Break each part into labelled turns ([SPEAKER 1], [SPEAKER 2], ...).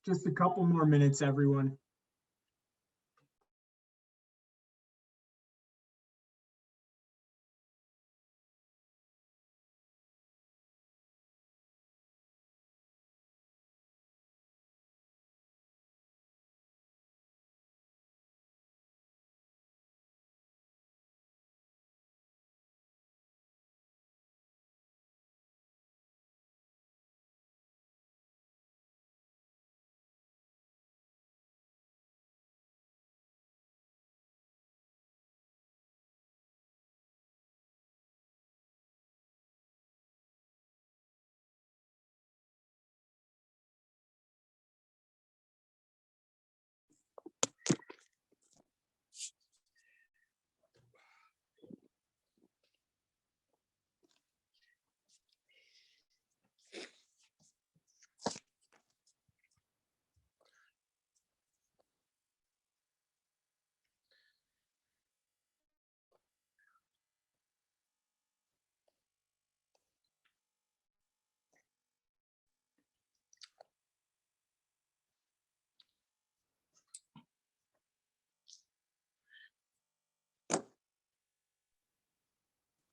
[SPEAKER 1] Just a couple more minutes, everyone.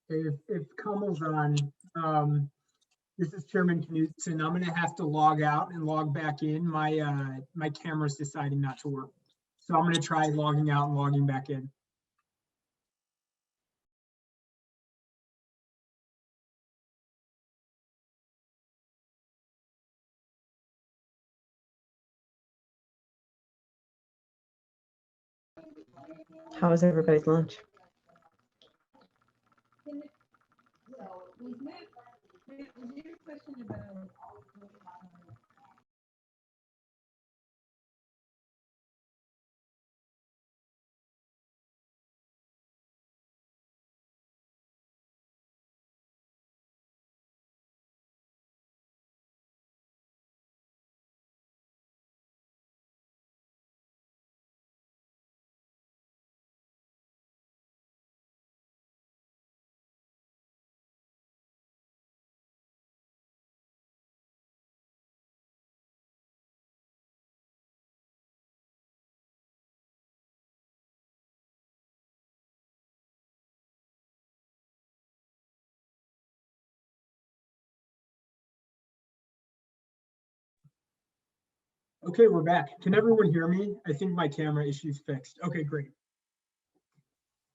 [SPEAKER 1] If Kamal's on, this is Chairman Knudsen. I'm gonna have to log out and log back in. My camera's deciding not to work. So I'm gonna try logging out and logging back in.
[SPEAKER 2] How was everybody's lunch?
[SPEAKER 1] Okay, we're back. Can everyone hear me? I think my camera issue's fixed. Okay, great.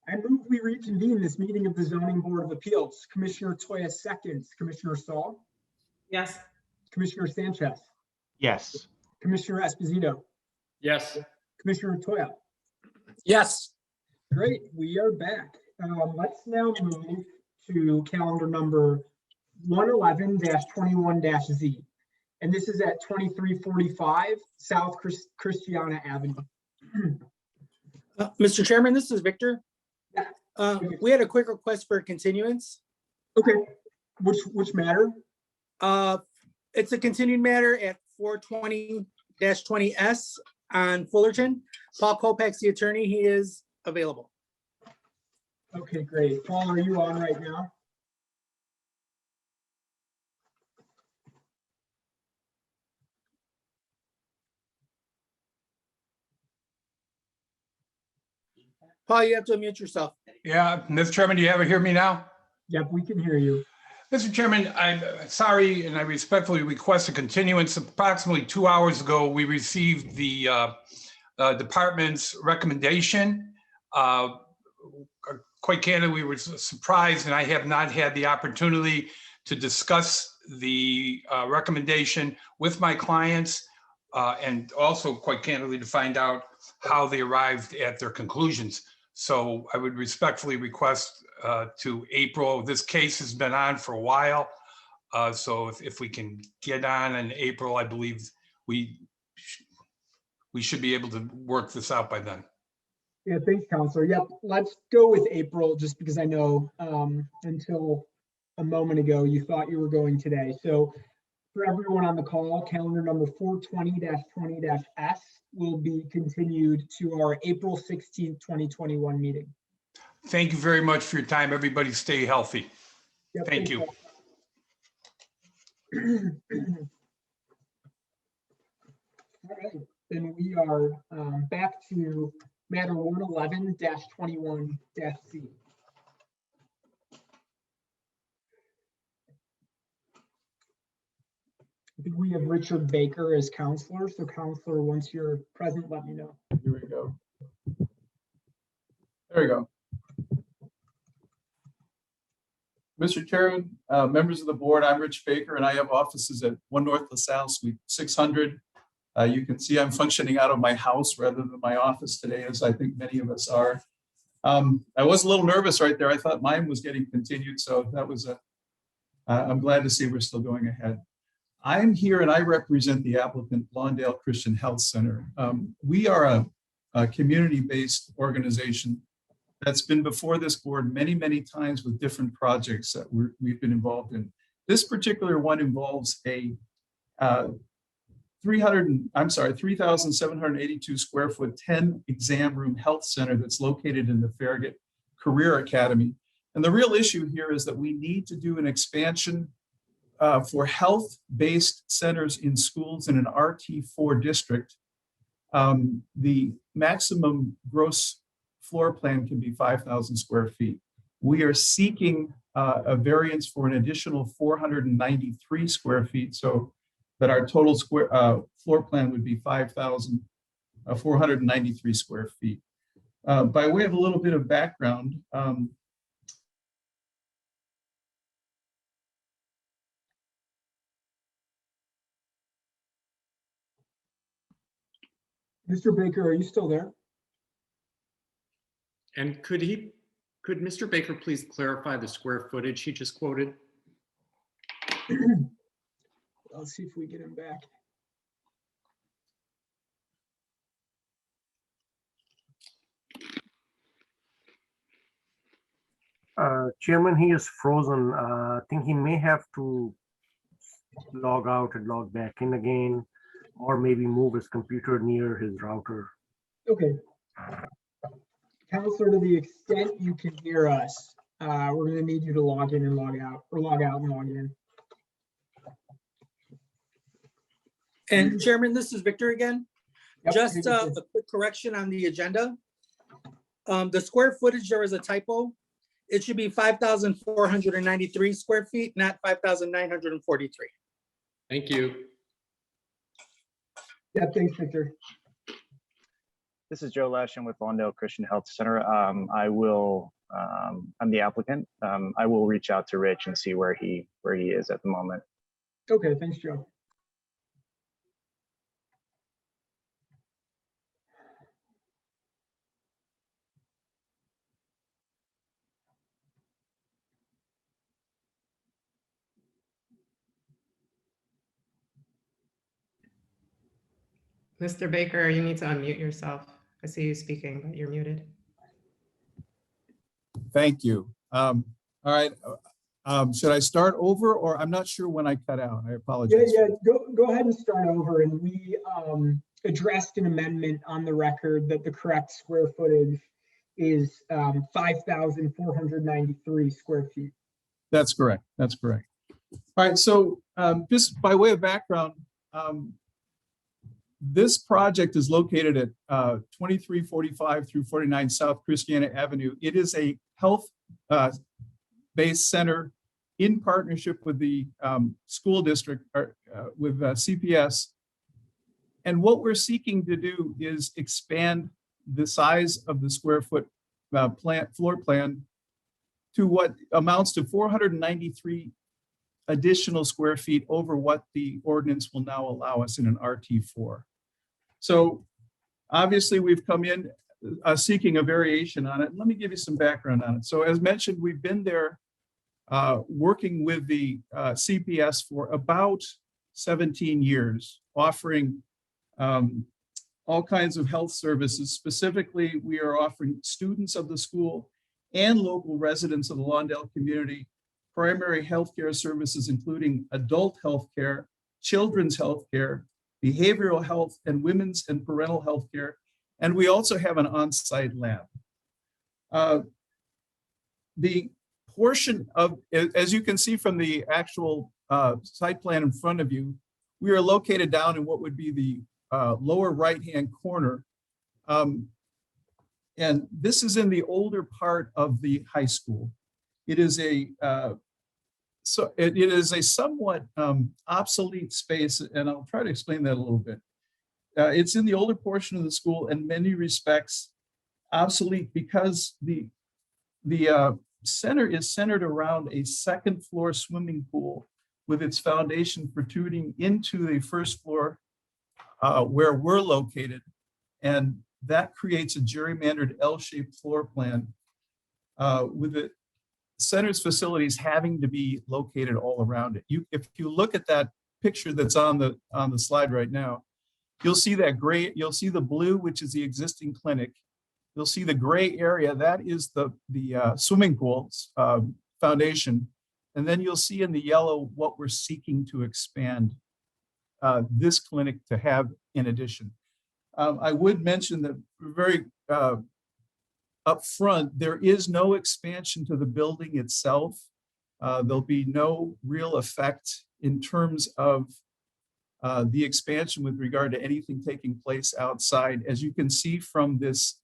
[SPEAKER 1] I move we reconvene this meeting of the Zoning Board of Appeals. Commissioner Toya seconds. Commissioner Saul?
[SPEAKER 3] Yes.
[SPEAKER 1] Commissioner Sanchez?
[SPEAKER 4] Yes.
[SPEAKER 1] Commissioner Esposito?
[SPEAKER 3] Yes.
[SPEAKER 1] Commissioner Toya?
[SPEAKER 3] Yes.
[SPEAKER 1] Great, we are back. Let's now move to calendar number 111-21-Z. And this is at 2345 South Christiana Avenue.
[SPEAKER 3] Mr. Chairman, this is Victor.
[SPEAKER 1] Yeah.
[SPEAKER 3] We had a quick request for a continuance.
[SPEAKER 1] Okay, which matter?
[SPEAKER 3] It's a continued matter at 420-20S on Fullerton. Paul Kopac's the attorney. He is available.
[SPEAKER 1] Okay, great. Paul, are you on right now?
[SPEAKER 3] Paul, you have to unmute yourself.
[SPEAKER 5] Yeah, Mr. Chairman, do you ever hear me now?
[SPEAKER 1] Yep, we can hear you.
[SPEAKER 5] Mr. Chairman, I'm sorry, and I respectfully request a continuance. Approximately 2 hours ago, we received the department's recommendation. Quite candidly, we were surprised, and I have not had the opportunity to discuss the recommendation with my clients, and also quite candidly to find out how they arrived at their conclusions. So I would respectfully request to April. This case has been on for a while. So if we can get on in April, I believe we should be able to work this out by then.
[SPEAKER 1] Yeah, thanks, Counselor. Yep, let's go with April, just because I know until a moment ago you thought you were going today. So for everyone on the call, calendar number 420-20-S will be continued to our April 16th, 2021 meeting.
[SPEAKER 5] Thank you very much for your time. Everybody stay healthy.
[SPEAKER 1] Yep,
[SPEAKER 5] Thank you.
[SPEAKER 1] right, then we are back to matter 111-21-C. I think we have Richard Baker as counselor. So counselor, once you're present, let me know.
[SPEAKER 4] Here we go. There we go. Mr. Chairman, members of the board, I'm Rich Baker and I have offices at 1 North LaSalle Suite 600. You can see I'm functioning out of my house rather than my office today, as I think many of us are. I was a little nervous right there. I thought mine was getting continued, so that was I'm glad to see we're still going ahead. I'm here and I represent the applicant, Lawndale Christian Health Center. We are a community-based organization that's been before this board many, many times with different projects that we've been involved in. This particular one involves a 3,782 square foot, 10 exam room health center that's located in the Farragut Career Academy. And the real issue here is that we need to do an expansion for health-based centers in schools in an RT4 district. The maximum gross floor plan can be 5,000 square feet. We are seeking a variance for an additional 493 square feet, so that our total floor plan would be 5,493 square feet. By way of a little bit of background,
[SPEAKER 1] Mr. Baker, are you still there?
[SPEAKER 6] And could Mr. Baker please clarify the square footage he just quoted?
[SPEAKER 1] Let's see if we get him back.
[SPEAKER 7] Chairman, he is frozen. I think he may have to log out and log back in again, or maybe move his computer near his router.
[SPEAKER 1] Okay. Counselor, to the extent you can hear us, we're going to need you to log in and log out, or log out and log in.
[SPEAKER 3] And Chairman, this is Victor again.
[SPEAKER 1] Yep,
[SPEAKER 3] Just
[SPEAKER 1] Victor.
[SPEAKER 3] a quick correction on the agenda. The square footage, there is a typo. It should be 5,493 square feet, not 5,943.
[SPEAKER 6] Thank you.
[SPEAKER 1] Yeah, thanks, Victor.
[SPEAKER 8] This is Joe Lashin with Lawndale Christian Health Center. I'm the applicant. I will reach out to Rich and see where he is at the moment.
[SPEAKER 1] Okay, thanks, Joe.
[SPEAKER 2] Mr. Baker, you need to unmute yourself. I see you speaking, but you're muted.
[SPEAKER 4] thank you. All right. Should I start over, or I'm not sure when I cut out? I apologize.
[SPEAKER 1] Yeah, go ahead and start over. And we addressed an amendment on the record that the correct square footage is 5,493 square feet.
[SPEAKER 4] That's correct. That's correct. All right. So just by way of background, this project is located at 2345 through 49 South Christiana Avenue. It is a health-based center in partnership with the school district, with CPS. And what we're seeking to do is expand the size of the square foot floor plan to what amounts to 493 additional square feet over what the ordinance will now allow us in an RT4. So obviously we've come in seeking a variation on it. Let me give you some background on it. So as mentioned, we've been there working with the CPS for about 17 years, offering all kinds of health services. Specifically, we are offering students of the school and local residents of the Lawndale community primary healthcare services, including adult healthcare, children's healthcare, behavioral health, and women's and parental health care. And we also have an on-site lab. The portion of, as you can see from the actual site plan in front of you, we are located down in what would be the lower right-hand corner. And this is in the older part of the high school. It is a it is a somewhat obsolete space, and I'll try to explain that a little bit. It's in the older portion of the school, in many respects obsolete because the center is centered around a second floor swimming pool with its foundation protruding into the first floor where we're located. And that creates a gerrymandered L-shaped floor plan with the center's facilities having to be located all around it. If you look at that picture that's on the slide right now, you'll see that gray, you'll see the blue, which is the existing clinic. You'll see the gray area, that is the swimming pool's foundation. And then you'll see in the yellow what we're seeking to expand this clinic to have in addition. I would mention that very up front, there is no expansion to the building itself. There'll be no real effect in terms of the expansion with regard to anything taking place outside. As you can see from this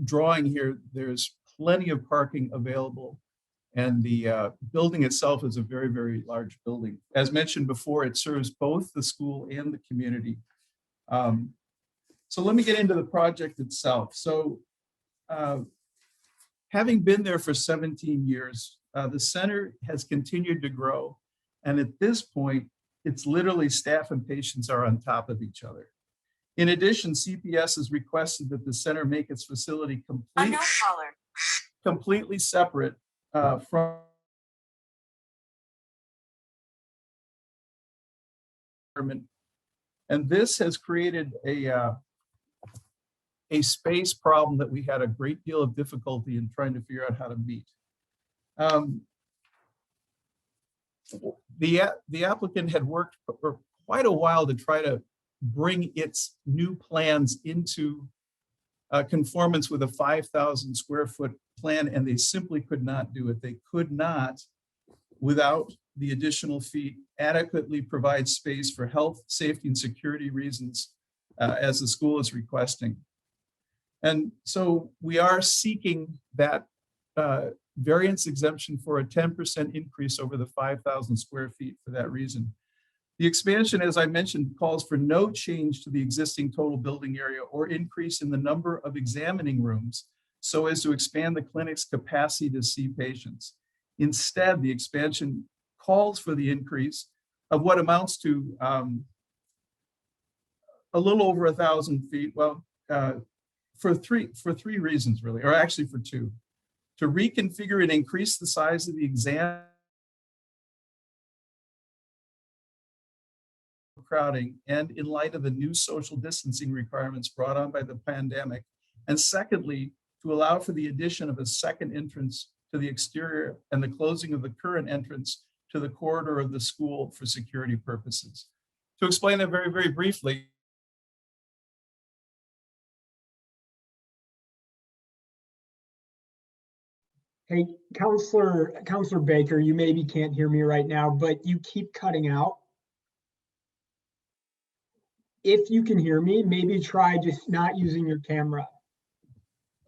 [SPEAKER 4] drawing here, there's plenty of parking available, and the building itself is a very, very large building. As mentioned before, it serves both the school and the community. So let me get into the project itself. So having been there for 17 years, the center has continued to grow. And at this point, it's literally staff and patients are on top of each other. In addition, CPS has requested that the center make its facility completely separate from and this has created a space problem that we had a great deal of difficulty in trying to figure out how to meet. The applicant had worked for quite a while to try to bring its new plans into conformance with a 5,000 square foot plan, and they simply could not do it. They could not, without the additional fee, adequately provide space for health, safety, and security reasons as the school is requesting. And so we are seeking that variance exemption for a 10% increase over the 5,000 square feet for that reason. The expansion, as I mentioned, calls for no change to the existing total building area or increase in the number of examining rooms so as to expand the clinic's capacity to see patients. Instead, the expansion calls for the increase of what amounts to a little over 1,000 feet. Well, for three reasons really, or actually for two. To reconfigure and increase the size of the exam crowding, and in light of the new social distancing requirements brought on by the pandemic. And secondly, to allow for the addition of a second entrance to the exterior and the closing of the current entrance to the corridor of the school for security purposes. To explain that very, very briefly,
[SPEAKER 1] Hey, Counselor Baker, you maybe can't hear me right now, but you keep cutting out. If you can hear me, maybe try just not using your camera.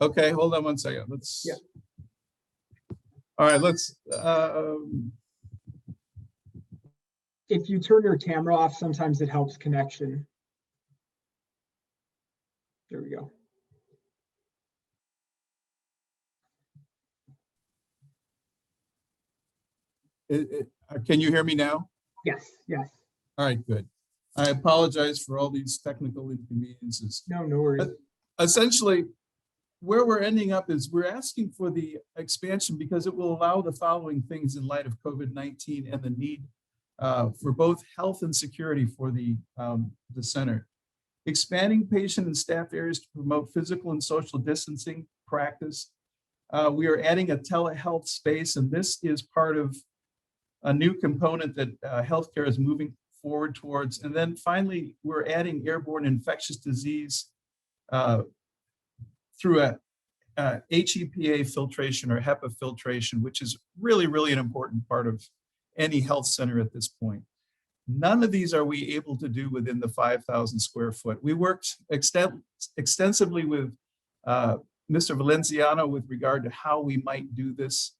[SPEAKER 4] okay, hold on one second. Let's.
[SPEAKER 1] Yeah.
[SPEAKER 4] All right, let's.
[SPEAKER 1] If you turn your camera off, sometimes it helps connection. There we go.
[SPEAKER 4] Can you hear me now?
[SPEAKER 1] Yes, yes.
[SPEAKER 4] All right, good. I apologize for all these technical inconveniences.
[SPEAKER 1] No worries.
[SPEAKER 4] Essentially, where we're ending up is we're asking for the expansion because it will allow the following things in light of COVID-19 and the need for both health and security for the center. Expanding patient and staff areas to promote physical and social distancing practice. We are adding a telehealth space, and this is part of a new component that healthcare is moving forward towards. And then finally, we're adding airborne infectious disease through a HEPA filtration or HEPA filtration, which is really, really an important part of any health center at this point. None of these are we able to do within the 5,000 square foot. We worked extensively with Mr. Valenciano with regard to how we might do this.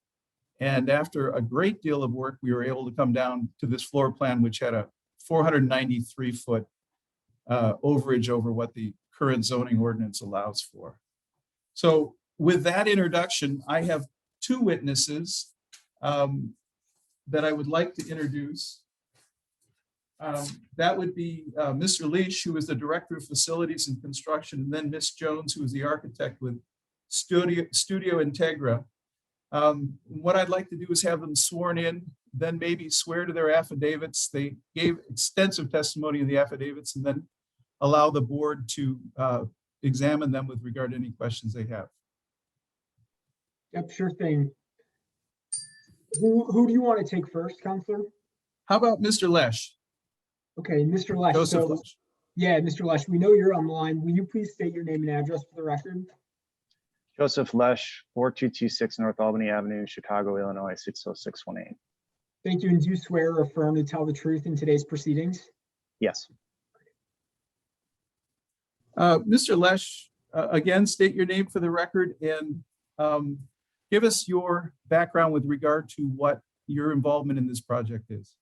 [SPEAKER 4] And after a great deal of work, we were able to come down to this floor plan, which had a 493 foot overage over what the current zoning ordinance allows for. So with that introduction, I have two witnesses that I would like to introduce. That would be Mr. Leash, who is the Director of Facilities and Construction, and then Ms. Jones, who is the architect with Studio Integra. What I'd like to do is have them sworn in, then maybe swear to their affidavits. They gave extensive testimony in the affidavits, and then allow the board to examine them with regard to any questions they have.
[SPEAKER 1] Yep, sure thing. Who do you want to take first, Counselor?
[SPEAKER 4] How about Mr. Lesh?
[SPEAKER 1] Okay, Mr. Lesh.
[SPEAKER 4] Joseph
[SPEAKER 1] So,
[SPEAKER 4] Lesh.
[SPEAKER 1] yeah, Mr. Lesh, we know you're on the line. Will you please state your name and address for the record?
[SPEAKER 8] Joseph Lesh, 4226 North Albany Avenue, Chicago, Illinois, 60618.
[SPEAKER 1] Thank you. And do you swear or affirm to tell the truth in today's proceedings?
[SPEAKER 8] Yes.
[SPEAKER 4] Mr. Lesh, again, state your name for the record and give us your background with regard to what your involvement in this project is.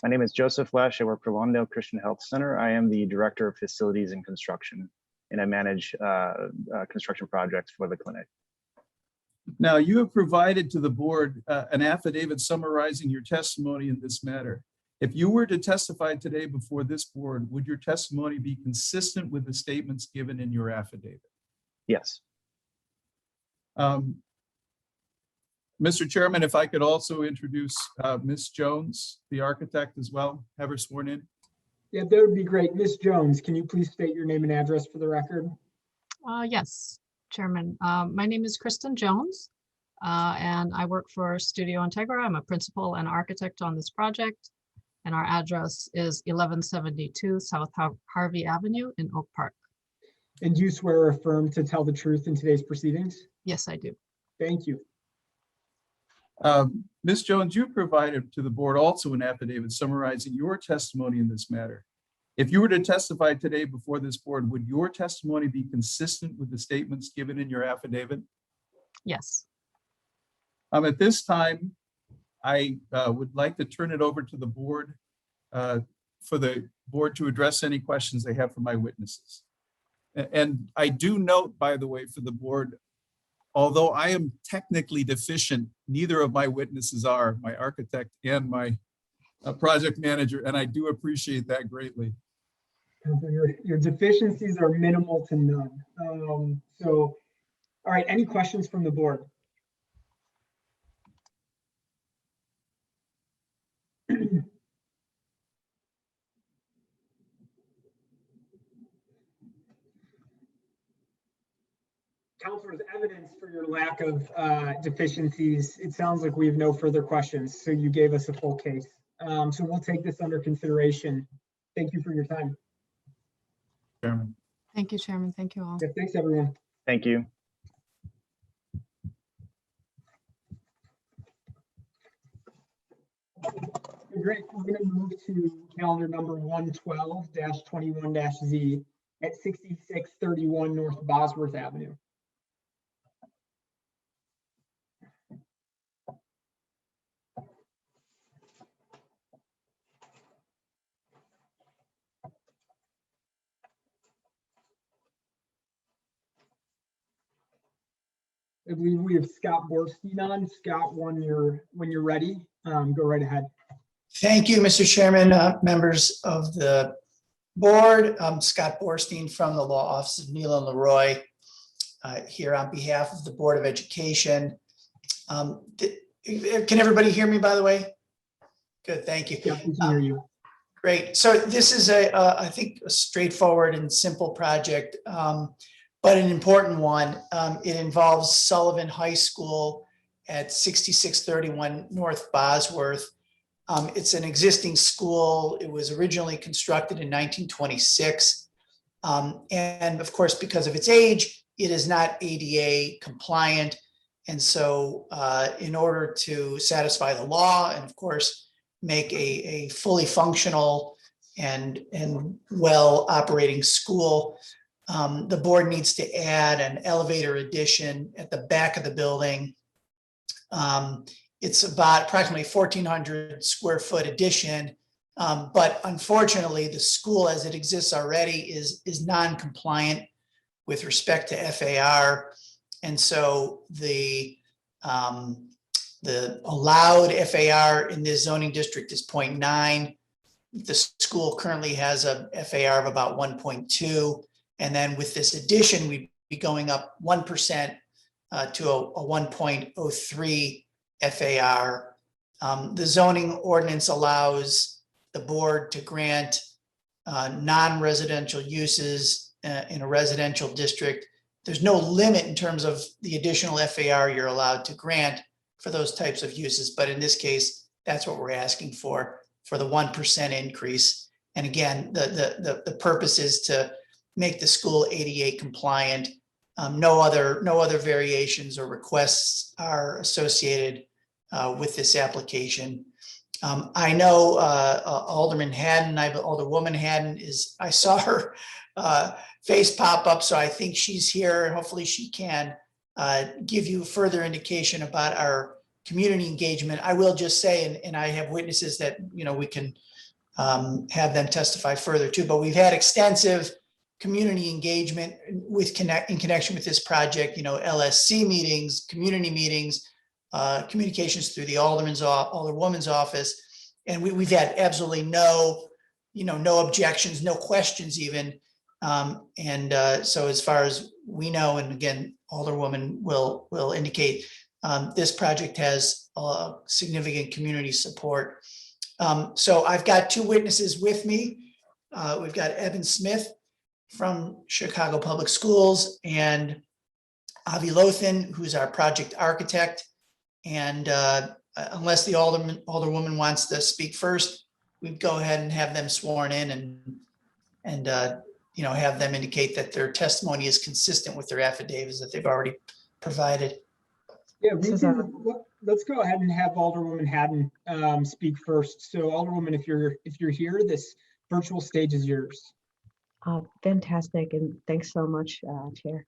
[SPEAKER 8] My name is Joseph Lesh. I work for Lawndale Christian Health Center. I am the Director of Facilities and Construction, and I manage construction projects for the clinic.
[SPEAKER 4] Now, you have provided to the board an affidavit summarizing your testimony in this matter. If you were to testify today before this board, would your testimony be consistent with the statements given in your affidavit?
[SPEAKER 8] Yes.
[SPEAKER 4] Mr. Chairman, if I could also introduce Ms. Jones, the architect as well, have her sworn in.
[SPEAKER 1] Yeah, that would be great. Ms. Jones, can you please state your name and address for the record?
[SPEAKER 9] Yes, Chairman. My name is Kristen Jones, and I work for Studio Integra. I'm a principal and architect on this project, and our address is 1172 South Harvey Avenue in Oak Park.
[SPEAKER 1] And do you swear or affirm to tell the truth in today's proceedings?
[SPEAKER 9] Yes, I do.
[SPEAKER 1] Thank you.
[SPEAKER 4] Ms. Jones, you provided to the board also an affidavit summarizing your testimony in this matter. If you were to testify today before this board, would your testimony be consistent with the statements given in your affidavit?
[SPEAKER 9] Yes.
[SPEAKER 4] At this time, I would like to turn it over to the board for the board to address any questions they have for my witnesses. And I do note, by the way, for the board, although I am technically deficient, neither of my witnesses are, my architect and my project manager, and I do appreciate that greatly.
[SPEAKER 1] Your deficiencies are minimal to none. All right, any questions from the board? Counselors, evidence for your lack of deficiencies, it sounds like we have no further questions, so you gave us a full case. So we'll take this under consideration. Thank you for your time.
[SPEAKER 4] Chairman.
[SPEAKER 9] Thank you, Chairman. Thank you all.
[SPEAKER 1] Yeah, thanks, everyone.
[SPEAKER 8] Thank you.
[SPEAKER 1] Great. We're going to move to calendar number 112-21-Z at 6631 North Bosworth Avenue. I believe we have Scott Borstein on. Scott, when you're ready, go right ahead.
[SPEAKER 10] Thank you, Mr. Chairman, members of the board. I'm Scott Borstein from the Law Office of Neal and Leroy, here on behalf of the Board of Education. Can everybody hear me, by the way? Good, thank you.
[SPEAKER 1] Yeah, we can hear you.
[SPEAKER 10] Great. So this is I think, a straightforward and simple project, but an important one. It involves Sullivan High School at 6631 North Bosworth. It's an existing school. It was originally constructed in 1926. And of course, because of its age, it is not ADA compliant. And so in order to satisfy the law and of course, make a fully functional and well operating school. The board needs to add an elevator addition at the back of the building. It's about approximately 1,400 square foot addition. But unfortunately, the school as it exists already is non-compliant with respect to FAR. And so the allowed FAR in this zoning district is 0.9. The school currently has a FAR of about 1.2. And then with this addition, we'd be going up 1% to a 1.03 FAR. The zoning ordinance allows the board to grant non-residential uses in a residential district. There's no limit in terms of the additional FAR you're allowed to grant for those types of uses. But in this case, that's what we're asking for the 1% increase. And again, the purpose is to make the school ADA compliant. No other variations or requests are associated with this application. I know Alderman Haddon, Alderwoman Haddon I saw her face pop up, so I think she's here. Hopefully she can give you further indication about our community engagement. I will just say, and I have witnesses that, we can have them testify further too, but we've had extensive community engagement in connection with this project, LSC meetings, community meetings, communications through the alderwoman's office. And we've had absolutely no objections, no questions even. So as far as we know, and again, Alderwoman will indicate, this project has significant community support. So I've got two witnesses with me. We've got Evan Smith from Chicago Public Schools and Avi Lothan, who's our project architect. And unless the alderwoman wants to speak first, we'd go ahead and have them sworn in and have them indicate that their testimony is consistent with their affidavits that they've already provided.
[SPEAKER 1] Yeah, let's go ahead and have Alderwoman Haddon speak first. So Alderwoman, if you're here, this virtual stage is yours.
[SPEAKER 11] Fantastic, and thanks so much, Chair.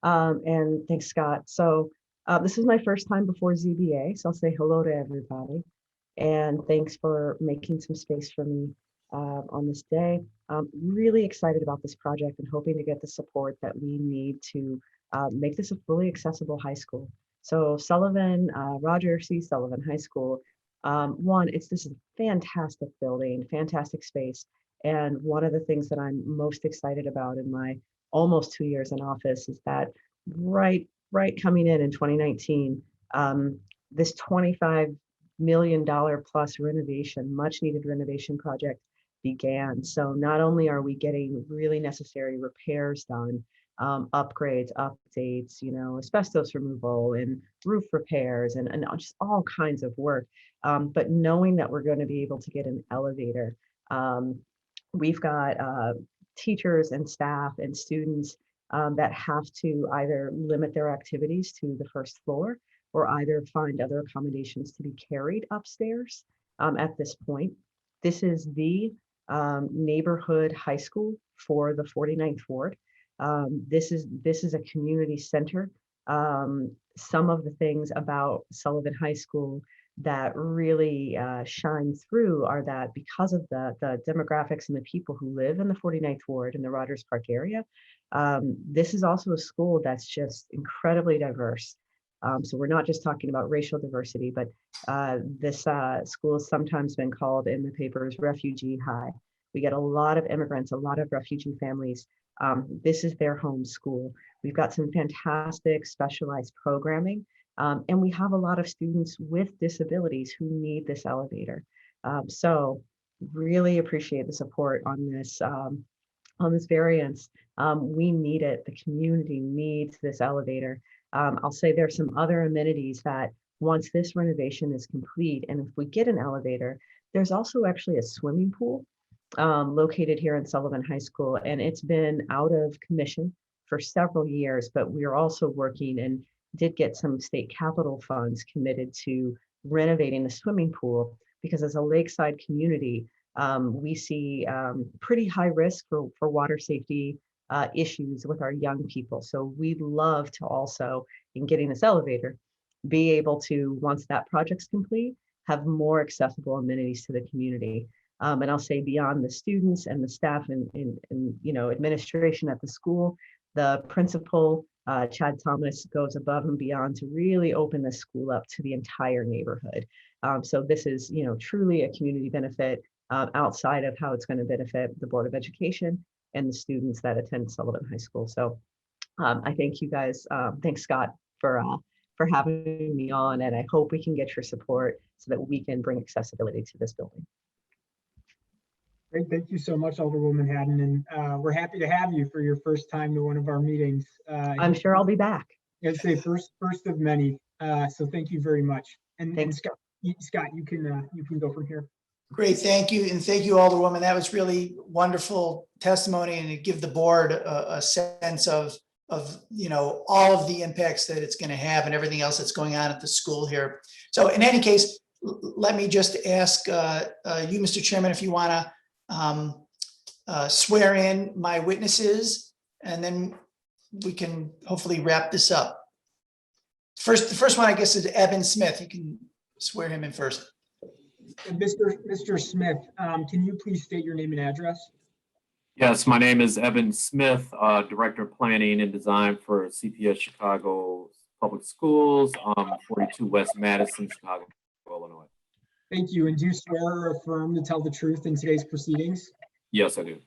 [SPEAKER 11] And thanks, Scott. So this is my first time before ZBA, so I'll say hello to everybody. And thanks for making some space for me on this day. I'm really excited about this project and hoping to get the support that we need to make this a fully accessible high school. So Sullivan, Roger C. Sullivan High School, this is a fantastic building, fantastic space. And one of the things that I'm most excited about in my almost 2 years in office is that right coming in 2019, this $25 million plus renovation, much needed renovation project began. So not only are we getting really necessary repairs done, upgrades, updates, asbestos removal and roof repairs and just all kinds of work. But knowing that we're going to be able to get an elevator, we've got teachers and staff and students that have to either limit their activities to the first floor or either find other accommodations to be carried upstairs at this point. This is the neighborhood high school for the 49th Ward. This is a community center. Some of the things about Sullivan High School that really shine through are that because of the demographics and the people who live in the 49th Ward in the Rogers Park area, this is also a school that's just incredibly diverse. So we're not just talking about racial diversity, but this school has sometimes been called in the papers refugee high. We get a lot of immigrants, a lot of refugee families. This is their home school. We've got some fantastic specialized programming. And we have a lot of students with disabilities who need this elevator. So really appreciate the support on this variance. We need it. The community needs this elevator. I'll say there's some other amenities that once this renovation is complete, and if we get an elevator, there's also actually a swimming pool located here in Sullivan High School, and it's been out of commission for several years, but we're also working and did get some state capital funds committed to renovating the swimming pool. because as a lakeside community, we see pretty high risk for water safety issues with our young people. So we'd love to also, in getting this elevator, be able to, once that project's complete, have more accessible amenities to the community. And I'll say beyond the students and the staff and administration at the school, the principal, Chad Thomas, goes above and beyond to really open the school up to the entire neighborhood. So this is, truly a community benefit outside of how it's going to benefit the Board of Education and the students that attend Sullivan High School. So I thank you guys. Thanks, Scott, for having me on, and I hope we can get your support so that we can bring accessibility to this building.
[SPEAKER 1] Great, thank you so much, Alderwoman Haddon, and we're happy to have you for your first time to one of our meetings.
[SPEAKER 11] I'm sure I'll be back.
[SPEAKER 1] It's a first of many. So thank you very much. And Scott, you can go from here.
[SPEAKER 10] Great, thank you. And thank you, Alderwoman. That was really wonderful testimony, and to give the board a sense of all of the impacts that it's going to have and everything else that's going on at the school here. So in any case, let me just ask you, Mr. Chairman, if you want to swear in my witnesses, and then we can hopefully wrap this up. The first one, I guess, is Evan Smith. You can swear him in first.
[SPEAKER 1] Mr. Smith, can you please state your name and address?
[SPEAKER 12] Yes, my name is Evan Smith, Director of Planning and Design for CPS Chicago Public Schools, 42 West Madison, Chicago, Illinois.
[SPEAKER 1] Thank you. And do you swear or affirm to tell the truth in today's proceedings?
[SPEAKER 12] Yes, I do.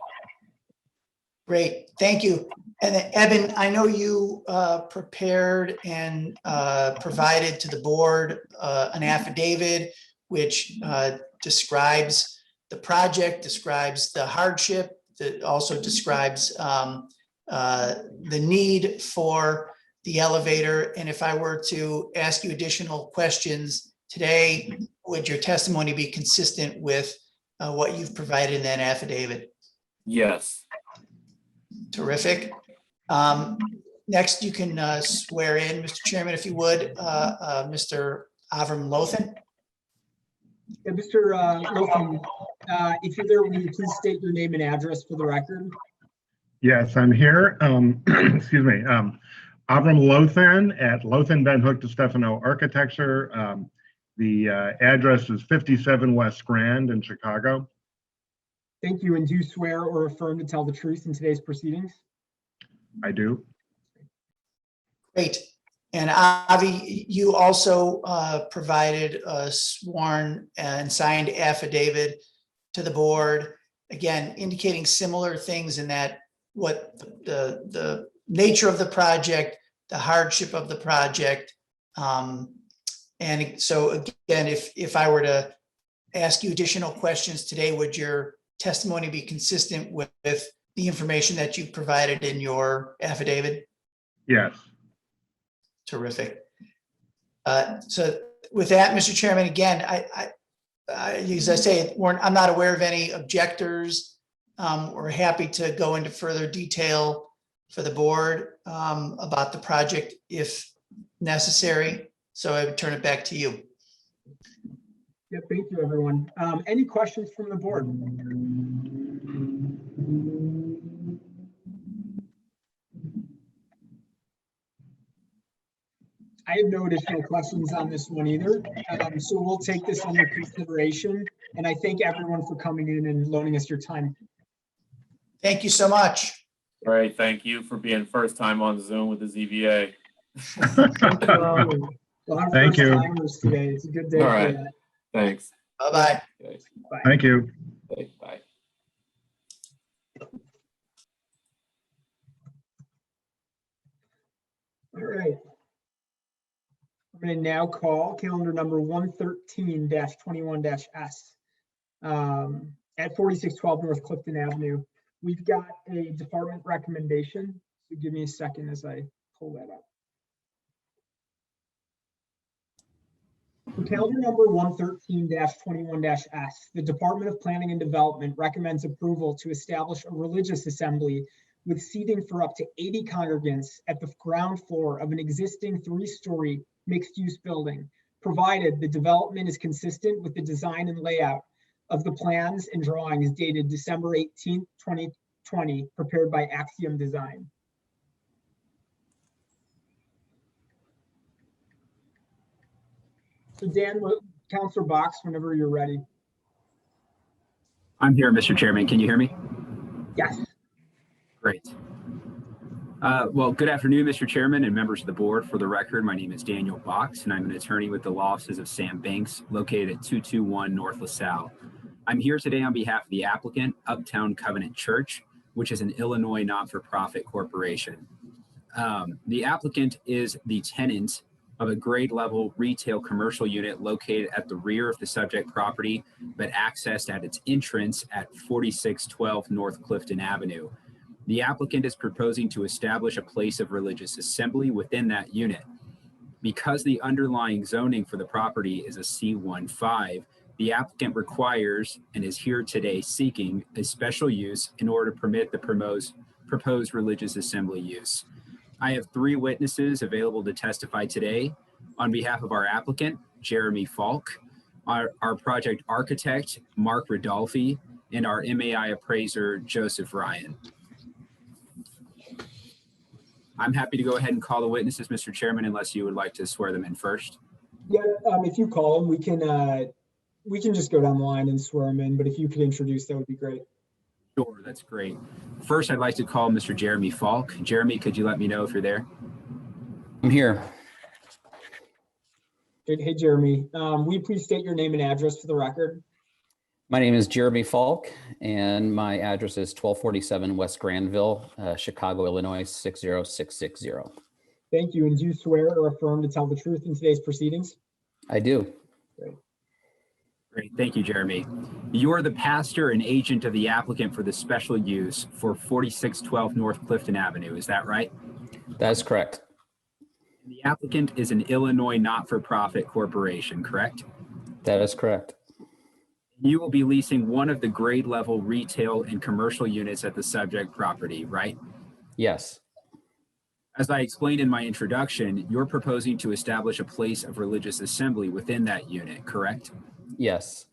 [SPEAKER 10] Great, thank you. And then, Evan, I know you prepared and provided to the board an affidavit which describes the project, describes the hardship, that also describes the need for the elevator. And if I were to ask you additional questions today, would your testimony be consistent with what you've provided in that affidavit?
[SPEAKER 12] Yes.
[SPEAKER 10] Terrific. Next, you can swear in, Mr. Chairman, if you would, Mr. Avram Lothan.
[SPEAKER 1] Yeah, Mr. Lothan, if you're there, will you please state your name and address for the record?
[SPEAKER 13] Yes, I'm here. Excuse me. Avram Lothan at Lothan Ben Hook DeStefano Architecture. The address is 57 West Grand in Chicago.
[SPEAKER 1] Thank you. And do you swear or affirm to tell the truth in today's proceedings?
[SPEAKER 13] I do.
[SPEAKER 10] Great. And Avi, you also provided a sworn and signed affidavit to the board, again, indicating similar things in that what the nature of the project, the hardship of the project. And so again, if I were to ask you additional questions today, would your testimony be consistent with the information that you provided in your affidavit?
[SPEAKER 13] Yes.
[SPEAKER 10] Terrific. So with that, Mr. Chairman, again, as I say, I'm not aware of any objectors. We're happy to go into further detail for the board about the project if necessary. So I would turn it back to you.
[SPEAKER 1] Yeah, thank you, everyone. Any questions from the board? I have no additional questions on this one either. So we'll take this under consideration. And I thank everyone for coming in and loaning us your time.
[SPEAKER 10] Thank you so much.
[SPEAKER 12] Great. Thank you for being first time on Zoom with the ZBA.
[SPEAKER 13] Thank you.
[SPEAKER 1] Today. It's a good day.
[SPEAKER 12] All right. Thanks.
[SPEAKER 10] Bye-bye.
[SPEAKER 12] Okay.
[SPEAKER 1] Bye.
[SPEAKER 13] Thank you.
[SPEAKER 12] Okay, bye.
[SPEAKER 1] All right. I'm going to now call calendar number 113-21-S at 4612 North Clifton Avenue. We've got a department recommendation. So give me a second as I pull that up. For calendar number 113-21-S, the Department of Planning and Development recommends approval to establish a religious assembly with seating for up to 80 congregants at the ground floor of an existing 3-story mixed-use building, provided the development is consistent with the design and layout of the plans and drawings dated December 18th, 2020, prepared by Axiom Design. So Dan, Counselor Box, whenever you're ready.
[SPEAKER 14] I'm here, Mr. Chairman. Can you hear me?
[SPEAKER 1] Yes.
[SPEAKER 14] Great. Well, good afternoon, Mr. Chairman and members of the board. For the record, my name is Daniel Box, and I'm an attorney with the law offices of Sam Banks, located at 221 North LaSalle. I'm here today on behalf of the applicant, Uptown Covenant Church, which is an Illinois not-for-profit corporation. The applicant is the tenant of a grade level retail commercial unit located at the rear of the subject property, but accessed at its entrance at 4612 North Clifton Avenue. The applicant is proposing to establish a place of religious assembly within that unit. Because the underlying zoning for the property is a C15, the applicant requires and is here today seeking a special use in order to permit the proposed religious assembly use. I have 3 witnesses available to testify today on behalf of our applicant, Jeremy Falk, our project architect, Mark Rodolfi, and our MAI appraiser, Joseph Ryan. I'm happy to go ahead and call the witnesses, Mr. Chairman, unless you would like to swear them in first.
[SPEAKER 1] Yeah, if you call them, we can just go down the line and swear them in, but if you could introduce, that would be great.
[SPEAKER 14] Sure, that's great. First, I'd like to call Mr. Jeremy Falk. Jeremy, could you let me know if you're there?
[SPEAKER 15] I'm here.
[SPEAKER 1] Hey, Jeremy, will you please state your name and address for the record?
[SPEAKER 15] My name is Jeremy Falk, and my address is 1247 West Granville, Chicago, Illinois, 60660.
[SPEAKER 1] Thank you. And do you swear or affirm to tell the truth in today's proceedings?
[SPEAKER 15] I do.
[SPEAKER 14] Great, thank you, Jeremy. You are the pastor and agent of the applicant for the special use for 4612 North Clifton Avenue, is that right?
[SPEAKER 15] That is correct.
[SPEAKER 14] The applicant is an Illinois not-for-profit corporation, correct?
[SPEAKER 15] That is correct.
[SPEAKER 14] You will be leasing one of the grade level retail and commercial units at the subject property, right?
[SPEAKER 15] Yes.
[SPEAKER 14] As I explained in my introduction, you're proposing to establish a place of religious assembly within that unit, correct?
[SPEAKER 15] Yes.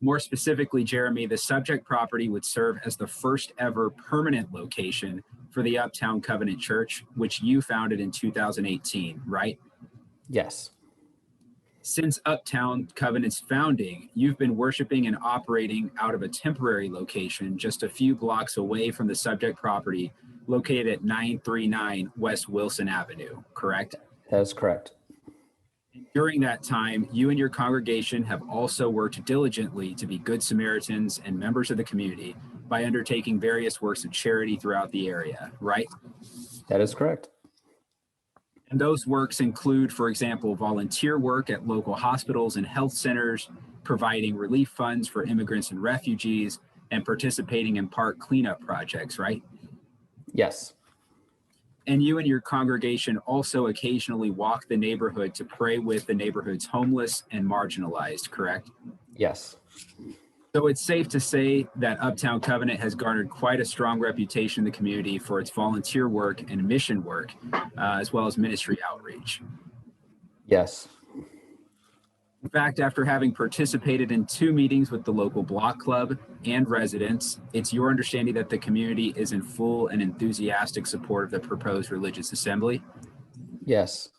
[SPEAKER 14] More specifically, Jeremy, the subject property would serve as the first ever permanent location for the Uptown Covenant Church, which you founded in 2018, right?
[SPEAKER 15] Yes.
[SPEAKER 14] Since Uptown Covenant's founding, you've been worshiping and operating out of a temporary location just a few blocks away from the subject property, located at 939 West Wilson Avenue, correct?
[SPEAKER 15] That is correct.
[SPEAKER 14] During that time, you and your congregation have also worked diligently to be good Samaritans and members of the community by undertaking various works of charity throughout the area, right?
[SPEAKER 15] That is correct.
[SPEAKER 14] And those works include, for example, volunteer work at local hospitals and health centers, providing relief funds for immigrants and refugees, and participating in park cleanup projects, right?
[SPEAKER 15] Yes.
[SPEAKER 14] And you and your congregation also occasionally walk the neighborhood to pray with the neighborhood's homeless and marginalized, correct?
[SPEAKER 15] Yes.
[SPEAKER 14] So it's safe to say that Uptown Covenant has garnered quite a strong reputation in the community for its volunteer work and mission work, as well as ministry outreach.
[SPEAKER 15] Yes.
[SPEAKER 14] In fact, after having participated in 2 meetings with the local block club and residents, it's your understanding that the community is in full and enthusiastic support of the proposed religious assembly?
[SPEAKER 15] Yes.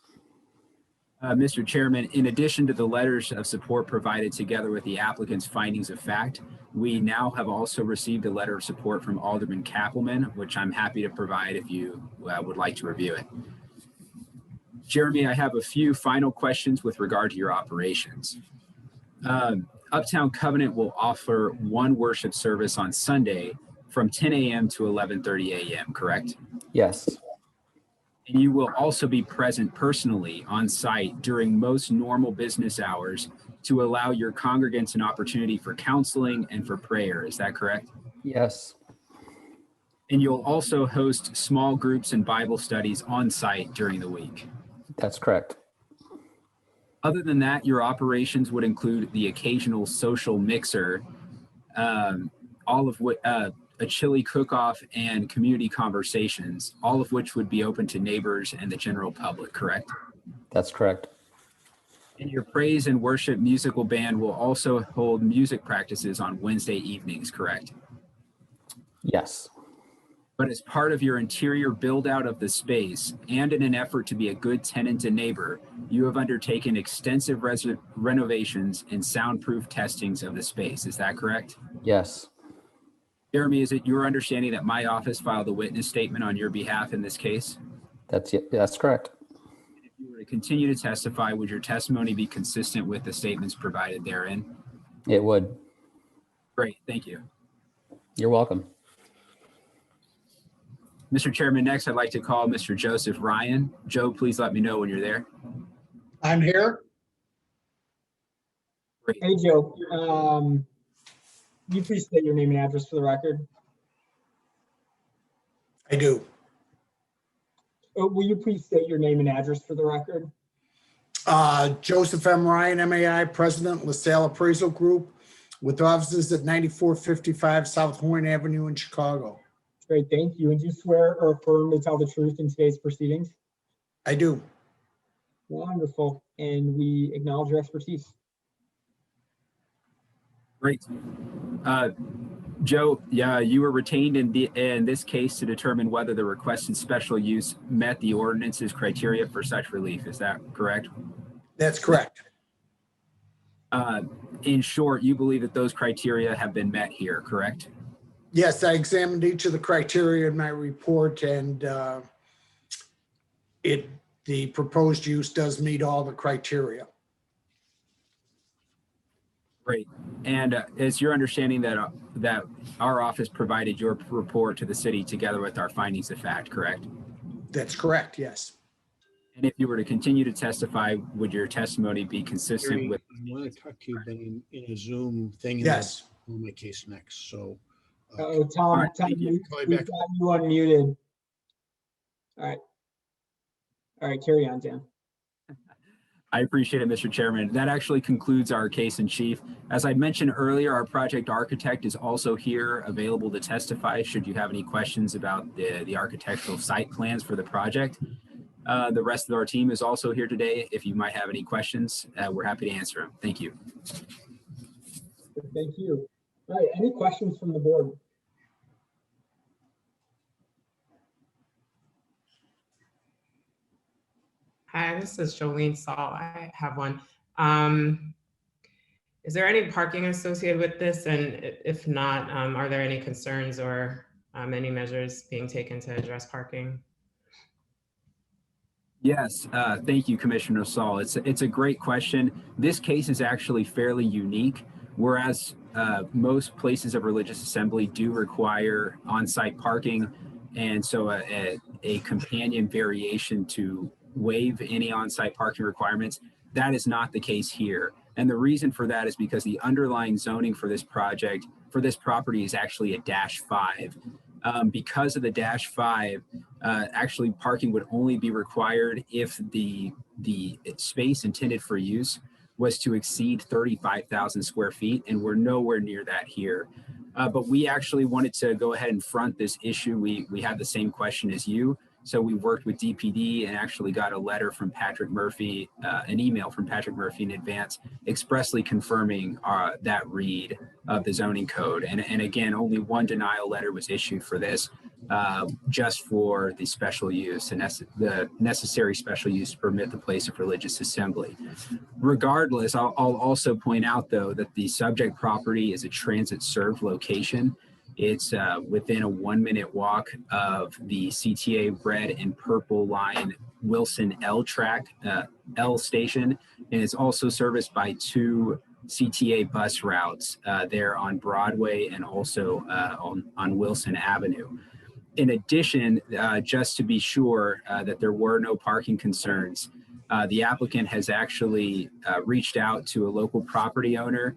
[SPEAKER 14] Mr. Chairman, in addition to the letters of support provided together with the applicant's findings of fact, we now have also received a letter of support from Alderman Kappelman, which I'm happy to provide if you would like to review it. Jeremy, I have a few final questions with regard to your operations. Uptown Covenant will offer one worship service on Sunday from 10 a.m. to 11:30 a.m., correct?
[SPEAKER 15] Yes.
[SPEAKER 14] And you will also be present personally on site during most normal business hours to allow your congregants an opportunity for counseling and for prayer. Is that correct?
[SPEAKER 15] Yes.
[SPEAKER 14] And you'll also host small groups and Bible studies on site during the week.
[SPEAKER 15] That's correct.
[SPEAKER 14] Other than that, your operations would include the occasional social mixer, all of what a chili cook-off and community conversations, all of which would be open to neighbors and the general public, correct?
[SPEAKER 15] That's correct.
[SPEAKER 14] And your praise and worship musical band will also hold music practices on Wednesday evenings, correct?
[SPEAKER 15] Yes.
[SPEAKER 14] But as part of your interior build out of the space and in an effort to be a good tenant and neighbor, you have undertaken extensive renovations and soundproof testings of the space. Is that correct?
[SPEAKER 15] Yes.
[SPEAKER 14] Jeremy, is it your understanding that my office filed a witness statement on your behalf in this case?
[SPEAKER 15] That's correct.
[SPEAKER 14] If you were to continue to testify, would your testimony be consistent with the statements provided therein?
[SPEAKER 15] It would.
[SPEAKER 14] Great, thank you.
[SPEAKER 15] You're welcome.
[SPEAKER 14] Mr. Chairman, next I'd like to call Mr. Joseph Ryan. Joe, please let me know when you're there.
[SPEAKER 16] I'm here.
[SPEAKER 14] Great.
[SPEAKER 1] Hey, Joe. You please state your name and address for the record.
[SPEAKER 16] I do.
[SPEAKER 1] Will you please state your name and address for the record?
[SPEAKER 16] Joseph M. Ryan, MAI, President, LaSalle Appraisal Group, with offices at 9455 South Horn Avenue in Chicago.
[SPEAKER 1] Great, thank you. And do you swear or affirm to tell the truth in today's proceedings?
[SPEAKER 16] I do.
[SPEAKER 1] Wonderful. And we acknowledge your expertise.
[SPEAKER 14] Great. Joe, yeah, you were retained in this case to determine whether the requested special use met the ordinance's criteria for such relief. Is that correct?
[SPEAKER 16] That's correct.
[SPEAKER 14] In short, you believe that those criteria have been met here, correct?
[SPEAKER 16] Yes, I examined each of the criteria in my report, and the proposed use does meet all the criteria.
[SPEAKER 14] Great. And it's your understanding that our office provided your report to the city together with our findings of fact, correct?
[SPEAKER 16] That's correct, yes.
[SPEAKER 14] And if you were to continue to testify, would your testimony be consistent with?
[SPEAKER 17] I want to talk to you, but in a Zoom thing.
[SPEAKER 16] Yes.
[SPEAKER 17] On my case next, so.
[SPEAKER 1] Oh, Tom,
[SPEAKER 14] right,
[SPEAKER 1] Tom,
[SPEAKER 14] you.
[SPEAKER 1] we've got you unmuted. All right, carry on, Dan.
[SPEAKER 14] I appreciate it, Mr. Chairman. That actually concludes our case in chief. As I mentioned earlier, our project architect is also here available to testify should you have any questions about the architectural site plans for the project. The rest of our team is also here today. If you might have any questions, we're happy to answer them. Thank you.
[SPEAKER 1] Thank you. All right, any questions from the board?
[SPEAKER 2] Hi, this is Jolene Saul. I have one. Is there any parking associated with this? And if not, are there any concerns or any measures being taken to address parking?
[SPEAKER 14] Yes, thank you, Commissioner Saul. It's a great question. This case is actually fairly unique, whereas most places of religious assembly do require on-site parking, and so a companion variation to waive any on-site parking requirements. That is not the case here. And the reason for that is because the underlying zoning for this project, for this property, is actually a -5. Because of the -5, actually parking would only be required if the space intended for use was to exceed 35,000 square feet, and we're nowhere near that here. But we actually wanted to go ahead and front this issue. We had the same question as you. So we worked with DPD and actually got a letter from Patrick Murphy, an email from Patrick Murphy in advance, expressly confirming that read of the zoning code. And again, only one denial letter was issued for this, just for the special use and the necessary special use to permit the place of religious assembly. Regardless, I'll also point out, though, that the subject property is a transit served location. It's within a 1-minute walk of the CTA red and purple line Wilson L station. And it's also serviced by 2 CTA bus routes there on Broadway and also on Wilson Avenue. In addition, just to be sure that there were no parking concerns, the applicant has actually reached out to a local property owner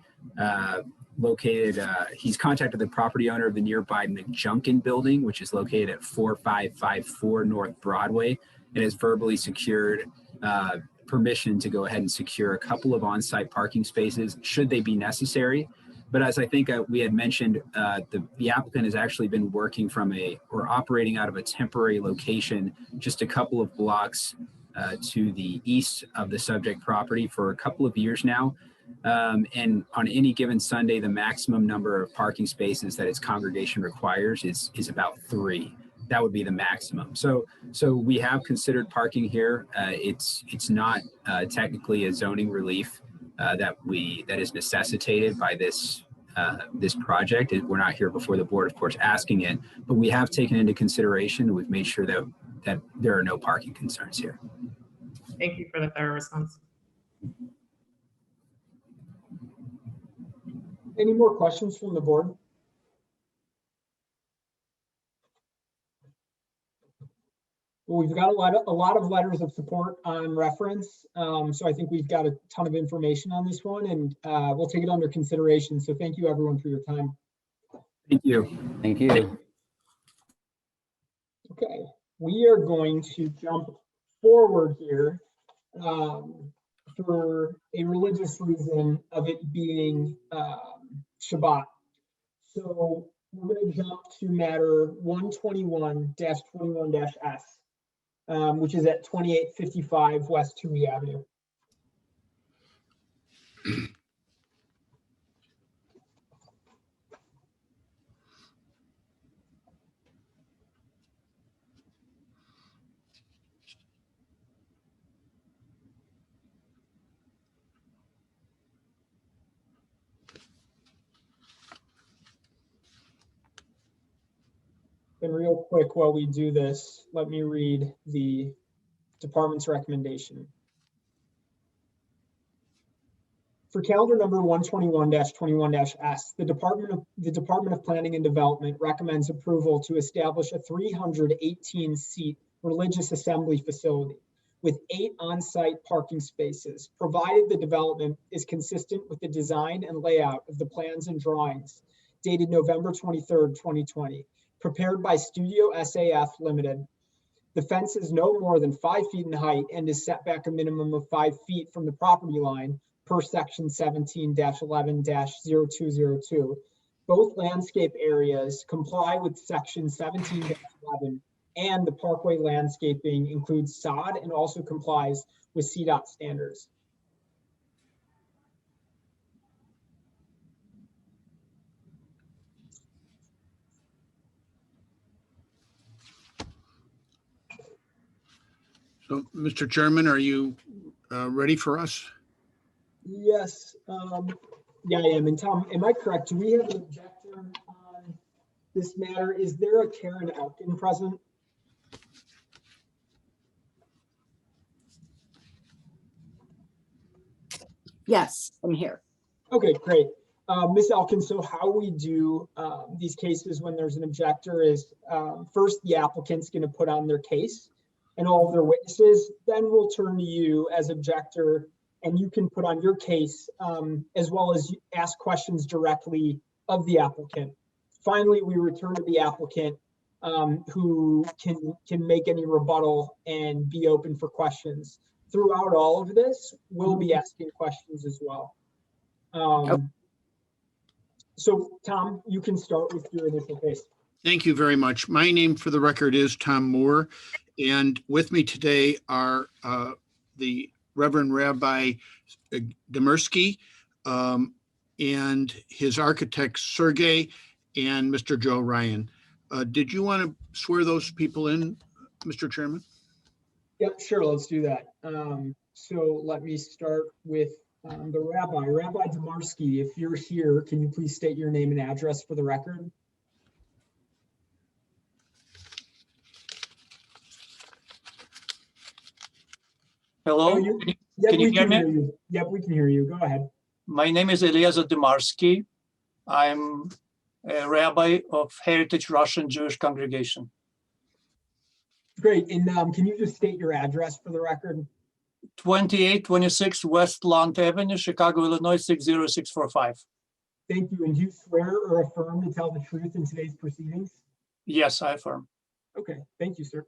[SPEAKER 14] he's contacted the property owner of the nearby McJunkin building, which is located at 4554 North Broadway, and has verbally secured permission to go ahead and secure a couple of on-site parking spaces should they be necessary. But as I think we had mentioned, the applicant has actually been working from or operating out of a temporary location just a couple of blocks to the east of the subject property for a couple of years now. And on any given Sunday, the maximum number of parking spaces that its congregation requires is about 3. That would be the maximum. So we have considered parking here. It's not technically a zoning relief that is necessitated by this project. We're not here before the board, of course, asking it, but we have taken into consideration and we've made sure that there are no parking concerns here.
[SPEAKER 2] Thank you for the thorough response.
[SPEAKER 1] Any more questions from the board? Well, we've got a lot of letters of support on reference. So I think we've got a ton of information on this one, and we'll take it under consideration. So thank you everyone for your time.
[SPEAKER 14] Thank you.
[SPEAKER 15] Thank you.
[SPEAKER 1] Okay, we are going to jump forward here for a religious reason of it being Shabbat. So we're going to jump to matter 121-21-S. Which is at 2855 West Toohey Avenue. And real quick, while we do this, let me read the department's recommendation. For calendar number 121-21-S, the Department of Planning and Development recommends approval to establish a 318-seat religious assembly facility with 8 on-site parking spaces, provided the development is consistent with the design and layout of the plans and drawings dated November 23rd, 2020. Prepared by Studio SAF Limited. The fence is no more than 5 feet in height and is set back a minimum of 5 feet from the property line per section 17-11-0202. Both landscape areas comply with section 17-11, and the parkway landscaping includes sod and also complies with CDOT standards.
[SPEAKER 17] So, Mr. Chairman, are you ready for us?
[SPEAKER 1] Yes, yeah, I am. And Tom, am I correct? Do we have an objector on this matter? Is there a Karen Elkin present?
[SPEAKER 18] Yes, I'm here.
[SPEAKER 1] Okay, great. Ms. Elkin, so how we do these cases when there's an objector is first the applicant's going to put on their case and all of their witnesses, then we'll turn to you as objector and you can put on your case as well as ask questions directly of the applicant. Finally, we return to the applicant who can make any rebuttal and be open for questions. Throughout all of this, we'll be asking questions as well. So Tom, you can start with your initial case.
[SPEAKER 17] Thank you very much. My name for the record is Tom Moore, and with me today are the Reverend Rabbi Demirsky and his architect Sergey and Mr. Joe Ryan. Did you want to swear those people in, Mr. Chairman?
[SPEAKER 1] Yep, sure, let's do that. So let me start with the rabbi. Rabbi Demirsky, if you're here, can you please state your name and address for the record?
[SPEAKER 19] Hello,
[SPEAKER 1] Oh,
[SPEAKER 19] can you hear me?
[SPEAKER 1] Yep, we can hear you. Go ahead.
[SPEAKER 19] My name is Eliezer Demarsky. I'm a rabbi of Heritage Russian Jewish Congregation.
[SPEAKER 1] Great, and can you just state your address for the record?
[SPEAKER 19] 2826 West Lant Avenue, Chicago, Illinois, 60645.
[SPEAKER 1] Thank you, and do you swear or affirm to tell the truth in today's proceedings?
[SPEAKER 19] Yes, I affirm.
[SPEAKER 1] Okay, thank you, sir.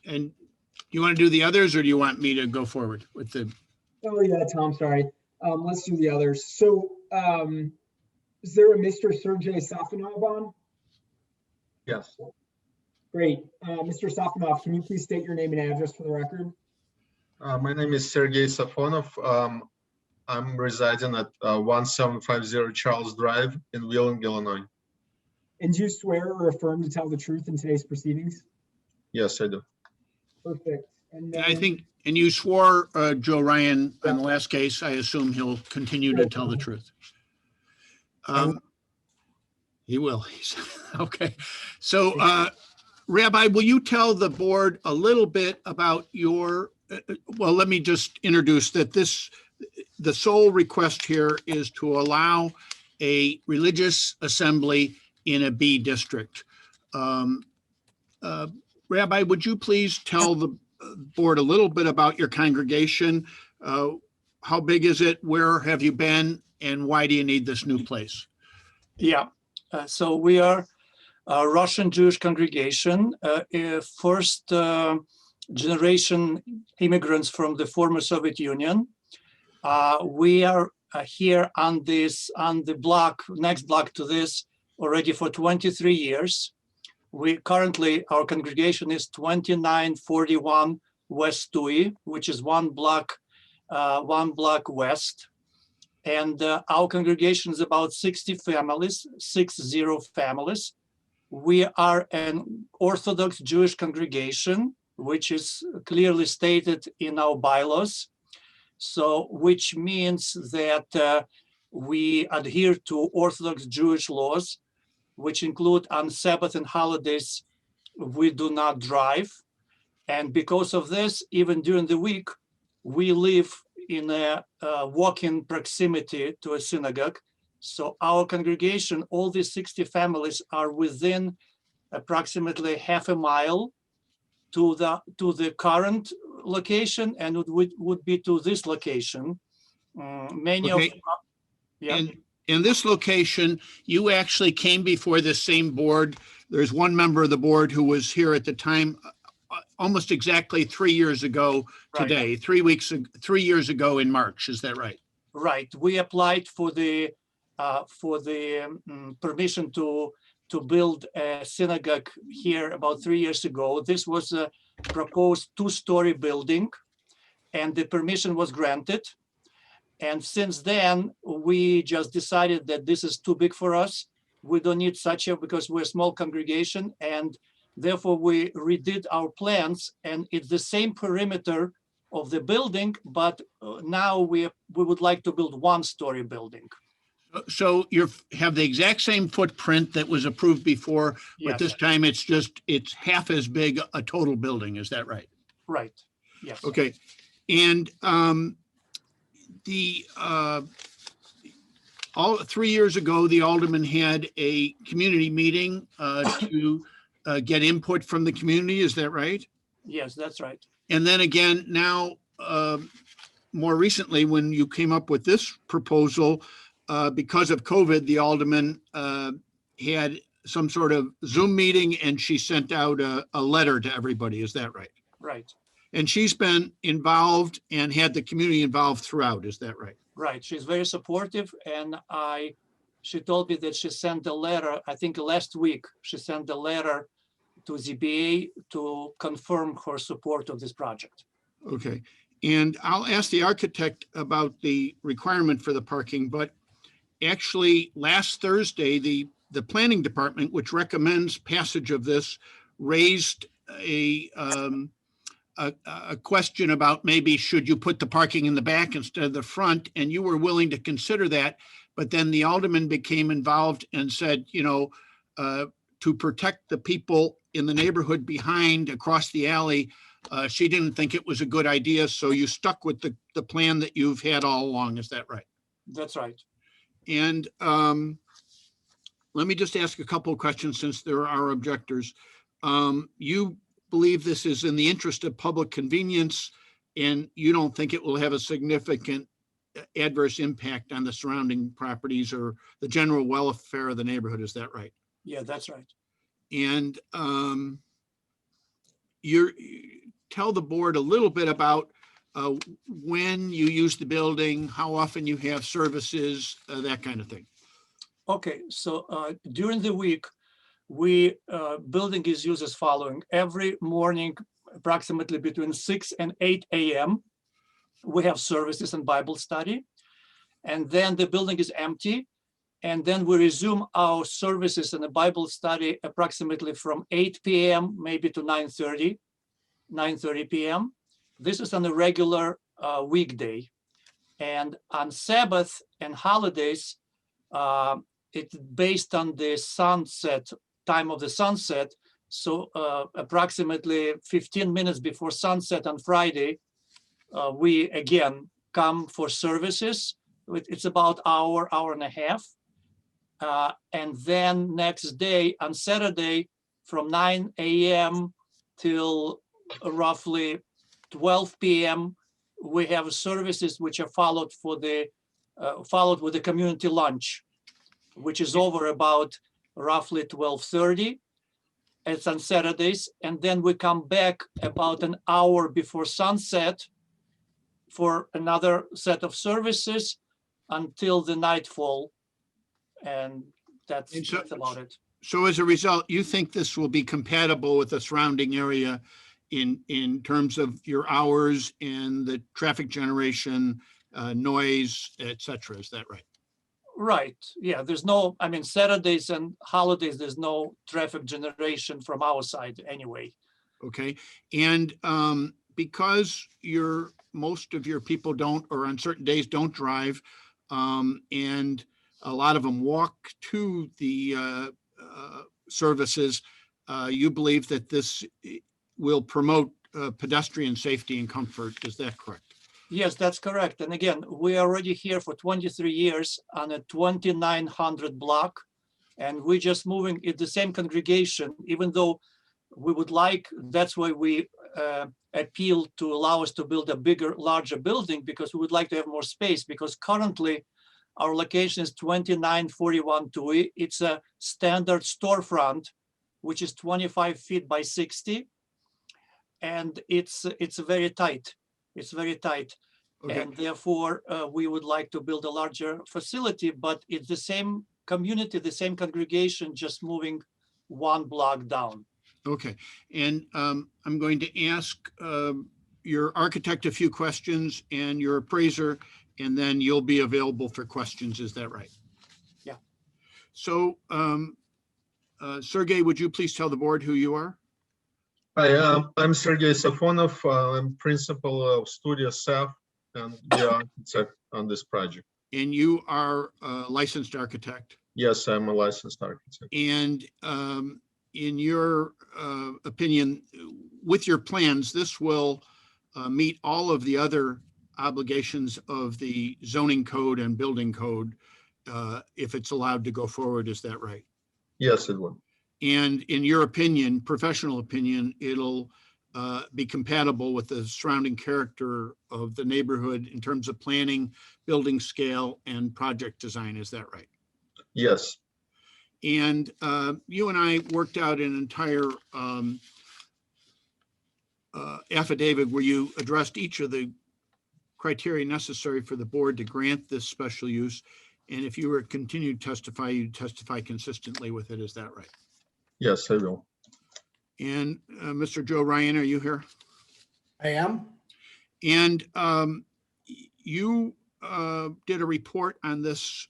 [SPEAKER 17] And you want to do the others, or do you want me to go forward with the?
[SPEAKER 1] Oh yeah, Tom, sorry. Let's do the others. So is there a Mr. Sergey Safonov on?
[SPEAKER 20] Yes.
[SPEAKER 1] Great. Mr. Safonov, can you please state your name and address for the record?
[SPEAKER 20] My name is Sergey Safonov. I'm residing at 1750 Charles Drive in Wheeling, Illinois.
[SPEAKER 1] And do you swear or affirm to tell the truth in today's proceedings?
[SPEAKER 20] Yes, I do.
[SPEAKER 1] Perfect. And
[SPEAKER 17] I
[SPEAKER 1] then,
[SPEAKER 17] think, and you swore, Joe Ryan, on the last case. I assume he'll continue to tell the truth. He will. Okay. So, Rabbi, will you tell the board a little bit about your, well, let me just introduce that the sole request here is to allow a religious assembly in a B district. Rabbi, would you please tell the board a little bit about your congregation? How big is it? Where have you been? And why do you need this new place?
[SPEAKER 19] Yeah, so we are a Russian Jewish congregation, first generation immigrants from the former Soviet Union. We are here on the block, next block to this, already for 23 years. Our congregation is 2941 West Dewey, which is one block west. And our congregation is about 60 families. We are an Orthodox Jewish congregation, which is clearly stated in our bylaws. So, which means that we adhere to Orthodox Jewish laws, which include on Sabbath and holidays, we do not drive. And because of this, even during the week, we live in a walking proximity to a synagogue. So our congregation, all these 60 families are within approximately half a mile to the current location, and it would be to this location.
[SPEAKER 17] In this location, you actually came before the same board. There's one member of the board who was here at the time, almost exactly 3 years ago today,
[SPEAKER 19] right.
[SPEAKER 17] 3 years ago in March. Is that right?
[SPEAKER 19] Right. We applied for the permission to build a synagogue here about 3 years ago. This was a proposed 2-story building, and the permission was granted. And since then, we just decided that this is too big for us. We don't need such a, because we're a small congregation, and therefore we redid our plans, and it's the same perimeter of the building, but now we would like to build 1-story building.
[SPEAKER 17] So you have the exact same footprint that was approved before, but
[SPEAKER 19] Yes.
[SPEAKER 17] this time it's half as big a total building. Is that right?
[SPEAKER 19] Right. Yes.
[SPEAKER 17] Okay. And all 3 years ago, the alderman had a community meeting to get input from the community. Is that right?
[SPEAKER 19] Yes, that's right.
[SPEAKER 17] And then again, now, more recently, when you came up with this proposal, because of COVID, the alderman had some sort of Zoom meeting, and she sent out a letter to everybody. Is that right?
[SPEAKER 19] Right.
[SPEAKER 17] And she's been involved and had the community involved throughout. Is that right?
[SPEAKER 19] Right. She's very supportive, and she told me that she sent a letter, I think last week, she sent a letter to ZBA to confirm her support of this project.
[SPEAKER 17] Okay. And I'll ask the architect about the requirement for the parking, but actually last Thursday, the planning department, which recommends passage of this, raised a question about maybe should you put the parking in the back instead of the front, and you were willing to consider that, but then the alderman became involved and said, to protect the people in the neighborhood behind across the alley, she didn't think it was a good idea, so you stuck with the plan that you've had all along. Is that right?
[SPEAKER 19] That's right.
[SPEAKER 17] And let me just ask a couple of questions since there are objectors. You believe this is in the interest of public convenience, and you don't think it will have a significant adverse impact on the surrounding properties or the general welfare of the neighborhood. Is that right?
[SPEAKER 19] Yeah, that's right.
[SPEAKER 17] And tell the board a little bit about when you use the building, how often you have services, that kind of thing.
[SPEAKER 19] Okay, so during the week, building is used as following. Every morning, approximately between 6 and 8 a.m., we have services and Bible study. And then the building is empty. And then we resume our services and the Bible study approximately from 8 p.m. maybe to 9:30 p.m. This is on a regular weekday. And on Sabbath and holidays, it's based on the sunset, time of the sunset. So approximately 15 minutes before sunset on Friday, we again come for services. It's about hour and a half. And then next day on Saturday from 9 a.m. till roughly 12 p.m. we have services which are followed with the community lunch, which is over about roughly 12:30. It's on Saturdays, and then we come back about an hour before sunset for another set of services until the nightfall, and that's about it.
[SPEAKER 17] So as a result, you think this will be compatible with the surrounding area in terms of your hours and the traffic generation, noise, et cetera, is that right?
[SPEAKER 19] Right, yeah, there's no, I mean, Saturdays and holidays, there's no traffic generation from our side anyway.
[SPEAKER 17] Okay, and because most of your people don't, or on certain days don't drive, and a lot of them walk to the services, you believe that this will promote pedestrian safety and comfort, is that correct?
[SPEAKER 19] Yes, that's correct. And again, we are already here for 23 years on a 2900 block, and we're just moving in the same congregation, even though we would like, that's why we appeal to allow us to build a bigger, larger building, because we would like to have more space, because currently our location is 2941 Tui. It's a standard storefront, which is 25 feet by 60. And it's very tight. It's very tight. Okay. And therefore, we would like to build a larger facility, but it's the same community, the same congregation, just moving one block down.
[SPEAKER 17] Okay, and I'm going to ask your architect a few questions and your appraiser, and then you'll be available for questions, is that right?
[SPEAKER 19] Yeah.
[SPEAKER 17] So, Sergey, would you please tell the board who you are?
[SPEAKER 20] Hi, I'm Sergey Safonov. I'm principal of Studio SAF and the architect on this project.
[SPEAKER 17] And you are a licensed architect?
[SPEAKER 20] Yes, I'm a licensed architect.
[SPEAKER 17] And in your opinion, with your plans, this will meet all of the other obligations of the zoning code and building code if it's allowed to go forward, is that right?
[SPEAKER 20] Yes, it will.
[SPEAKER 17] And in your opinion, professional opinion, it'll be compatible with the surrounding character of the neighborhood in terms of planning, building scale, and project design, is that right?
[SPEAKER 20] Yes.
[SPEAKER 17] And you and I worked out an entire affidavit where you addressed each of the criteria necessary for the board to grant this special use. And if you were to continue to testify, you testify consistently with it, is that right?
[SPEAKER 20] Yes, I will.
[SPEAKER 17] And Mr. Joe Ryan, are you here?
[SPEAKER 16] I am.
[SPEAKER 17] And you did a report on this,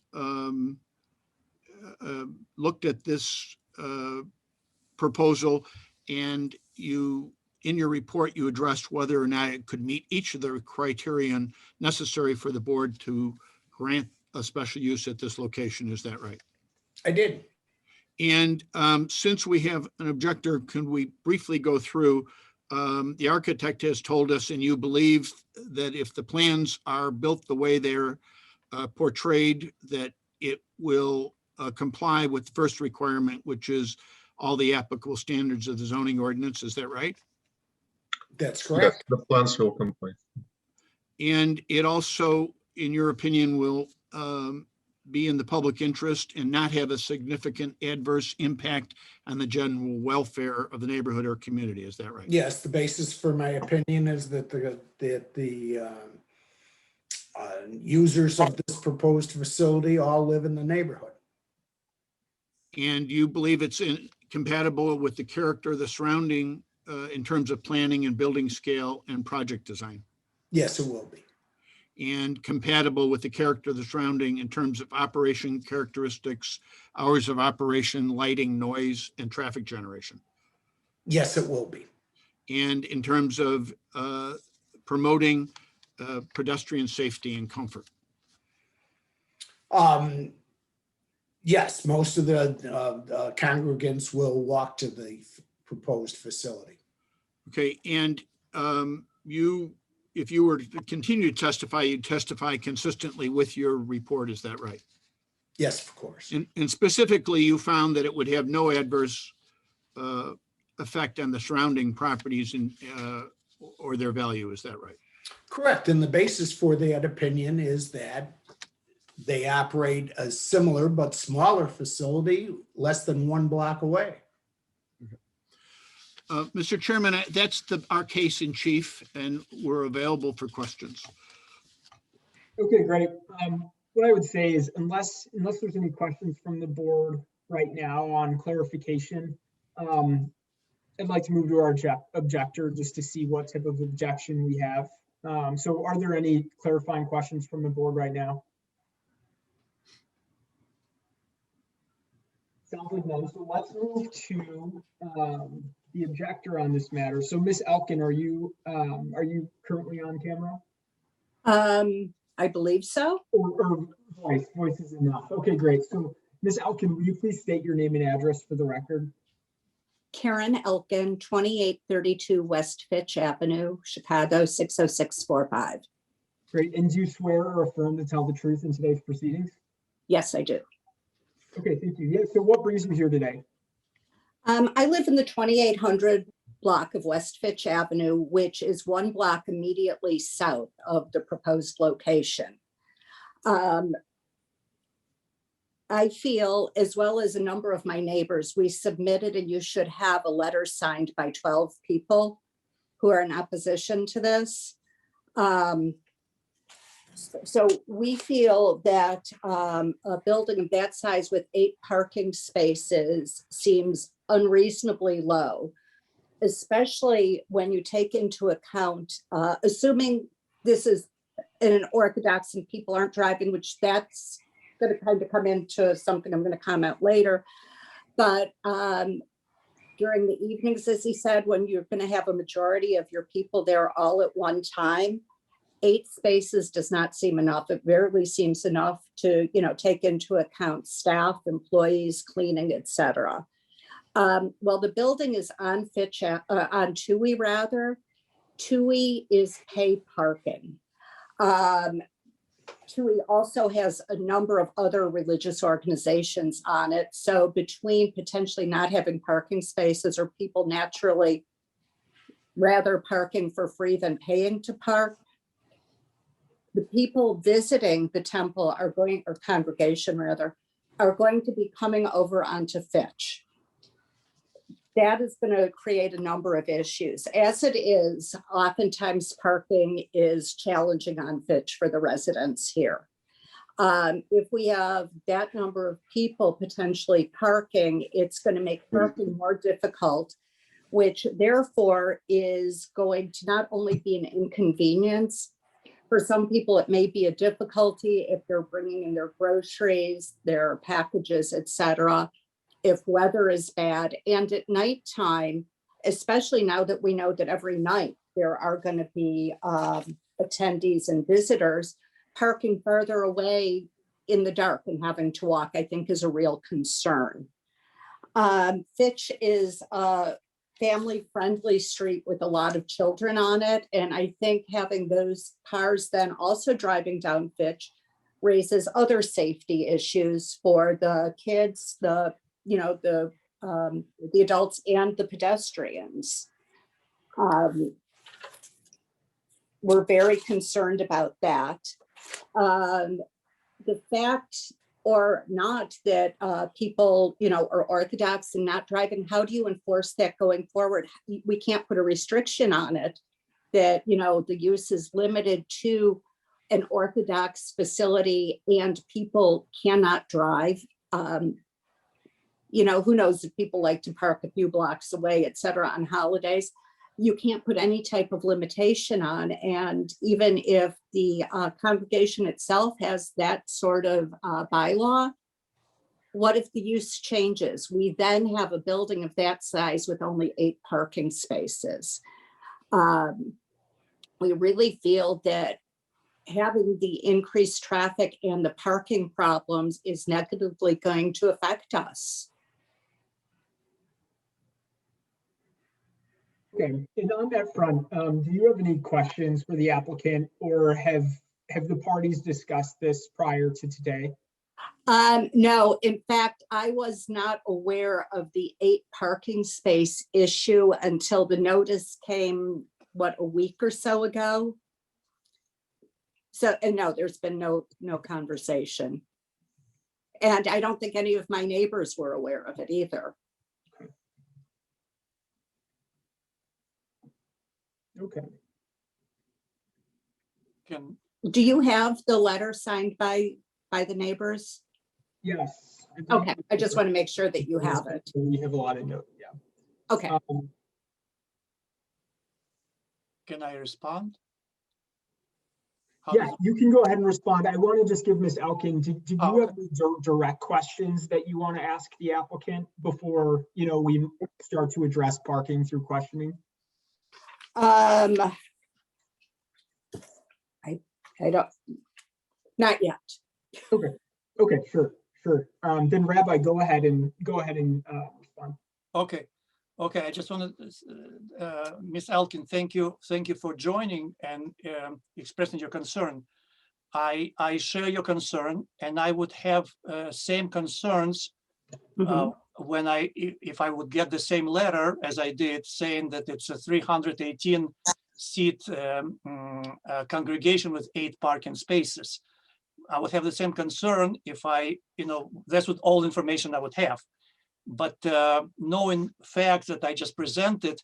[SPEAKER 17] looked at this proposal, and you, in your report, you addressed whether or not it could meet each of the criterion necessary for the board to grant a special use at this location. Is that right?
[SPEAKER 16] I did.
[SPEAKER 17] And since we have an objector, can we briefly go through, the architect has told us, and you believe that if the plans are built the way they're portrayed, that it will comply with the first requirement, which is all the applicable standards of the zoning ordinance. Is that right?
[SPEAKER 16] That's correct.
[SPEAKER 20] Yes, the plans will comply.
[SPEAKER 17] And it also, in your opinion, will be in the public interest and not have a significant adverse impact on the general welfare of the neighborhood or community. Is that right?
[SPEAKER 16] Yes, the basis for my opinion is that the users of this proposed facility all live in the neighborhood.
[SPEAKER 17] And you believe it's compatible with the character of the surrounding in terms of planning and building scale and project design.
[SPEAKER 16] Yes, it will be.
[SPEAKER 17] And compatible with the character of the surrounding in terms of operation characteristics, hours of operation, lighting, noise, and traffic generation.
[SPEAKER 16] Yes, it will be.
[SPEAKER 17] And in terms of promoting pedestrian safety and comfort.
[SPEAKER 16] Yes, most of the congregants will walk to the proposed facility.
[SPEAKER 17] Okay, and if you were to continue to testify, you'd testify consistently with your report, is that right?
[SPEAKER 16] Yes, of course.
[SPEAKER 17] And specifically, you found that it would have no adverse effect on the surrounding properties or their value, is that right?
[SPEAKER 16] Correct, and the basis for that opinion is that they operate a similar but smaller facility less than 1 block away.
[SPEAKER 17] Mr. Chairman, that's our case in chief, and we're available for questions.
[SPEAKER 1] Okay, great. What I would say is unless there's any questions from the board right now on clarification, I'd like to move to our objector just to see what type of objection we have. So are there any clarifying questions from the board right now? Sounds like no. So let's move to the objector on this matter. So Ms. Elkin, are you currently on camera?
[SPEAKER 18] I believe so.
[SPEAKER 1] Or voice is enough. Okay, great. So Ms. Elkin, will you please state your name and address for the record?
[SPEAKER 18] Karen Elkin, 2832 West Fitch Avenue, Chicago 60645.
[SPEAKER 1] Great. And do you swear or affirm to tell the truth in today's proceedings?
[SPEAKER 18] Yes, I do.
[SPEAKER 1] Okay, thank you. Yeah, so what brings you here today?
[SPEAKER 18] I live in the 2800 block of West Fitch Avenue, which is 1 block immediately south of the proposed location. I feel, as well as a number of my neighbors, we submitted, and you should have a letter signed by 12 people who are in opposition to this. So we feel that a building of that size with 8 parking spaces seems unreasonably low, especially when you take into account, assuming this is in an orthodox and people aren't driving, which that's going to kind of come into something I'm going to comment later. But during the evenings, as he said, when you're going to have a majority of your people there all at one time, 8 spaces does not seem enough. It rarely seems enough to, take into account staff, employees, cleaning, etc. Well, the building is on Toohey rather. Toohey is pay parking. Toohey also has a number of other religious organizations on it. So between potentially not having parking spaces or people naturally rather parking for free than paying to park, the people visiting the temple are going, or congregation rather, are going to be coming over onto Fitch. That is going to create a number of issues. As it is, oftentimes parking is challenging on Fitch for the residents here. If we have that number of people potentially parking, it's going to make parking more difficult, which therefore is going to not only be an inconvenience. For some people, it may be a difficulty if they're bringing in their groceries, their packages, etc. If weather is bad, and at nighttime, especially now that we know that every night there are going to be attendees and visitors, parking further away in the dark and having to walk, I think, is a real concern. Fitch is a family-friendly street with a lot of children on it, and I think having those cars then also driving down Fitch raises other safety issues for the kids, the adults and the pedestrians. We're very concerned about that. The fact or not that people, are Orthodox and not driving, how do you enforce that going forward? We can't put a restriction on it that, the use is limited to an Orthodox facility and people cannot drive. you know, who knows if people like to park a few blocks away, et cetera, on holidays. You can't put any type of limitation on. And even if the congregation itself has that sort of bylaw, what if the use changes? We then have a building of that size with only 8 parking spaces. We really feel that having the increased traffic and the parking problems is negatively going to affect us.
[SPEAKER 1] Okay, and on that front, do you have any questions for the applicant, or have the parties discussed this prior to today?
[SPEAKER 18] No, in fact, I was not aware of the 8 parking space issue until the notice came, what, a week or so ago? So, and no, there's been no conversation. And I don't think any of my neighbors were aware of it either.
[SPEAKER 1] Okay.
[SPEAKER 18] Do you have the letter signed by the neighbors?
[SPEAKER 1] Yes.
[SPEAKER 18] Okay, I just want to make sure that you have it.
[SPEAKER 1] We have a lot of notes, yeah.
[SPEAKER 18] Okay.
[SPEAKER 19] Can I respond?
[SPEAKER 1] Yeah, you can go ahead and respond. I want to just give Ms. Elkin, did you have any direct questions that you want to ask the applicant before, you know, we start to address parking through questioning?
[SPEAKER 18] I don't, not yet.
[SPEAKER 1] Okay, sure. Then Rabbi, go ahead and respond.
[SPEAKER 19] Okay, I just want to, Ms. Elkin, thank you for joining and expressing your concern. I share your concern, and I would have same concerns when if I would get the same letter as I did, saying that it's a 318 seat congregation with 8 parking spaces. I would have the same concern if that's what all information I would have. But knowing facts that I just presented,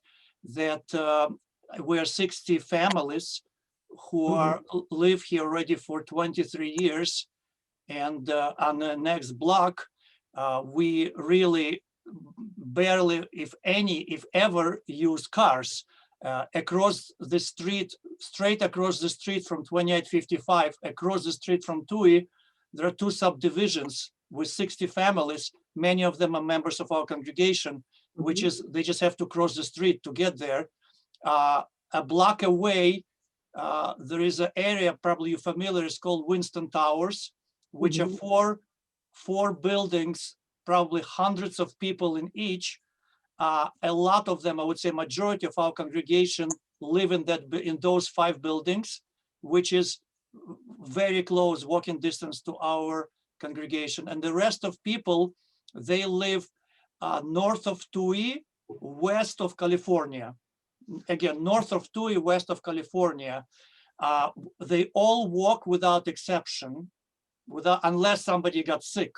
[SPEAKER 19] that we are 60 families who live here already for 23 years, and on the next block, we really barely, if ever, use cars. Across the street, straight across the street from 2855, across the street from TUI, there are 2 subdivisions with 60 families. Many of them are members of our congregation, which is, they just have to cross the street to get there. A block away, there is an area, probably you're familiar, it's called Winston Towers, which are four buildings, probably hundreds of people in each. A lot of them, I would say majority of our congregation live in those 5 buildings, which is very close walking distance to our congregation. And the rest of people, they live north of TUI, west of California. Again, north of TUI, west of California. They all walk without exception, unless somebody got sick.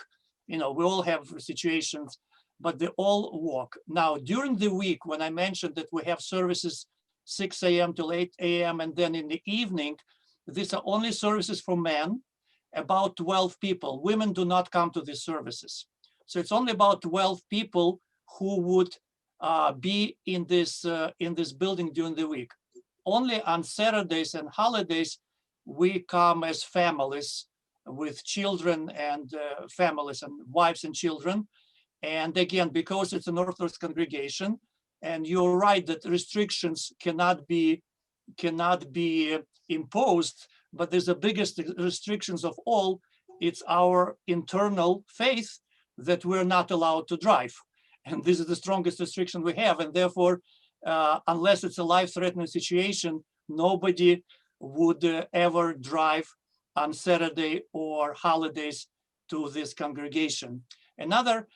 [SPEAKER 19] You know, we all have situations, but they all walk. Now, during the week, when I mentioned that we have services 6 a.m. till 8 a.m. and then in the evening, these are only services for men, about 12 people. Women do not come to these services. So it's only about 12 people who would be in this building during the week. Only on Saturdays and holidays, we come as families with children and families and wives and children. And again, because it's an Orthodox congregation, and you're right that restrictions cannot be imposed, but there's the biggest restrictions of all. It's our internal faith that we're not allowed to drive. And this is the strongest restriction we have. And therefore, unless it's a life-threatening situation, nobody would ever drive on Saturday or holidays to this congregation. Another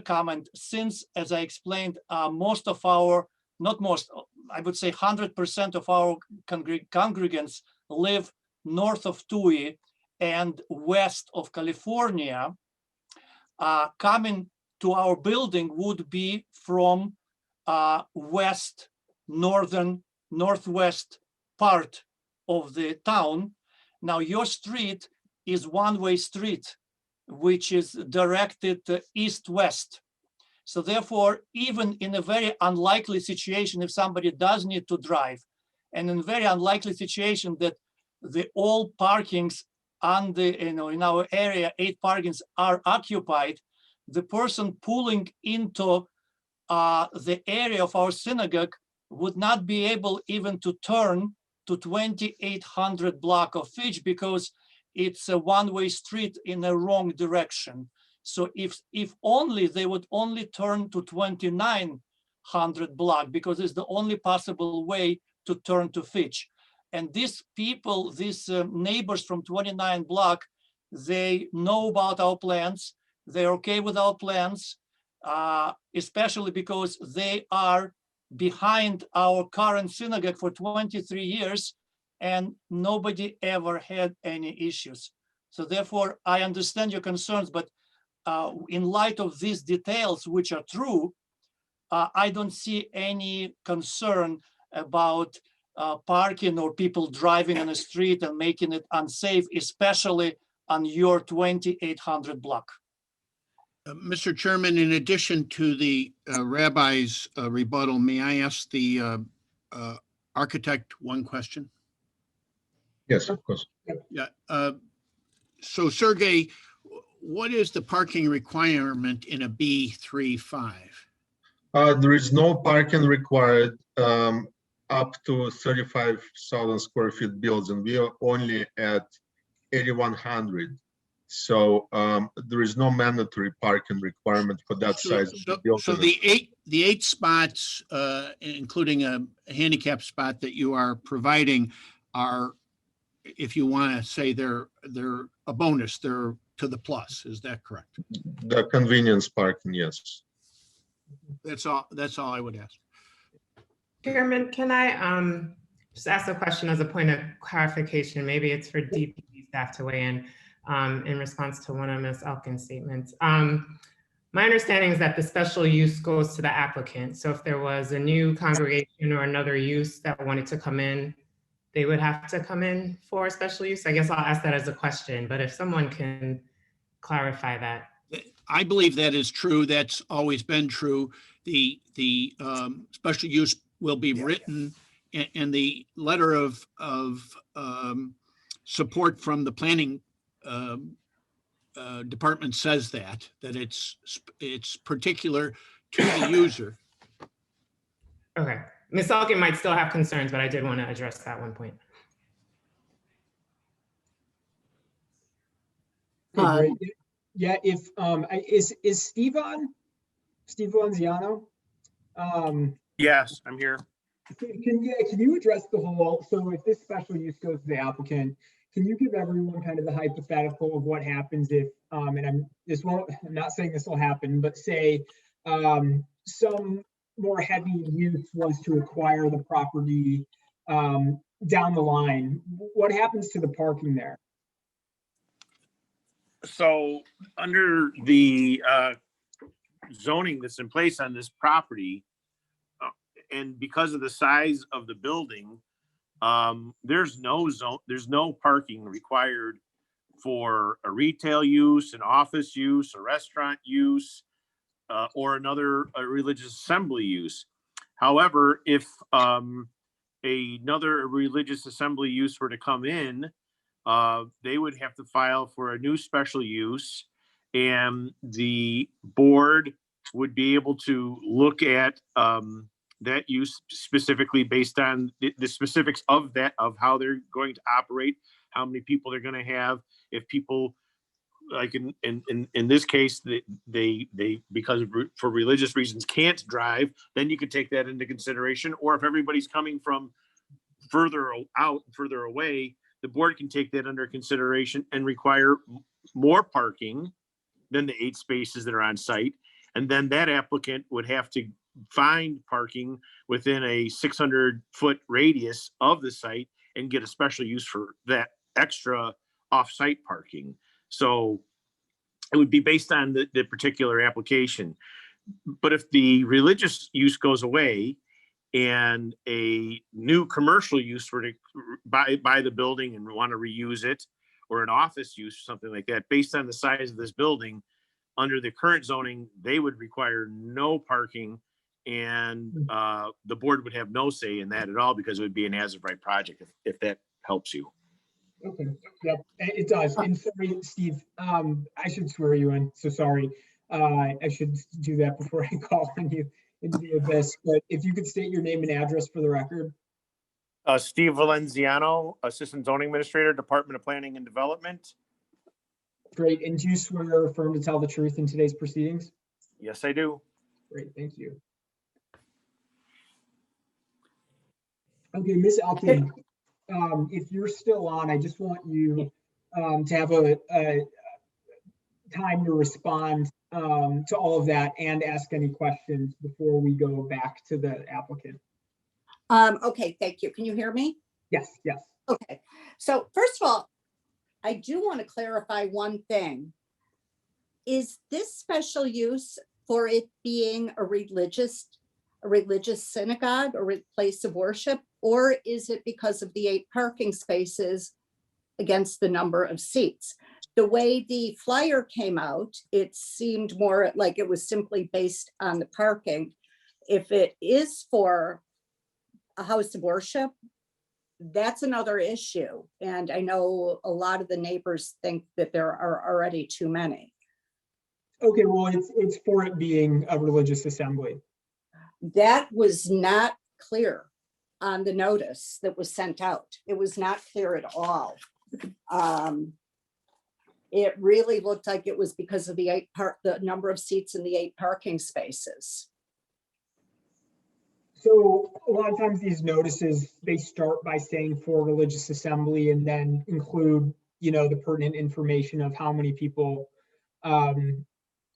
[SPEAKER 19] comment, since, as I explained, most of our, not most, I would say 100% of our congregants live north of TUI and west of California, coming to our building would be from west, northwest part of the town. Now your street is one-way street. which is directed east-west. So therefore, even in a very unlikely situation, if somebody does need to drive, and in a very unlikely situation that the all parkings on the, in our area, 8 parkings are occupied, the person pulling into the area of our synagogue would not be able even to turn to 2800 block of Fitch because it's a one-way street in the wrong direction. So if only they would only turn to 2900 block because it's the only possible way to turn to Fitch. And these people, these neighbors from 29 block, they know about our plans. They're okay with our plans, especially because they are behind our current synagogue for 23 years and nobody ever had any issues. So therefore, I understand your concerns, but in light of these details, which are true, I don't see any concern about parking or people driving on the street and making it unsafe, especially on your 2800 block.
[SPEAKER 17] Mr. Chairman, in addition to the rabbi's rebuttal, may I ask the architect one question?
[SPEAKER 20] Yes, of course.
[SPEAKER 17] Yeah. So Sergey, what is the parking requirement in a B35?
[SPEAKER 20] There is no parking required up to 35,000 square feet building. We are only at 8,100. So there is no mandatory parking requirement for that size of the building.
[SPEAKER 17] So the eight spots, including a handicap spot that you are providing, are, if you want to say they're a bonus, they're to the plus. Is that correct?
[SPEAKER 20] The convenience parking, yes.
[SPEAKER 17] That's all I would ask.
[SPEAKER 2] Chairman, can I just ask a question as a point of clarification? Maybe it's for DPD staff to weigh in response to one of Ms. Elkin's statements. My understanding is that the special use goes to the applicant. So if there was a new congregation or another use that wanted to come in, they would have to come in for a special use? I guess I'll ask that as a question, but if someone can clarify that.
[SPEAKER 17] I believe that is true. That's always been true. The special use will be written, and the letter of support from the planning department says that it's particular to the user.
[SPEAKER 2] Okay. Ms. Elkin might still have concerns, but I did want to address that one point.
[SPEAKER 1] Yeah, if is Steve on? Steve Lanziano?
[SPEAKER 21] Yes, I'm here.
[SPEAKER 1] Can you address the whole, so if this special use goes to the applicant, can you give everyone kind of the hypothetical of what happens if, and I'm not saying this will happen, but say some more heavy use was to acquire the property down the line, what happens to the parking there?
[SPEAKER 21] So under the zoning that's in place on this property, and because of the size of the building, there's no parking required for a retail use, an office use, a restaurant use, or another religious assembly use. However, if another religious assembly use were to come in, they would have to file for a new special use, and the board would be able to look at that use specifically based on the specifics of that, of how they're going to operate, how many people they're going to have. If people, like in this case, they because for religious reasons can't drive, then you could take that into consideration. Or if everybody's coming from further out, further away, the board can take that under consideration and require more parking than the 8 spaces that are on site. And then that applicant would have to find parking within a 600-foot radius of the site and get a special use for that extra off-site parking. So it would be based on the particular application. But if the religious use goes away and a new commercial use were to buy the building and want to reuse it, or an office use, or something like that, based on the size of this building, under the current zoning, they would require no parking, and the board would have no say in that at all, because it would be an as-of-right project, if that helps you.
[SPEAKER 1] Okay, yep, it does. And sorry, Steve, I should swear you in, so sorry. I should do that before I call on you into the abyss, but if you could state your name and address for the record.
[SPEAKER 21] Steve Valenziano, Assistant Zoning Administrator, Department of Planning and Development.
[SPEAKER 1] Great, and do you swear or affirm to tell the truth in today's proceedings?
[SPEAKER 21] Yes, I do.
[SPEAKER 1] Great, thank you. Okay, Ms. Elkin, if you're still on, I just want you to have a time to respond to all of that and ask any questions before we go back to the applicant.
[SPEAKER 18] Okay, thank you. Can you hear me?
[SPEAKER 1] Yes, yes.
[SPEAKER 18] Okay, so first of all, I do want to clarify one thing. Is this special use for it being a religious synagogue or a place of worship, or is it because of the 8 parking spaces against the number of seats? The way the flyer came out, it seemed more like it was simply based on the parking. If it is for a house of worship, that's another issue. And I know a lot of the neighbors think that there are already too many.
[SPEAKER 1] Okay, well, it's for it being a religious assembly.
[SPEAKER 18] That was not clear on the notice that was sent out. It was not clear at all. It really looked like it was because of the number of seats in the 8 parking spaces.
[SPEAKER 1] So a lot of times these notices, they start by saying for religious assembly and then include, the pertinent information of how many people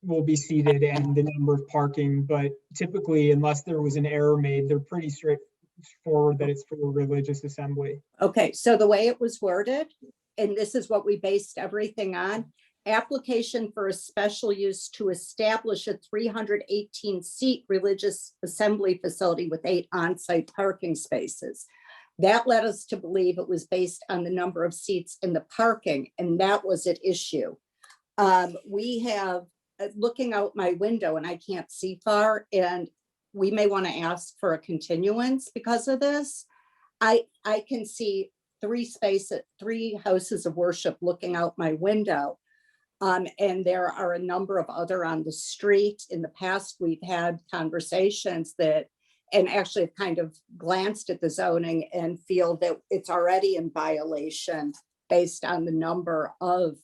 [SPEAKER 1] will be seated and the number of parking. But typically, unless there was an error made, they're pretty straightforward that it's for a religious assembly.
[SPEAKER 18] Okay, so the way it was worded, and this is what we based everything on, application for a special use to establish a 318-seat religious assembly facility with 8 on-site parking spaces. That led us to believe it was based on the number of seats in the parking, and that was at issue. We have, looking out my window, and I can't see far, and we may want to ask for a continuance because of this. I can see 3 houses of worship looking out my window. And there are a number of other on the street. In the past, we've had conversations that, and actually have kind of glanced at the zoning and feel that it's already in violation based on the number of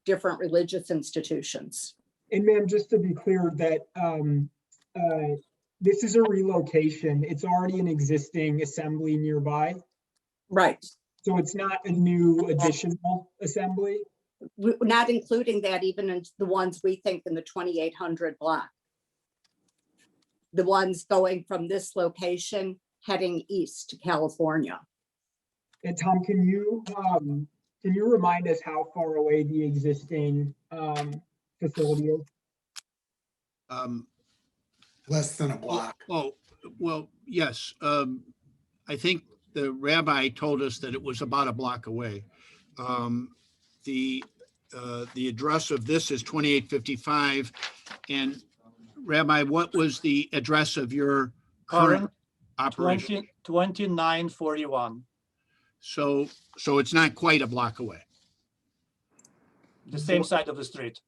[SPEAKER 18] different religious institutions.
[SPEAKER 1] And ma'am, just to be clear that this is a relocation. It's already an existing assembly nearby.
[SPEAKER 18] Right.
[SPEAKER 1] So it's not a new additional assembly?
[SPEAKER 18] We're not including that even in the ones we think in the 2800 block. The ones going from this location heading east to California.
[SPEAKER 1] And Tom, can you remind us how far away the existing facility is?
[SPEAKER 16] Less than a block.
[SPEAKER 17] Oh, well, yes. I think the rabbi told us that it was about a block away. The address of this is 2855. And Rabbi, what was the address of your current operation?
[SPEAKER 19] 2941.
[SPEAKER 17] So it's not quite a block away.
[SPEAKER 19] The same side of the street.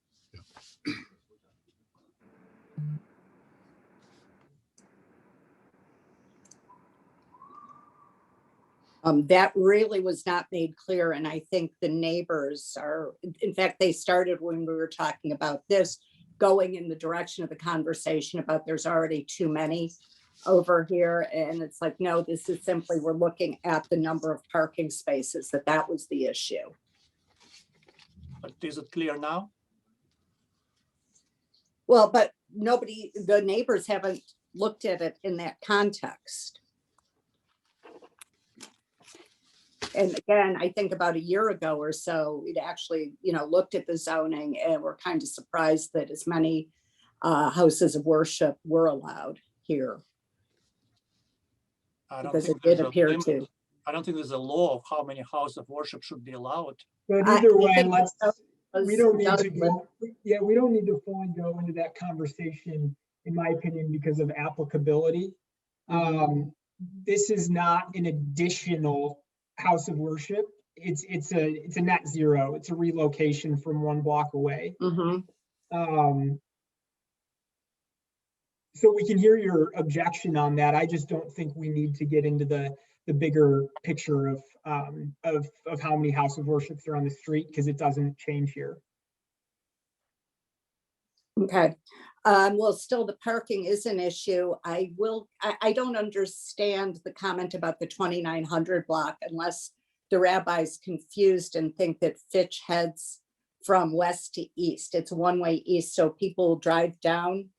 [SPEAKER 18] That really was not made clear. And I think the neighbors are, in fact, they started when we were talking about this, going in the direction of the conversation about there's already too many over here. And it's like, no, this is simply, we're looking at the number of parking spaces, that was the issue.
[SPEAKER 19] But is it clear now?
[SPEAKER 18] Well, but the neighbors haven't looked at it in that context. And again, I think about a year ago or so, we'd actually, looked at the zoning and we're kind of surprised that as many houses of worship were allowed here.
[SPEAKER 19] I don't
[SPEAKER 18] Because
[SPEAKER 19] think
[SPEAKER 18] it did
[SPEAKER 19] there's a
[SPEAKER 18] appear
[SPEAKER 19] limit.
[SPEAKER 18] to.
[SPEAKER 19] I don't think there's a law of how many houses of worship should be allowed.
[SPEAKER 1] But
[SPEAKER 18] I
[SPEAKER 1] either way,
[SPEAKER 18] think
[SPEAKER 1] let's,
[SPEAKER 18] that
[SPEAKER 1] we
[SPEAKER 18] was
[SPEAKER 1] don't need to
[SPEAKER 18] done
[SPEAKER 1] go, yeah, we don't need to fully go into that conversation, in my opinion, because of applicability. This is not an additional house of worship. It's a net zero. It's a relocation from one block away. So we can hear your objection on that. I just don't think we need to get into the bigger picture of how many house of worships are on the street, because it doesn't change here.
[SPEAKER 18] Okay. Well, still the parking is an issue. I don't understand the comment about the 2900 block unless the rabbi's confused and think that Fitch heads from west to east. It's one-way east, so people drive down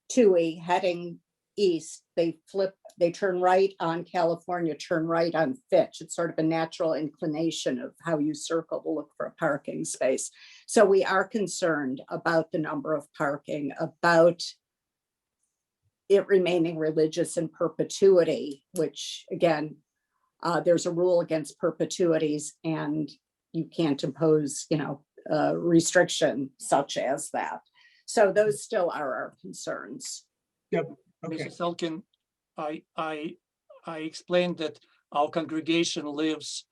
[SPEAKER 18] Tui heading east. They flip, they turn right on California, turn right on Fitch. It's sort of a natural inclination of how you circle to look for a parking space. So we are concerned about the number of parking, about it remaining religious in perpetuity, which again, there's a rule against perpetuities and you can't impose, restriction such as that. So those still are our concerns.
[SPEAKER 1] Yep. Okay.
[SPEAKER 19] Mrs. Elkin, I explained that our congregation lives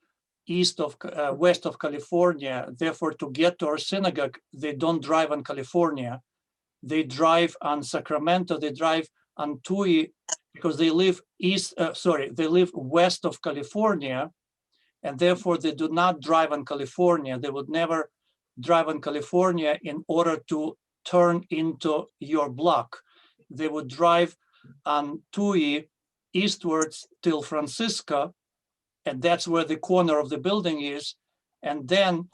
[SPEAKER 19] west of California. Therefore, to get to our synagogue, they don't drive on California. They drive on Sacramento. They drive on Tui because they live they live west of California, and therefore they do not drive on California. They would never drive on California in order to turn into your block. They would drive on Tui eastwards till Francisco, and that's where the corner of the building is. And then,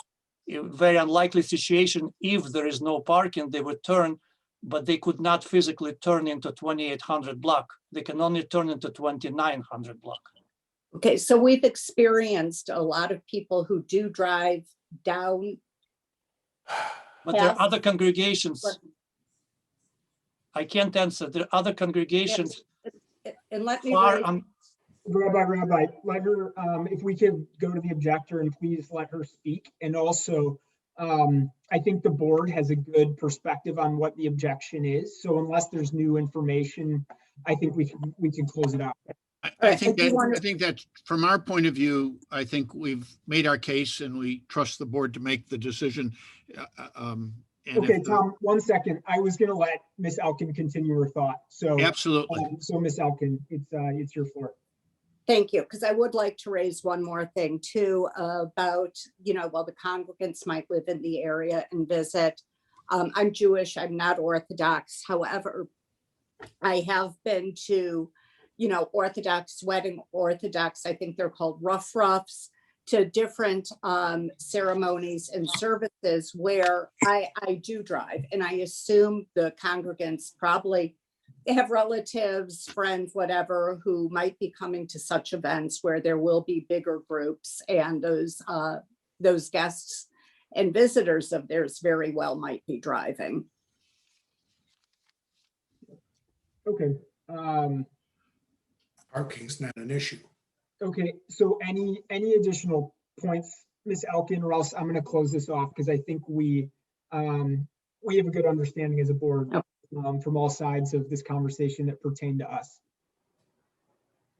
[SPEAKER 19] a very unlikely situation, if there is no parking, they would turn, but they could not physically turn into 2800 block. They can only turn into 2900 block.
[SPEAKER 18] Okay, so we've experienced a lot of people who do drive down.
[SPEAKER 19] But there are other congregations. I can't answer. There are other congregations.
[SPEAKER 18] And let me
[SPEAKER 19] far
[SPEAKER 18] raise-
[SPEAKER 19] on,
[SPEAKER 1] Rabbi, let her, if we could go to the objector and please let her speak. And also, I think the board has a good perspective on what the objection is. So unless there's new information, I think we can close it out.
[SPEAKER 17] I think that from our point of view, I think we've made our case and we trust the board to make the decision.
[SPEAKER 1] Okay, Tom, 1 second. I was going to let Ms. Elkin continue her thought. So
[SPEAKER 17] absolutely.
[SPEAKER 1] So Ms. Elkin, it's your floor.
[SPEAKER 18] Thank you, because I would like to raise one more thing too about, while the congregants might live in the area and visit. I'm Jewish, I'm not Orthodox. However, I have been to, Orthodox, wedding Orthodox, I think they're called rough roughs, to different ceremonies and services where I do drive. And I assume the congregants probably have relatives, friends, whatever, who might be coming to such events where there will be bigger groups, and those guests and visitors of theirs very well might be driving.
[SPEAKER 1] Okay.
[SPEAKER 16] Parking's not an issue.
[SPEAKER 1] Okay, so any additional points, Ms. Elkin, or else I'm going to close this off because I think we have a good understanding as a board from all sides of this conversation that pertain to us.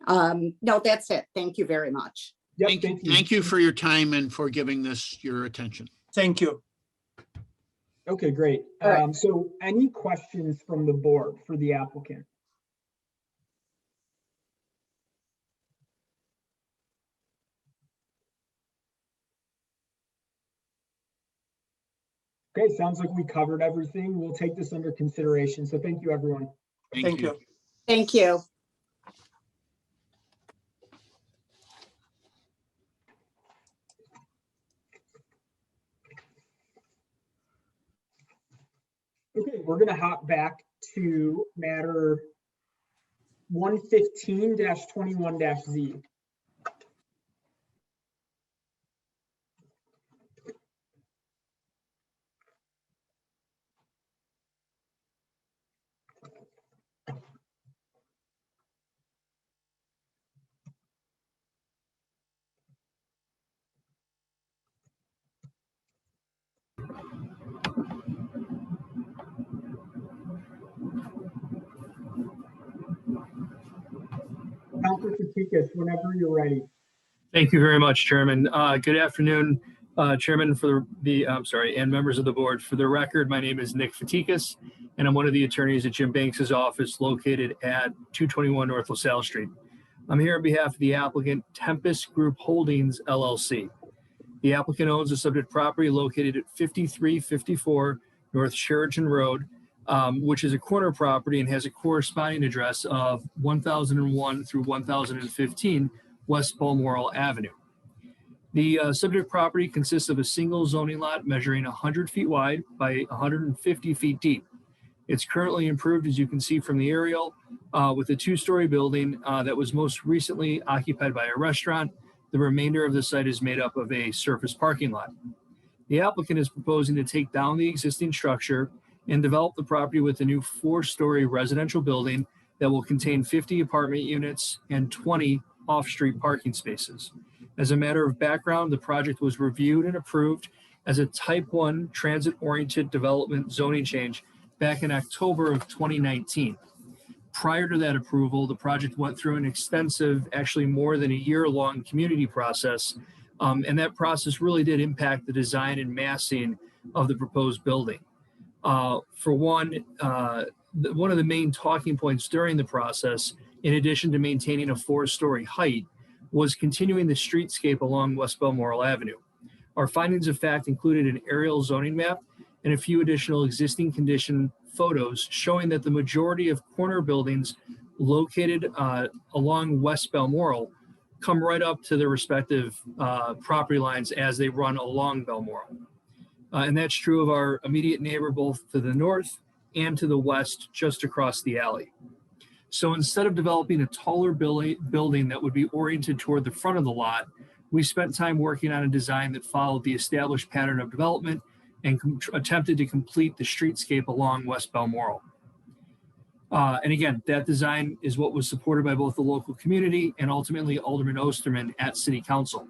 [SPEAKER 18] No, that's it. Thank you very much.
[SPEAKER 1] Yep,
[SPEAKER 17] thank you for your time and for giving this your attention.
[SPEAKER 19] Thank you.
[SPEAKER 1] Okay, great. So any questions from the board for the applicant? Okay, sounds like we covered everything. We'll take this under consideration. So thank you, everyone.
[SPEAKER 19] Thank you.
[SPEAKER 18] Thank you.
[SPEAKER 1] Okay, we're going to hop back to matter 115-21-Z. Mr. Fatikas, whenever you're ready.
[SPEAKER 5] Thank you very much, Chairman. Good afternoon, Chairman and members of the board. For the record, my name is Nick Fatikas, and I'm one of the attorneys at Jim Banks's office located at 221 North LaSalle Street. I'm here on behalf of the applicant Tempest Group Holdings, LLC. The applicant owns the subject property located at 5354 North Sheridan Road, which is a corner property and has a corresponding address of 1001 through 1015 West Balmoral Avenue. The subject property consists of a single zoning lot measuring 100 feet wide by 150 feet deep. It's currently improved, as you can see from the aerial, with a two-story building that was most recently occupied by a restaurant. The remainder of the site is made up of a surface parking lot. The applicant is proposing to take down the existing structure and develop the property with a new 4-story residential building that will contain 50 apartment units and 20 off-street parking spaces. As a matter of background, the project was reviewed and approved as a Type 1 transit-oriented development zoning change back in October of 2019. Prior to that approval, the project went through an extensive, actually more than a year-long community process, and that process really did impact the design and massing of the proposed building. For one, one of the main talking points during the process, in addition to maintaining a 4-story height, was continuing the streetscape along West Balmoral Avenue. Our findings of fact included an aerial zoning map and a few additional existing condition photos showing that the majority of corner buildings located along West Balmoral come right up to their respective property lines as they run along Balmoral. And that's true of our immediate neighbor, both to the north and to the west, just across the alley. So instead of developing a taller building that would be oriented toward the front of the lot, we spent time working on a design that followed the established pattern of development and attempted to complete the streetscape along West Balmoral. And again, that design is what was supported by both the local community and ultimately Alderman Osterman at City Council.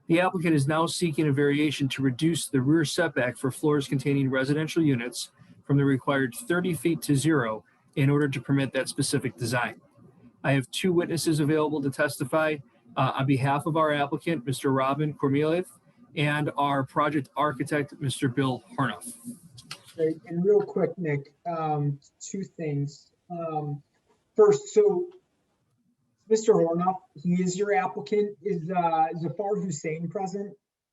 [SPEAKER 5] The applicant is now seeking a variation to reduce the rear setback for floors containing residential units from the required 30 feet to 0 in order to permit that specific design. I have 2 witnesses available to testify on behalf of our applicant, Mr. Robin Kormielev, and our project architect, Mr. Bill Hornoff.
[SPEAKER 1] Great. And real quick, Nick, 2 things. First, so Mr. Hornoff, he is your applicant. Is Zafar Hussein present?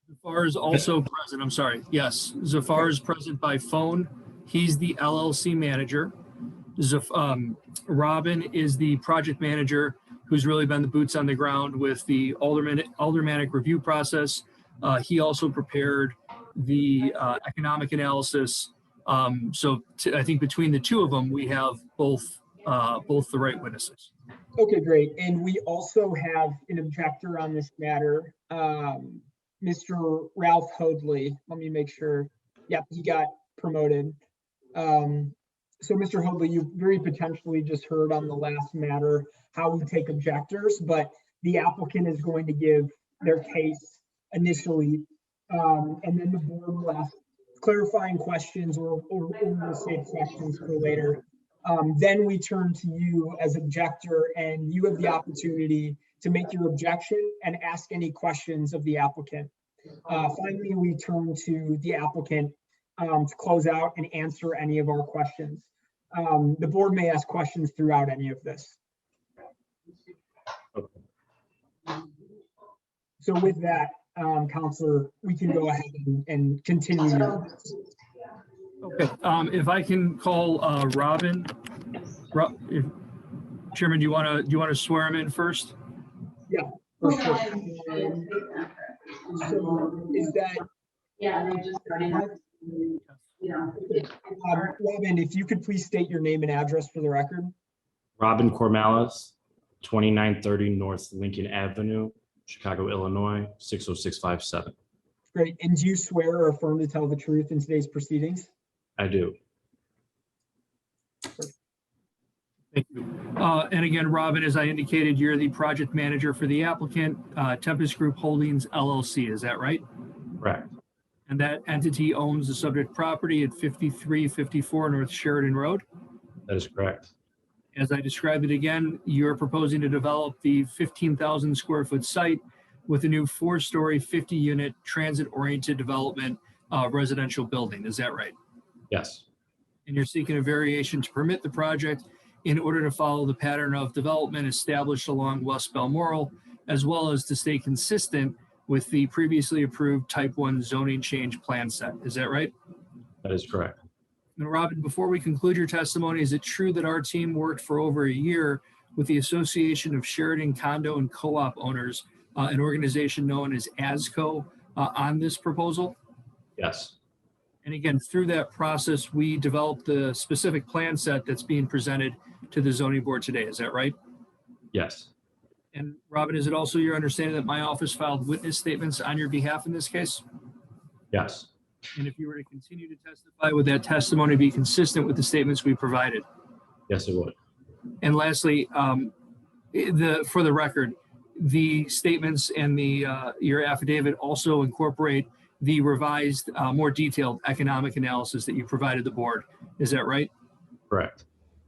[SPEAKER 5] Zafar is also present. I'm sorry. Yes, Zafar is present by phone. He's the LLC manager. Robin is the project manager who's really been the boots on the ground with the aldermanic review process. He also prepared the economic analysis. I think between the 2 of them, we have both the right witnesses.
[SPEAKER 1] Okay, great. And we also have an objector on this matter, Mr. Ralph Hoadley. Let me make sure. Yep, he got promoted. So Mr. Hoadley, you very potentially just heard on the last matter how we take objectors, but the applicant is going to give their case initially, and then the board will ask clarifying questions or we'll save questions for later. Then we turn to you as objector, and you have the opportunity to make your objection and ask any questions of the applicant. Finally, we turn to the applicant to close out and answer any of our questions. The board may ask questions throughout any of this. So with that, Counselor, we can go ahead and continue.
[SPEAKER 5] Okay, if I can call Robin. Chairman, do you want to swear him in first?
[SPEAKER 1] Yeah, for sure. So is that? Yeah, Robin, if you could please state your name and address for the record.
[SPEAKER 22] Robin Kormalis, 2930 North Lincoln Avenue, Chicago, Illinois, 60657.
[SPEAKER 1] Great. And do you swear or affirm to tell the truth in today's proceedings?
[SPEAKER 22] I do.
[SPEAKER 5] Thank you. And again, Robin, as I indicated, you're the project manager for the applicant, Tempest Group Holdings, LLC. Is that right?
[SPEAKER 22] Correct.
[SPEAKER 5] And that entity owns the subject property at 5354 North Sheridan Road?
[SPEAKER 22] That is correct.
[SPEAKER 5] As I described it again, you're proposing to develop the 15,000 square foot site with a new 4-story, 50-unit transit-oriented development residential building. Is that right?
[SPEAKER 22] Yes,
[SPEAKER 5] And you're seeking a variation to permit the project in order to follow the pattern of development established along West Balmoral, as well as to stay consistent with the previously approved Type 1 zoning change plan set. Is that right?
[SPEAKER 22] that is correct.
[SPEAKER 5] And Robin, before we conclude your testimony, is it true that our team worked for over a year with the Association of Sheridan Condo and Co-op Owners, an organization known as ASCO, on this proposal?
[SPEAKER 22] Yes,
[SPEAKER 5] And again, through that process, we developed the specific plan set that's being presented to the zoning board today. Is that right?
[SPEAKER 22] yes,
[SPEAKER 5] And Robin, is it also your understanding that my office filed witness statements on your behalf in this case?
[SPEAKER 22] yes,
[SPEAKER 5] And if you were to continue to testify, would that testimony be consistent with the statements we provided?
[SPEAKER 22] yes, it would.
[SPEAKER 5] And lastly, for the record, the statements and your affidavit also incorporate the revised, more detailed economic analysis that you provided the board. Is that right?
[SPEAKER 22] Correct.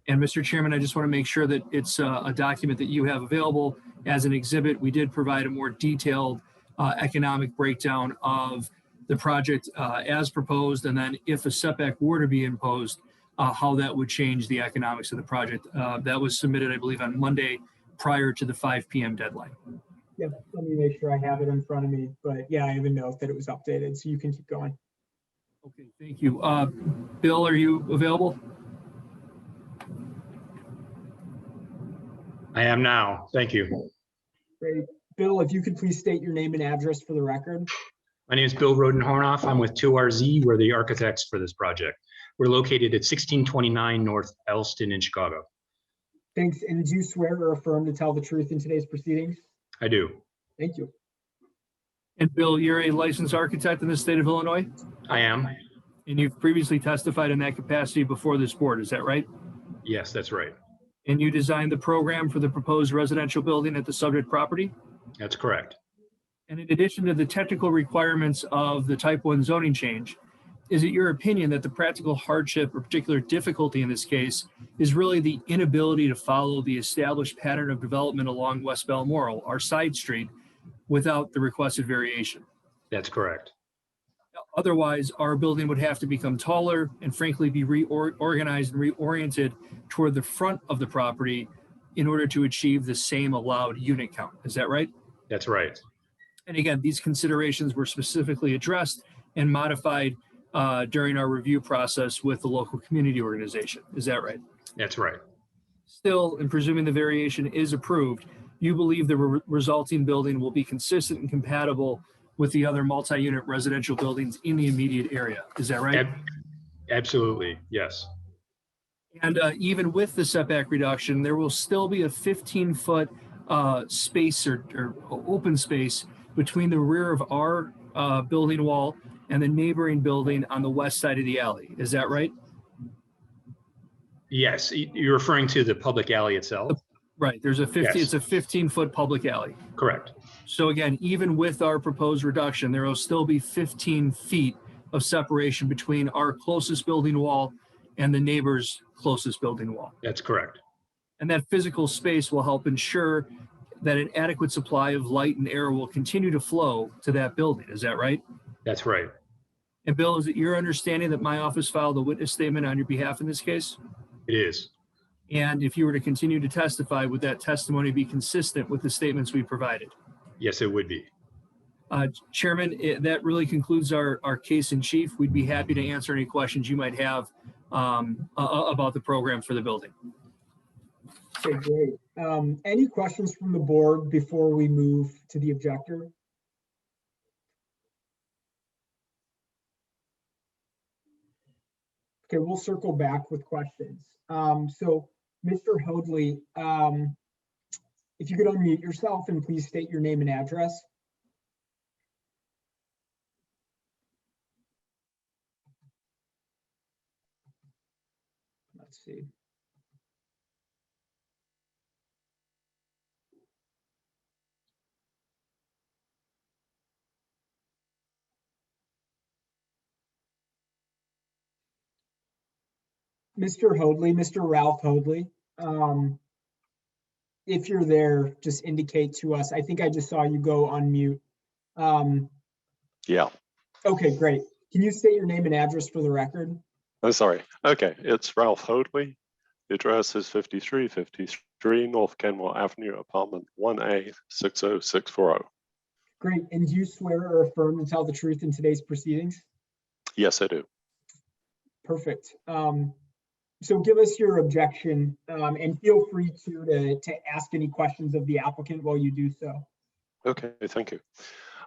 [SPEAKER 5] And Mr. Chairman, I just want to make sure that it's a document that you have available as an exhibit. We did provide a more detailed economic breakdown of the project as proposed, and then if a setback were to be imposed, how that would change the economics of the project. That was submitted, I believe, on Monday prior to the 5 p.m. deadline.
[SPEAKER 1] Yep, let me make sure I have it in front of me, but yeah, I have a note that it was updated, so you can keep going.
[SPEAKER 5] Okay, thank you. Bill, are you available?
[SPEAKER 3] I am now. Thank you.
[SPEAKER 1] Great. Bill, if you could please state your name and address for the record.
[SPEAKER 3] My name is Bill Rodenhornoff. I'm with 2RZ. We're the architects for this project. We're located at 1629 North Halsted in Chicago.
[SPEAKER 1] Thanks. And do you swear or affirm to tell the truth in today's proceedings?
[SPEAKER 3] I do.
[SPEAKER 1] Thank you.
[SPEAKER 5] And Bill, you're a licensed architect in the state of Illinois?
[SPEAKER 3] I am.
[SPEAKER 5] And you've previously testified in that capacity before this board, is that right?
[SPEAKER 3] Yes, that's right.
[SPEAKER 5] And you designed the program for the proposed residential building at the subject property?
[SPEAKER 3] That's correct.
[SPEAKER 5] And in addition to the technical requirements of the Type 1 zoning change, is it your opinion that the practical hardship or particular difficulty in this case is really the inability to follow the established pattern of development along West Balmoral, our side street, without the requested variation?
[SPEAKER 3] That's correct.
[SPEAKER 5] Otherwise, our building would have to become taller and frankly be reorganized and reoriented toward the front of the property in order to achieve the same allowed unit count. Is that right?
[SPEAKER 3] That's right.
[SPEAKER 5] And again, these considerations were specifically addressed and modified during our review process with the local community organization. Is that right?
[SPEAKER 3] That's right.
[SPEAKER 5] Still, in presuming the variation is approved, you believe the resulting building will be consistent and compatible with the other multi-unit residential buildings in the immediate area. Is that right?
[SPEAKER 3] Absolutely, yes.
[SPEAKER 5] And even with the setback reduction, there will still be a 15-foot space or open space between the rear of our building wall and the neighboring building on the west side of the alley. Is that right?
[SPEAKER 3] Yes, you're referring to the public alley itself?
[SPEAKER 5] Right, there's a 50,
[SPEAKER 3] Yes.
[SPEAKER 5] it's a 15-foot public alley.
[SPEAKER 3] Correct.
[SPEAKER 5] So again, even with our proposed reduction, there will still be 15 feet of separation between our closest building wall and the neighbor's closest building wall.
[SPEAKER 3] That's correct.
[SPEAKER 5] And that physical space will help ensure that an adequate supply of light and air will continue to flow to that building. Is that right?
[SPEAKER 3] That's right.
[SPEAKER 5] And Bill, is it your understanding that my office filed a witness statement on your behalf in this case?
[SPEAKER 3] It is.
[SPEAKER 5] And if you were to continue to testify, would that testimony be consistent with the statements we provided?
[SPEAKER 3] Yes, it would be.
[SPEAKER 5] Chairman, that really concludes our case in chief. We'd be happy to answer any questions you might have about the program for the building.
[SPEAKER 1] Okay, great. Any questions from the board before we move to the objector? Okay, we'll circle back with questions. So, Mr. Hoadley, if you could unmute yourself and please state your name and address. Let's see. Mr. Hoadley, Mr. Ralph Hoadley, If you're there, just indicate to us. I think I just saw you go on mute.
[SPEAKER 6] Yeah.
[SPEAKER 1] Okay, great. Can you state your name and address for the record?
[SPEAKER 6] Oh, sorry. Okay, it's Ralph Hoadley. The address is 5353 North Kenmore Avenue, apartment 1A, 60640.
[SPEAKER 1] Great. And do you swear or affirm to tell the truth in today's proceedings?
[SPEAKER 6] Yes, I do.
[SPEAKER 1] Perfect. So give us your objection, and feel free to ask any questions of the applicant while you do so.
[SPEAKER 6] Okay, thank you.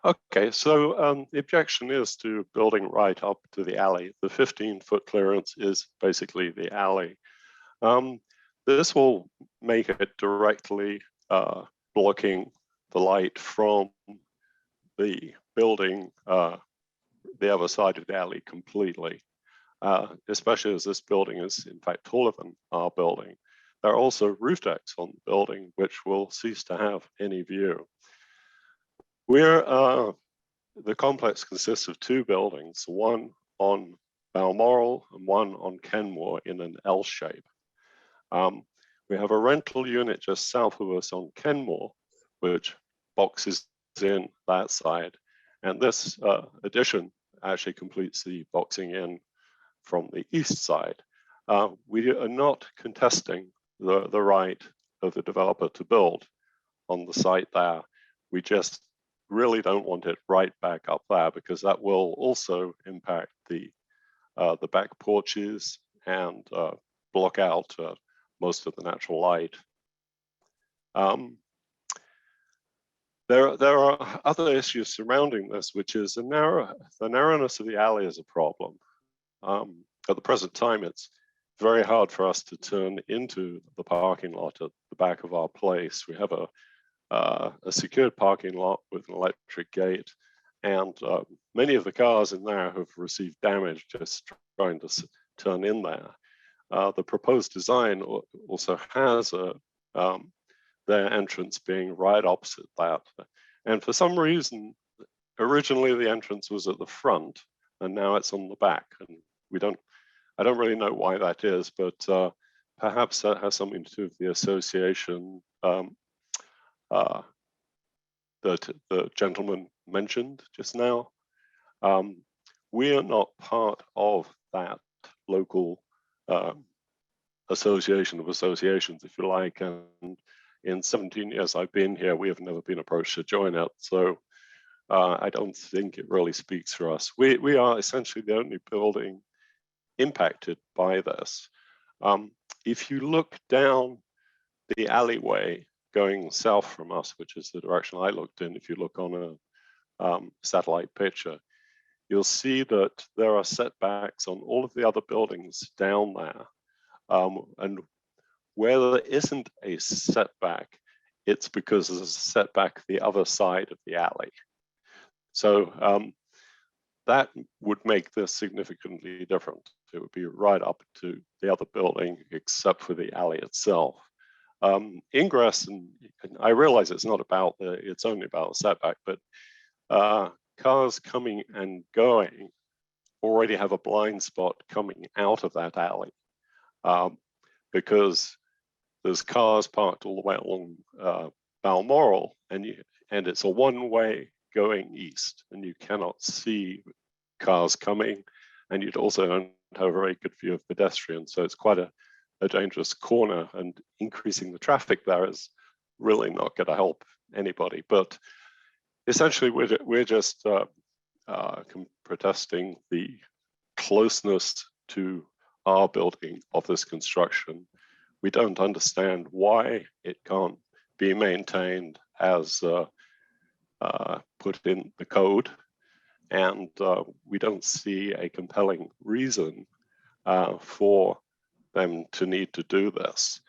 [SPEAKER 6] Okay, so the objection is to building right up to the alley. The 15-foot clearance is basically the alley. This will make it directly blocking the light from the building, the other side of the alley completely, especially as this building is in fact taller than our building. There are also roof decks on the building which will cease to have any view. The complex consists of two buildings, one on Balmoral and one on Kenmore in an L shape. We have a rental unit just south of us on Kenmore, which boxes in that side. And this addition actually completes the boxing in from the east side. We are not contesting the right of the developer to build on the site there. We just really don't want it right back up there because that will also impact the back porches and block out most of the natural light. There are other issues surrounding this, which is the narrowness of the alley is a problem. At the present time, it's very hard for us to turn into the parking lot at the back of our place. We have a secured parking lot with an electric gate, and many of the cars in there have received damage just trying to turn in there. The proposed design also has their entrance being right opposite that. And for some reason, originally the entrance was at the front and now it's on the back. And I don't really know why that is, but perhaps that has something to do with the association that the gentleman mentioned just now. We are not part of that local association of associations, if you like, and in 17 years I've been here, we have never been approached to join it. So I don't think it really speaks for us. We are essentially the only building impacted by this. If you look down the alleyway going south from us, which is the direction I looked in, if you look on a satellite picture, you'll see that there are setbacks on all of the other buildings down there. And where there isn't a setback, it's because there's a setback the other side of the alley. So that would make this significantly different. It would be right up to the other building, except for the alley itself. Ingress, and I realize it's not about it's only about a setback, but cars coming and going already have a blind spot coming out of that alley because there's cars parked all the way along Balmoral, and it's a one-way going east, and you cannot see cars coming, and you also don't have a very good view of pedestrians. So it's quite a dangerous corner, and increasing the traffic there is really not going to help anybody. But essentially, we're just protesting the closeness to our building of this construction. We don't understand why it can't be maintained as put in the code, and we don't see a compelling reason for them to need to do this.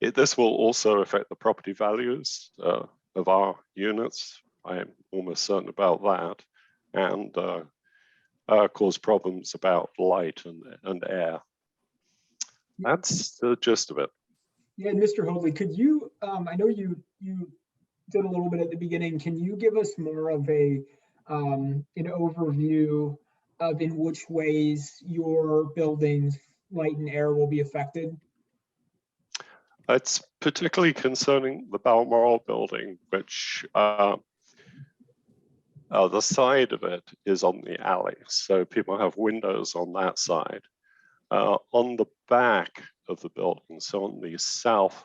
[SPEAKER 6] This will also affect the property values of our units. I am almost certain about that, and cause problems about light and air. That's the gist of it.
[SPEAKER 1] Yeah, Mr. Hoadley, could you, I know you did a little bit at the beginning, can you give us more of an overview of in which ways your building's light and air will be affected?
[SPEAKER 6] It's particularly concerning the Balmoral building, which the side of it is on the alley. So people have windows on that side. On the back of the building, so on the south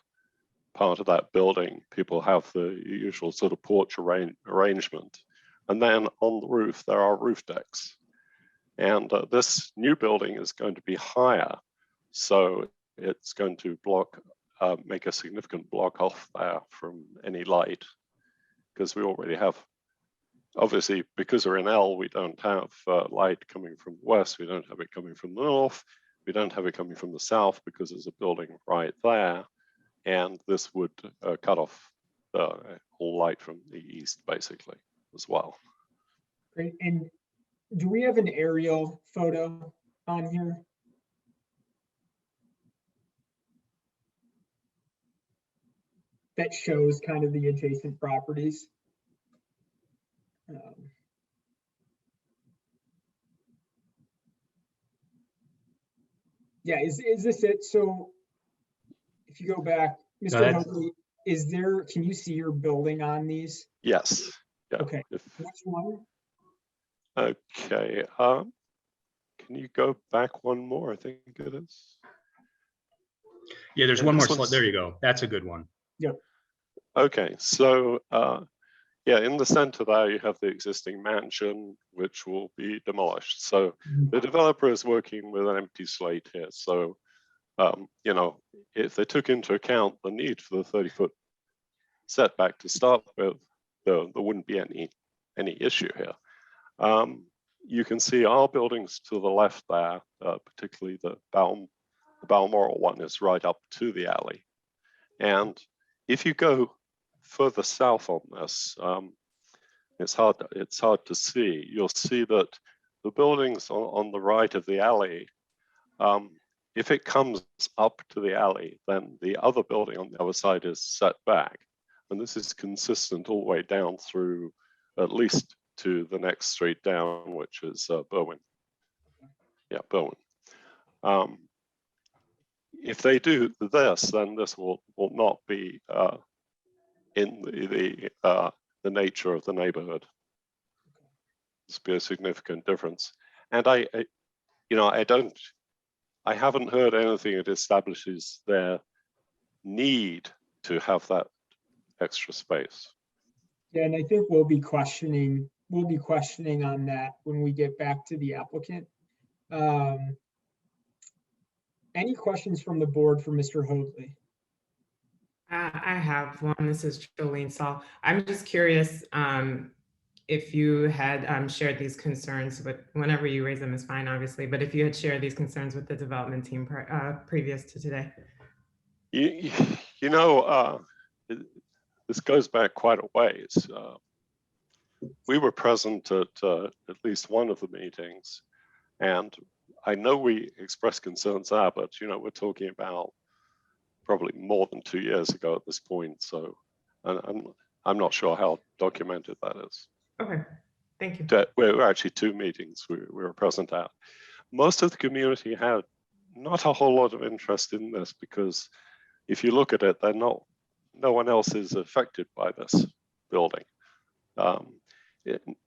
[SPEAKER 6] part of that building, people have the usual sort of porch arrangement. And then on the roof, there are roof decks. And this new building is going to be higher. So it's going to make a significant block off there from any light, because we already have, obviously, because we're in L, we don't have light coming from the west, we don't have it coming from the north, we don't have it coming from the south because there's a building right there. And this would cut off all light from the east, basically, as well.
[SPEAKER 1] Great. And do we have an aerial photo on here? That shows kind of the adjacent properties. Yeah, is this it? So if you go back, Mr. Hoagley, can you see your building on these?
[SPEAKER 6] Yes. Yeah.
[SPEAKER 1] Okay. Which one?
[SPEAKER 6] Okay. Can you go back one more? I think it is.
[SPEAKER 3] Yeah, there's one more slide. There you go. That's a good one.
[SPEAKER 1] Yep.
[SPEAKER 6] Okay. So yeah, in the center there, you have the existing mansion, which will be demolished. So the developer is working with an empty slate here. So, you know, if they took into account the need for the 30-foot setback to start with, there wouldn't be any issue here. You can see our buildings to the left there, particularly the Balmoral one is right up to the alley. And if you go further south on this, it's hard to see. You'll see that the buildings on the right of the alley, if it comes up to the alley, then the other building on the other side is set back. And this is consistent all the way down through at least to the next street down, which is Berwyn. Yeah, Berwyn. If they do this, then this will not be in the nature of the neighborhood. This will be a significant difference. And I haven't heard anything that establishes their need to have that extra space.
[SPEAKER 1] Yeah, and I think we'll be questioning on that when we get back to the applicant. Any questions from the board for Mr. Hoagley?
[SPEAKER 2] I have one. This is Jolene Saul. I'm just curious if you had shared these concerns with, whenever you raise them is fine, obviously, but if you had shared these concerns with the development team previous to today.
[SPEAKER 6] You know, this goes back quite a ways. We were present at least one of the meetings, and I know we expressed concerns there, but you know, we're talking about probably more than 2 years ago at this point. So I'm not sure how documented that is.
[SPEAKER 2] Okay, thank you.
[SPEAKER 6] We're actually 2 meetings we were present at. Most of the community had not a whole lot of interest in this because if you look at it, no one else is affected by this building.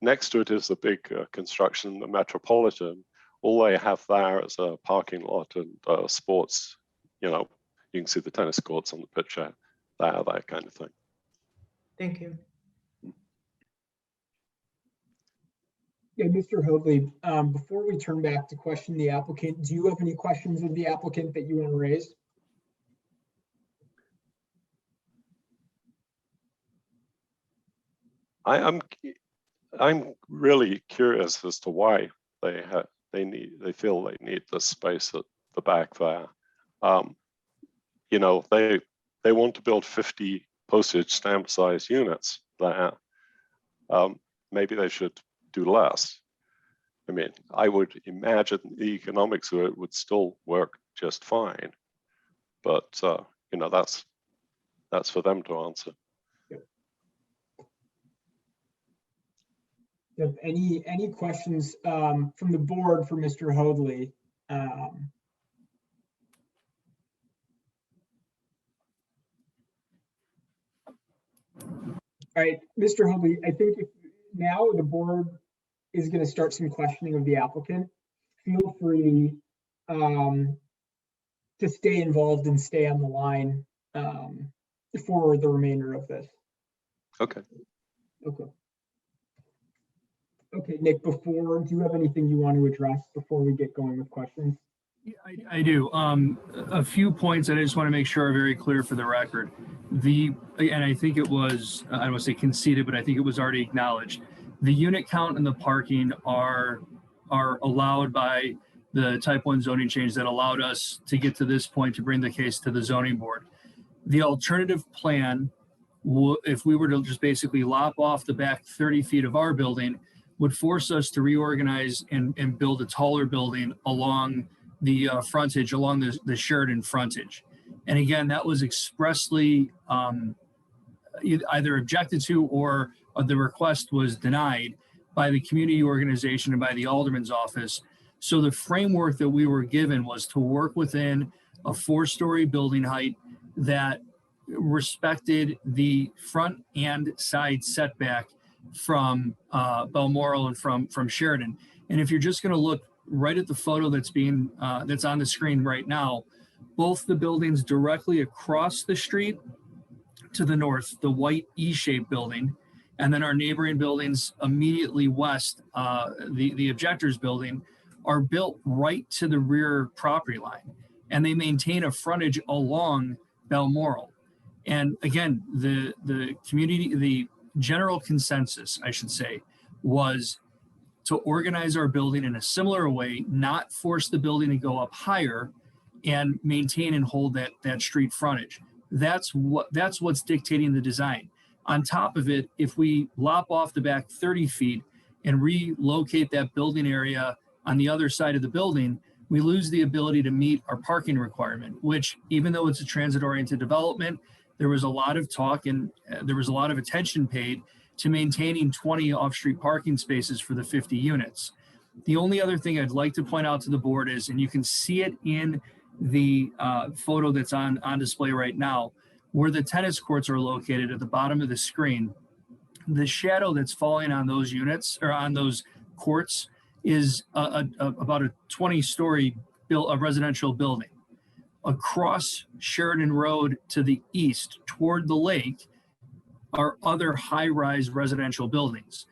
[SPEAKER 6] Next to it is the big construction, the Metropolitan. All they have there is a parking lot and sports, you know, you can see the tennis courts on the picture there, that kind of thing.
[SPEAKER 2] Thank you.
[SPEAKER 1] Yeah, Mr. Hoagley, before we turn back to question the applicant, do you have any questions of the applicant that you want to raise?
[SPEAKER 6] I'm really curious as to why they feel they need this space at the back there. You know, they want to build 50 postage stamp size units there. Maybe they should do less. I mean, I would imagine the economics of it would still work just fine, but you know, that's for them to answer.
[SPEAKER 1] Yep. Any questions from the board for Mr. Hoagley? All right, Mr. Hubby, I think if now the board is going to start some questioning of the applicant, feel free to stay involved and stay on the line for the remainder of this.
[SPEAKER 6] Okay.
[SPEAKER 1] Okay. Okay, Nick, do you have anything you want to address before we get going with questions?
[SPEAKER 5] I do. A few points that I just want to make sure are very clear for the record. And I think it was, I don't want to say conceded, but I think it was already acknowledged. The unit count and the parking are allowed by the type 1 zoning change that allowed us to get to this point to bring the case to the zoning board. The alternative plan, if we were to just basically lop off the back 30 feet of our building, would force us to reorganize and build a taller building along the frontage, along the Sheridan frontage. And again, that was expressly either objected to or the request was denied by the community organization and by the alderman's office. So the framework that we were given was to work within a 4-story building height that respected the front and side setback from Balmoral and from Sheridan. And if you're just going to look right at the photo that's on the screen right now, both the buildings directly across the street to the north, the white E-shaped building, and then our neighboring buildings immediately west, the objector's building, are built right to the rear property line, and they maintain a frontage along Balmoral. And again, the general consensus, I should say, was to organize our building in a similar way, not force the building to go up higher, and maintain and hold that street frontage. That's what's dictating the design. On top of it, if we lop off the back 30 feet and relocate that building area on the other side of the building, we lose the ability to meet our parking requirement, which, even though it's a transit-oriented development, there was a lot of talk and there was a lot of attention paid to maintaining 20 off-street parking spaces for the 50 units. The only other thing I'd like to point out to the board is, and you can see it in the photo that's on display right now, where the tennis courts are located at the bottom of the screen, the shadow that's falling on those units or on those courts is about a 20-story residential building. Across Sheridan Road to the east toward the lake are other high-rise residential buildings.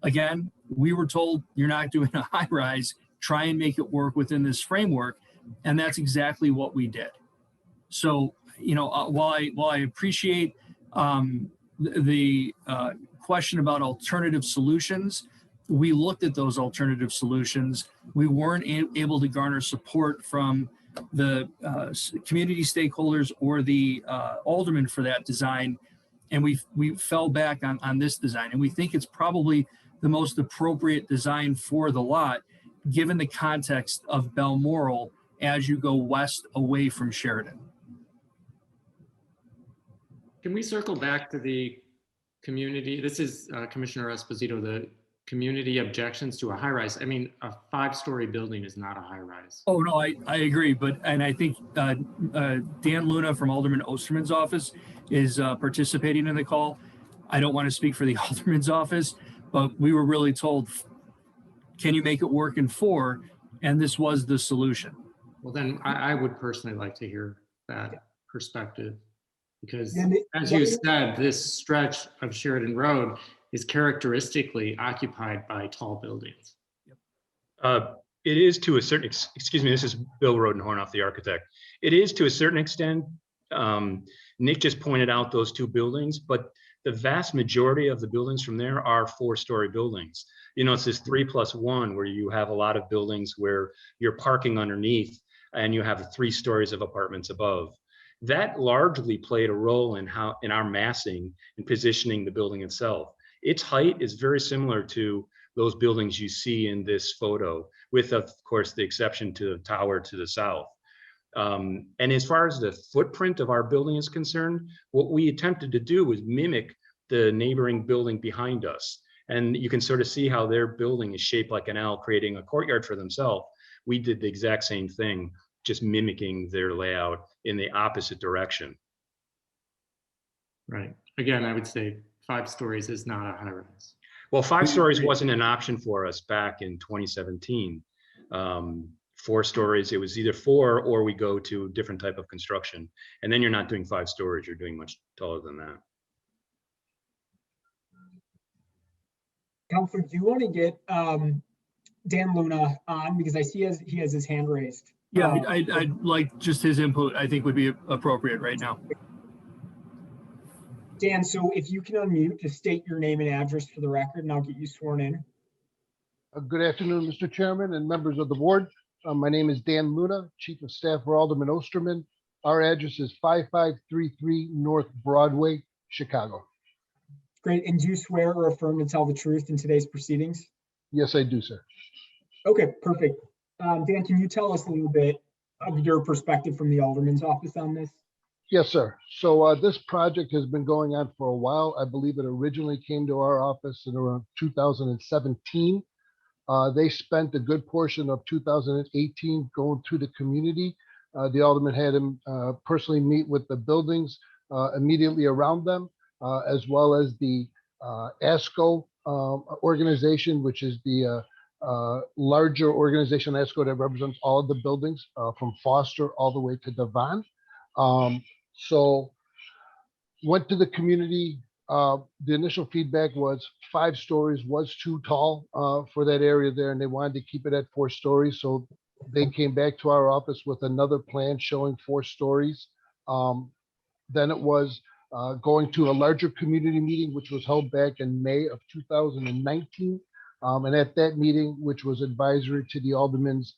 [SPEAKER 5] Again, we were told you're not doing a high-rise, try and make it work within this framework, and that's exactly what we did. So, while I appreciate the question about alternative solutions, we looked at those alternative solutions. We weren't able to garner support from the community stakeholders or the alderman for that design, and we fell back on this design. And we think it's probably the most appropriate design for the lot, given the context of Balmoral as you go west away from Sheridan.
[SPEAKER 4] Can we circle back to the community? This is Commissioner Esposito, the community objections to a high rise. I mean, a 5-story building is not a high rise.
[SPEAKER 5] Oh, no, I agree. And I think Dan Luna from Alderman Osterman's office is participating in the call. I don't want to speak for the Alderman's office, but we were really told, can you make it work in 4? And this was the solution.
[SPEAKER 4] Well, then I would personally like to hear that perspective, because as you said, this stretch of Sheridan Road is characteristically occupied by tall buildings.
[SPEAKER 3] It is to a certain, excuse me, this is Bill Rodenhornoff, the architect. It is to a certain extent. Nick just pointed out those 2 buildings, but the vast majority of the buildings from there are 4-story buildings. It's this 3+1 where you have a lot of buildings where you're parking underneath and you have 3 stories of apartments above. That largely played a role in our massing and positioning the building itself. Its height is very similar to those buildings you see in this photo, with, of course, the exception to the tower to the south. And as far as the footprint of our building is concerned, what we attempted to do was mimic the neighboring building behind us. And you can sort of see how their building is shaped like an L, creating a courtyard for themselves. We did the exact same thing, just mimicking their layout in the opposite direction.
[SPEAKER 4] Right. again, I would say 5 stories is not a high rise.
[SPEAKER 3] Well, 5 stories wasn't an option for us back in 2017. 4 stories, it was either 4 or we go to a different type of construction. And then you're not doing 5 stories, you're doing much taller than that.
[SPEAKER 1] Counselor, do you want to get Dan Luna on, because I see he has his hand raised?
[SPEAKER 5] Yeah, I'd like just his input, I think would be appropriate right now.
[SPEAKER 1] Dan, so if you can unmute, just state your name and address for the record, and I'll get you sworn in.
[SPEAKER 7] Good afternoon, Mr. Chairman and members of the board. My name is Dan Luna, Chief of Staff for Alderman Osterman. Our address is 5533 North Broadway, Chicago.
[SPEAKER 1] Great. And do you swear or affirm to tell the truth in today's proceedings?
[SPEAKER 7] Yes, I do, sir.
[SPEAKER 1] Okay, perfect. Dan, can you tell us a little bit of your perspective from the Alderman's office on this?
[SPEAKER 7] Yes, sir. So this project has been going on for a while. I believe it originally came to our office in around 2017. They spent a good portion of 2018 going through the community. The Alderman had him personally meet with the buildings immediately around them, as well as the ASCO organization, which is the larger organization, ASCO, that represents all of the buildings from Foster all the way to Devon. So went to the community. The initial feedback was 5 stories was too tall for that area there, and they wanted to keep it at 4 stories. So they came back to our office with another plan showing 4 stories. Then it was going to a larger community meeting, which was held back in May of 2019. And at that meeting, which was advisory to the Alderman's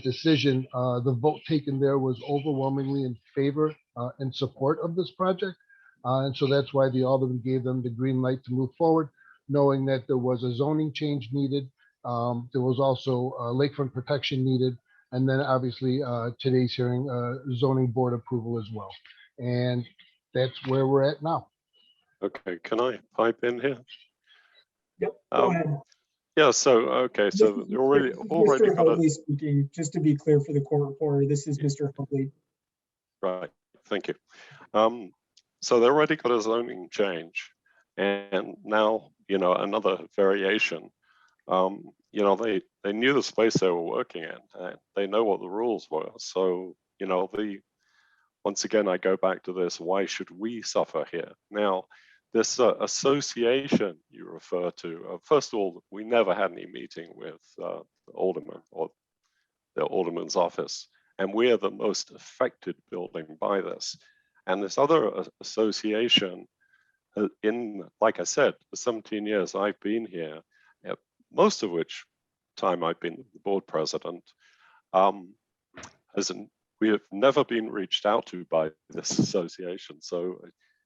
[SPEAKER 7] decision, the vote taken there was overwhelmingly in favor and support of this project. And so that's why the Alderman gave them the green light to move forward, knowing that there was a zoning change needed. There was also lakefront protection needed. And then obviously today's hearing, zoning board approval as well. And that's where we're at now.
[SPEAKER 6] Okay, can I pipe in here?
[SPEAKER 1] Yep, go ahead.
[SPEAKER 6] Yeah, so, okay, so
[SPEAKER 1] This is
[SPEAKER 6] already
[SPEAKER 1] Mr.
[SPEAKER 6] got
[SPEAKER 1] Hobley
[SPEAKER 6] it.
[SPEAKER 1] speaking, just to be clear for the court reporter, this is Mr. Hobley.
[SPEAKER 6] Right, thank you. So they already got a zoning change, and now, you know, another variation. You know, they knew the space they were working in, and they know what the rules were. So, you know, once again, I go back to this, why should we suffer here? Now, this association you refer to, first of all, we never had any meeting with the alderman or the alderman's office, and we are the most affected building by this. And this other association, like I said, the 17 years I've been here, most of which time I've been the board president, we have never been reached out to by this association. So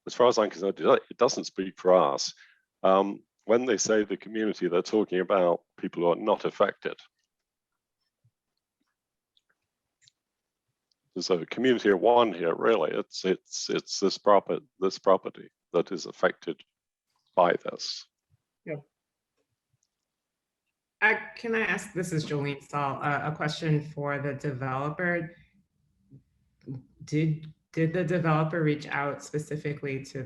[SPEAKER 6] as far as I'm concerned, it doesn't speak for us. When they say the community, they're talking about people who are not affected. There's a community of one here, really. It's this property that is affected by this.
[SPEAKER 1] Yep.
[SPEAKER 2] Can I ask, this is Jolene Saul, a question for the developer. Did the developer reach out specifically to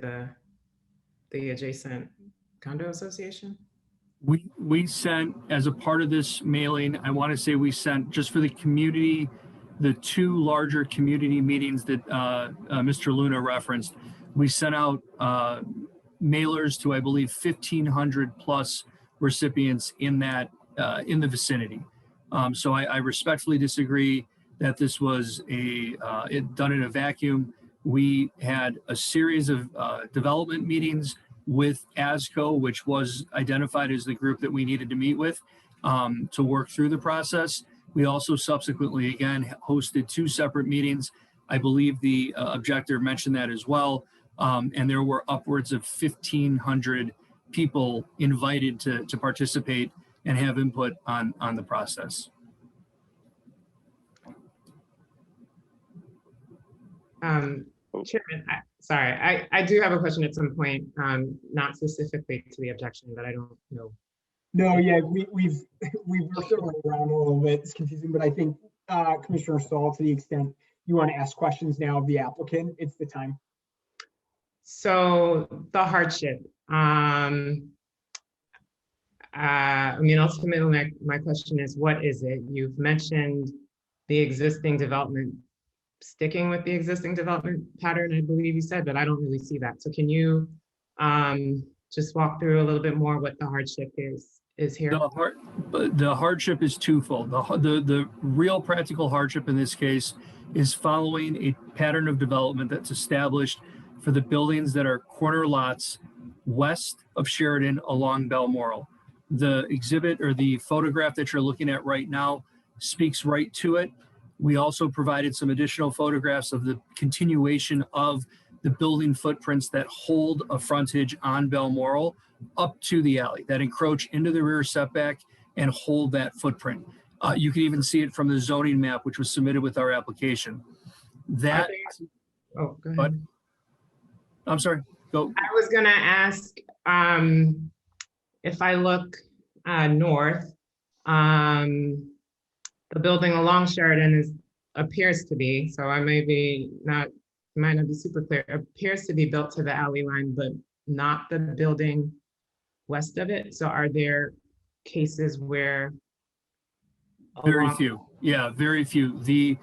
[SPEAKER 2] the adjacent condo association?
[SPEAKER 5] We sent, as a part of this mailing, I want to say we sent just for the community, the 2 larger community meetings that Mr. Luna referenced. We sent out mailers to, I believe, 1,500 plus recipients in that in the vicinity. So I respectfully disagree that this was done in a vacuum. We had a series of development meetings with ASCO, which was identified as the group that we needed to meet with to work through the process. We also subsequently, again, hosted 2 separate meetings. I believe the objector mentioned that as well. And there were upwards of 1,500 people invited to participate and have input on the process.
[SPEAKER 2] Chairman, sorry, I do have a question at some point, not specifically to the objection, but I don't know.
[SPEAKER 1] No, yeah, we've worked our way around a little bit. It's confusing, but I think Commissioner Saul, to the extent you want to ask questions now of the applicant, it's the time.
[SPEAKER 2] So the hardship, I mean, ultimately, my question is, what is it? You've mentioned the existing development, sticking with the existing development pattern, I believe you said, but I don't really see that. So can you just walk through a little bit more what the hardship is here?
[SPEAKER 5] The hardship is twofold. The real practical hardship in this case is following a pattern of development that's established for the buildings that are corner lots west of Sheridan along Balmoral. The exhibit or the photograph that you're looking at right now speaks right to it. We also provided some additional photographs of the continuation of the building footprints that hold a frontage on Balmoral up to the alley, that encroach into the rear setback and hold that footprint. You can even see it from the zoning map, which was submitted with our application. That,
[SPEAKER 2] oh, go ahead.
[SPEAKER 5] I'm sorry, go.
[SPEAKER 2] I was gonna ask, if I look north, the building along Sheridan appears to be, so I might not be super clear, appears to be built to the alley line, but not the building west of it. So are there cases where?
[SPEAKER 5] Very few. Yeah, very few. The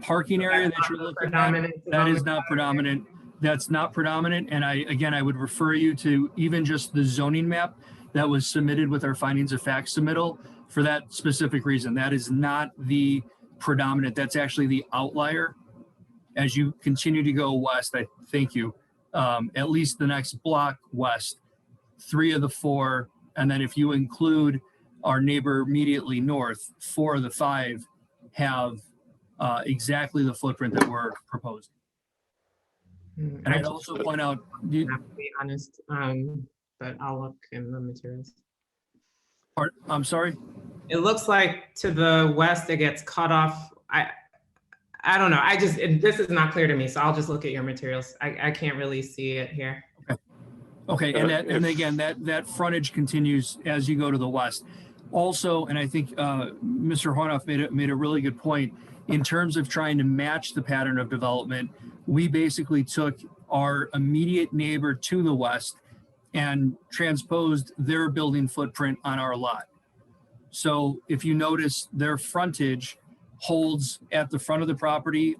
[SPEAKER 5] parking area that you're looking at, that is not predominant. That's not predominant. And I would refer you to even just the zoning map that was submitted with our findings of fact submittal for that specific reason. That is not the predominant. That's actually the outlier. As you continue to go west, I thank you, at least the next block west, 3 of the 4, and then if you include our neighbor immediately north, 4 of the 5 have exactly the footprint that we're proposing. And I'd also point out,
[SPEAKER 2] not to be honest, but I'll look in the materials.
[SPEAKER 5] I'm sorry?
[SPEAKER 2] It looks like to the west, it gets cut off. I don't know. This is not clear to me, so I'll just look at your materials. I can't really see it here.
[SPEAKER 5] Okay, and again, that frontage continues as you go to the west. Also, and I think Mr. Hornoff made a really good point, in terms of trying to match the pattern of development, we basically took our immediate neighbor to the west and transposed their building footprint on our lot. So if you notice, their frontage holds at the front of the property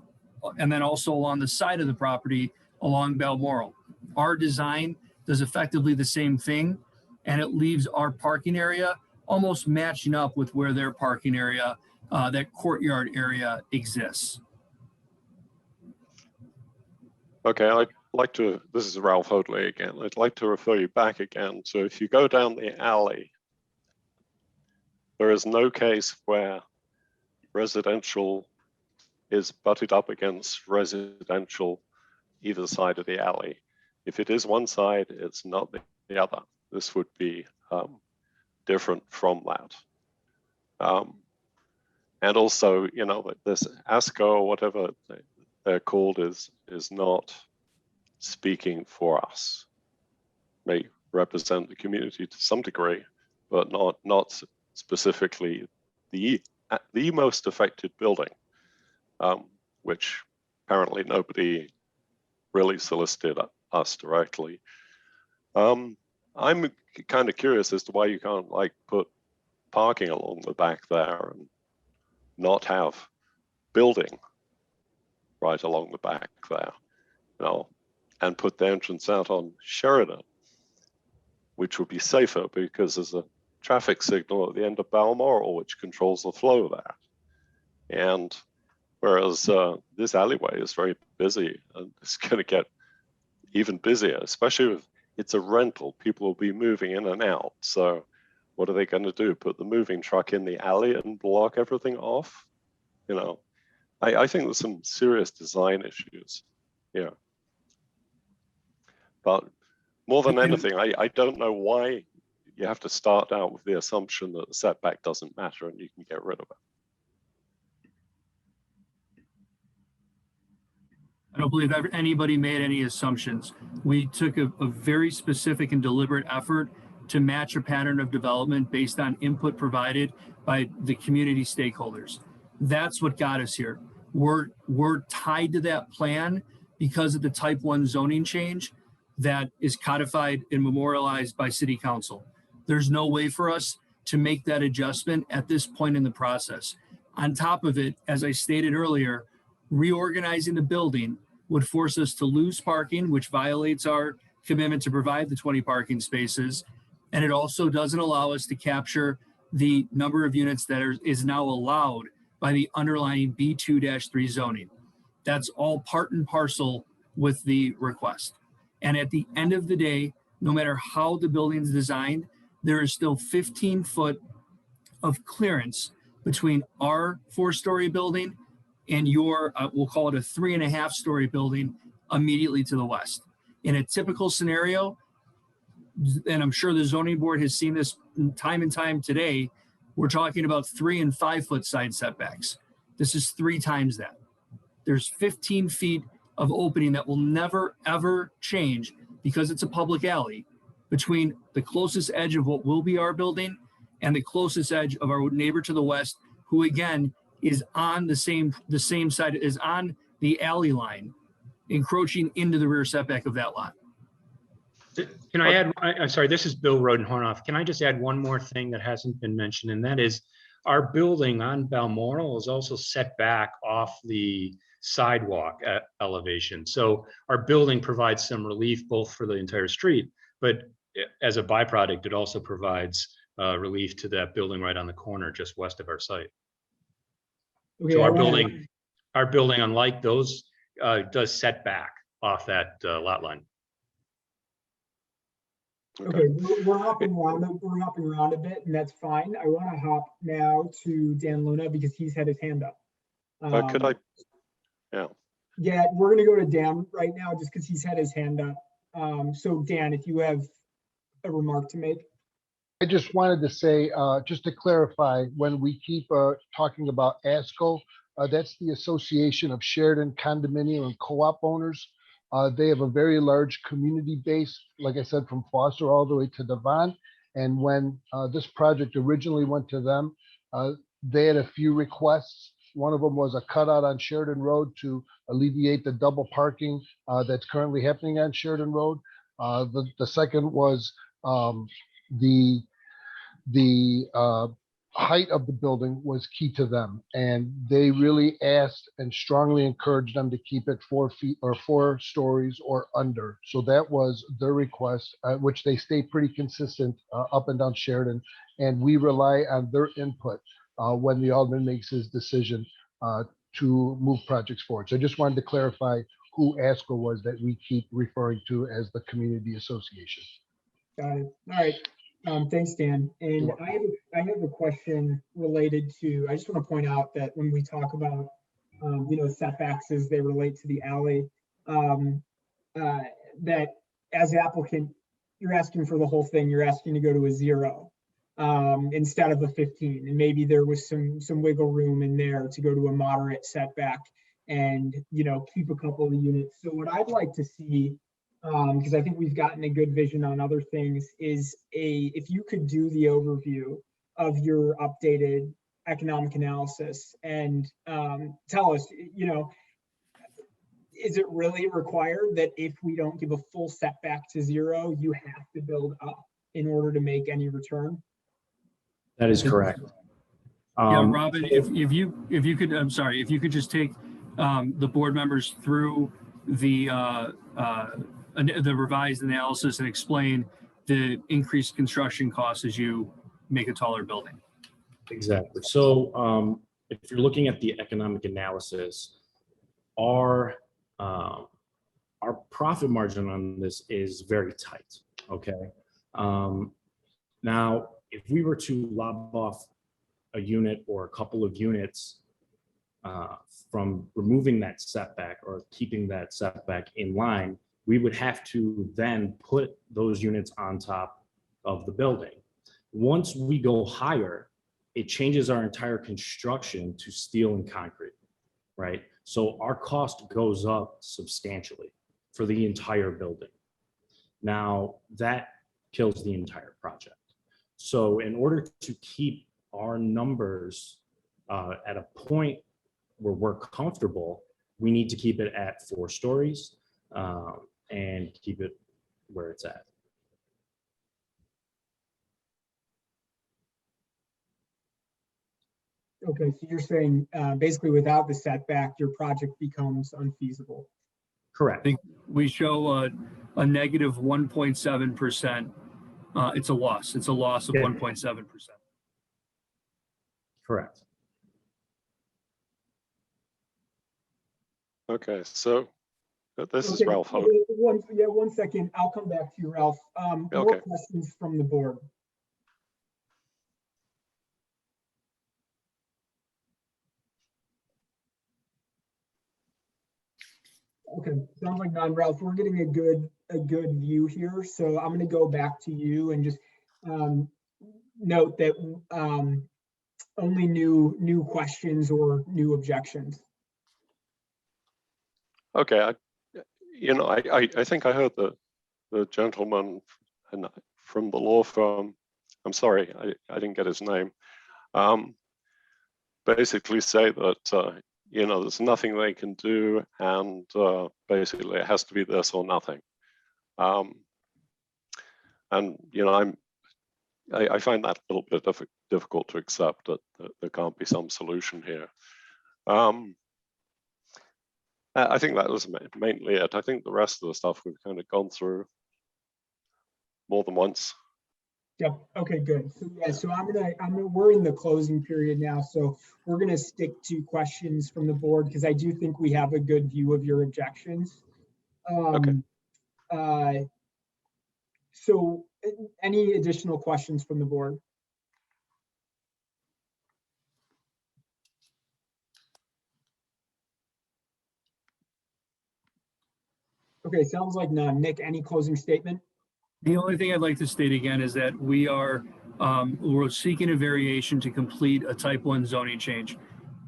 [SPEAKER 5] and then also along the side of the property along Balmoral. Our design does effectively the same thing, and it leaves our parking area almost matching up with where their parking area, that courtyard area, exists.
[SPEAKER 6] Okay, I'd like to, this is Ralph Hoadley again. I'd like to refer you back again. So if you go down the alley, there is no case where residential is butted up against residential either side of the alley. If it is one side, it's not the other. This would be different from that. And also, you know, this ASCO or whatever they're called is not speaking for us. May represent the community to some degree, but not specifically the most affected building, which apparently nobody really solicited us directly. I'm kind of curious as to why you can't like put parking along the back there and not have building right along the back there, you know, and put the entrance out on Sheridan, which would be safer because there's a traffic signal at the end of Balmoral which controls the flow there. And whereas this alleyway is very busy and it's going to get even busier, especially if it's a rental. People will be moving in and out. So what are they going to do? Put the moving truck in the alley and block everything off? You know, I think there's some serious design issues here. But more than anything, I don't know why you have to start out with the assumption that the setback doesn't matter and you can get rid of it.
[SPEAKER 5] I don't believe anybody made any assumptions. We took a very specific and deliberate effort to match a pattern of development based on input provided by the community stakeholders. That's what got us here. We're tied to that plan because of the type 1 zoning change. that is codified and memorialized by City Council. There's no way for us to make that adjustment at this point in the process. On top of it, as I stated earlier, reorganizing the building would force us to lose parking, which violates our commitment to provide the 20 parking spaces. And it also doesn't allow us to capture the number of units that is now allowed by the underlying B2-3 zoning. That's all part and parcel with the request. And at the end of the day, no matter how the building is designed, there is still 15 foot of clearance between our 4-story building and your, we'll call it a 3.5-story building immediately to the west. In a typical scenario, and I'm sure the zoning board has seen this time and time today, we're talking about 3 and 5 foot side setbacks. This is 3 times that. There's 15 feet of opening that will never, ever change because it's a public alley between the closest edge of what will be our building and the closest edge of our neighbor to the west, who again is on the same side, is on the alley line, encroaching into the rear setback of that lot.
[SPEAKER 3] Can I add, I'm sorry, this is Bill Rodenhornoff. Can I just add one more thing that hasn't been mentioned? And that is our building on Balmoral is also set back off the sidewalk at elevation. So our building provides some relief both for the entire street, but as a byproduct, it also provides relief to that building right on the corner just west of our site.
[SPEAKER 1] Okay,
[SPEAKER 3] So our building, unlike those, does set back off that lot line.
[SPEAKER 1] Okay, we're hopping around a bit, and that's fine. I want to hop now to Dan Luna because he's had his hand up.
[SPEAKER 6] Could I? Yeah.
[SPEAKER 1] Yeah, we're going to go to Dan right now just because he's had his hand up. So Dan, if you have a remark to make.
[SPEAKER 7] I just wanted to say, just to clarify, when we keep talking about ASCO, that's the Association of Sheridan Condominium and Co-op Owners. They have a very large community base, like I said, from Foster all the way to Devon. And when this project originally went to them, they had a few requests. One of them was a cutout on Sheridan Road to alleviate the double parking that's currently happening on Sheridan Road. The second was the height of the building was key to them, and they really asked and strongly encouraged them to keep it 4 feet or 4 stories or under. So that was their request, which they stay pretty consistent up and down Sheridan, and we rely on their input when the alderman makes his decision to move projects forward. So I just wanted to clarify who ASCO was that we keep referring to as the Community Association.
[SPEAKER 1] Got it. All right. Thanks, Dan. And I have a question related to, I just want to point out that when we talk about, setbacks as they relate to the alley, that as applicant, you're asking for the whole thing, you're asking to go to a 0 instead of a 15. And maybe there was some wiggle room in there to go to a moderate setback and, keep a couple of units. So what I'd like to see, because I think we've gotten a good vision on other things, is if you could do the overview of your updated economic analysis and tell us, is it really required that if we don't give a full setback to 0, you have to build up in order to make any return?
[SPEAKER 22] That is correct.
[SPEAKER 5] Yeah, Robin, if you could, I'm sorry, if you could just take the board members through the revised analysis and explain the increased construction costs as you make a taller building.
[SPEAKER 22] Exactly. So if you're looking at the economic analysis, our profit margin on this is very tight. Okay. Now, if we were to lob off a unit or a couple of units from removing that setback or keeping that setback in line, we would have to then put those units on top of the building. Once we go higher, it changes our entire construction to steel and concrete, right? So our cost goes up substantially for the entire building. Now that kills the entire project. So in order to keep our numbers at a point where we're comfortable, we need to keep it at 4 stories and keep it where it's at.
[SPEAKER 1] Okay, so you're saying basically without the setback, your project becomes unfeasible.
[SPEAKER 22] Correct.
[SPEAKER 5] I think we show a negative 1.7%. It's a loss. It's a loss of
[SPEAKER 22] Yeah.
[SPEAKER 5] 1.7%.
[SPEAKER 22] Correct.
[SPEAKER 6] Okay, so this is
[SPEAKER 1] Okay,
[SPEAKER 6] Ralph Hope.
[SPEAKER 1] one second. I'll come back to you, Ralph. More
[SPEAKER 6] Okay.
[SPEAKER 1] questions from the board. Okay, sounds like none. Ralph, we're getting a good view here. So I'm going to go back to you and just note that only new questions or new objections.
[SPEAKER 6] Okay, I think I heard the gentleman from the law firm, I'm sorry, I didn't get his name, basically say that, there's nothing they can do, and basically it has to be this or nothing. And, I find that a little bit difficult to accept that there can't be some solution here. I think that was mainly it. I think the rest of the stuff we've kind of gone through more than once.
[SPEAKER 1] Yep. Okay, good. So yeah, so we're in the closing period now. So we're gonna stick to questions from the board because I do think we have a good view of your objections. So any additional questions from the board? Okay, sounds like none. Nick, any closing statement?
[SPEAKER 5] The only thing I'd like to state again is that we're seeking a variation to complete a type 1 zoning change.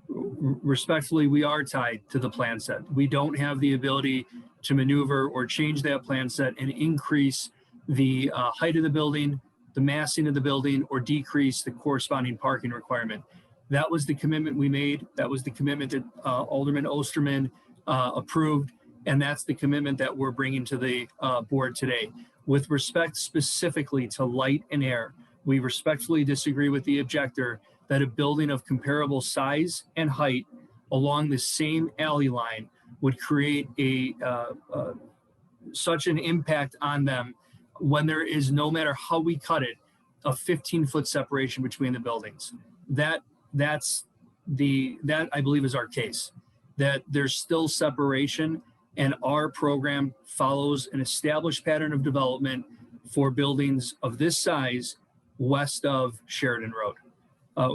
[SPEAKER 5] Respectfully, we are tied to the plan set. We don't have the ability to maneuver or change that plan set and increase the height of the building, the massing of the building, or decrease the corresponding parking requirement. That was the commitment we made. That was the commitment that Alderman Osterman approved. And that's the commitment that we're bringing to the board today. With respect specifically to light and air, we respectfully disagree with the objector that a building of comparable size and height along the same alley line would create such an impact on them when there is, no matter how we cut it, a 15-foot separation between the buildings. That I believe is our case, that there's still separation, and our program follows an established pattern of development for buildings of this size west of Sheridan Road.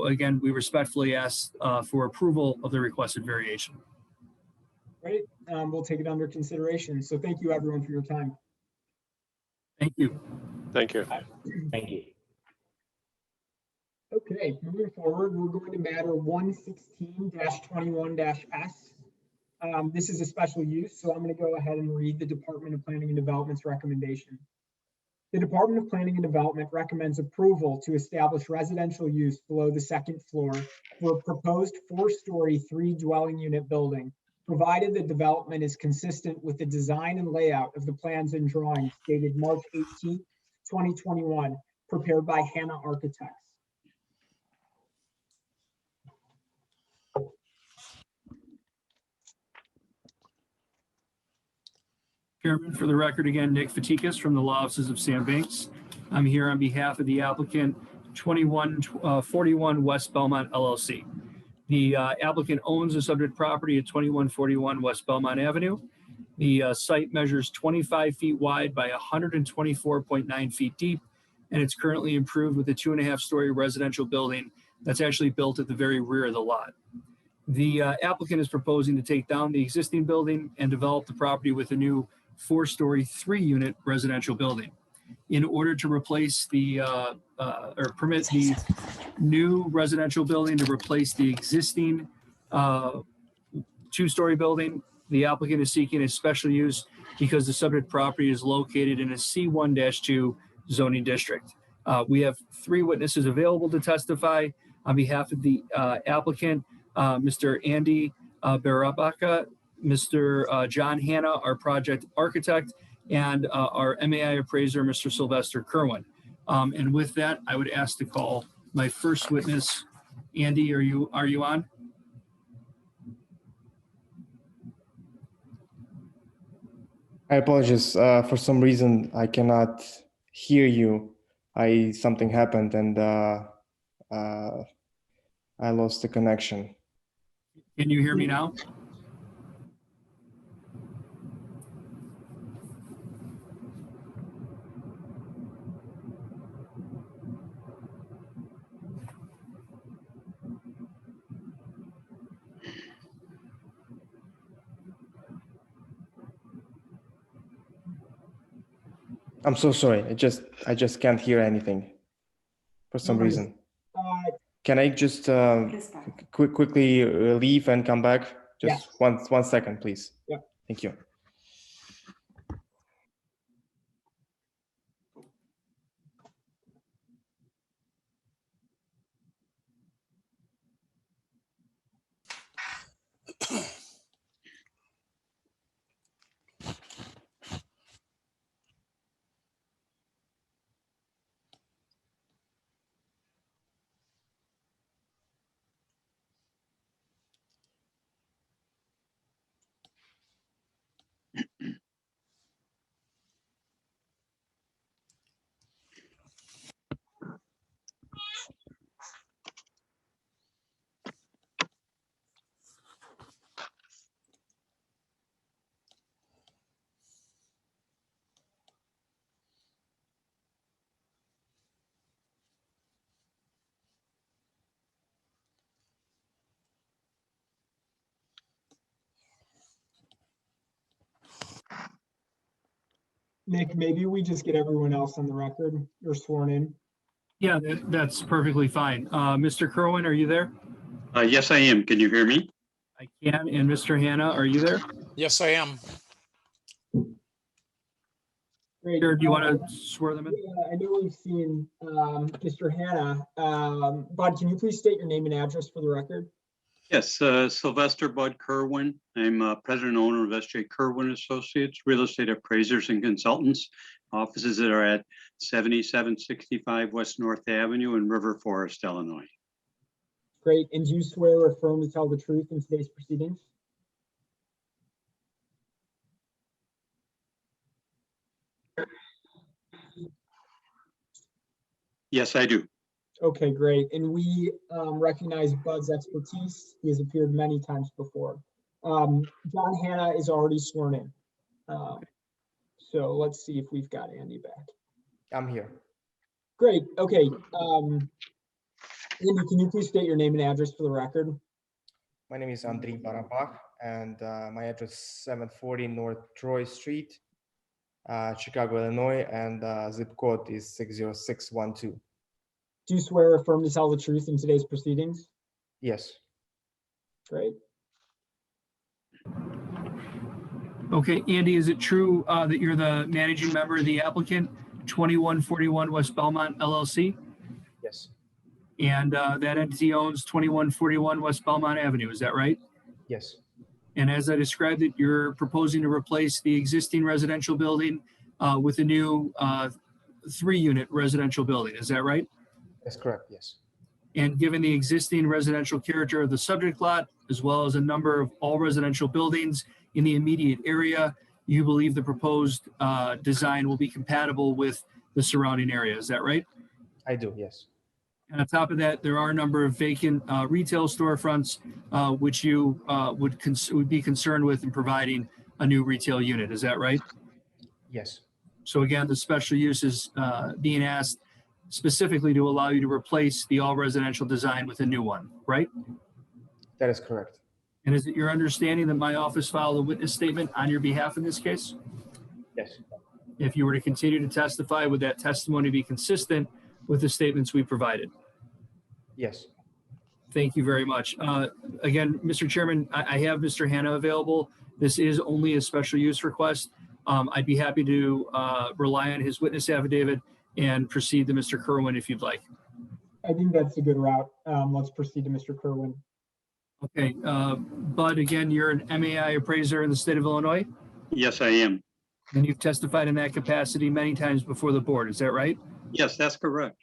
[SPEAKER 5] Again, we respectfully ask for approval of the requested variation.
[SPEAKER 1] Great. We'll take it under consideration. So thank you everyone for your time.
[SPEAKER 5] Thank you.
[SPEAKER 6] Thank you.
[SPEAKER 22] Thank you.
[SPEAKER 1] Okay, moving forward, we're going to matter 116-21-S. This is a special use, so I'm going to go ahead and read the Department of Planning and Development's recommendation. The Department of Planning and Development recommends approval to establish residential use below the second floor for a proposed 4-story, 3-dwelling unit building, provided the development is consistent with the design and layout of the plans and drawings dated March 18, 2021, prepared by Hannah Architects.
[SPEAKER 5] Chairman, for the record again, Nick Fatikas from the Law Offices of Sam Banks. I'm here on behalf of the applicant 2141 West Belmont LLC. The applicant owns the subject property at 2141 West Belmont Avenue. The site measures 25 feet wide by 124.9 feet deep, and it's currently improved with a 2.5-story residential building that's actually built at the very rear of the lot. The applicant is proposing to take down the existing building and develop the property with a new 4-story, 3-unit residential building. In order to replace the, or permit the new residential building to replace the existing 2-story building, the applicant is seeking a special use because the subject property is located in a C1-2 zoning district. We have 3 witnesses available to testify on behalf of the applicant, Mr. Andy Barabaka, Mr. John Hanna, our project architect, and our MAI appraiser, Mr. Sylvester Kerwin. And with that, I would ask to call my first witness. Andy, are you on?
[SPEAKER 8] I apologize. For some reason, I cannot hear you. Something happened and I lost the connection.
[SPEAKER 5] Can you hear me now?
[SPEAKER 8] I'm so sorry. I just can't hear anything for some reason. Can I just quickly leave and come back? Just one second, please.
[SPEAKER 1] Yeah.
[SPEAKER 8] Thank you.
[SPEAKER 1] Nick, maybe we just get everyone else on the record or sworn in.
[SPEAKER 5] Yeah, that's perfectly fine. Mr. Kerwin, are you there?
[SPEAKER 9] Yes, I am. Can you hear me?
[SPEAKER 5] I can. And Mr. Hanna, are you there?
[SPEAKER 23] Yes, I am.
[SPEAKER 1] Great.
[SPEAKER 5] Sure, do you want to swear them in?
[SPEAKER 1] Yeah, I know we've seen Mr. Hanna. Bud, can you please state your name and address for the record?
[SPEAKER 9] Yes, Sylvester Bud Kerwin. I'm president and owner of S.J. Kerwin Associates, real estate appraisers and consultants. Offices that are at 7765 West North Avenue in River Forest, Illinois.
[SPEAKER 1] Great. And do you swear or affirm to tell the truth in today's proceedings?
[SPEAKER 9] Yes, I do.
[SPEAKER 1] Okay, great. And we recognize Bud's expertise. He has appeared many times before. John Hanna is already sworn in. So let's see if we've got Andy back.
[SPEAKER 8] I'm here.
[SPEAKER 1] Great. Okay. Andy, can you please state your name and address for the record?
[SPEAKER 8] My name is Andriy Barabach, and my address is 740 North Troy Street, Chicago, Illinois, and zip code is 60612.
[SPEAKER 1] Do you swear or affirm to tell the truth in today's proceedings?
[SPEAKER 8] Yes.
[SPEAKER 1] Great.
[SPEAKER 5] Okay, Andy, is it true that you're the managing member of the applicant, 2141 West Belmont LLC?
[SPEAKER 8] Yes.
[SPEAKER 5] And that entity owns 2141 West Belmont Avenue, is that right?
[SPEAKER 8] Yes.
[SPEAKER 5] And as I described it, you're proposing to replace the existing residential building with a new 3-unit residential building, is that right?
[SPEAKER 8] That's correct, yes.
[SPEAKER 5] And given the existing residential character of the subject lot, as well as a number of all residential buildings in the immediate area, you believe the proposed design will be compatible with the surrounding area, is that right?
[SPEAKER 8] I do, yes.
[SPEAKER 5] And on top of that, there are a number of vacant retail storefronts which you would be concerned with in providing a new retail unit, is that right?
[SPEAKER 8] Yes.
[SPEAKER 5] So again, the special use is being asked specifically to allow you to replace the all residential design with a new one, right?
[SPEAKER 8] That is correct.
[SPEAKER 5] And is it your understanding that my office filed a witness statement on your behalf in this case?
[SPEAKER 8] Yes.
[SPEAKER 5] If you were to continue to testify, would that testimony be consistent with the statements we provided?
[SPEAKER 8] Yes.
[SPEAKER 5] Thank you very much. Again, Mr. Chairman, I have Mr. Hanna available. This is only a special use request. I'd be happy to rely on his witness affidavit and proceed to Mr. Kerwin if you'd like.
[SPEAKER 1] I think that's a good route. Let's proceed to Mr. Kerwin.
[SPEAKER 5] Okay, Bud, again, you're an MAI appraiser in the state of Illinois?
[SPEAKER 9] Yes, I am.
[SPEAKER 5] And you've testified in that capacity many times before the board, is that right?
[SPEAKER 9] Yes, that's correct.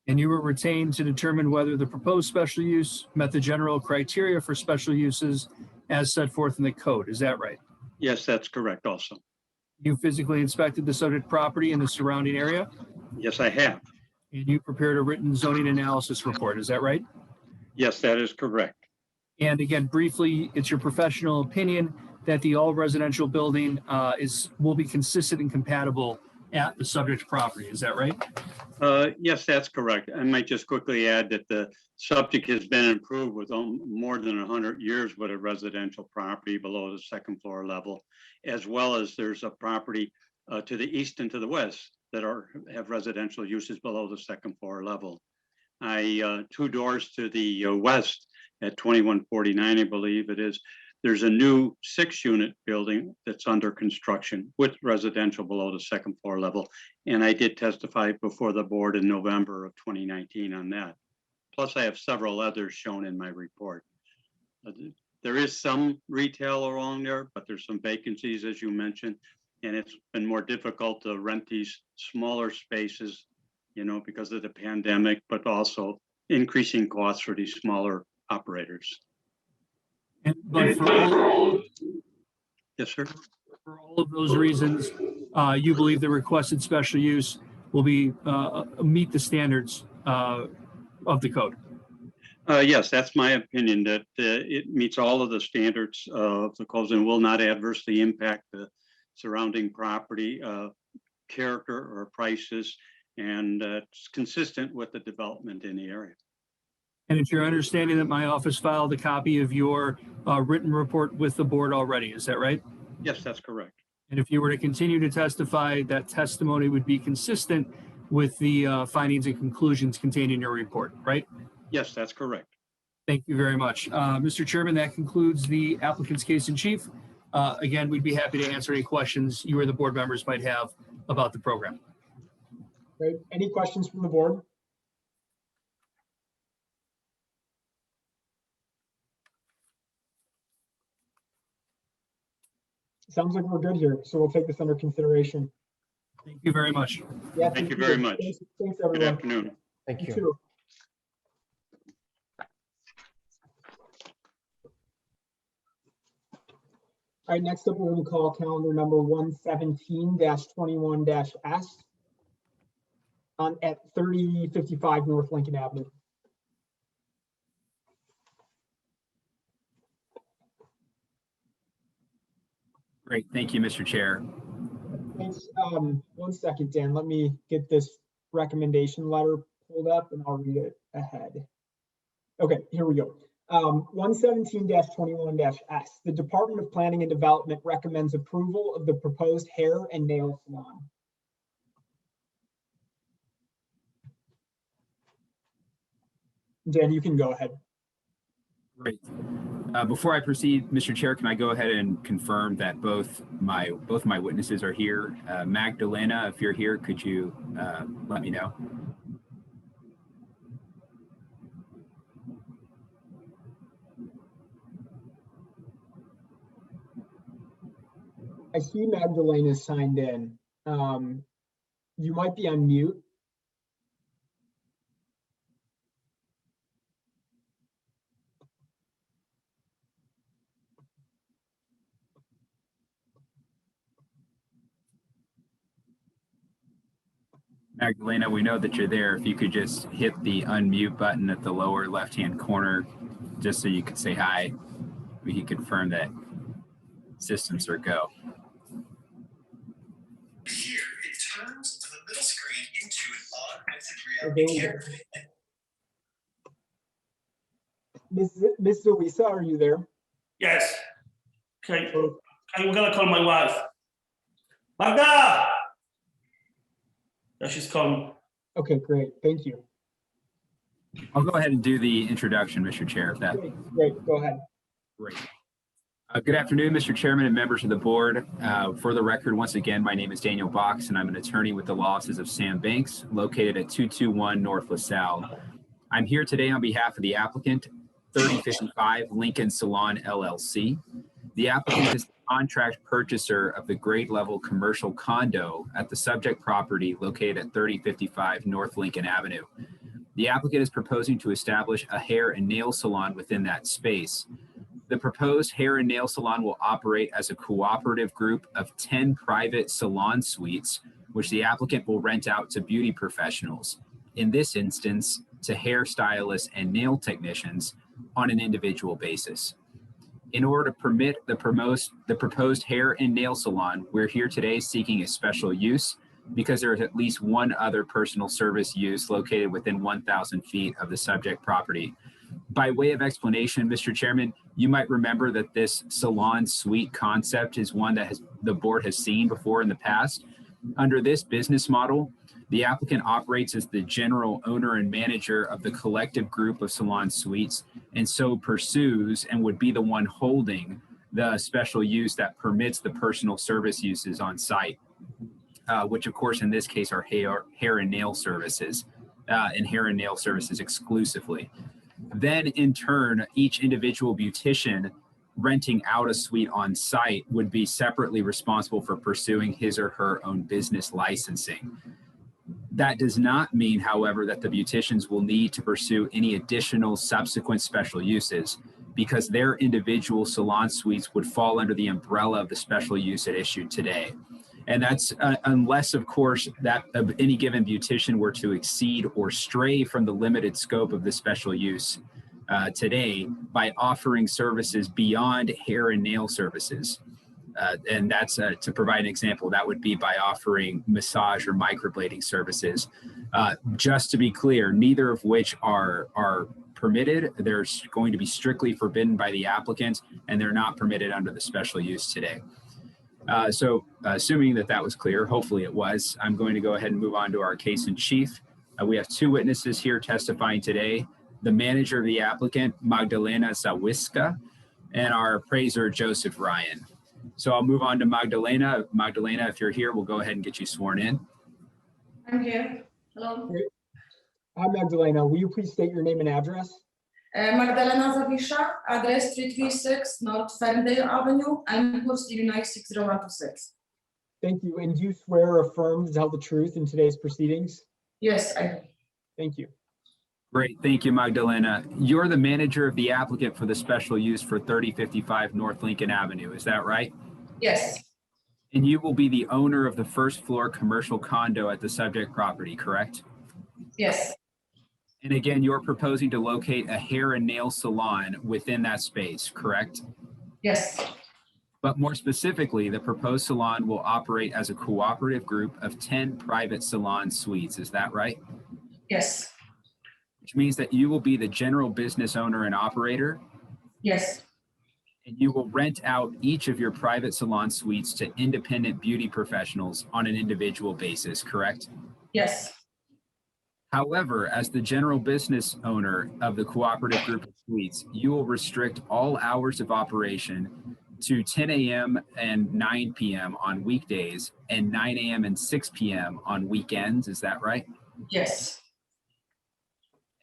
[SPEAKER 5] And you were retained to determine whether the proposed special use met the general criteria for special uses as set forth in the code, is that right?
[SPEAKER 9] Yes, that's correct also.
[SPEAKER 5] You physically inspected the subject property and the surrounding area,
[SPEAKER 9] Yes, I have.
[SPEAKER 5] and you prepared a written zoning analysis report, is that right?
[SPEAKER 9] Yes, that is correct.
[SPEAKER 5] And again, briefly, it's your professional opinion that the all residential building will be consistent and compatible at the subject property, is that right?
[SPEAKER 9] Yes, that's correct. I might just quickly add that the subject has been improved with more than 100 years with a residential property below the second floor level, as well as there's a property to the east and to the west that have residential uses below the second floor level. Two doors to the west at 2149, I believe it is, there's a new 6-unit building that's under construction with residential below the second floor level. And I did testify before the board in November of 2019 on that. Plus, I have several others shown in my report. There is some retail along there, but there's some vacancies, as you mentioned, and it's been more difficult to rent these smaller spaces, because of the pandemic, but also increasing costs for these smaller operators.
[SPEAKER 5] But for all,
[SPEAKER 9] yes, sir.
[SPEAKER 5] For all of those reasons, you believe the requested special use will meet the standards of the code?
[SPEAKER 9] Yes, that's my opinion, that it meets all of the standards of the codes and will not adversely impact the surrounding property character or prices, and it's consistent with the development in the area.
[SPEAKER 5] And it's your understanding that my office filed a copy of your written report with the board already, is that right?
[SPEAKER 9] Yes, that's correct.
[SPEAKER 5] And if you were to continue to testify, that testimony would be consistent with the findings and conclusions contained in your report, right?
[SPEAKER 9] Yes, that's correct.
[SPEAKER 5] Thank you very much. Mr. Chairman, that concludes the applicant's case in chief. Again, we'd be happy to answer any questions you or the board members might have about the program.
[SPEAKER 1] Great. Any questions from the board? Sounds like we're good here, so we'll take this under consideration.
[SPEAKER 5] Thank you very much.
[SPEAKER 1] Yeah,
[SPEAKER 9] Thank you very much.
[SPEAKER 1] Thanks everyone.
[SPEAKER 9] Good afternoon.
[SPEAKER 8] Thank you.
[SPEAKER 1] Too. All right, next up, we're going to call calendar number 117-21-S at 3055 North Lincoln Avenue.
[SPEAKER 14] Great. Thank you, Mr. Chair.
[SPEAKER 1] Thanks. 1 second, Dan. Let me get this recommendation letter pulled up and I'll read it ahead. Okay, here we go. 117-21-S. The Department of Planning and Development recommends approval of the proposed hair and nail salon. Dan, you can go ahead.
[SPEAKER 14] Great. Before I proceed, Mr. Chair, can I go ahead and confirm that both my witnesses are here? Magdalena, if you're here, could you let me know?
[SPEAKER 1] I see Magdalena signed in. You might be on mute.
[SPEAKER 14] Magdalena, we know that you're there. If you could just hit the unmute button at the lower left-hand corner, just so you could say hi, we can confirm that systems are go.
[SPEAKER 10] Here, it turns the middle screen into an augmented reality camera.
[SPEAKER 1] Ms. Louisa, are you there?
[SPEAKER 10] Yes. Okay. I'm gonna call my wife. Magda! She's calling.
[SPEAKER 1] Okay, great. Thank you.
[SPEAKER 14] I'll go ahead and do the introduction, Mr. Chair. If that.
[SPEAKER 1] Great. Go ahead.
[SPEAKER 14] Great. Good afternoon, Mr. Chairman and members of the board. For the record, once again, my name is Daniel Box, and I'm an attorney with the law offices of Sam Banks, located at 221 North LaSalle. I'm here today on behalf of the applicant, 3055 Lincoln Salon LLC. The applicant has contract purchaser of the grade level commercial condo at the subject property located at 3055 North Lincoln Avenue. The applicant is proposing to establish a hair and nail salon within that space. The proposed hair and nail salon will operate as a cooperative group of 10 private salon suites, which the applicant will rent out to beauty professionals, in this instance, to hairstylists and nail technicians on an individual basis. In order to permit the proposed hair and nail salon, we're here today seeking a special use because there is at least one other personal service use located within 1,000 feet of the subject property. By way of explanation, Mr. Chairman, you might remember that this salon suite concept is one that the board has seen before in the past. Under this business model, the applicant operates as the general owner and manager of the collective group of salon suites, and so pursues and would be the one holding the special use that permits the personal service uses on site, which of course in this case are hair and nail services, and hair and nail services exclusively. Then in turn, each individual beautician renting out a suite on site would be separately responsible for pursuing his or her own business licensing. That does not mean, however, that the beauticians will need to pursue any additional subsequent special uses because their individual salon suites would fall under the umbrella of the special use at issue today. And that's unless, of course, that any given beautician were to exceed or stray from the limited scope of the special use today by offering services beyond hair and nail services. And that's to provide an example, that would be by offering massage or microblading services. Just to be clear, neither of which are permitted. They're going to be strictly forbidden by the applicant, and they're not permitted under the special use today. So assuming that that was clear, hopefully it was, I'm going to go ahead and move on to our case in chief. We have two witnesses here testifying today, the manager of the applicant, Magdalena Zawiska, and our appraiser, Joseph Ryan. So I'll move on to Magdalena. Magdalena, if you're here, we'll go ahead and get you sworn in.
[SPEAKER 11] I'm here. Hello.
[SPEAKER 1] Hi, Magdalena. Will you please state your name and address?
[SPEAKER 11] Magdalena Zawisza, address 336 North Ferndale Avenue, Elmhurst, Illinois 60126.
[SPEAKER 1] Thank you. And do you swear or affirm to tell the truth in today's proceedings?
[SPEAKER 11] Yes, I do.
[SPEAKER 1] Thank you.
[SPEAKER 14] Great. Thank you, Magdalena. You're the manager of the applicant for the special use for 3055 North Lincoln Avenue. Is that right?
[SPEAKER 11] Yes.
[SPEAKER 14] And you will be the owner of the first floor commercial condo at the subject property, correct?
[SPEAKER 11] Yes.
[SPEAKER 14] And again, you're proposing to locate a hair and nail salon within that space, correct?
[SPEAKER 11] Yes.
[SPEAKER 14] But more specifically, the proposed salon will operate as a cooperative group of 10 private salon suites. Is that right?
[SPEAKER 11] Yes.
[SPEAKER 14] Which means that you will be the general business owner and operator.
[SPEAKER 11] Yes.
[SPEAKER 14] And you will rent out each of your private salon suites to independent beauty professionals on an individual basis, correct?
[SPEAKER 11] Yes.
[SPEAKER 14] However, as the general business owner of the cooperative group of suites, you will restrict all hours of operation to 10 a.m. and 9 p.m. on weekdays and 9 a.m. and 6 p.m. on weekends. Is that right?
[SPEAKER 11] Yes.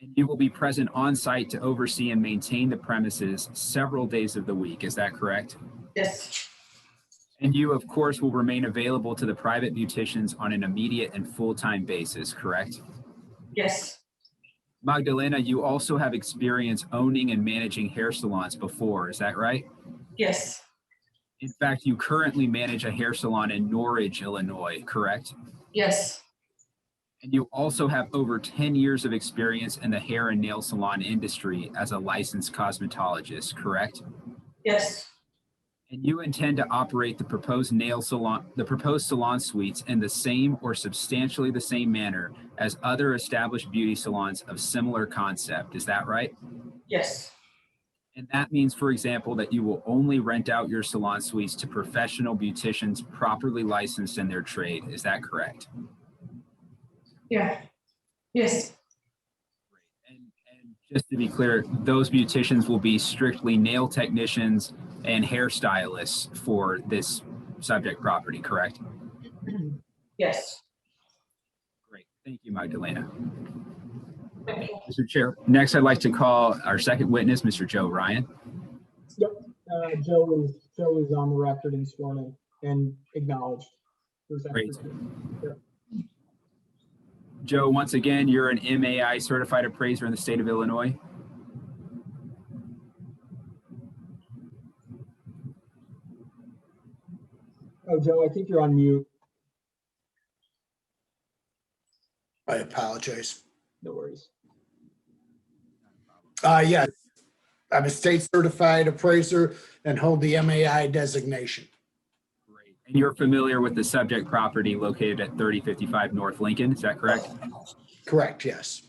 [SPEAKER 14] And you will be present on site to oversee and maintain the premises several days of the week. Is that correct?
[SPEAKER 11] Yes.
[SPEAKER 14] And you, of course, will remain available to the private beauticians on an immediate and full-time basis, correct?
[SPEAKER 11] Yes.
[SPEAKER 14] Magdalena, you also have experience owning and managing hair salons before, is that right?
[SPEAKER 11] Yes.
[SPEAKER 14] In fact, you currently manage a hair salon in Norridge, Illinois, correct?
[SPEAKER 11] Yes.
[SPEAKER 14] And you also have over 10 years of experience in the hair and nail salon industry as a licensed cosmetologist, correct?
[SPEAKER 11] Yes.
[SPEAKER 14] And you intend to operate the proposed salon suites in the same or substantially the same manner as other established beauty salons of similar concept. Is that right?
[SPEAKER 11] Yes.
[SPEAKER 14] And that means, for example, that you will only rent out your salon suites to professional beauticians properly licensed in their trade. Is that correct?
[SPEAKER 11] Yeah. Yes.
[SPEAKER 14] And just to be clear, those beauticians will be strictly nail technicians and hairstylists for this subject property, correct?
[SPEAKER 11] Yes.
[SPEAKER 14] Great. Thank you, Magdalena. Mr. Chair, next I'd like to call our second witness, Mr. Joe Ryan.
[SPEAKER 1] Yep. Joe is on the record and sworn in and acknowledged.
[SPEAKER 14] Great. Joe, once again, you're an MAI certified appraiser in the state of Illinois.
[SPEAKER 1] Oh, Joe, I think you're on mute.
[SPEAKER 16] I apologize.
[SPEAKER 1] No worries.
[SPEAKER 16] Yes, I'm a state certified appraiser and hold the MAI designation.
[SPEAKER 14] And you're familiar with the subject property located at 3055 North Lincoln, is that correct?
[SPEAKER 16] Correct, yes.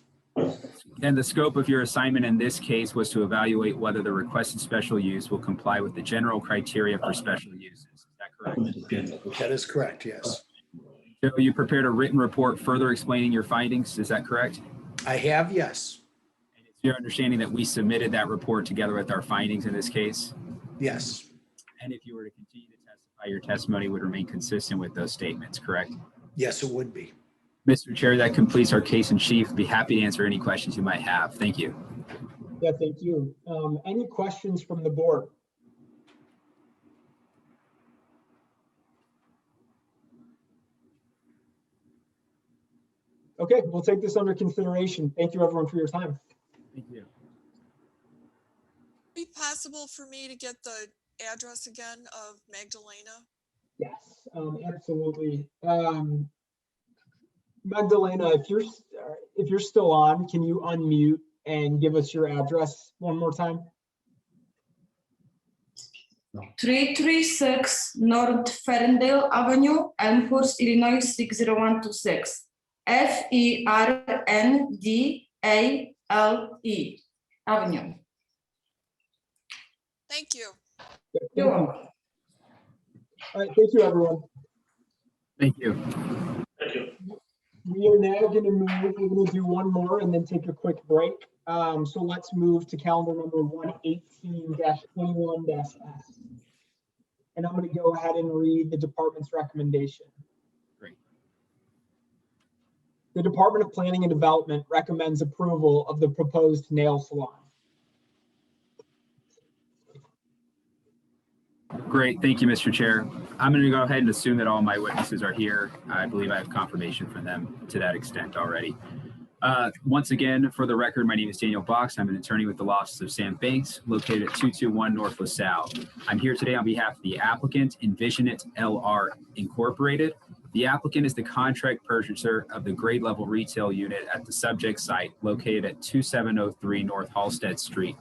[SPEAKER 14] And the scope of your assignment in this case was to evaluate whether the requested special use will comply with the general criteria for special uses. Is that correct?
[SPEAKER 16] That is correct, yes.
[SPEAKER 14] Joe, you prepared a written report further explaining your findings. Is that correct?
[SPEAKER 16] I have, yes.
[SPEAKER 14] And it's your understanding that we submitted that report together with our findings in this case?
[SPEAKER 16] Yes.
[SPEAKER 14] And if you were to continue to testify, your testimony would remain consistent with those statements, correct?
[SPEAKER 16] Yes, it would be.
[SPEAKER 14] Mr. Chair, that completes our case in chief. Be happy to answer any questions you might have. Thank you.
[SPEAKER 1] Yeah, thank you. Any questions from the board? Okay, we'll take this under consideration. Thank you, everyone, for your time.
[SPEAKER 14] Thank you.
[SPEAKER 12] Be possible for me to get the address again of Magdalena?
[SPEAKER 1] Yes, absolutely. Magdalena, if you're still on, can you unmute and give us your address one more time?
[SPEAKER 11] 336 North Ferndale Avenue, Elmhurst, Illinois 60126. Ferndale Avenue.
[SPEAKER 12] Thank you.
[SPEAKER 1] You're welcome. All right, thank you, everyone.
[SPEAKER 14] Thank you.
[SPEAKER 1] We are now going to move, we're going to do one more and then take a quick break. So let's move to calendar number 118-21-S. And I'm going to go ahead and read the department's recommendation.
[SPEAKER 14] Great.
[SPEAKER 1] The Department of Planning and Development recommends approval of the proposed nail salon.
[SPEAKER 14] Great. Thank you, Mr. Chair. I'm going to go ahead and assume that all my witnesses are here. I believe I have confirmation from them to that extent already. Once again, for the record, my name is Daniel Box. I'm an attorney with the law office of Sam Banks, located at 221 North LaSalle. I'm here today on behalf of the applicant, Envision It LR Incorporated. The applicant is the contract purchaser of the grade level retail unit at the subject site located at 2703 North Halsted Street.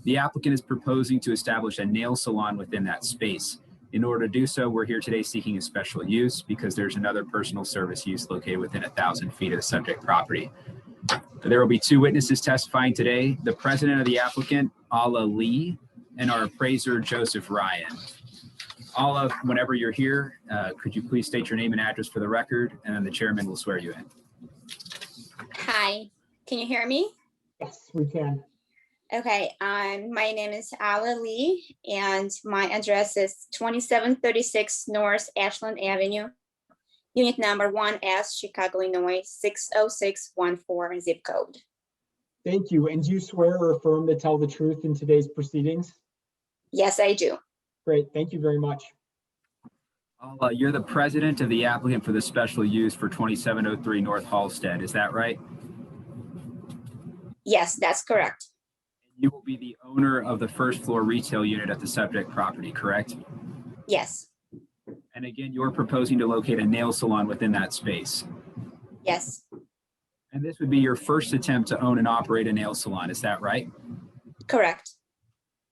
[SPEAKER 14] The applicant is proposing to establish a nail salon within that space. In order to do so, we're here today seeking a special use because there's another personal service use located within 1,000 feet of the subject property. There will be two witnesses testifying today, the president of the applicant, Ala Lee, and our appraiser, Joseph Ryan. Ala, whenever you're here, could you please state your name and address for the record, and then the chairman will swear you in.
[SPEAKER 13] Hi, can you hear me?
[SPEAKER 1] Yes, we can.
[SPEAKER 13] Okay, my name is Ala Lee, and my address is 2736 North Ashland Avenue, unit number 1S, Chicago, Illinois, 60614 zip code.
[SPEAKER 1] Thank you. And do you swear or affirm to tell the truth in today's proceedings?
[SPEAKER 13] Yes, I do.
[SPEAKER 1] Great. Thank you very much.
[SPEAKER 14] You're the president of the applicant for the special use for 2703 North Halsted. Is that right?
[SPEAKER 13] Yes, that's correct.
[SPEAKER 14] You will be the owner of the first floor retail unit at the subject property, correct?
[SPEAKER 13] Yes.
[SPEAKER 14] And again, you're proposing to locate a nail salon within that space.
[SPEAKER 13] Yes.
[SPEAKER 14] And this would be your first attempt to own and operate a nail salon, is that right?
[SPEAKER 13] Correct.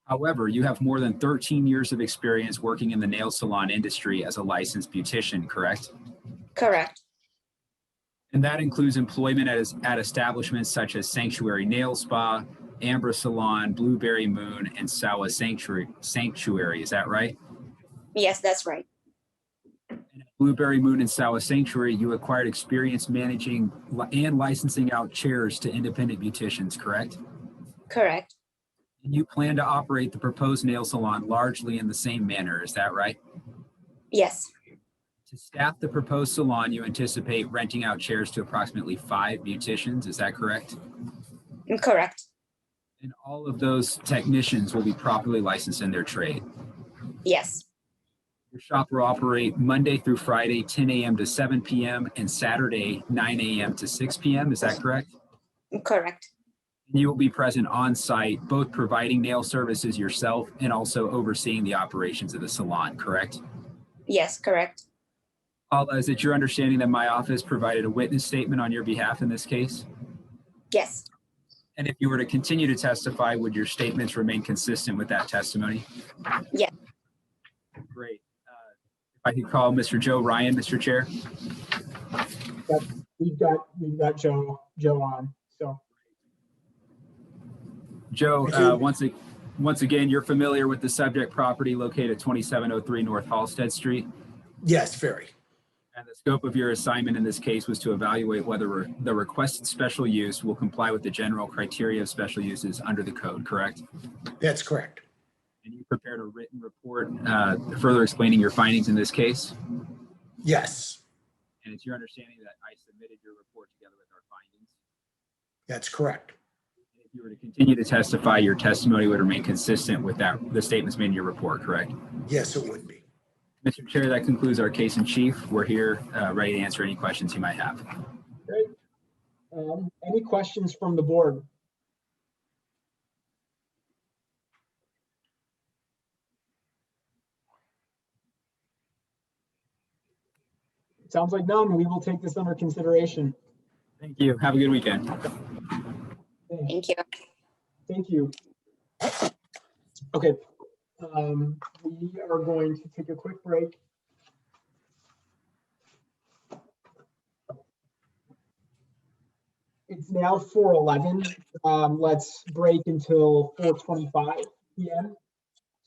[SPEAKER 14] However, you have more than 13 years of experience working in the nail salon industry as a licensed beautician, correct?
[SPEAKER 13] Correct.
[SPEAKER 14] And that includes employment at establishments such as Sanctuary Nail Spa, Ambra Salon, Blueberry Moon, and Sawa Sanctuary. Is that right?
[SPEAKER 13] Yes, that's right.
[SPEAKER 14] Blueberry Moon and Sawa Sanctuary, you acquired experience managing and licensing out chairs to independent beauticians, correct?
[SPEAKER 13] Correct.
[SPEAKER 14] And you plan to operate the proposed nail salon largely in the same manner, is that right?
[SPEAKER 13] Yes.
[SPEAKER 14] To staff the proposed salon, you anticipate renting out chairs to approximately 5 beauticians, is that correct?
[SPEAKER 13] Correct.
[SPEAKER 14] And all of those technicians will be properly licensed in their trade.
[SPEAKER 13] Yes,
[SPEAKER 14] Your shop will operate Monday through Friday, 10 a.m. to 7 p.m. and Saturday, 9 a.m. to 6 p.m. Is that correct?
[SPEAKER 13] correct.
[SPEAKER 14] You will be present on site, both providing nail services yourself and also overseeing the operations of the salon, correct?
[SPEAKER 13] Yes, correct.
[SPEAKER 14] Paula, is it your understanding that my office provided a witness statement on your behalf in this case?
[SPEAKER 13] Yes,
[SPEAKER 14] And if you were to continue to testify, would your statements remain consistent with that testimony?
[SPEAKER 13] yes.
[SPEAKER 14] Great. If I could call Mr. Joe Ryan, Mr. Chair.
[SPEAKER 1] Yep, we've got Joe on, so.
[SPEAKER 14] Joe, once again, you're familiar with the subject property located at 2703 North Halsted Street?
[SPEAKER 16] Yes, very.
[SPEAKER 14] And the scope of your assignment in this case was to evaluate whether the requested special use will comply with the general criteria of special uses under the code, correct?
[SPEAKER 16] That's correct.
[SPEAKER 14] And you prepared a written report further explaining your findings in this case?
[SPEAKER 16] Yes,
[SPEAKER 14] And it's your understanding that I submitted your report together with our findings?
[SPEAKER 16] that's correct.
[SPEAKER 14] If you were to continue to testify, your testimony would remain consistent with the statements made in your report, correct?
[SPEAKER 16] Yes, it would be.
[SPEAKER 14] Mr. Chair, that concludes our case in chief. We're here ready to answer any questions you might have.
[SPEAKER 1] Great. Any questions from the board? Sounds like none. We will take this under consideration.
[SPEAKER 14] Thank you. Have a good weekend.
[SPEAKER 13] Thank you.
[SPEAKER 1] Thank you. Okay. We are going to take a quick break. It's now 4:11. Let's break until 4:25 p.m.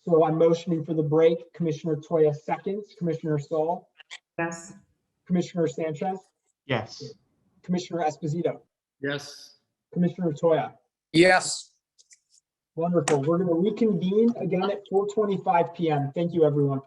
[SPEAKER 1] So I'm motioning for the break. Commissioner Toya seconds. Commissioner Saul.
[SPEAKER 2] Yes.
[SPEAKER 1] Commissioner Sanchez.
[SPEAKER 21] Yes.
[SPEAKER 1] Commissioner Esposito.
[SPEAKER 4] Yes.
[SPEAKER 1] Commissioner Toya.
[SPEAKER 16] Yes.
[SPEAKER 1] Wonderful. We're going to reconvene again at 4:25 p.m. Thank you, everyone.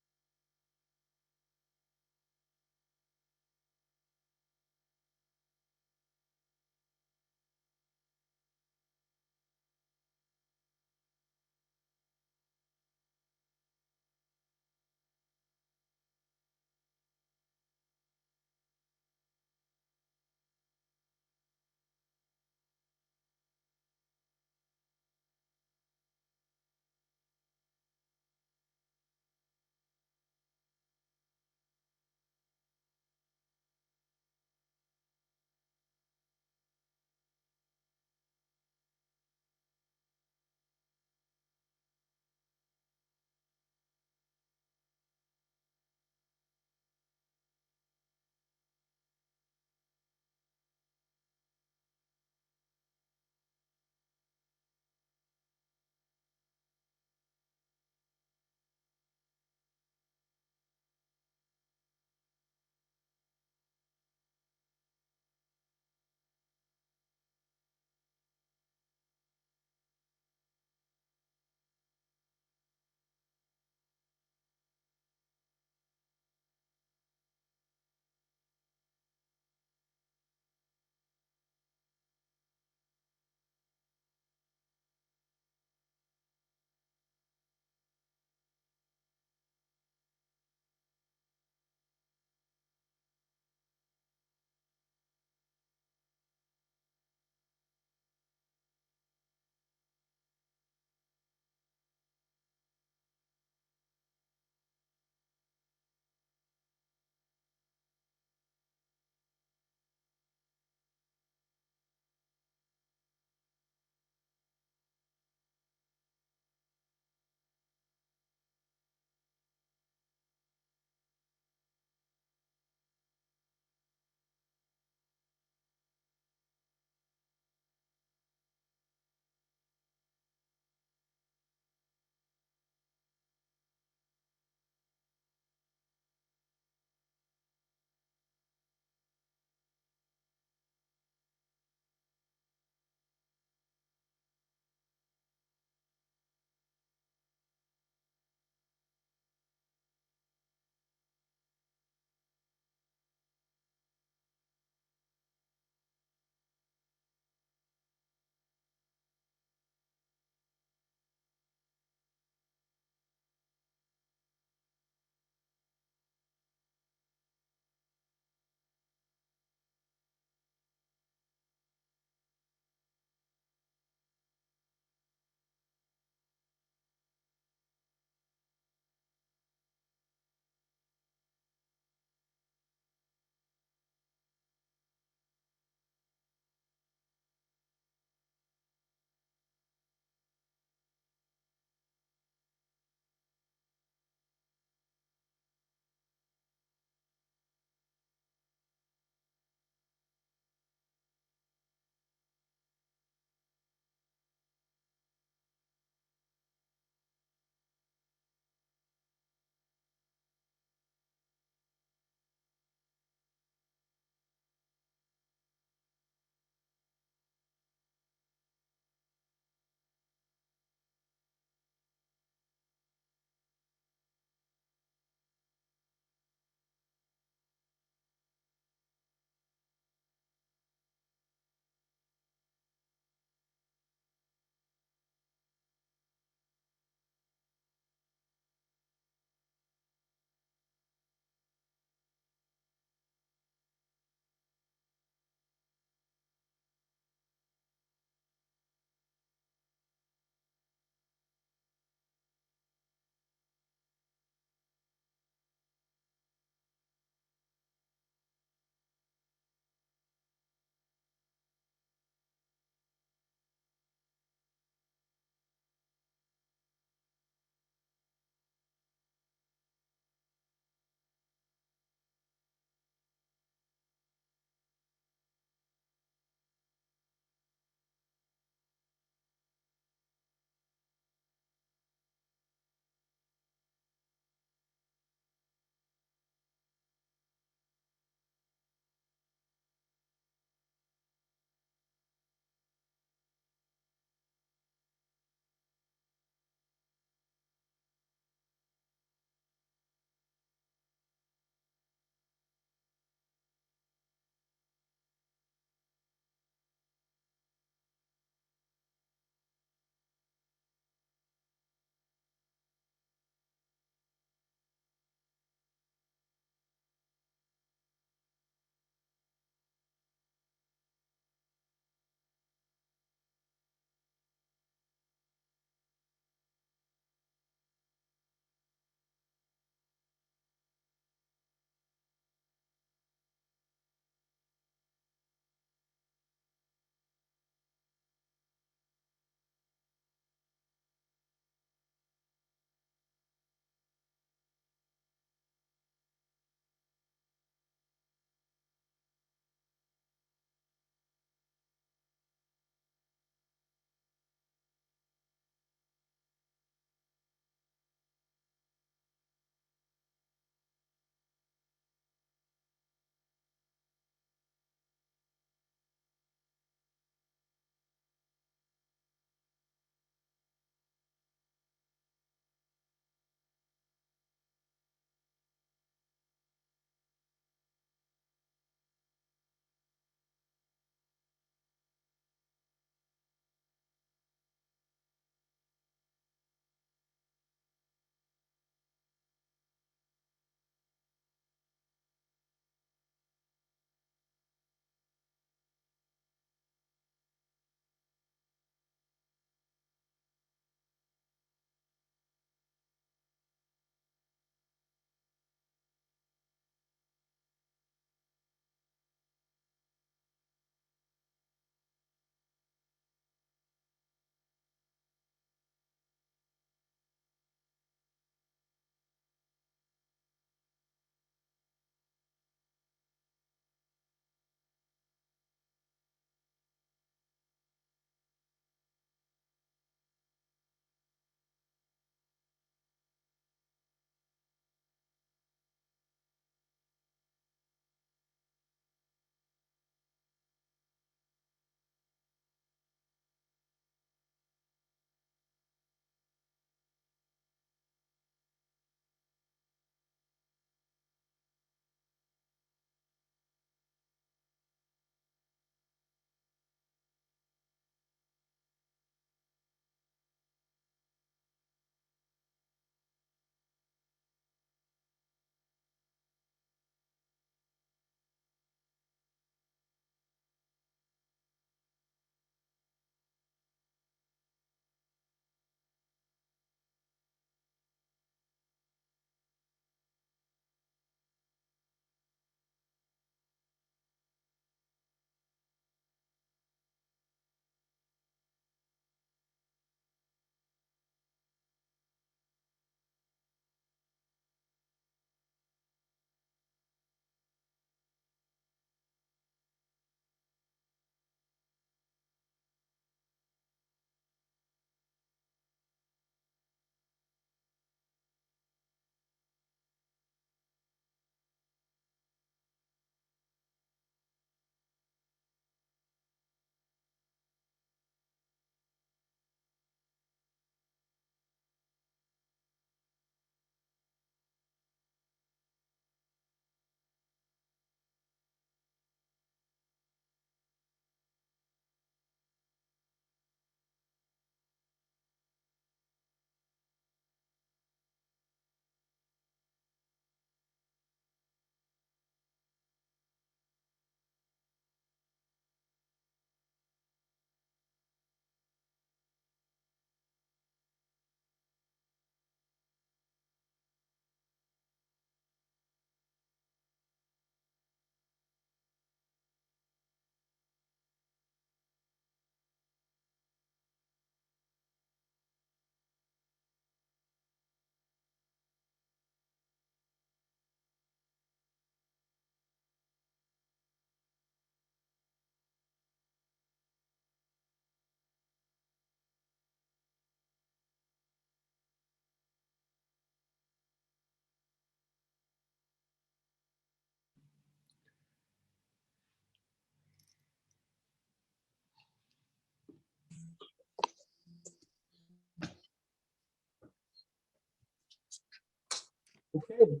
[SPEAKER 1] Okay.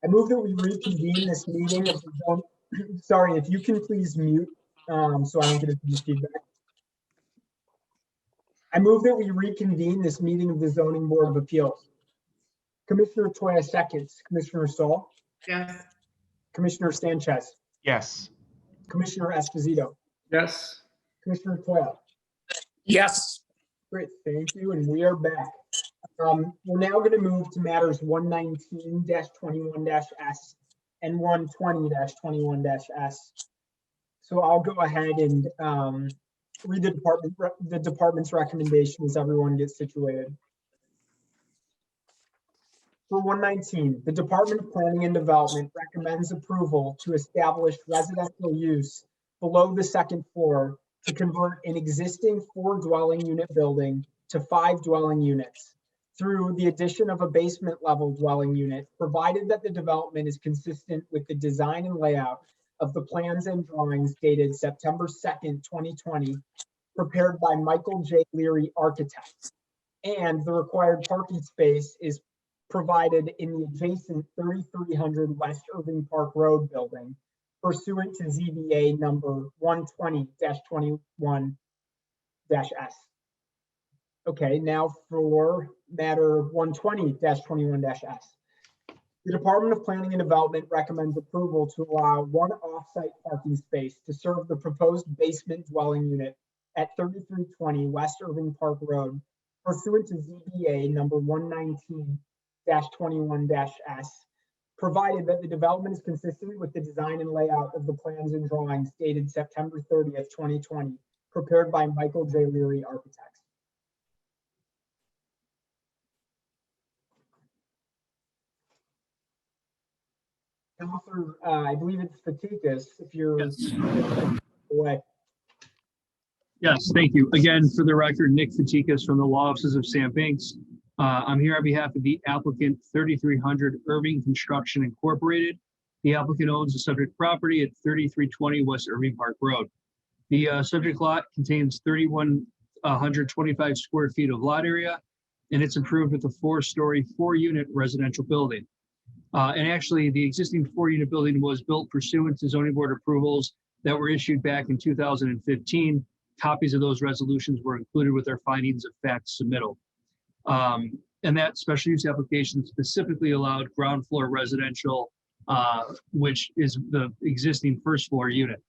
[SPEAKER 1] I move that we reconvene this meeting of the zone. Sorry, if you can please mute so I don't get any feedback. I move that we reconvene this meeting of the Zoning Board of Appeals. Commissioner Toya seconds. Commissioner Saul?
[SPEAKER 2] Yes.
[SPEAKER 1] Commissioner Sanchez?
[SPEAKER 21] Yes.
[SPEAKER 1] Commissioner Esposito?
[SPEAKER 4] Yes.
[SPEAKER 1] Commissioner Toya?
[SPEAKER 16] Yes.
[SPEAKER 1] Great, thank you, and we are back. We're now going to move to matters 119-21-S and 120-21-S. So I'll go ahead and read the department's recommendation as everyone gets situated. For 119, the Department of Planning and Development recommends approval to establish residential use below the second floor to convert an existing 4-dwelling unit building to 5 dwelling units through the addition of a basement level dwelling unit, provided that the development is consistent with the design and layout of the plans and drawings dated September 2nd, 2020, prepared by Michael J. Leary Architect. And the required parking space is provided in the adjacent 3300 West Irving Park Road building, pursuant to ZBA number 120-21-S. Okay, now for matter 120-21-S. The Department of Planning and Development recommends approval to allow one off-site parking space to serve the proposed basement dwelling unit at 3320 West Irving Park Road, pursuant to ZBA number 119-21-S, provided that the development is consistent with the design and layout of the plans and drawings dated September 30th, 2020, prepared by Michael J. Leary Architects. Counselor, I believe it's Fatikas, if you're away.
[SPEAKER 5] Yes, thank you. Again, for the record, Nick Fatikas from the Law Offices of Sam Banks. I'm here on behalf of the applicant 3300 Irving Construction Incorporated. The applicant owns the subject property at 3320 West Irving Park Road. The subject lot contains 3,125 square feet of lot area, and it's improved with a 4-story, 4-unit residential building. And actually, the existing 4-unit building was built pursuant to zoning board approvals that were issued back in 2015. Copies of those resolutions were included with our findings of fact submittal. And that special use application specifically allowed ground floor residential, which is the existing 1st floor unit.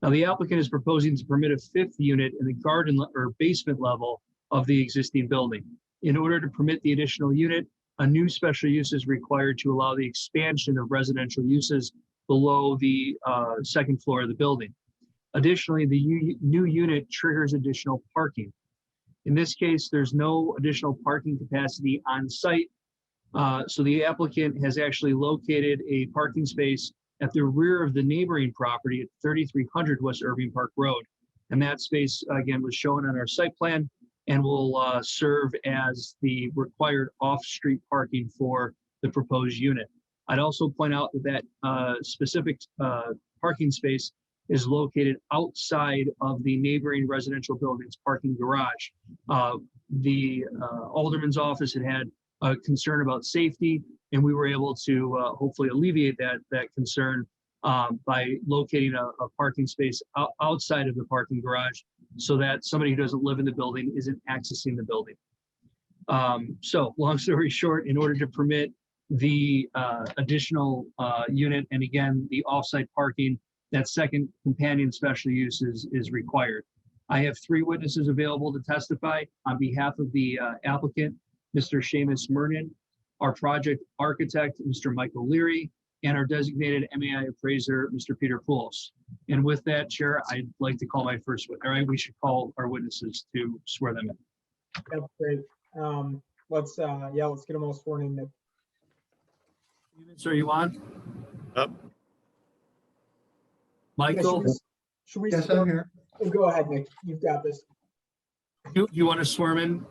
[SPEAKER 5] Now, the applicant is proposing to permit a 5th unit in the garden or basement level of the existing building. In order to permit the additional unit, a new special use is required to allow the expansion of residential uses below the 2nd floor of the building. Additionally, the new unit triggers additional parking. In this case, there's no additional parking capacity on site. So the applicant has actually located a parking space at the rear of the neighboring property at 3300 West Irving Park Road. And that space, again, was shown on our site plan and will serve as the required off-street parking for the proposed unit. I'd also point out that specific parking space is located outside of the neighboring residential building's parking garage. The Alderman's office had a concern about safety, and we were able to hopefully alleviate that concern by locating a parking space outside of the parking garage so that somebody who doesn't live in the building isn't accessing the building. So long story short, in order to permit the additional unit, and again, the offsite parking, that second companion special use is required. I have 3 witnesses available to testify on behalf of the applicant, Mr. Seamus Murnin, our project architect, Mr. Michael Leary, and our designated MAI appraiser, Mr. Peter Poulos. And with that, Chair, I'd like to call my first witness. All right, we should call our witnesses to swear them in.
[SPEAKER 1] That's great. Let's get them all sworn in. Nick.
[SPEAKER 5] So are you on?
[SPEAKER 21] Up.
[SPEAKER 5] Michael?
[SPEAKER 1] Should we
[SPEAKER 15] Yes, I'm here.
[SPEAKER 1] Oh, go ahead, Nick. You've got this.
[SPEAKER 5] You want to swear them in?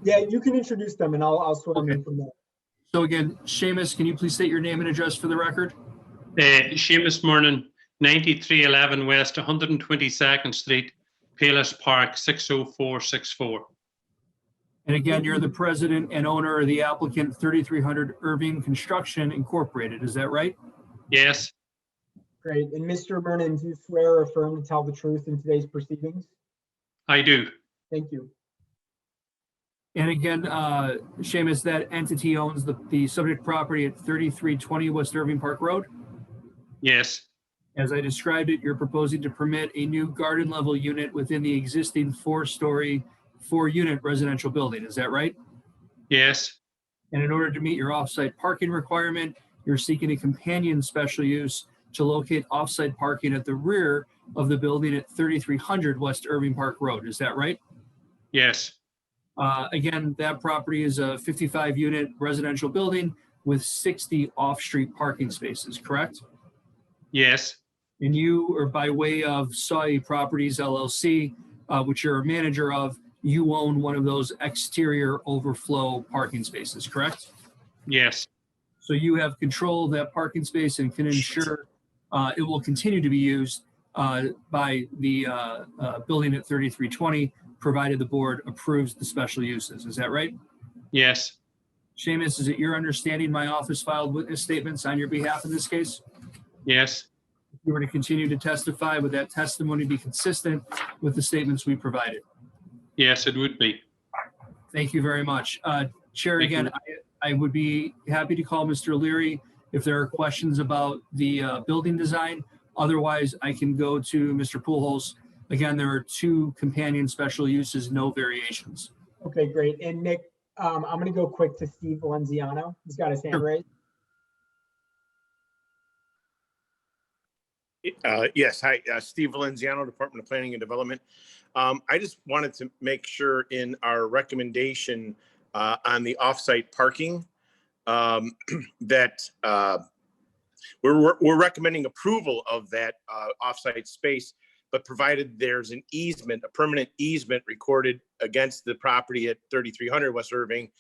[SPEAKER 1] Yeah, you can introduce them and I'll swear them in from there.
[SPEAKER 5] So again, Seamus, can you please state your name and address for the record?
[SPEAKER 20] Seamus Murnin, 9311 West 122nd Street, Palis Park, 60464.
[SPEAKER 5] And again, you're the president and owner of the applicant 3300 Irving Construction Incorporated. Is that right?
[SPEAKER 20] Yes.
[SPEAKER 1] Great. And Mr. Vernon, do you swear or affirm to tell the truth in today's proceedings?
[SPEAKER 20] I do.
[SPEAKER 1] Thank you.
[SPEAKER 5] And again, Seamus, that entity owns the subject property at 3320 West Irving Park Road.
[SPEAKER 20] Yes.
[SPEAKER 5] As I described it, you're proposing to permit a new garden level unit within the existing 4-story, 4-unit residential building. Is that right?
[SPEAKER 20] Yes.
[SPEAKER 5] And in order to meet your off-site parking requirement, you're seeking a companion special use to locate off-site parking at the rear of the building at 3300 West Irving Park Road. Is that right?
[SPEAKER 20] Yes.
[SPEAKER 5] Again, that property is a 55-unit residential building with 60 off-street parking spaces, correct?
[SPEAKER 20] Yes.
[SPEAKER 5] And you are by way of Saudi Properties LLC, which you're a manager of, you own one of those exterior overflow parking spaces, correct?
[SPEAKER 20] Yes.
[SPEAKER 5] So you have control of that parking space and can ensure it will continue to be used by the building at 3320, provided the board approves the special uses. Is that right?
[SPEAKER 20] Yes.
[SPEAKER 5] Seamus, is it your understanding my office filed witness statements on your behalf in this case?
[SPEAKER 20] Yes.
[SPEAKER 5] If you were to continue to testify, would that testimony be consistent with the statements we provided?
[SPEAKER 20] Yes, it would be.
[SPEAKER 5] Thank you very much. Chair, again, I would be happy to call Mr. Leary if there are questions about the building design. Otherwise, I can go to Mr. Pujols. Again, there are 2 companion special uses, no variations.
[SPEAKER 1] Okay, great. And Nick, I'm going to go quick to Steve Valenziano. He's got his hand raised.
[SPEAKER 21] Yes, hi, Steve Valenziano, Department of Planning and Development. I just wanted to make sure in our recommendation on the offsite parking that we're recommending approval of that offsite space, but provided there's an easement, a permanent easement recorded against the property at 3300 West Irving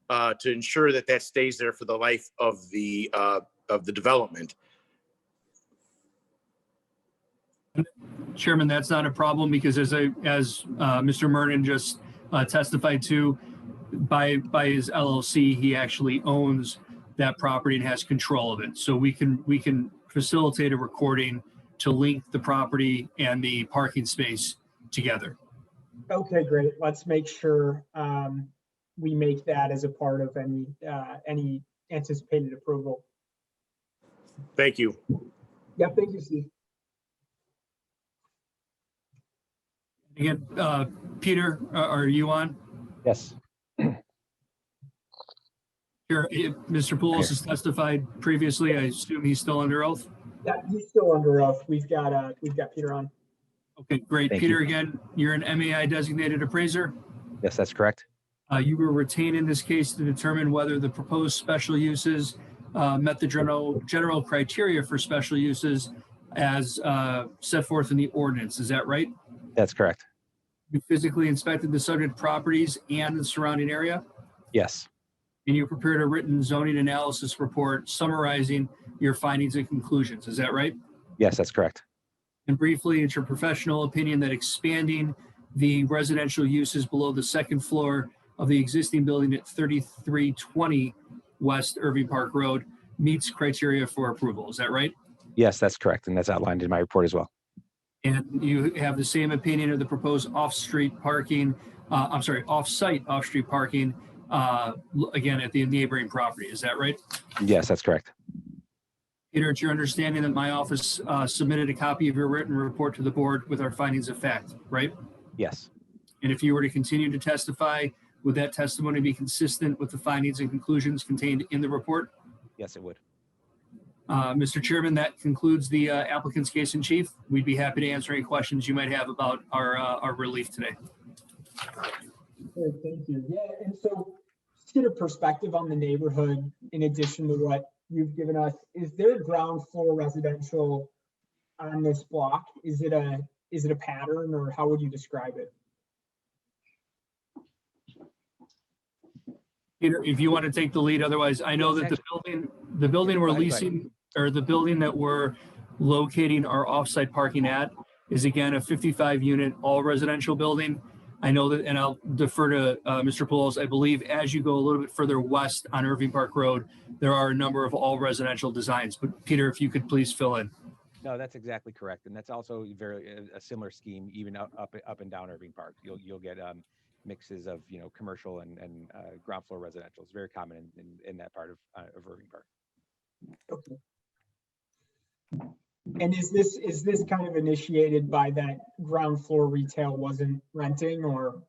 [SPEAKER 21] to ensure that that stays there for the life of the development.
[SPEAKER 5] Chairman, that's not a problem because as Mr. Mernon just testified to, by his LLC, he actually owns that property and has control of it. So we can facilitate a recording to link the property and the parking space together.
[SPEAKER 1] Okay, great. Let's make sure we make that as a part of any anticipated approval.
[SPEAKER 21] Thank you.
[SPEAKER 1] Yeah, thank you, Steve.
[SPEAKER 5] Again, Peter, are you on?
[SPEAKER 15] Yes.
[SPEAKER 5] Here, Mr. Poulos has testified previously. I assume he's still under oath.
[SPEAKER 1] Yeah, he's still under oath. We've got Peter on.
[SPEAKER 5] Okay, great.
[SPEAKER 15] Thank
[SPEAKER 5] Peter,
[SPEAKER 15] you.
[SPEAKER 5] again, you're an MAI designated appraiser.
[SPEAKER 15] Yes, that's correct.
[SPEAKER 5] You were retained in this case to determine whether the proposed special uses met the general criteria for special uses as set forth in the ordinance. Is that right?
[SPEAKER 15] That's correct.
[SPEAKER 5] You physically inspected the subject properties and the surrounding area,
[SPEAKER 15] Yes,
[SPEAKER 5] and you prepared a written zoning analysis report summarizing your findings and conclusions. Is that right?
[SPEAKER 15] yes, that's correct.
[SPEAKER 5] And briefly, it's your professional opinion that expanding the residential uses below the second floor of the existing building at 3320 West Irving Park Road meets criteria for approval. Is that right?
[SPEAKER 15] Yes, that's correct. And that's outlined in my report as well.
[SPEAKER 5] And you have the same opinion of the proposed off-street parking, off-site off-street parking, again, at the neighboring property. Is that right?
[SPEAKER 15] Yes, that's correct.
[SPEAKER 5] Peter, it's your understanding that my office submitted a copy of your written report to the board with our findings of fact, right?
[SPEAKER 15] Yes,
[SPEAKER 5] And if you were to continue to testify, would that testimony be consistent with the findings and conclusions contained in the report?
[SPEAKER 15] yes, it would.
[SPEAKER 5] Mr. Chairman, that concludes the applicant's case in chief. We'd be happy to answer any questions you might have about our relief today.
[SPEAKER 1] Great, thank you. Yeah, and so just get a perspective on the neighborhood in addition to what you've given us. Is there ground floor residential on this block? Is it a pattern, or how would you describe it?
[SPEAKER 5] Peter, if you want to take the lead, otherwise I know that the building we're leasing, or the building that we're locating our offsite parking at, is again a 55 unit all residential building. I know that, and I'll defer to Mr. Poulos. I believe as you go a little bit further west on Irving Park Road, there are a number of all residential designs. But Peter, if you could please fill in.
[SPEAKER 15] No, that's exactly correct, and that's also a similar scheme even up and down Irving Park. You'll get mixes of commercial and ground floor residential. It's very common in that part of Irving Park.
[SPEAKER 1] Okay. And is this kind of initiated by that ground floor retail wasn't renting, or?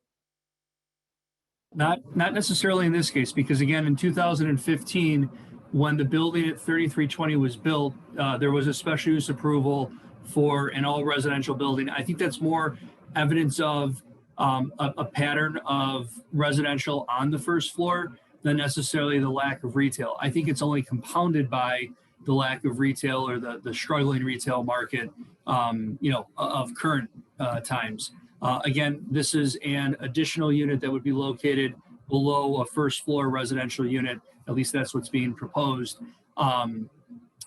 [SPEAKER 5] Not necessarily in this case, because again, in 2015, when the building at 3320 was built, there was a special use approval for an all residential building. I think that's more evidence of a pattern of residential on the first floor than necessarily the lack of retail. I think it's only compounded by the lack of retail or the struggling retail market, of current times. Again, this is an additional unit that would be located below a first floor residential unit. At least that's what's being proposed. And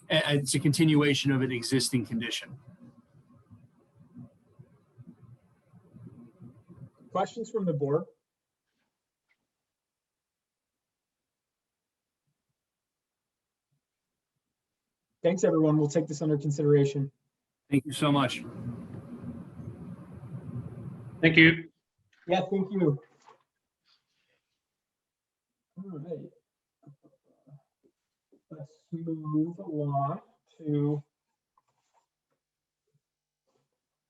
[SPEAKER 5] it's a continuation of an existing condition.
[SPEAKER 1] Questions from the board? Thanks, everyone. We'll take this under consideration.
[SPEAKER 5] Thank you so much.
[SPEAKER 20] Thank you.
[SPEAKER 1] Yeah, thank you. All right. Let's move along to,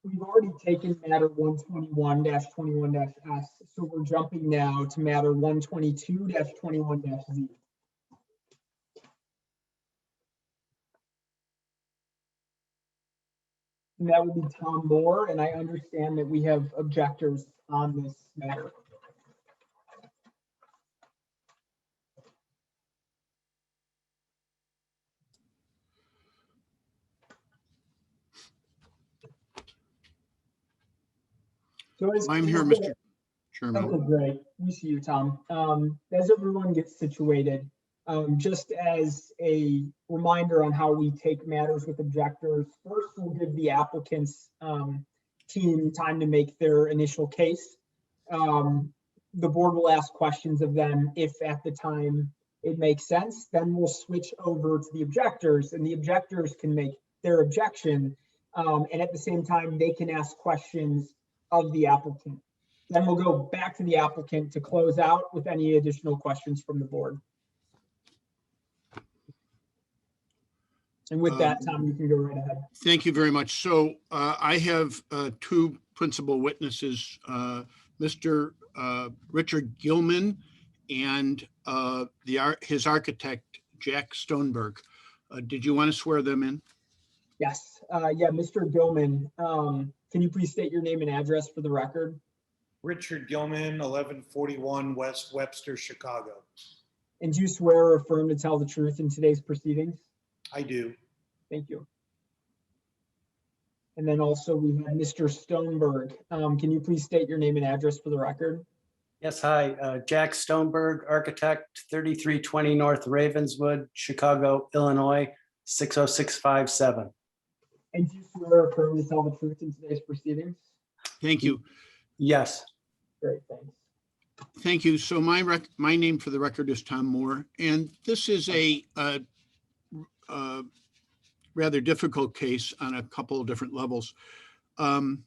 [SPEAKER 1] we've already taken matter 121-21-S, so we're jumping now to matter 122-21-Z. And that would be Tom Moore, and I understand that we have objectors on this matter. So
[SPEAKER 16] I'm here, Mr. Chairman.
[SPEAKER 1] Okay, great. We see you, Tom. As everyone gets situated, just as a reminder on how we take matters with objectors, first we'll give the applicant's team time to make their initial case. The board will ask questions of them if at the time it makes sense. Then we'll switch over to the objectors, and the objectors can make their objection. And at the same time, they can ask questions of the applicant. Then we'll go back to the applicant to close out with any additional questions from the board. And with that, Tom, you can go right ahead.
[SPEAKER 16] Thank you very much. So I have two principal witnesses, Mr. Richard Gilman and his architect, Jack Stoneberg. Did you want to swear them in?
[SPEAKER 1] Yes. Yeah, Mr. Gilman, can you please state your name and address for the record?
[SPEAKER 17] Richard Gilman, 1141 West Webster, Chicago.
[SPEAKER 1] And do you swear or affirm to tell the truth in today's proceedings?
[SPEAKER 17] I do.
[SPEAKER 1] Thank you. And then also we have Mr. Stoneberg. Can you please state your name and address for the record?
[SPEAKER 19] Yes, hi, Jack Stoneberg, architect, 3320 North Ravenswood, Chicago, Illinois, 60657.
[SPEAKER 1] And do you swear or affirm to tell the truth in today's proceedings?
[SPEAKER 16] Thank you.
[SPEAKER 19] Yes.
[SPEAKER 1] Great, thanks.
[SPEAKER 16] Thank you. So my name for the record is Tom Moore, and this is a rather difficult case on a couple of different levels. On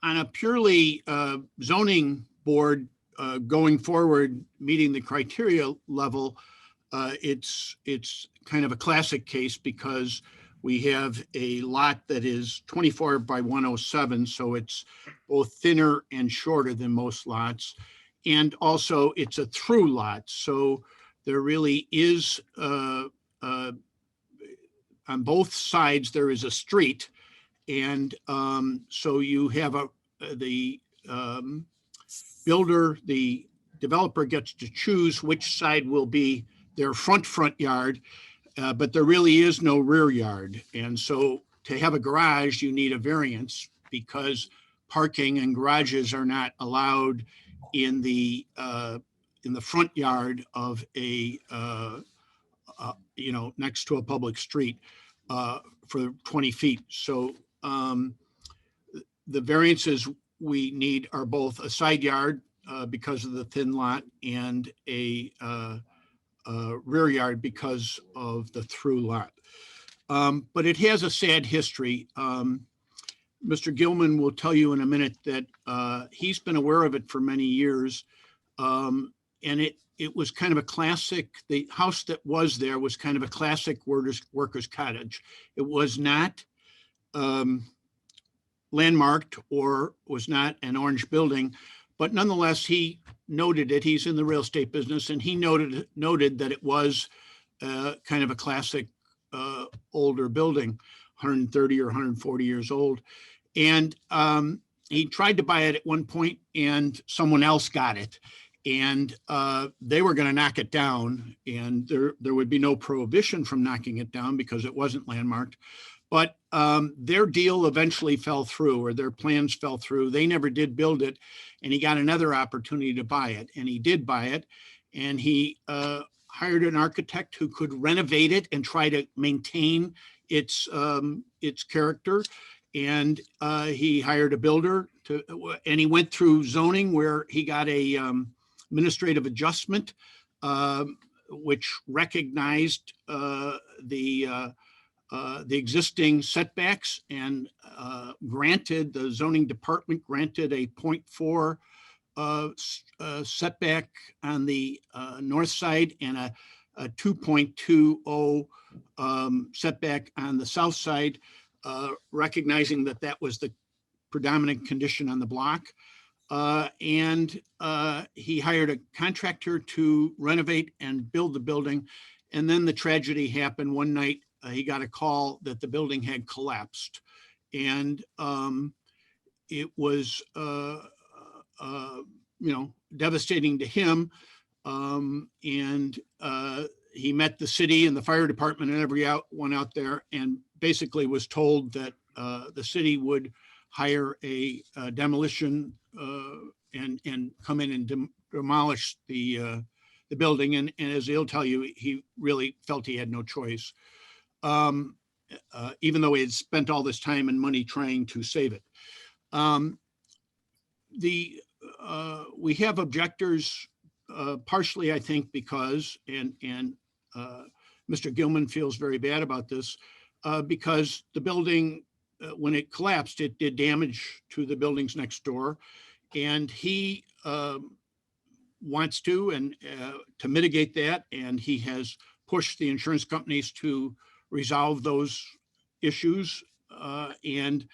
[SPEAKER 16] a purely zoning board going forward, meeting the criteria level, it's kind of a classic case because we have a lot that is 24 by 107, so it's both thinner and shorter than most lots. And also it's a through lot, so there really is, on both sides, there is a street. And so you have the builder, the developer gets to choose which side will be their front yard, but there really is no rear yard. And so to have a garage, you need a variance because parking and garages are not allowed in the front yard of a, next to a public street for 20 feet. So the variances we need are both a side yard because of the thin lot and a rear yard because of the through lot. But it has a sad history. Mr. Gilman will tell you in a minute that he's been aware of it for many years. And it was kind of a classic, the house that was there was kind of a classic workers cottage. It was not landmarked or was not an orange building, but nonetheless, he noted it. He's in the real estate business, and he noted that it was kind of a classic older building, 130 or 140 years old. And he tried to buy it at one point, and someone else got it. And they were going to knock it down, and there would be no prohibition from knocking it down because it wasn't landmarked. But their deal eventually fell through, or their plans fell through. They never did build it, and he got another opportunity to buy it, and he did buy it. And he hired an architect who could renovate it and try to maintain its character. And he hired a builder and he went through zoning where he got a administrative adjustment, which recognized the existing setbacks and the zoning department granted a 0.4 setback on the north side and a 2.20 setback on the south side, recognizing that that was the predominant condition on the block. And he hired a contractor to renovate and build the building. And then the tragedy happened one night. He got a call that the building had collapsed. And it was, devastating to him. And he met the city and the fire department and everyone out there, and basically was told that the city would hire a demolition and come in and demolish the building. And as he'll tell you, he really felt he had no choice, even though he had spent all this time and money trying to save it. We have objectors, partially, I think, because, and Mr. Gilman feels very bad about this, because the building, when it collapsed, it did damage to the buildings next door. And he wants to, and to mitigate that, and he has pushed the insurance companies to resolve those issues. And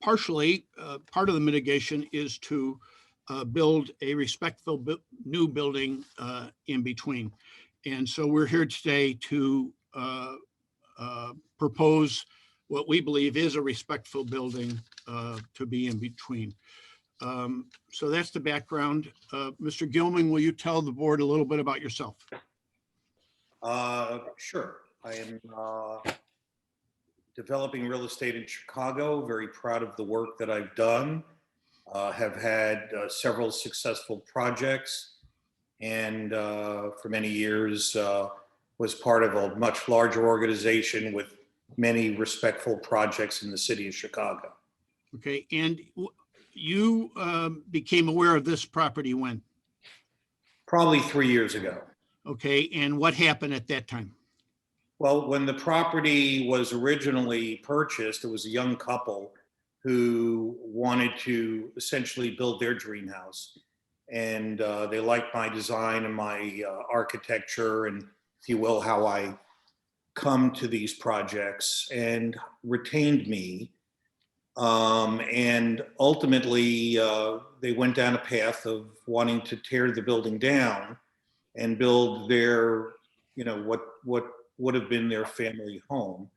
[SPEAKER 16] partially, part of the mitigation is to build a respectful new building in between. And so we're here today to propose what we believe is a respectful building to be in between. So that's the background. Mr. Gilman, will you tell the board a little bit about yourself?
[SPEAKER 17] Sure. I am developing real estate in Chicago, very proud of the work that I've done. Have had several successful projects, and for many years was part of a much larger organization with many respectful projects in the city of Chicago.
[SPEAKER 16] Okay, and you became aware of this property when?
[SPEAKER 17] Probably 3 years ago.
[SPEAKER 16] Okay, and what happened at that time?
[SPEAKER 17] Well, when the property was originally purchased, it was a young couple who wanted to essentially build their dream house. And they liked my design and my architecture, and if you will, how I come to these projects, and retained me. And ultimately, they went down a path of wanting to tear the building down and build their, what would have been their family home.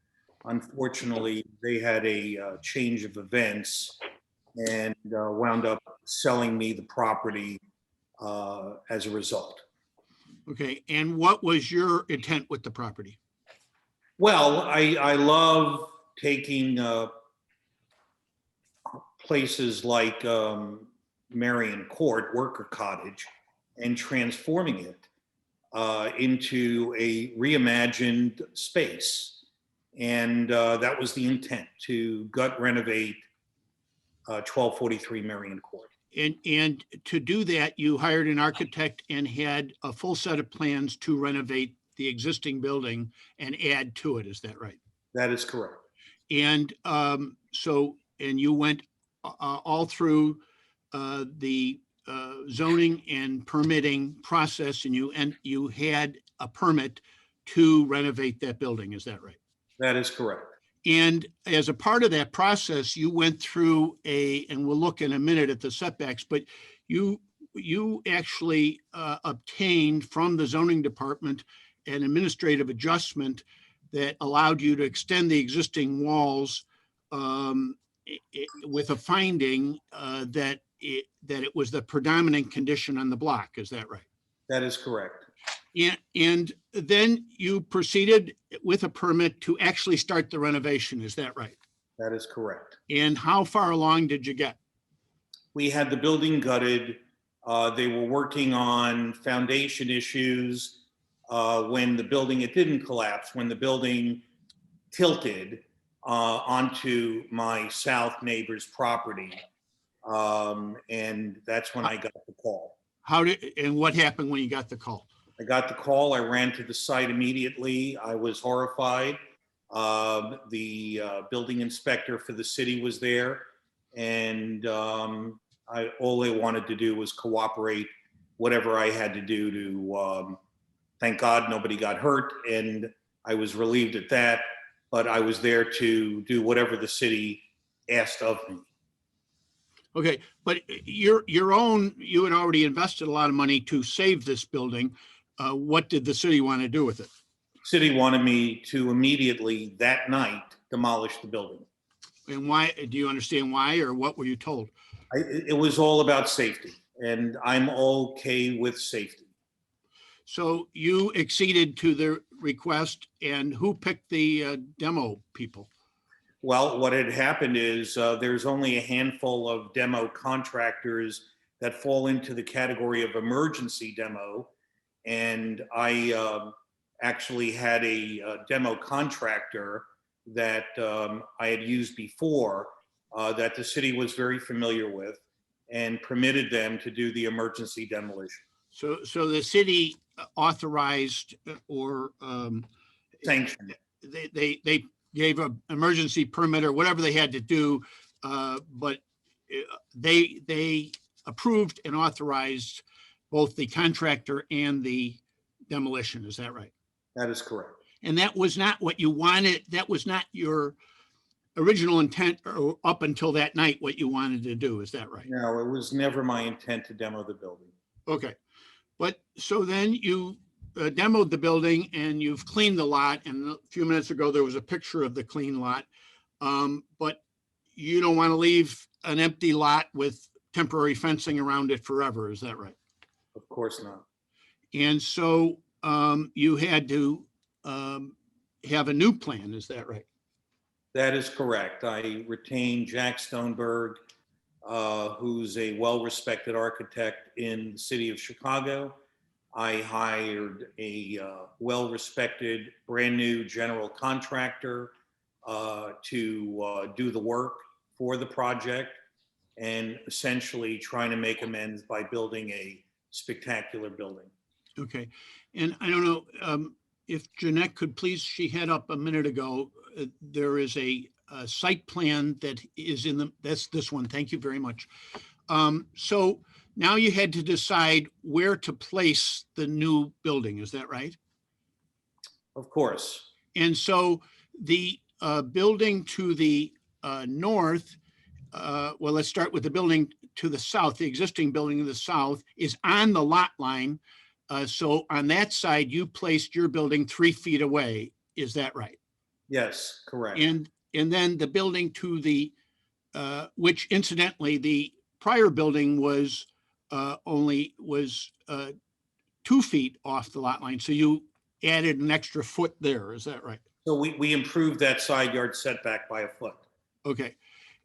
[SPEAKER 17] Unfortunately, they had a change of events and wound up selling me the property as a result.
[SPEAKER 16] Okay, and what was your intent with the property?
[SPEAKER 17] Well, I love taking places like Marion Court, Worker Cottage, and transforming it into a reimagined space. And that was the intent, to gut renovate 1243 Marion Court.
[SPEAKER 16] And to do that, you hired an architect and had a full set of plans to renovate the existing building and add to it. Is that right?
[SPEAKER 17] That is correct.
[SPEAKER 16] And and you went all through the zoning and permitting process, and you had a permit to renovate that building. Is that right?
[SPEAKER 17] That is correct.
[SPEAKER 16] And as a part of that process, you went through and we'll look in a minute at the setbacks, but you actually obtained from the zoning department an administrative adjustment that allowed you to extend the existing walls with a finding that it was the predominant condition on the block. Is that right?
[SPEAKER 17] That is correct.
[SPEAKER 16] And then you proceeded with a permit to actually start the renovation. Is that right?
[SPEAKER 17] That is correct.
[SPEAKER 16] And how far along did you get?
[SPEAKER 17] We had the building gutted. They were working on foundation issues when the building, it didn't collapse, when the building tilted onto my south neighbor's property. And that's when I got the call.
[SPEAKER 16] And what happened when you got the call?
[SPEAKER 17] I got the call. I ran to the site immediately. I was horrified. The building inspector for the city was there, and all they wanted to do was cooperate whatever I had to do to, thank God nobody got hurt, and I was relieved at that, but I was there to do whatever the city asked of me.
[SPEAKER 16] Okay, but you had already invested a lot of money to save this building. What did the city want to do with it?
[SPEAKER 17] City wanted me to immediately that night demolish the building.
[SPEAKER 16] And why? Do you understand why, or what were you told?
[SPEAKER 17] It was all about safety, and I'm okay with safety.
[SPEAKER 16] So you acceded to the request, and who picked the demo people?
[SPEAKER 17] Well, what had happened is there's only a handful of demo contractors that fall into the category of emergency demo. And I actually had a demo contractor that I had used before that the city was very familiar with and permitted them to do the emergency demolition.
[SPEAKER 16] So the city authorized or
[SPEAKER 17] sanctioned
[SPEAKER 16] it. They gave an emergency permit or whatever they had to do, but they approved and authorized both the contractor and the demolition. Is that right?
[SPEAKER 17] That is correct.
[SPEAKER 16] And that was not what you wanted. That was not your original intent or up until that night what you wanted to do. Is that right?
[SPEAKER 17] No, it was never my intent to demo the building.
[SPEAKER 16] Okay. But so then you demoed the building and you've cleaned the lot. And a few minutes ago, there was a picture of the clean lot. But you don't want to leave an empty lot with temporary fencing around it forever. Is that right?
[SPEAKER 17] Of course not.
[SPEAKER 16] And so you had to have a new plan. Is that right?
[SPEAKER 17] That is correct. I retained Jack Stoneberg, who's a well-respected architect in the city of Chicago. I hired a well-respected brand new general contractor to do the work for the project and essentially trying to make amends by building a spectacular building.
[SPEAKER 16] Okay. And I don't know if Jeanette could please, she had up a minute ago, there is a site plan that is that's this one. Thank you very much. So now you had to decide where to place the new building. Is that right?
[SPEAKER 17] Of course.
[SPEAKER 16] And so the building to the north, well, let's start with the building to the south. The existing building to the south is on the lot line. So on that side, you placed your building 3 feet away. Is that right?
[SPEAKER 17] Yes, correct.
[SPEAKER 16] And then the building to the, which incidentally, the prior building was only 2 feet off the lot line. So you added an extra foot there. Is that right?
[SPEAKER 17] So we improved that side yard setback by a foot.
[SPEAKER 16] Okay.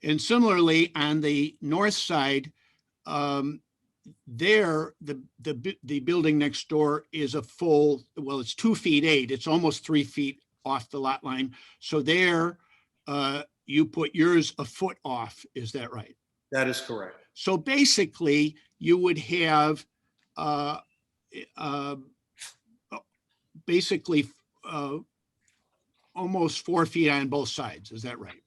[SPEAKER 16] And similarly, on the north side, there, the building next door is a full, well, it's 2 feet 8. It's almost 3 feet off the lot line. So there, you put yours a foot off. Is that right?
[SPEAKER 17] That is correct.
[SPEAKER 16] So basically, you would have basically almost 4 feet on both sides. Is that right?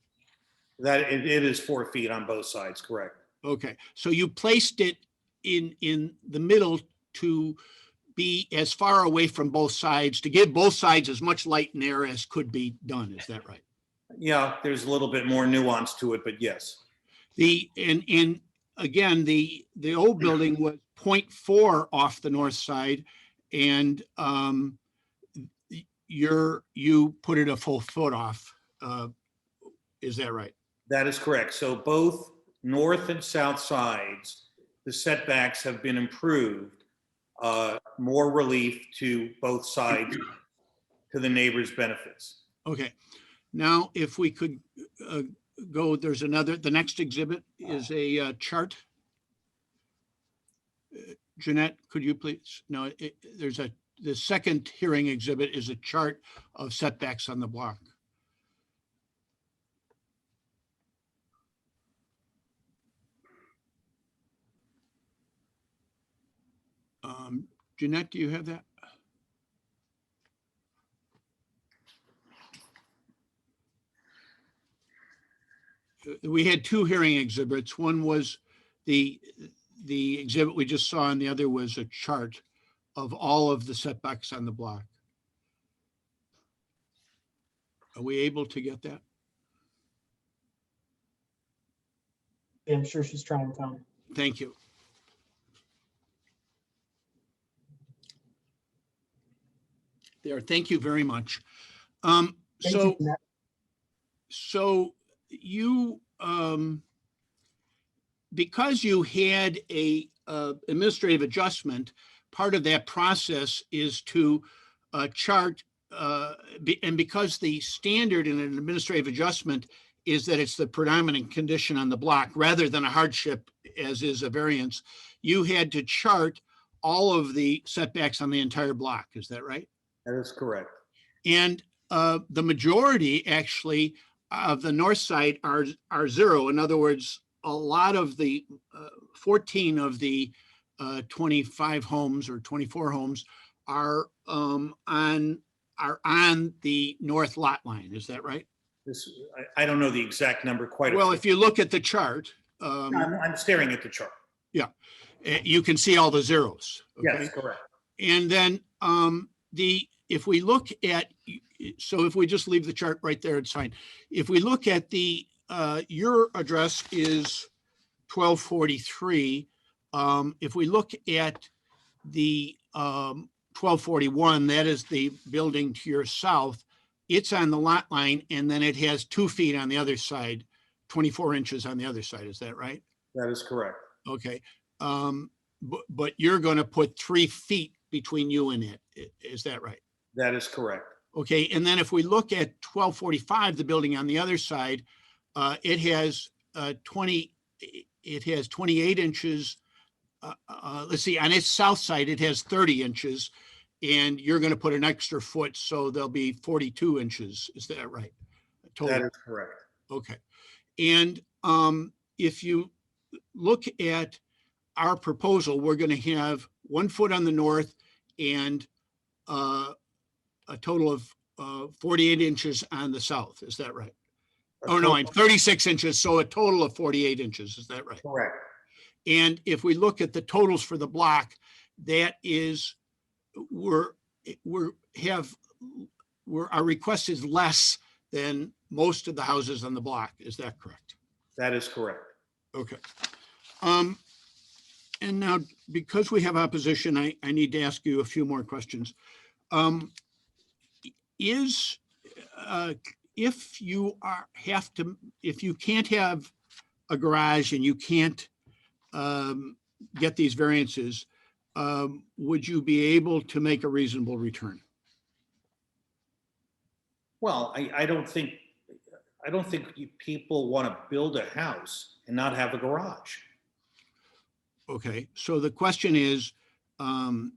[SPEAKER 17] That it is 4 feet on both sides, correct?
[SPEAKER 16] Okay, so you placed it in the middle to be as far away from both sides, to give both sides as much light and air as could be done. Is that right?
[SPEAKER 17] Yeah, there's a little bit more nuance to it, but yes.
[SPEAKER 16] And again, the old building was 0.4 off the north side, and you put it a full foot off. Is that right?
[SPEAKER 17] That is correct. So both north and south sides, the setbacks have been improved, more relief to both sides to the neighbors' benefits.
[SPEAKER 16] Okay. Now, if we could go, there's another, the next exhibit is a chart. Jeanette, could you please? No, the second hearing exhibit is a chart of setbacks on the block. Jeanette, do you have that? We had two hearing exhibits. One was the exhibit we just saw, and the other was a chart of all of the setbacks on the block. Are we able to get that?
[SPEAKER 1] Yeah, I'm sure she's trying to tell.
[SPEAKER 16] Thank you. There, thank you very much. So you, because you had a administrative adjustment, part of that process is to chart, and because the standard in an administrative adjustment is that it's the predominant condition on the block rather than a hardship, as is a variance, you had to chart all of the setbacks on the entire block. Is that right?
[SPEAKER 17] That is correct.
[SPEAKER 16] And the majority actually of the north side are zero. In other words, a lot of the 14 of the 25 homes or 24 homes are on the north lot line. Is that right?
[SPEAKER 17] I don't know the exact number quite.
[SPEAKER 16] Well, if you look at the chart.
[SPEAKER 17] I'm staring at the chart.
[SPEAKER 16] Yeah, you can see all the zeros.
[SPEAKER 17] Okay? Yes, correct.
[SPEAKER 16] And then if we look at, so if we just leave the chart right there, it's fine. If we look at your address is 1243. If we look at the 1241, that is the building to your south, it's on the lot line, and then it has 2 feet on the other side, 24 inches on the other side. Is that right?
[SPEAKER 17] That is correct.
[SPEAKER 16] Okay. But you're going to put 3 feet between you and it. Is that right?
[SPEAKER 17] That is correct.
[SPEAKER 16] Okay. And then if we look at 1245, the building on the other side, it has 28 inches. Let's see, on its south side, it has 30 inches, and you're going to put an extra foot, so there'll be 42 inches. Is that right?
[SPEAKER 17] That is correct.
[SPEAKER 16] Okay. And if you look at our proposal, we're going to have 1 foot on the north and a total of 48 inches on the south. Is that right? Oh, no, I'm 36 inches. So a total of 48 inches. Is that right?
[SPEAKER 17] Correct.
[SPEAKER 16] And if we look at the totals for the block, that is, our request is less than most of the houses on the block. Is that correct?
[SPEAKER 17] That is correct.
[SPEAKER 16] Okay. And now, because we have opposition, I need to ask you a few more questions. If you can't have a garage and you can't get these variances, would you be able to make a reasonable return?
[SPEAKER 17] Well, I don't think people want to build a house and not have a garage.
[SPEAKER 16] Okay, so the question is, could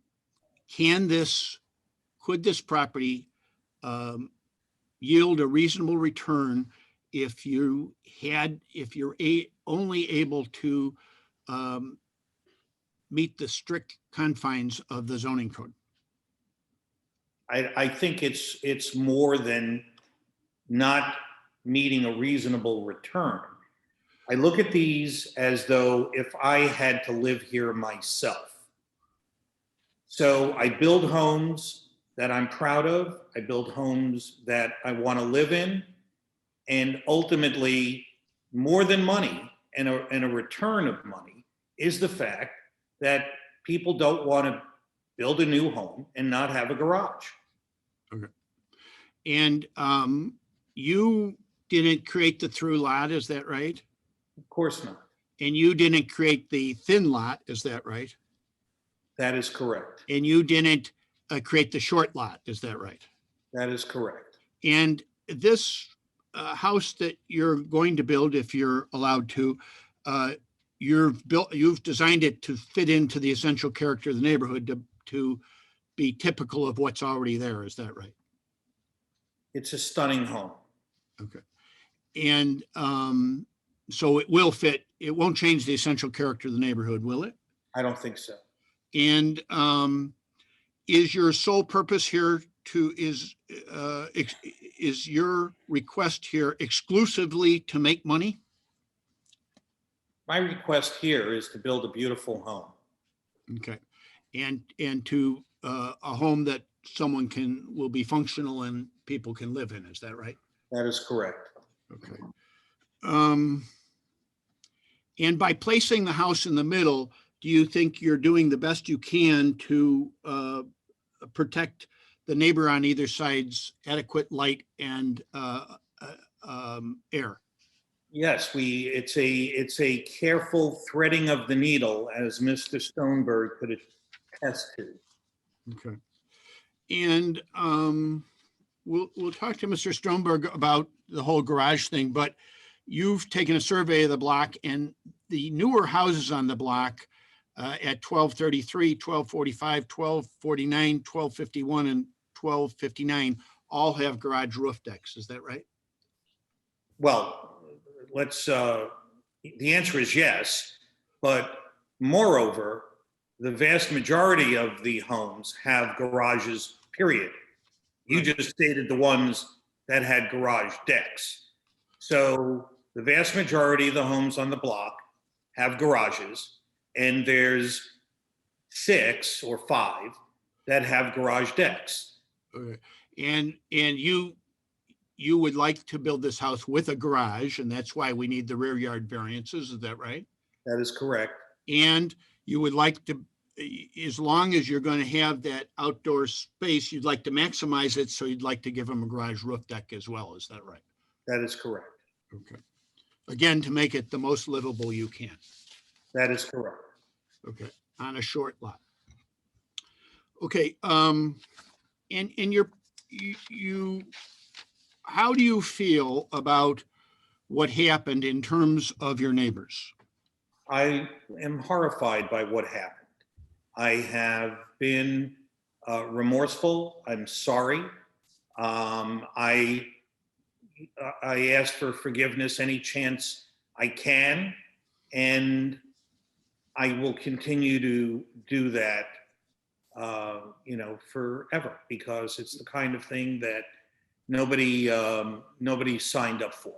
[SPEAKER 16] this property yield a reasonable return if you're only able to meet the strict confines of the zoning code?
[SPEAKER 17] I think it's more than not meeting a reasonable return. I look at these as though if I had to live here myself. So I build homes that I'm proud of. I build homes that I want to live in. And ultimately, more than money and a return of money is the fact that people don't want to build a new home and not have a garage.
[SPEAKER 16] Okay. And you didn't create the through lot, is that right?
[SPEAKER 17] Of course not.
[SPEAKER 16] And you didn't create the thin lot, is that right?
[SPEAKER 17] That is correct.
[SPEAKER 16] And you didn't create the short lot, is that right?
[SPEAKER 17] That is correct.
[SPEAKER 16] And this house that you're going to build, if you're allowed to, you've designed it to fit into the essential character of the neighborhood to be typical of what's already there, is that right?
[SPEAKER 17] It's a stunning home.
[SPEAKER 16] Okay. And so it will fit, it won't change the essential character of the neighborhood, will it?
[SPEAKER 17] I don't think so.
[SPEAKER 16] And is your sole purpose here is your request here exclusively to make money?
[SPEAKER 17] My request here is to build a beautiful home.
[SPEAKER 16] Okay. And to a home that someone will be functional and people can live in, is that right?
[SPEAKER 17] That is correct.
[SPEAKER 16] Okay. And by placing the house in the middle, do you think you're doing the best you can to protect the neighbor on either side's adequate light and air?
[SPEAKER 17] Yes, it's a careful threading of the needle, as Mr. Stoneberg could attest to.
[SPEAKER 16] Okay. And we'll talk to Mr. Stoneberg about the whole garage thing, but you've taken a survey of the block, and the newer houses on the block at 1233, 1245, 1249, 1251, and 1259 all have garage roof decks. Is that right?
[SPEAKER 17] Well, the answer is yes, but moreover, the vast majority of the homes have garages, period. You just stated the ones that had garage decks. So the vast majority of the homes on the block have garages, and there's 6 or 5 that have garage decks.
[SPEAKER 16] Okay. And you would like to build this house with a garage, and that's why we need the rear yard variances, is that right?
[SPEAKER 17] That is correct.
[SPEAKER 16] And you would like to, as long as you're going to have that outdoor space, you'd like to maximize it, so you'd like to give them a garage roof deck as well, is that right?
[SPEAKER 17] That is correct.
[SPEAKER 16] Okay. Again, to make it the most livable you can.
[SPEAKER 17] That is correct.
[SPEAKER 16] Okay, on a short lot. Okay, and you how do you feel about what happened in terms of your neighbors?
[SPEAKER 17] I am horrified by what happened. I have been remorseful. I'm sorry. I ask for forgiveness any chance I can, and I will continue to do that, forever, because it's the kind of thing that nobody signed up for.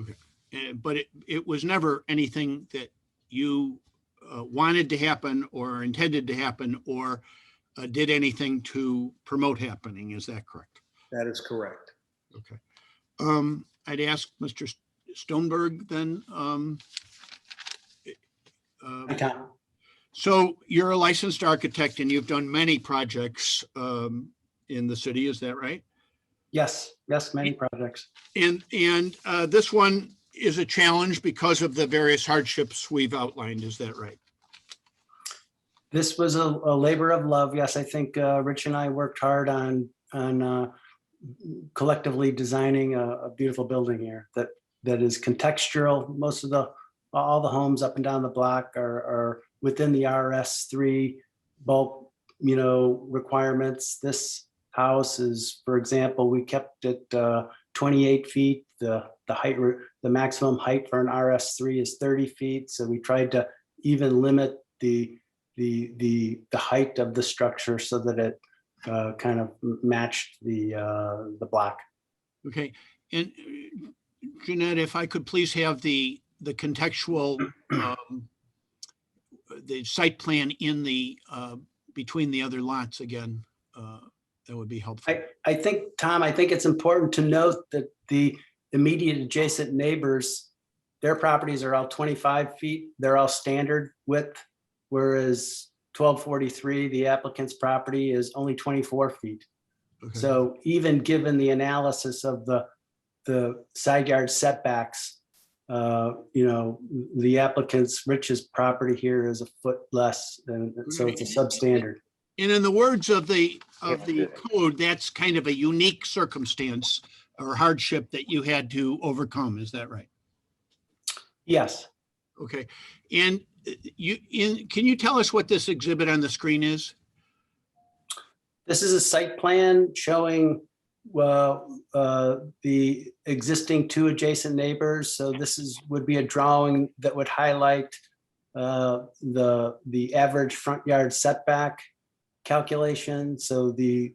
[SPEAKER 16] Okay, but it was never anything that you wanted to happen or intended to happen or did anything to promote happening. Is that correct?
[SPEAKER 17] That is correct.
[SPEAKER 16] Okay. I'd ask Mr. Stoneberg then. So you're a licensed architect and you've done many projects in the city, is that right?
[SPEAKER 19] Yes, many projects.
[SPEAKER 16] And this one is a challenge because of the various hardships we've outlined, is that right?
[SPEAKER 19] This was a labor of love. Yes, I think Rich and I worked hard on collectively designing a beautiful building here that is contextual. Most of all the homes up and down the block are within the RS3 bulk, requirements. This house is, for example, we kept it 28 feet. The maximum height for an RS3 is 30 feet. So we tried to even limit the height of the structure so that it kind of matched the block.
[SPEAKER 16] Okay, and Jeanette, if I could please have the contextual, the site plan in the between the other lots again, that would be helpful.
[SPEAKER 19] I think, Tom, I think it's important to note that the immediate adjacent neighbors, their properties are all 25 feet. They're all standard width, whereas 1243, the applicant's property, is only 24 feet.
[SPEAKER 16] Okay.
[SPEAKER 19] So even given the analysis of the side yard setbacks, the applicant's richest property here is a foot less, and so it's a substandard.
[SPEAKER 16] And in the words of the code, that's kind of a unique circumstance or hardship that you had to overcome. Is that right?
[SPEAKER 19] Yes.
[SPEAKER 16] Okay. And can you tell us what this exhibit on the screen is?
[SPEAKER 19] This is a site plan showing the existing 2 adjacent neighbors. So this would be a drawing that would highlight the average front yard setback calculation. So the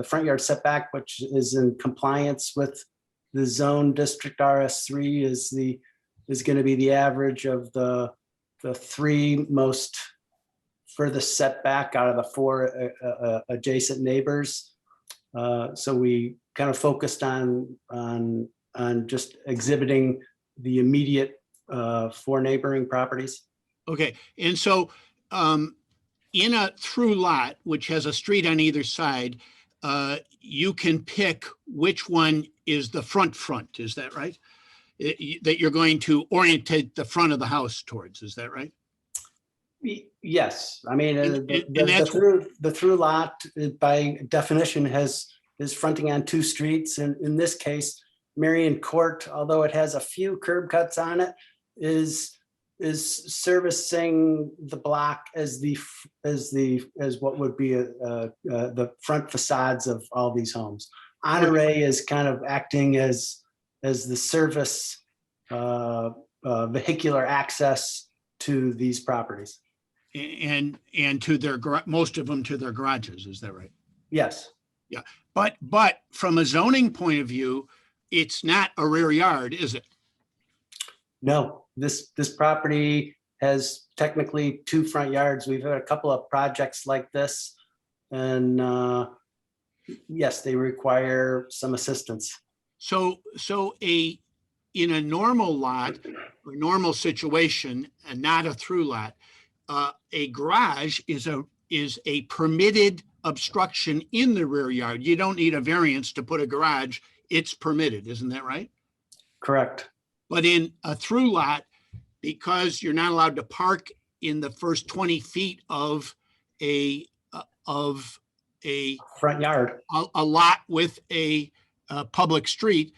[SPEAKER 19] front yard setback, which is in compliance with the zone district RS3, is going to be the average of the 3 most furthest setback out of the 4 adjacent neighbors. So we kind of focused on just exhibiting the immediate 4 neighboring properties.
[SPEAKER 16] Okay, and so in a through lot, which has a street on either side, you can pick which one is the front, is that right? That you're going to orientate the front of the house towards, is that right?
[SPEAKER 19] Yes, I mean, the through lot by definition is fronting on 2 streets. And in this case, Marion Court, although it has a few curb cuts on it, is servicing the block as what would be the front facades of all these homes. Honore is kind of acting as the service vehicular access to these properties.
[SPEAKER 16] And to their most of them to their garages, is that right?
[SPEAKER 19] Yes.
[SPEAKER 16] Yeah, but from a zoning point of view, it's not a rear yard, is it?
[SPEAKER 19] No, this property has technically 2 front yards. We've had a couple of projects like this, and yes, they require some assistance.
[SPEAKER 16] So in a normal lot or normal situation, and not a through lot, a garage is a permitted obstruction in the rear yard. You don't need a variance to put a garage. It's permitted, isn't that right?
[SPEAKER 19] Correct.
[SPEAKER 16] But in a through lot, because you're not allowed to park in the first 20 feet of a
[SPEAKER 19] front yard,
[SPEAKER 16] a lot with a public street,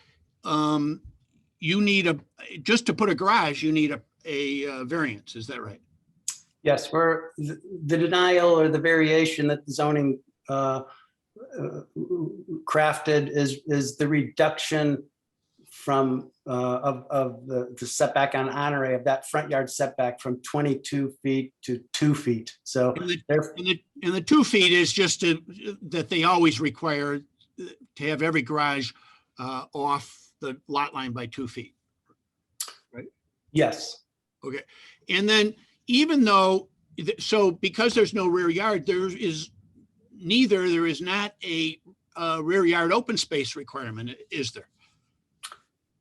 [SPEAKER 16] you need just to put a garage, you need a variance. Is that right?
[SPEAKER 19] Yes, the denial or the variation that the zoning crafted is the reduction from of the setback on Honore of that front yard setback from 22 feet to 2 feet. So
[SPEAKER 16] and the 2 feet is just that they always require to have every garage off the lot line by 2 feet, right?
[SPEAKER 19] Yes.
[SPEAKER 16] Okay, and then even though, so because there's no rear yard, there is not a rear yard open space requirement, is there?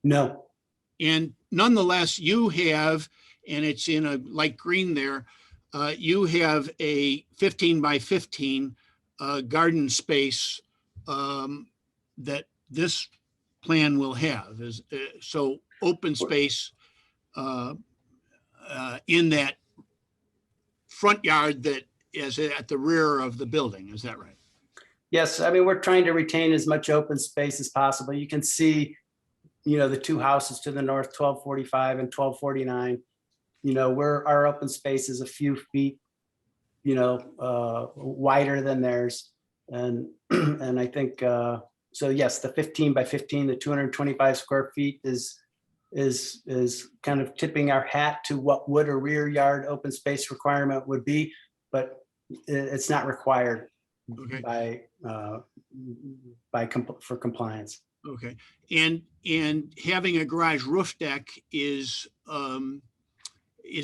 [SPEAKER 19] No.
[SPEAKER 16] And nonetheless, you have, and it's in a light green there, you have a 15 by 15 garden space that this plan will have. So open space in that front yard that is at the rear of the building. Is that right?
[SPEAKER 19] Yes, I mean, we're trying to retain as much open space as possible. You can see, the 2 houses to the north, 1245 and 1249, where our open space is a few feet, wider than theirs. And I think, so yes, the 15 by 15, the 225 square feet is kind of tipping our hat to what would a rear yard open space requirement would be, but it's not required for compliance.
[SPEAKER 16] Okay, and having a garage roof deck is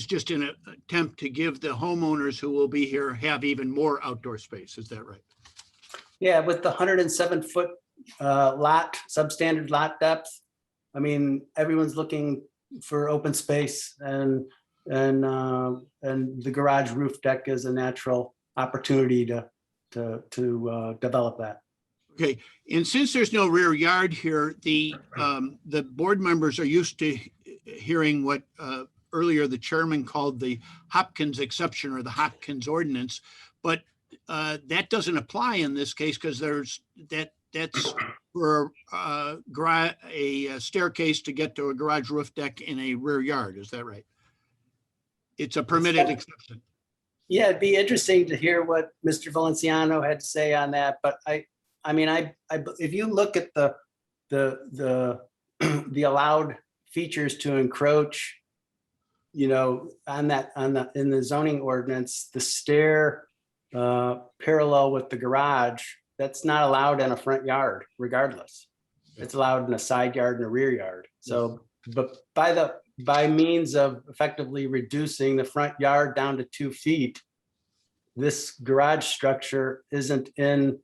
[SPEAKER 16] just an attempt to give the homeowners who will be here have even more outdoor space. Is that right?
[SPEAKER 19] Yeah, with the 107-foot lot, substandard lot depth, I mean, everyone's looking for open space, and the garage roof deck is a natural opportunity to develop that.
[SPEAKER 16] Okay, and since there's no rear yard here, the board members are used to hearing what earlier the chairman called the Hopkins exception or the Hopkins ordinance, but that doesn't apply in this case because that's for a staircase to get to a garage roof deck in a rear yard. Is that right? It's a permitted exception.
[SPEAKER 19] Yeah, it'd be interesting to hear what Mr. Valenciano had to say on that, but I mean, if you look at the allowed features to encroach, you know, in the zoning ordinance, the stair parallel with the garage, that's not allowed in a front yard, regardless. It's allowed in a side yard and a rear yard. So, but by means of effectively reducing the front yard down to 2 feet, this garage structure isn't in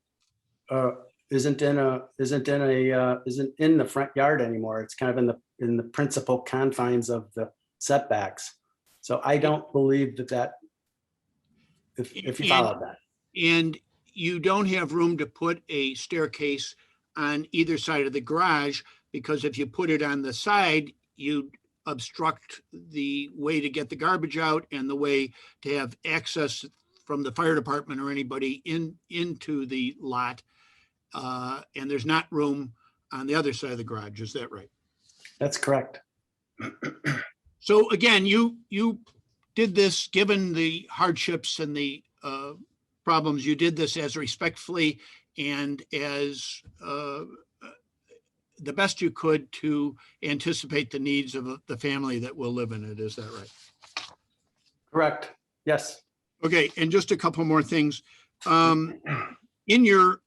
[SPEAKER 19] the front yard anymore. It's kind of in the principal confines of the setbacks. So I don't believe that if you follow that.
[SPEAKER 16] And you don't have room to put a staircase on either side of the garage, because if you put it on the side, you obstruct the way to get the garbage out and the way to have access from the fire department or anybody into the lot. And there's not room on the other side of the garage. Is that right?
[SPEAKER 19] That's correct.
[SPEAKER 16] So again, you did this, given the hardships and the problems, you did this as respectfully and as the best you could to anticipate the needs of the family that will live in it. Is that right?
[SPEAKER 19] Correct. Yes.
[SPEAKER 16] Okay, and just a couple more things. In your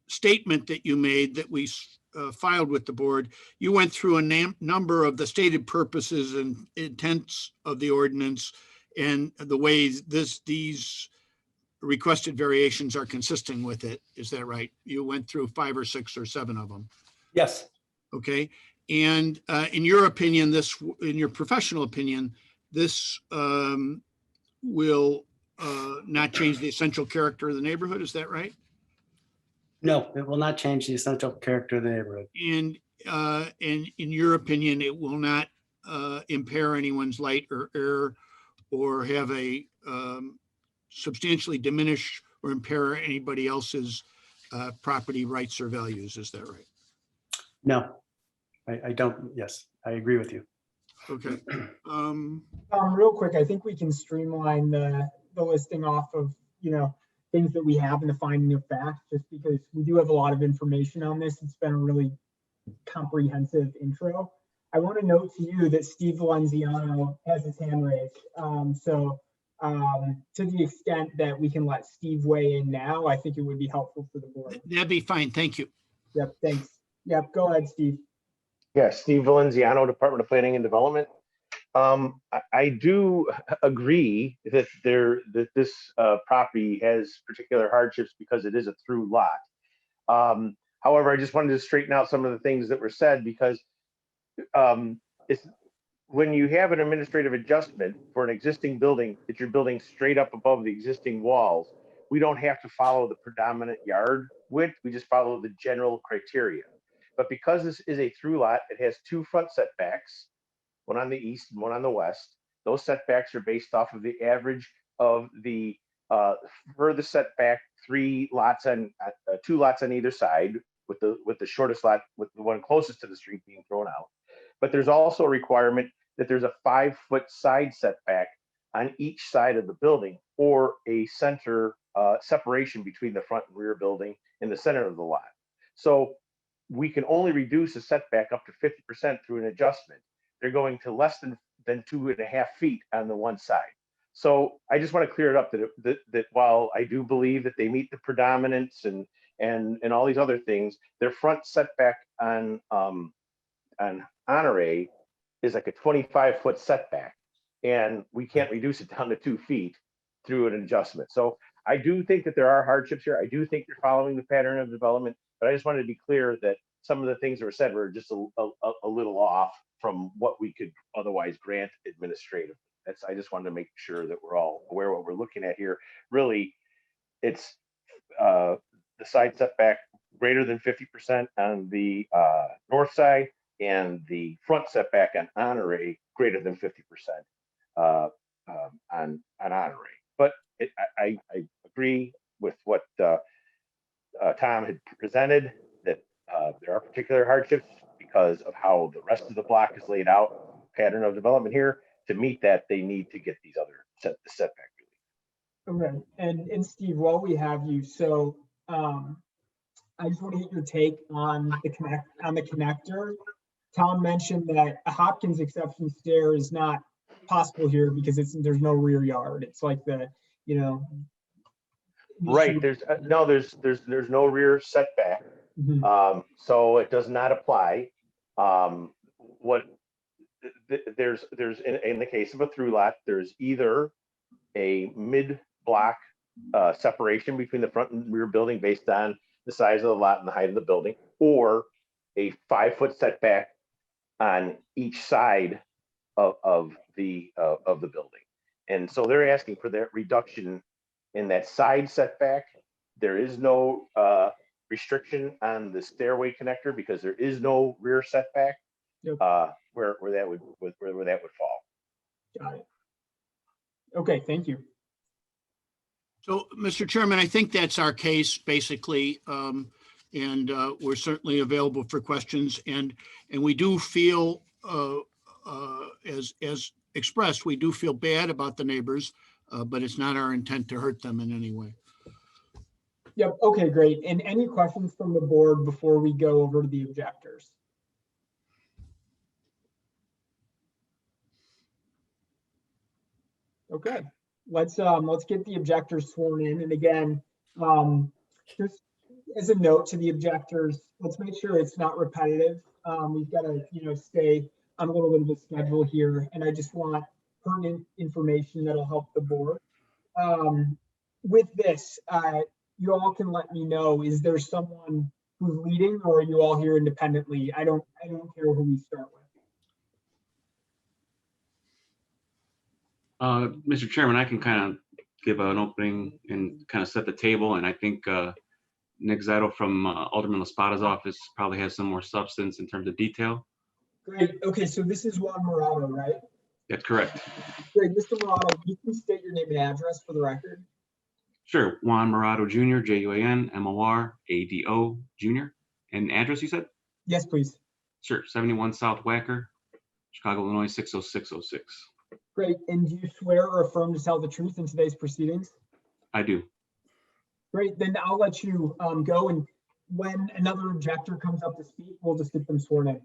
[SPEAKER 16] statement that you made that we filed with the board, you went through a number of the stated purposes and intents of the ordinance and the ways these requested variations are consistent with it. Is that right? You went through 5 or 6 or 7 of them.
[SPEAKER 19] Yes.
[SPEAKER 16] Okay. And in your opinion, in your professional opinion, this will not change the essential character of the neighborhood. Is that right?
[SPEAKER 19] No, it will not change the essential character of the neighborhood.
[SPEAKER 16] And in your opinion, it will not impair anyone's light or air or have a substantially diminish or impair anybody else's property rights or values. Is that right?
[SPEAKER 19] No, I don't. Yes, I agree with you.
[SPEAKER 16] Okay.
[SPEAKER 1] Real quick, I think we can streamline the listing off of, you know, things that we have in the finding of facts, just because we do have a lot of information on this. It's been a really comprehensive intro. I want to note to you that Steve Valenziano has his hand raised. To the extent that we can let Steve weigh in now, I think it would be helpful for the board.
[SPEAKER 16] That'd be fine. Thank you.
[SPEAKER 1] Yep, thanks. Yep, go ahead, Steve.
[SPEAKER 3] Yeah, Steve Valenziano, Department of Planning and Development. I do agree that this property has particular hardships because it is a through lot. However, I just wanted to straighten out some of the things that were said, because it's when you have an administrative adjustment for an existing building that you're building straight up above the existing walls, we don't have to follow the predominant yard width. We just follow the general criteria. But because this is a through lot, it has 2 front setbacks, one on the east and one on the west. Those setbacks are based off of the average of the furthest setback 2 lots on either side, with the shortest lot, with the one closest to the street being thrown out. But there's also a requirement that there's a 5-foot side setback on each side of the building, or a center separation between the front and rear building in the center of the lot. So we can only reduce a setback up to 50% through an adjustment. They're going to less than 2.5 feet on the one side. So I just want to clear it up that while I do believe that they meet the predominance and all these other things, their front setback on Honore is like a 25-foot setback, and we can't reduce it down to 2 feet through an adjustment. So I do think that there are hardships here. I do think they're following the pattern of development, but I just wanted to be clear that some of the things that were said were just a little off from what we could otherwise grant administratively. I just wanted to make sure that we're all aware of what we're looking at here. Really, it's the side setback greater than 50% on the north side, and the front setback on Honore greater than 50% on Honore. But I agree with what Tom had presented, that there are particular hardships because of how the rest of the block is laid out, pattern of development here. To meet that, they need to get these other setback relief.
[SPEAKER 1] Okay, and Steve, while we have you, so I just want to get your take on the connector. Tom mentioned that a Hopkins exception stair is not possible here because there's no rear yard. It's like
[SPEAKER 3] right. There's no rear setback, so it does not apply. There's in the case of a through lot, there's either a mid-block separation between the front and rear building based on the size of the lot and the height of the building, or a 5-foot setback on each side of the building. And so they're asking for that reduction in that side setback. There is no restriction on the stairway connector because there is no rear setback. Yep. Where that would fall.
[SPEAKER 1] Got it. Okay, thank you.
[SPEAKER 16] So, Mr. Chairman, I think that's our case basically, and we're certainly available for questions. And we do feel, as expressed, we do feel bad about the neighbors, but it's not our intent to hurt them in any way.
[SPEAKER 1] Yep. Okay, great. And any questions from the board before we go over to the objectors? Okay, let's get the objectors sworn in. And again, just as a note to the objectors, let's make sure it's not repetitive. We've got to stay on a little bit of a schedule here, and I just want pertinent information that'll help the board. With this, you all can let me know, is there someone who's leading, or are you all here independently? I don't care who we start with.
[SPEAKER 7] Mr. Chairman, I can kind of give an opening and kind of set the table, and I think Nick Zettel from Alderman Laspada's office probably has some more substance in terms of detail.
[SPEAKER 1] Great. Okay, so this is Juan Morado, right?
[SPEAKER 7] That's correct.
[SPEAKER 1] Great, Mr. Morado, you can state your name and address for the record.
[SPEAKER 7] Sure, Juan Morado Jr., JUAN-MORADO Jr. And address you said?
[SPEAKER 1] Yes, please.
[SPEAKER 7] Sure, 71 South Wacker, Chicago, Illinois, 60606.
[SPEAKER 1] Great, and do you swear or affirm to tell the truth in today's proceedings?
[SPEAKER 7] I do.
[SPEAKER 1] Great, then I'll let you go, and when another objector comes up to speak, we'll just get them sworn in.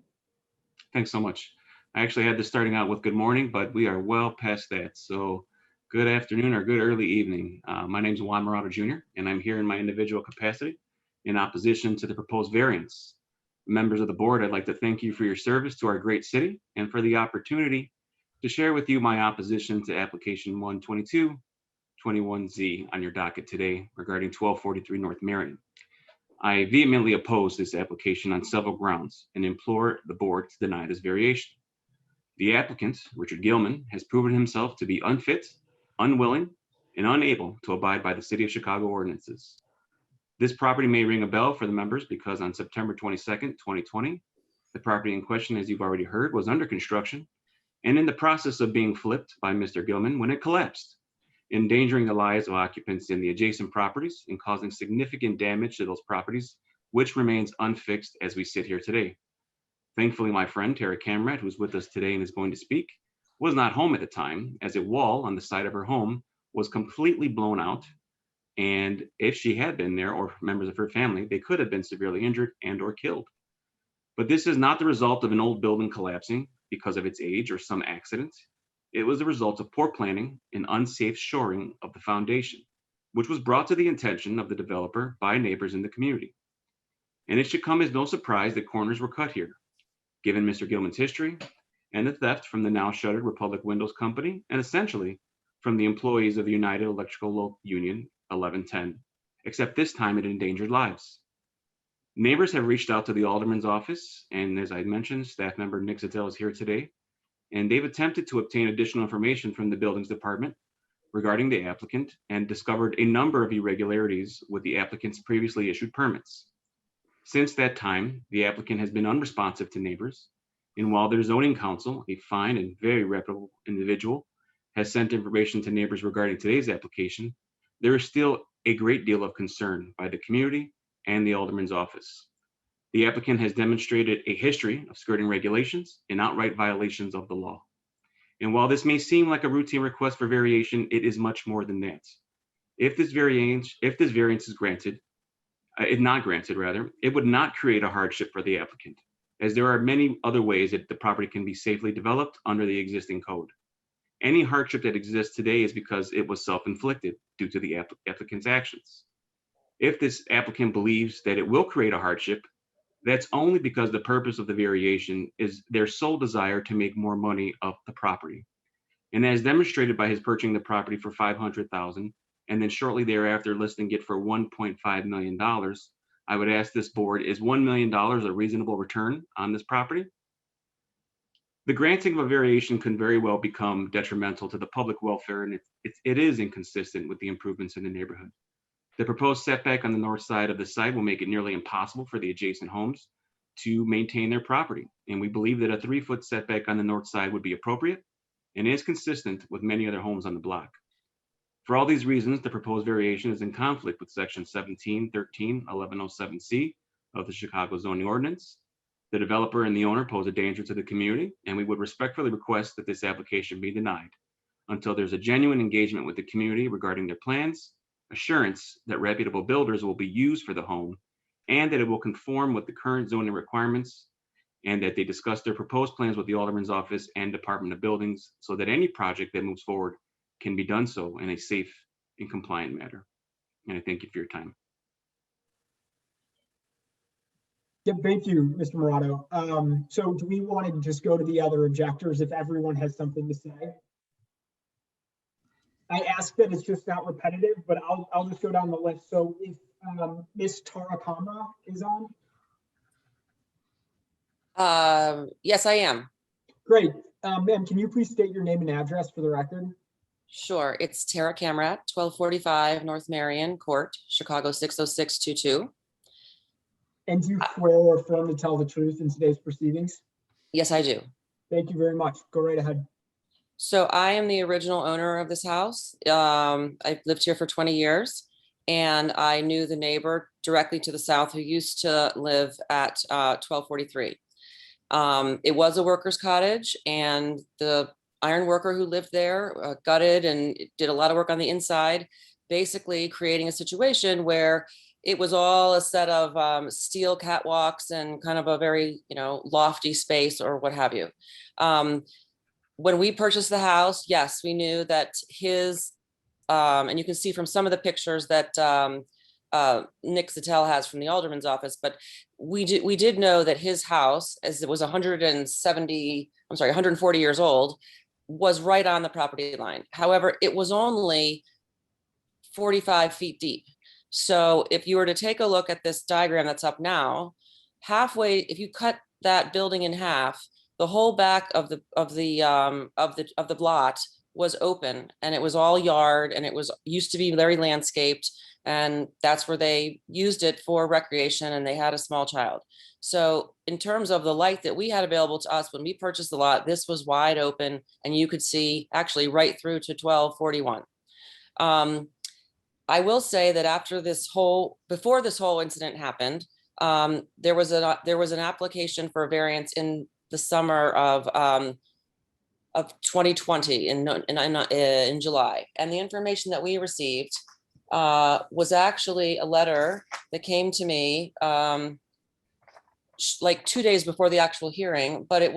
[SPEAKER 7] Thanks so much. I actually had this starting out with good morning, but we are well past that. So good afternoon or good early evening. My name is Juan Morado Jr., and I'm here in my individual capacity in opposition to the proposed variance. Members of the board, I'd like to thank you for your service to our great city and for the opportunity to share with you my opposition to application 122-21Z on your docket today regarding 1243 North Marion. I vehemently oppose this application on several grounds and implore the board to deny this variation. The applicant, Richard Gilman, has proven himself to be unfit, unwilling, and unable to abide by the City of Chicago ordinances. This property may ring a bell for the members because on September 22nd, 2020, the property in question, as you've already heard, was under construction and in the process of being flipped by Mr. Gilman when it collapsed, endangering the lives of occupants in the adjacent properties and causing significant damage to those properties, which remains unfixed as we sit here today. Thankfully, my friend, Tara Camrat, who's with us today and is going to speak, was not home at the time, as a wall on the side of her home was completely blown out. And if she had been there, or members of her family, they could have been severely injured and or killed. But this is not the result of an old building collapsing because of its age or some accident. It was the result of poor planning and unsafe shoring of the foundation, which was brought to the attention of the developer by neighbors in the community. And it should come as no surprise that corners were cut here, given Mr. Gilman's history and the theft from the now shuttered Republic Windows Company, and essentially from the employees of the United Electrical Union 1110, except this time it endangered lives. Neighbors have reached out to the alderman's office, and as I mentioned, staff member Nick Zettel is here today, and they've attempted to obtain additional information from the buildings department regarding the applicant and discovered a number of irregularities with the applicant's previously issued permits. Since that time, the applicant has been unresponsive to neighbors, and while their zoning counsel, a fine and very reputable individual, has sent information to neighbors regarding today's application, there is still a great deal of concern by the community and the alderman's office. The applicant has demonstrated a history of skirting regulations and outright violations of the law. And while this may seem like a routine request for variation, it is much more than that. If this variance is granted, not granted rather, it would not create a hardship for the applicant, as there are many other ways that the property can be safely developed under the existing code. Any hardship that exists today is because it was self-inflicted due to the applicant's actions. If this applicant believes that it will create a hardship, that's only because the purpose of the variation is their sole desire to make more money off the property. And as demonstrated by his purchasing the property for $500,000 and then shortly thereafter listing it for $1.5 million, I would ask this board, is $1 million a reasonable return on this property? The granting of a variation can very well become detrimental to the public welfare, and it is inconsistent with the improvements in the neighborhood. The proposed setback on the north side of the site will make it nearly impossible for the adjacent homes to maintain their property. And we believe that a 3-foot setback on the north side would be appropriate and is consistent with many other homes on the block. For all these reasons, the proposed variation is in conflict with section 1713-1107C of the Chicago zoning ordinance. The developer and the owner pose a danger to the community, and we would respectfully request that this application be denied until there's a genuine engagement with the community regarding their plans, assurance that reputable builders will be used for the home, and that it will conform with the current zoning requirements, and that they discuss their proposed plans with the alderman's office and Department of Buildings so that any project that moves forward can be done so in a safe and compliant manner. And I thank you for your time.
[SPEAKER 1] Yep, thank you, Mr. Morado. So do we want to just go to the other objectors if everyone has something to say? I ask that it's just not repetitive, but I'll just go down the list. So if Ms. Tarakama is on?
[SPEAKER 6] Yes, I am.
[SPEAKER 1] Great. Ma'am, can you please state your name and address for the record?
[SPEAKER 6] Sure. It's Tara Camrat, 1245 North Marion Court, Chicago 60622.
[SPEAKER 1] And do you swear or affirm to tell the truth in today's proceedings?
[SPEAKER 6] Yes, I do.
[SPEAKER 1] Thank you very much. Go right ahead.
[SPEAKER 6] So I am the original owner of this house. I've lived here for 20 years, and I knew the neighbor directly to the south who used to live at 1243. It was a worker's cottage, and the iron worker who lived there gutted and did a lot of work on the inside, basically creating a situation where it was all a set of steel catwalks and kind of a very, lofty space or what have you. When we purchased the house, yes, we knew that his, and you can see from some of the pictures that Nick Zettel has from the alderman's office, but we did know that his house, as it was 140 years old, was right on the property line. However, it was only 45 feet deep. So if you were to take a look at this diagram that's up now, halfway, if you cut that building in half, the whole back of the blot was open, and it was all yard, and it was used to be very landscaped, and that's where they used it for recreation, and they had a small child. So in terms of the light that we had available to us when we purchased the lot, this was wide open, and you could see actually right through to 1241. I will say that before this whole incident happened, there was an application for a variance in the summer of of 2020 in July. And the information that we received was actually a letter that came to me like 2 days before the actual hearing, but it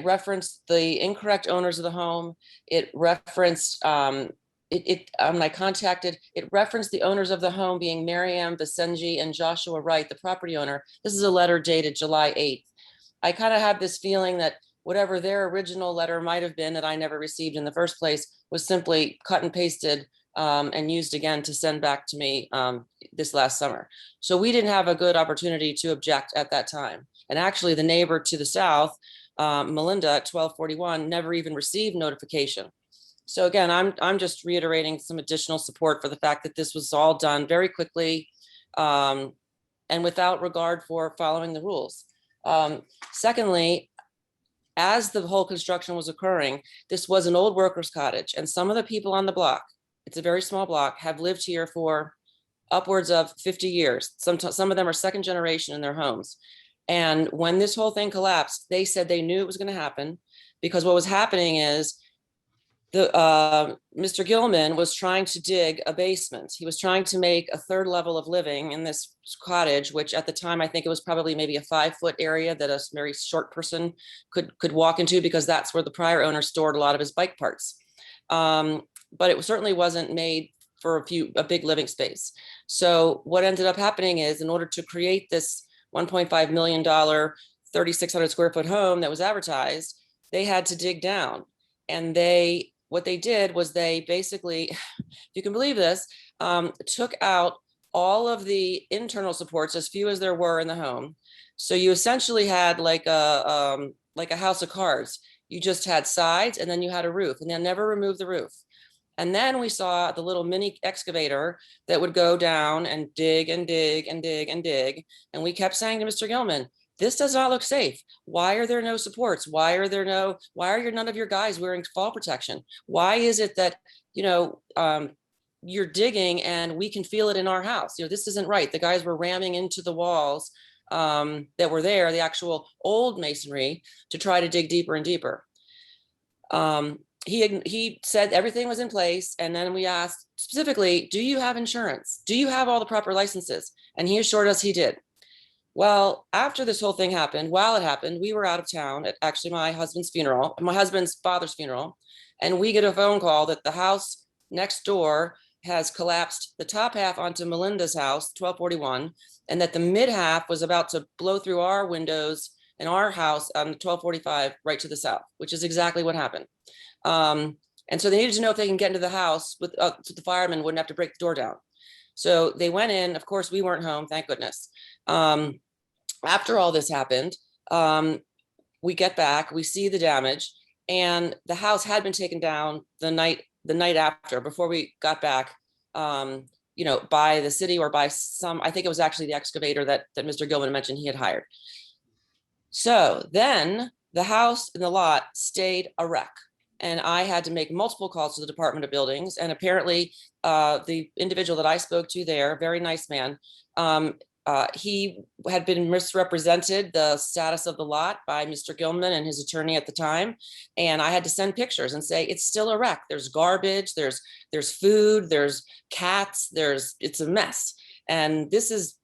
[SPEAKER 6] referenced the incorrect owners of the home. It referenced when I contacted, it referenced the owners of the home being Miriam Vicenji and Joshua Wright, the property owner. This is a letter dated July 8th. I kind of have this feeling that whatever their original letter might have been that I never received in the first place was simply cut and pasted and used again to send back to me this last summer. So we didn't have a good opportunity to object at that time. And actually the neighbor to the south, Melinda at 1241, never even received notification. So again, I'm just reiterating some additional support for the fact that this was all done very quickly and without regard for following the rules. Secondly, as the whole construction was occurring, this was an old workers' cottage, and some of the people on the block, it's a very small block, have lived here for upwards of 50 years. Some of them are second generation in their homes. And when this whole thing collapsed, they said they knew it was going to happen, because what was happening is Mr. Gilman was trying to dig a basement. He was trying to make a third level of living in this cottage, which at the time, I think it was probably maybe a 5-foot area that a very short person could walk into, because that's where the prior owner stored a lot of his bike parts. But it certainly wasn't made for a big living space. So what ended up happening is, in order to create this $1.5 million, 3,600 square foot home that was advertised, they had to dig down. And what they did was they basically, if you can believe this, took out all of the internal supports, as few as there were in the home. So you essentially had like a house of cards. You just had sides, and then you had a roof, and they never removed the roof. And then we saw the little mini excavator that would go down and dig and dig and dig and dig. And we kept saying to Mr. Gilman, this does not look safe. Why are there no supports? Why are none of your guys wearing fall protection? Why is it that, you're digging and we can feel it in our house? This isn't right. The guys were ramming into the walls that were there, the actual old masonry, to try to dig deeper and deeper. He said everything was in place. And then we asked specifically, do you have insurance? Do you have all the proper licenses? And he assured us he did. Well, after this whole thing happened, while it happened, we were out of town at actually my husband's father's funeral. And we get a phone call that the house next door has collapsed the top half onto Melinda's house, 1241, and that the mid half was about to blow through our windows in our house on 1245 right to the south, which is exactly what happened. And so they needed to know if they can get into the house so the firemen wouldn't have to break the door down. So they went in. Of course, we weren't home, thank goodness. After all this happened, we get back, we see the damage, and the house had been taken down the night after, before we got back, by the city or by I think it was actually the excavator that Mr. Gilman mentioned he had hired. So then the house and the lot stayed a wreck. And I had to make multiple calls to the Department of Buildings. And apparently the individual that I spoke to there, very nice man, he had been misrepresented the status of the lot by Mr. Gilman and his attorney at the time. And I had to send pictures and say, it's still a wreck. There's garbage, there's food, there's cats, it's a mess. And this is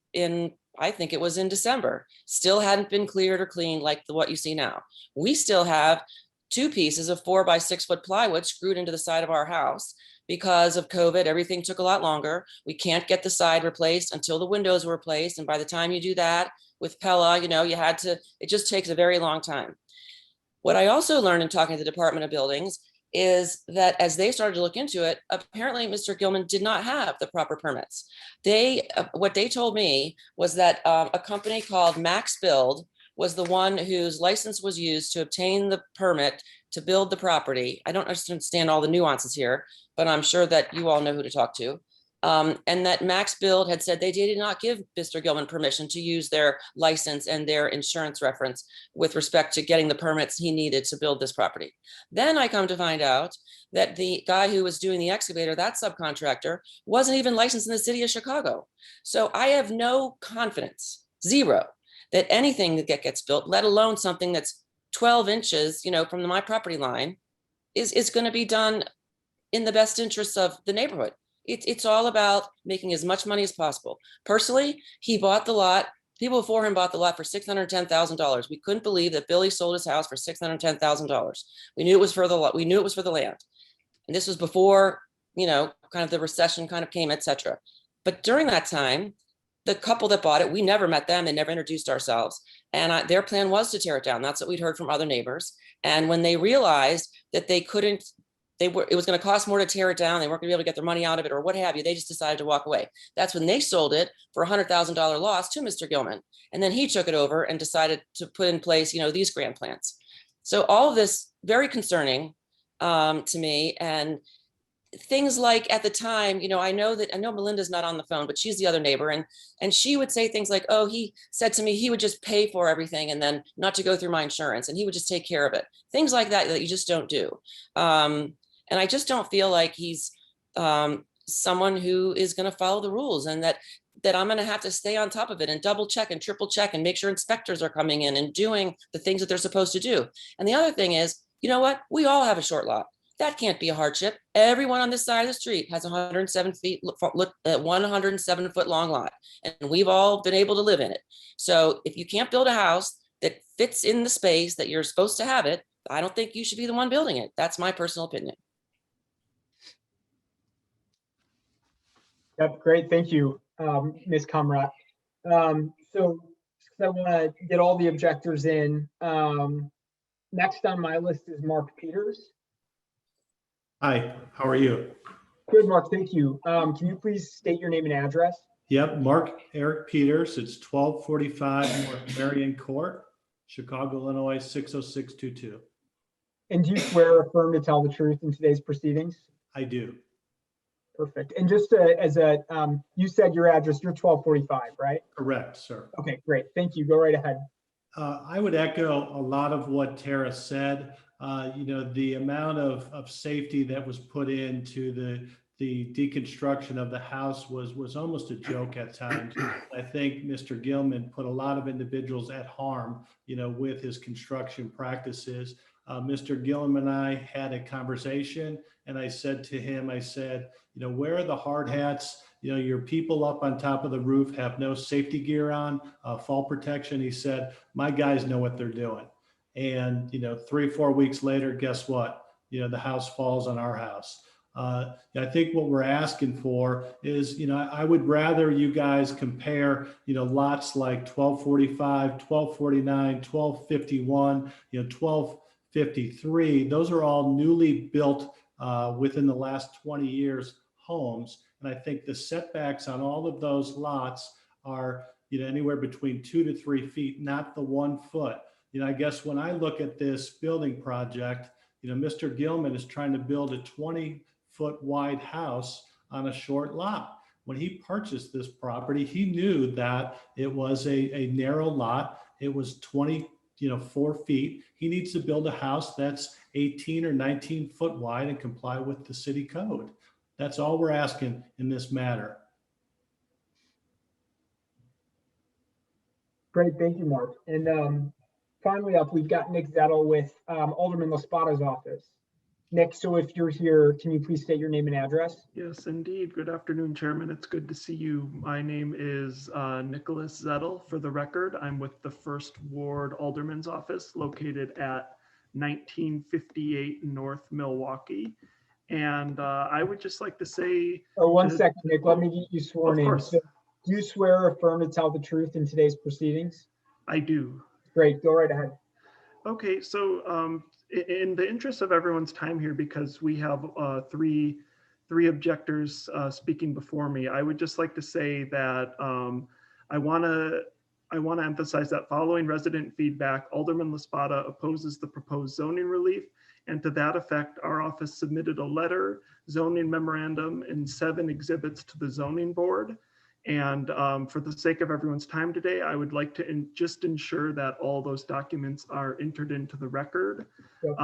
[SPEAKER 6] I think it was in December, still hadn't been cleared or cleaned like what you see now. We still have 2 pieces of 4 by 6 foot plywood screwed into the side of our house. Because of COVID, everything took a lot longer. We can't get the side replaced until the windows were replaced. And by the time you do that with Pella, it just takes a very long time. What I also learned in talking to the Department of Buildings is that as they started to look into it, apparently Mr. Gilman did not have the proper permits. What they told me was that a company called Max Build was the one whose license was used to obtain the permit to build the property. I don't understand all the nuances here, but I'm sure that you all know who to talk to. And that Max Build had said they did not give Mr. Gilman permission to use their license and their insurance reference with respect to getting the permits he needed to build this property. Then I come to find out that the guy who was doing the excavator, that subcontractor, wasn't even licensed in the city of Chicago. So I have no confidence, zero, that anything that gets built, let alone something that's 12 inches, from my property line is going to be done in the best interests of the neighborhood. It's all about making as much money as possible. Personally, he bought the lot. People before him bought the lot for $610,000. We couldn't believe that Billy sold his house for $610,000. We knew it was for the lot. We knew it was for the land. And this was before, kind of the recession kind of came, etc. But during that time, the couple that bought it, we never met them. They never introduced ourselves. And their plan was to tear it down. That's what we'd heard from other neighbors. And when they realized that they couldn't, it was going to cost more to tear it down, they weren't going to be able to get their money out of it or what have you, they just decided to walk away. That's when they sold it for $100,000 loss to Mr. Gilman. And then he took it over and decided to put in place, these grand plans. So all of this very concerning to me. And things like at the time, I know Melinda's not on the phone, but she's the other neighbor. And she would say things like, oh, he said to me, he would just pay for everything and then not to go through my insurance and he would just take care of it. Things like that you just don't do. And I just don't feel like he's someone who is going to follow the rules, and that I'm going to have to stay on top of it and double check and triple check and make sure inspectors are coming in and doing the things that they're supposed to do. And the other thing is, you know what? We all have a short lot. That can't be a hardship. Everyone on this side of the street has 107 foot long lot, and we've all been able to live in it. So if you can't build a house that fits in the space that you're supposed to have it, I don't think you should be the one building it. That's my personal opinion.
[SPEAKER 1] Yep, great. Thank you, Ms. Comrat. So I want to get all the objectors in. Next on my list is Mark Peters.
[SPEAKER 18] Hi, how are you?
[SPEAKER 1] Good, Mark, thank you. Can you please state your name and address?
[SPEAKER 18] Yep, Mark Eric Peters. It's 1245 North Marion Court, Chicago, Illinois, 60622.
[SPEAKER 1] And do you swear or affirm to tell the truth in today's proceedings?
[SPEAKER 18] I do.
[SPEAKER 1] Perfect. And just you said your address, you're 1245, right?
[SPEAKER 18] Correct, sir.
[SPEAKER 1] Okay, great. Thank you. Go right ahead.
[SPEAKER 18] I would echo a lot of what Tara said. The amount of safety that was put into the deconstruction of the house was almost a joke at times. I think Mr. Gilman put a lot of individuals at harm, with his construction practices. Mr. Gilman and I had a conversation, and I said to him, where are the hard hats? Your people up on top of the roof have no safety gear on, fall protection. He said, my guys know what they're doing. And, 3-4 weeks later, guess what? The house falls on our house. I think what we're asking for is, I would rather you guys compare, lots like 1245, 1249, 1251, 1253. Those are all newly built within the last 20 years homes. And I think the setbacks on all of those lots are, anywhere between 2 to 3 feet, not the 1 foot. I guess when I look at this building project, Mr. Gilman is trying to build a 20-foot wide house on a short lot. When he purchased this property, he knew that it was a narrow lot. It was 24 feet. He needs to build a house that's 18 or 19 foot wide and comply with the city code. That's all we're asking in this matter.
[SPEAKER 1] Great, thank you, Mark. And finally up, we've got Nick Zettel with Alderman LaSpada's office. Nick, so if you're here, can you please state your name and address?
[SPEAKER 22] Yes, indeed. Good afternoon, Chairman. It's good to see you. My name is Nicholas Zettel. For the record, I'm with the First Ward Alderman's office located at 1958 North Milwaukee. And I would just like to say—
[SPEAKER 1] Oh, one second, Nick, let me get you sworn in. So, do you swear or affirm to tell the truth in today's proceedings?
[SPEAKER 22] I do.
[SPEAKER 1] Great, go right ahead.
[SPEAKER 22] Okay, so in the interest of everyone's time here, because we have three objectors speaking before me, I would just like to say that I want to emphasize that following resident feedback, Alderman LaSpada opposes the proposed zoning relief. And to that effect, our office submitted a letter, zoning memorandum, and 7 exhibits to the zoning board. And for the sake of everyone's time today, I would like to just ensure that all those documents are entered into the record. Yep.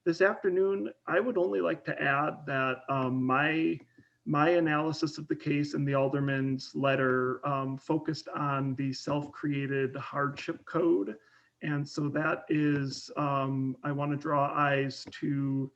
[SPEAKER 22] This afternoon, I would only like to add that my analysis of the case and the alderman's letter focused on the self-created hardship code And so that is, I want to draw eyes to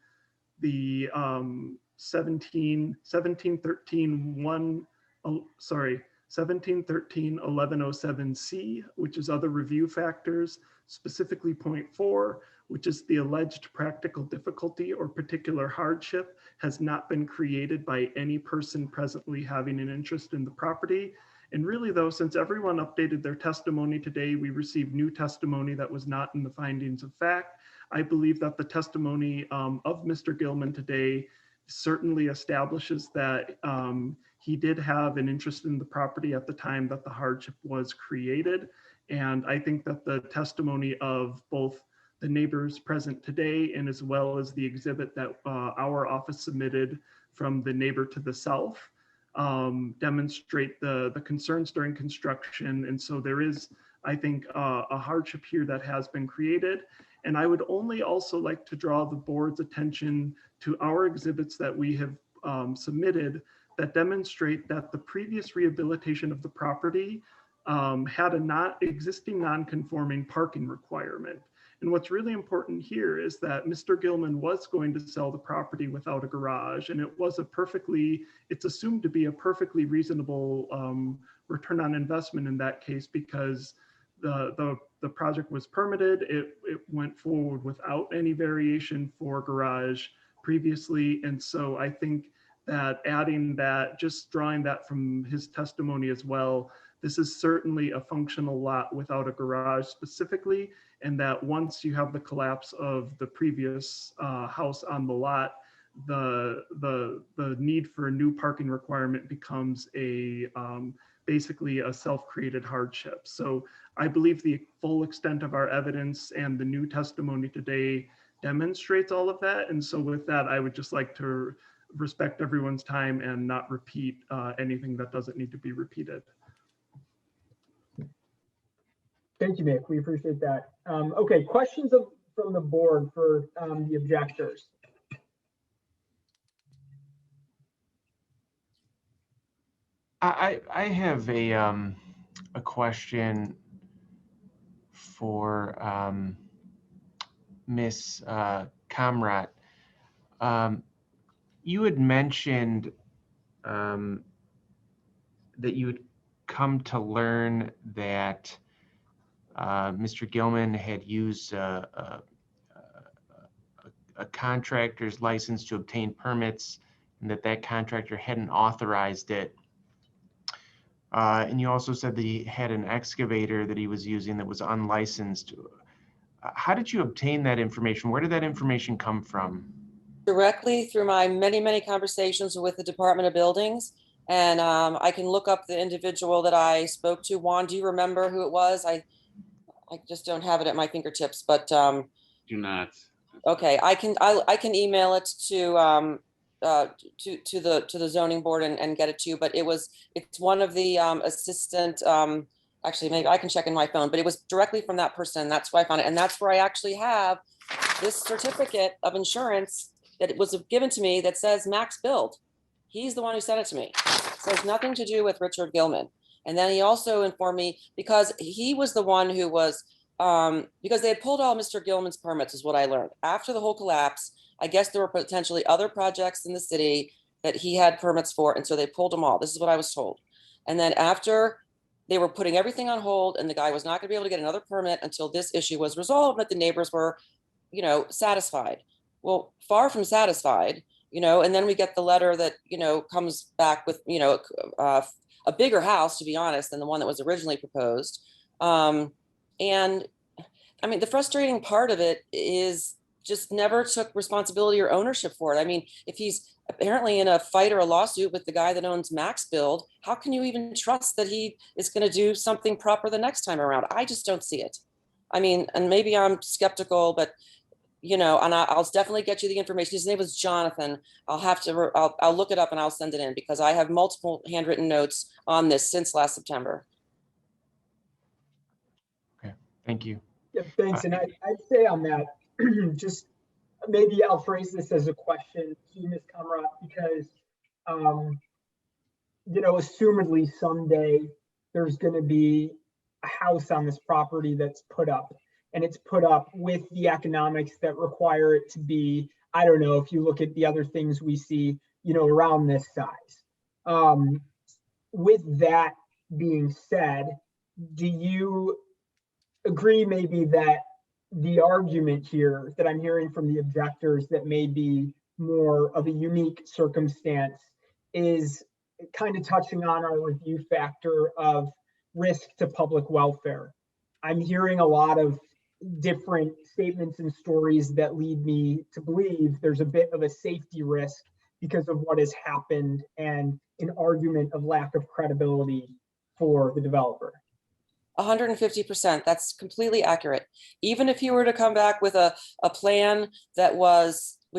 [SPEAKER 22] the 1713-1107C, which is other review factors, specifically point 4, which is the alleged practical difficulty or particular hardship has not been created by any person presently having an interest in the property. And really though, since everyone updated their testimony today, we received new testimony that was not in the findings of fact. I believe that the testimony of Mr. Gilman today certainly establishes that he did have an interest in the property at the time that the hardship was created. And I think that the testimony of both the neighbors present today and as well as the exhibit that our office submitted from the neighbor to the south demonstrate the concerns during construction. And so there is, I think, a hardship here that has been created. And I would only also like to draw the board's attention to our exhibits that we have submitted that demonstrate that the previous rehabilitation of the property had a existing non-conforming parking requirement. And what's really important here is that Mr. Gilman was going to sell the property without a garage, and it's assumed to be a perfectly reasonable return on investment in that case, because the project was permitted. It went forward without any variation for garage previously. And so I think that adding that, just drawing that from his testimony as well, this is certainly a functional lot without a garage specifically, and that once you have the collapse of the previous house on the lot, the need for a new parking requirement becomes basically a self-created hardship. So I believe the full extent of our evidence and the new testimony today demonstrates all of that. And so with that, I would just like to respect everyone's time and not repeat anything that doesn't need to be repeated.
[SPEAKER 1] Thank you, Nick. We appreciate that. Okay, questions from the board for the objectors?
[SPEAKER 8] I have a question for Miss Kamrat. You had mentioned that you had come to learn that Mr. Gilman had used a contractor's license to obtain permits, and that contractor hadn't authorized it. And you also said that he had an excavator that he was using that was unlicensed. How did you obtain that information? Where did that information come from?
[SPEAKER 6] Directly through my many, many conversations with the Department of Buildings. And I can look up the individual that I spoke to. Juan, do you remember who it was? I just don't have it at my fingertips, but
[SPEAKER 7] Do not.
[SPEAKER 6] okay, I can email it to the zoning board and get it to you. But it's one of the assistant. Actually, maybe I can check in my phone, but it was directly from that person. That's where I found it, and that's where I actually have this certificate of insurance that it was given to me that says Max Build. He's the one who sent it to me. So it's nothing to do with Richard Gilman. And then he also informed me, because he was the one who was, because they had pulled all Mr. Gilman's permits is what I learned. After the whole collapse, I guess there were potentially other projects in the city that he had permits for. And so they pulled them all. This is what I was told. And then after they were putting everything on hold and the guy was not going to be able to get another permit until this issue was resolved, but the neighbors were, satisfied. Well, far from satisfied, and then we get the letter that, comes back with, a bigger house, to be honest, than the one that was originally proposed. And I mean, the frustrating part of it is just never took responsibility or ownership for it. I mean, if he's apparently in a fight or a lawsuit with the guy that owns Max Build, how can you even trust that he is going to do something proper the next time around? I just don't see it. I mean, and maybe I'm skeptical, but and I'll definitely get you the information. His name was Jonathan. I'll look it up and I'll send it in, because I have multiple handwritten notes on this since last September.
[SPEAKER 8] Okay, thank you.
[SPEAKER 1] Yeah, thanks. And I'd say on that, just maybe I'll phrase this as a question to Ms. Kamrat, because, assumedly someday there's going to be a house on this property that's put up. and it's put up with the economics that require it to be, I don't know, if you look at the other things we see, around this size. With that being said, do you agree maybe that the argument here that I'm hearing from the objectors that may be more of a unique circumstance is kind of touching on our review factor of risk to public welfare? I'm hearing a lot of different statements and stories that lead me to believe there's a bit of a safety risk because of what has happened and an argument of lack of credibility for the developer.
[SPEAKER 6] 150%. That's completely accurate. Even if you were to come back with a plan that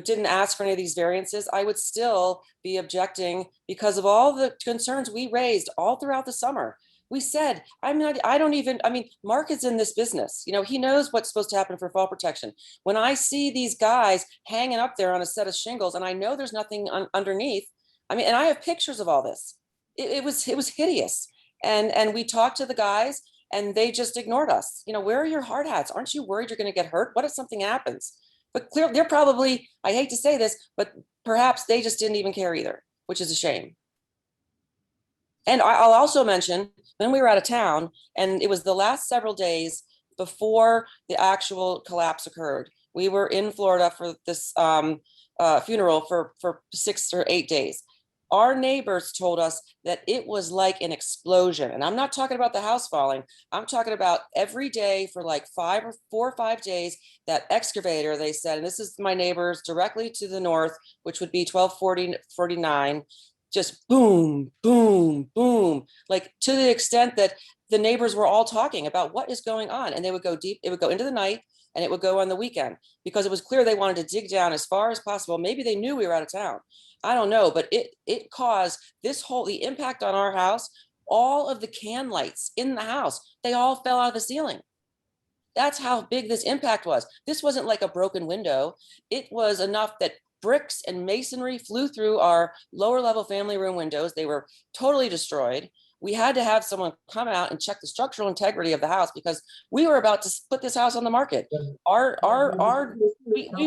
[SPEAKER 6] didn't ask for any of these variances, I would still be objecting because of all the concerns we raised all throughout the summer. We said, Mark is in this business. He knows what's supposed to happen for fall protection. When I see these guys hanging up there on a set of shingles and I know there's nothing underneath, and I have pictures of all this. It was hideous. And we talked to the guys and they just ignored us. Where are your hard hats? Aren't you worried you're going to get hurt? What if something happens? But clearly, they're probably, I hate to say this, but perhaps they just didn't even care either, which is a shame. And I'll also mention, when we were out of town, and it was the last several days before the actual collapse occurred, we were in Florida for this funeral for 6 or 8 days. Our neighbors told us that it was like an explosion. And I'm not talking about the house falling. I'm talking about every day for like 4 or 5 days, that excavator, they said, and this is my neighbors directly to the north, which would be 1249, just boom, boom, boom, like to the extent that the neighbors were all talking about what is going on. And they would go deep, it would go into the night and it would go on the weekend because it was clear they wanted to dig down as far as possible. Maybe they knew we were out of town. I don't know, but it caused the impact on our house. All of the can lights in the house, they all fell out of the ceiling. That's how big this impact was. This wasn't like a broken window. It was enough that bricks and masonry flew through our lower level family room windows. They were totally destroyed. We had to have someone come out and check the structural integrity of the house because we were about to put this house on the market. We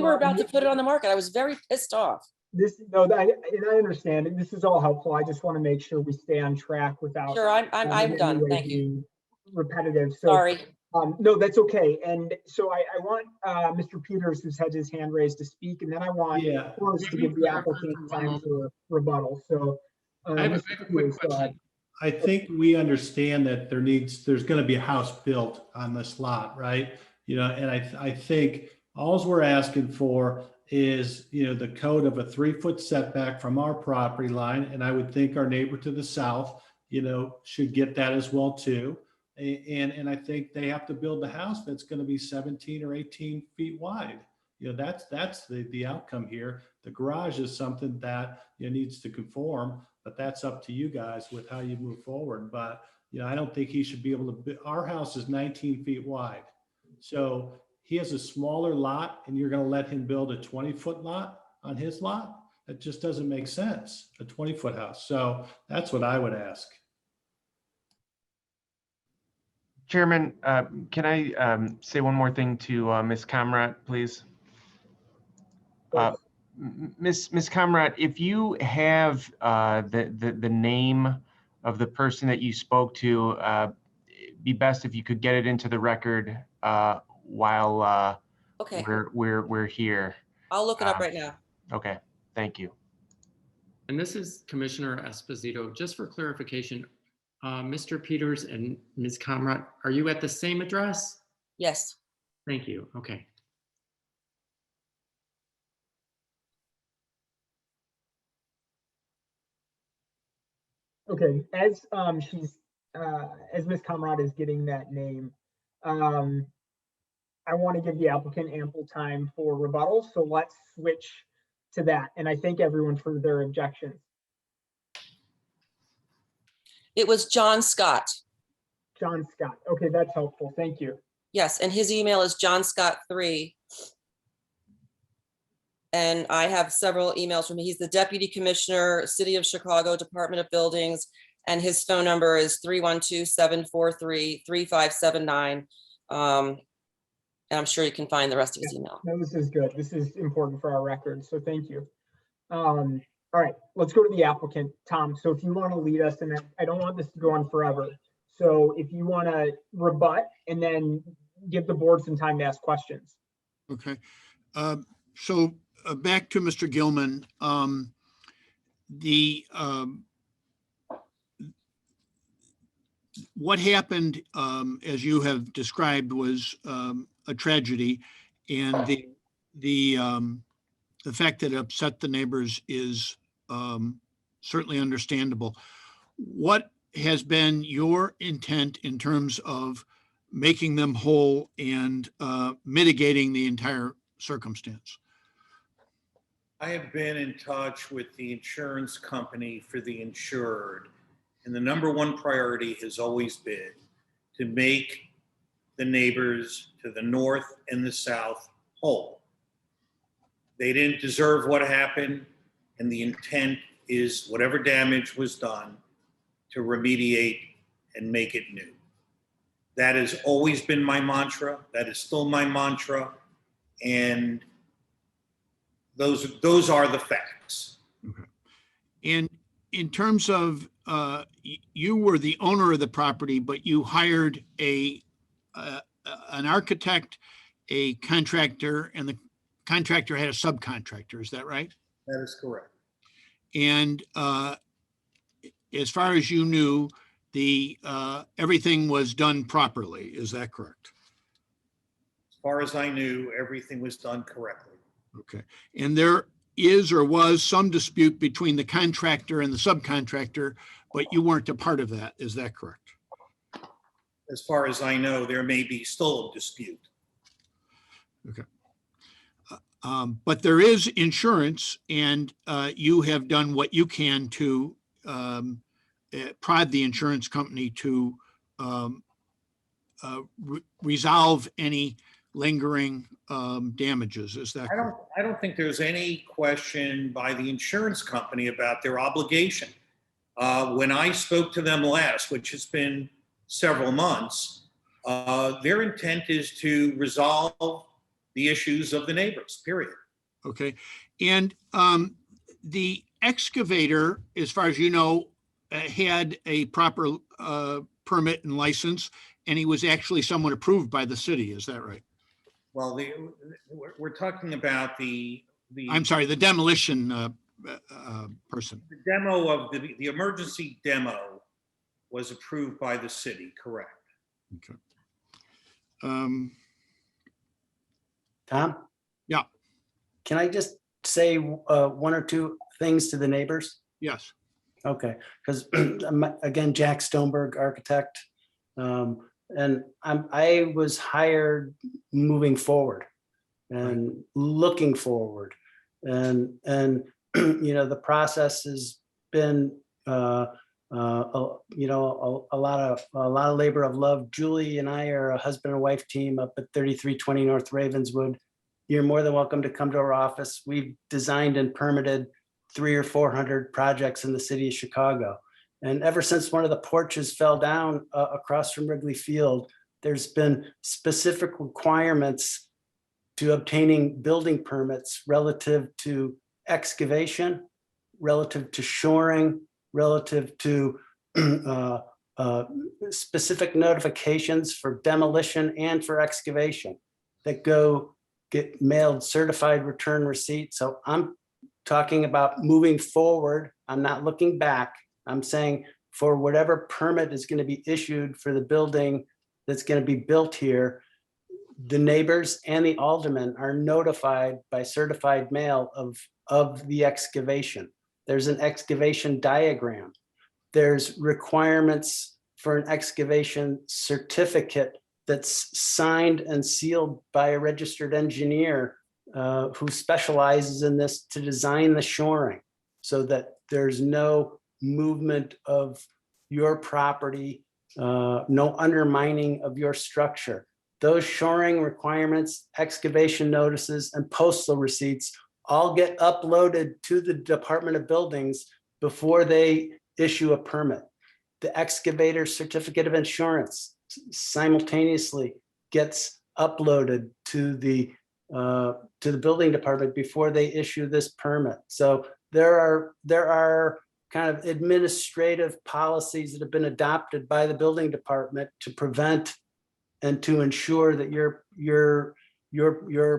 [SPEAKER 6] were about to put it on the market. I was very pissed off.
[SPEAKER 1] I understand, and this is all helpful. I just want to make sure we stay on track without.
[SPEAKER 6] Sure, I'm done. Thank you.
[SPEAKER 1] Repetitive. So,
[SPEAKER 6] sorry.
[SPEAKER 1] No, that's okay. And so I want Mr. Peters, who's had his hand raised, to speak, and then I want Horace to give the applicant time for rebuttal. So
[SPEAKER 4] I have a quick question.
[SPEAKER 18] I think we understand that there's going to be a house built on this lot, right? And I think all we're asking for is, the code of a 3-foot setback from our property line. And I would think our neighbor to the south, should get that as well too. And I think they have to build the house that's going to be 17 or 18 feet wide. That's the outcome here. The garage is something that needs to conform, but that's up to you guys with how you move forward. But I don't think he should be able to. Our house is 19 feet wide, so he has a smaller lot, and you're going to let him build a 20-foot lot on his lot? That just doesn't make sense. A 20-foot house. So that's what I would ask.
[SPEAKER 8] Chairman, can I say one more thing to Ms. Comrat, please? Ms. Comrat, if you have the name of the person that you spoke to, it'd be best if you could get it into the record while
[SPEAKER 6] okay.
[SPEAKER 8] we're here.
[SPEAKER 6] I'll look it up right now.
[SPEAKER 8] Okay, thank you.
[SPEAKER 4] And this is Commissioner Esposito. Just for clarification, Mr. Peters and Ms. Comrat, are you at the same address?
[SPEAKER 6] Yes.
[SPEAKER 4] Thank you. Okay.
[SPEAKER 1] Okay, as Ms. Comrat is getting that name, I want to give the applicant ample time for rebuttal, so let's switch to that. And I thank everyone for their objections.
[SPEAKER 6] It was John Scott.
[SPEAKER 1] John Scott. Okay, that's helpful. Thank you.
[SPEAKER 6] Yes, and his email is johnscott3. And I have several emails from him. He's the Deputy Commissioner, City of Chicago, Department of Buildings, and his phone number is 312-743-3579. And I'm sure you can find the rest of his email.
[SPEAKER 1] No, this is good. This is important for our record, so thank you. All right, let's go to the applicant, Tom. So if you want to lead us, and I don't want this to go on forever. So if you want to rebut and then give the board some time to ask questions.
[SPEAKER 16] Okay. So back to Mr. Gilman. What happened, as you have described, was a tragedy, and the fact that it upset the neighbors is certainly understandable. What has been your intent in terms of making them whole and mitigating the entire circumstance?
[SPEAKER 17] I have been in touch with the insurance company for the insured, and the number one priority has always been to make the neighbors to the north and the south whole. They didn't deserve what happened, and the intent is whatever damage was done to remediate and make it new. That has always been my mantra. That is still my mantra, and those are the facts.
[SPEAKER 16] Okay. And in terms of you were the owner of the property, but you hired an architect, a contractor, and the contractor had a subcontractor. Is that right?
[SPEAKER 17] That is correct.
[SPEAKER 16] And as far as you knew, everything was done properly. Is that correct?
[SPEAKER 17] As far as I knew, everything was done correctly.
[SPEAKER 16] Okay. And there is or was some dispute between the contractor and the subcontractor, but you weren't a part of that. Is that correct?
[SPEAKER 17] As far as I know, there may be still a dispute.
[SPEAKER 16] Okay. But there is insurance, and you have done what you can to prod the insurance company to resolve any lingering damages. Is that correct?
[SPEAKER 17] I don't think there's any question by the insurance company about their obligation. When I spoke to them last, which has been several months, their intent is to resolve the issues of the neighbors, period.
[SPEAKER 16] Okay. And the excavator, as far as you know, had a proper permit and license, and he was actually someone approved by the city. Is that right?
[SPEAKER 17] Well, we're talking about
[SPEAKER 16] I'm sorry, the demolition person.
[SPEAKER 17] The demo of the emergency demo was approved by the city, correct?
[SPEAKER 16] Okay.
[SPEAKER 19] Tom?
[SPEAKER 16] Yeah.
[SPEAKER 19] Can I just say one or two things to the neighbors?
[SPEAKER 16] Yes.
[SPEAKER 19] Okay, because again, Jack Stoneberg, architect, and I was hired moving forward and looking forward, and you know, the process has been you know, a lot of labor of love. Julie and I are a husband and wife team up at 3320 North Ravenswood. You're more than welcome to come to our office. We've designed and permitted 300 or 400 projects in the city of Chicago. And ever since one of the porches fell down across from Wrigley Field, there's been specific requirements to obtaining building permits relative to excavation, relative to shoring, relative to specific notifications for demolition and for excavation that get mailed certified return receipt. So I'm talking about moving forward. I'm not looking back. I'm saying for whatever permit is going to be issued for the building that's going to be built here, the neighbors and the aldermen are notified by certified mail of the excavation. There's an excavation diagram. There's requirements for an excavation certificate that's signed and sealed by a registered engineer who specializes in this to design the shoring so that there's no movement of your property, no undermining of your structure. Those shoring requirements, excavation notices, and postal receipts all get uploaded to the Department of Buildings before they issue a permit. The excavator certificate of insurance simultaneously gets uploaded to the building department before they issue this permit. So there are kind of administrative policies that have been adopted by the building department to prevent and to ensure that your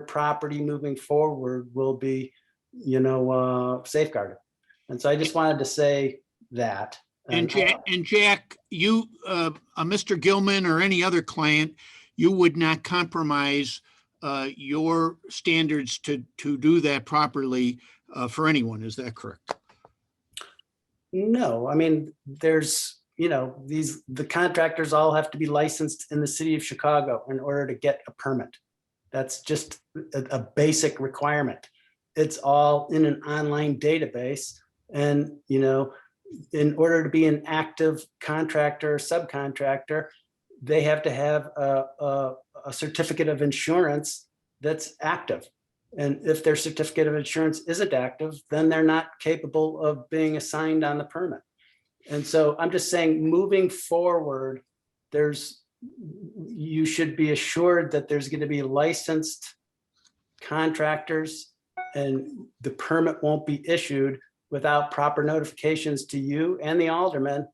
[SPEAKER 19] property moving forward will be, safeguarded. And so I just wanted to say that.
[SPEAKER 16] And Jack, you, Mr. Gilman or any other client, you would not compromise your standards to do that properly for anyone. Is that correct?
[SPEAKER 19] No, I mean, there's, the contractors all have to be licensed in the city of Chicago in order to get a permit. That's just a basic requirement. It's all in an online database. And, in order to be an active contractor or subcontractor, they have to have a certificate of insurance that's active. And if their certificate of insurance isn't active, then they're not capable of being assigned on the permit. And so I'm just saying, moving forward, you should be assured that there's going to be licensed contractors, and the permit won't be issued without proper notifications to you and the alderman.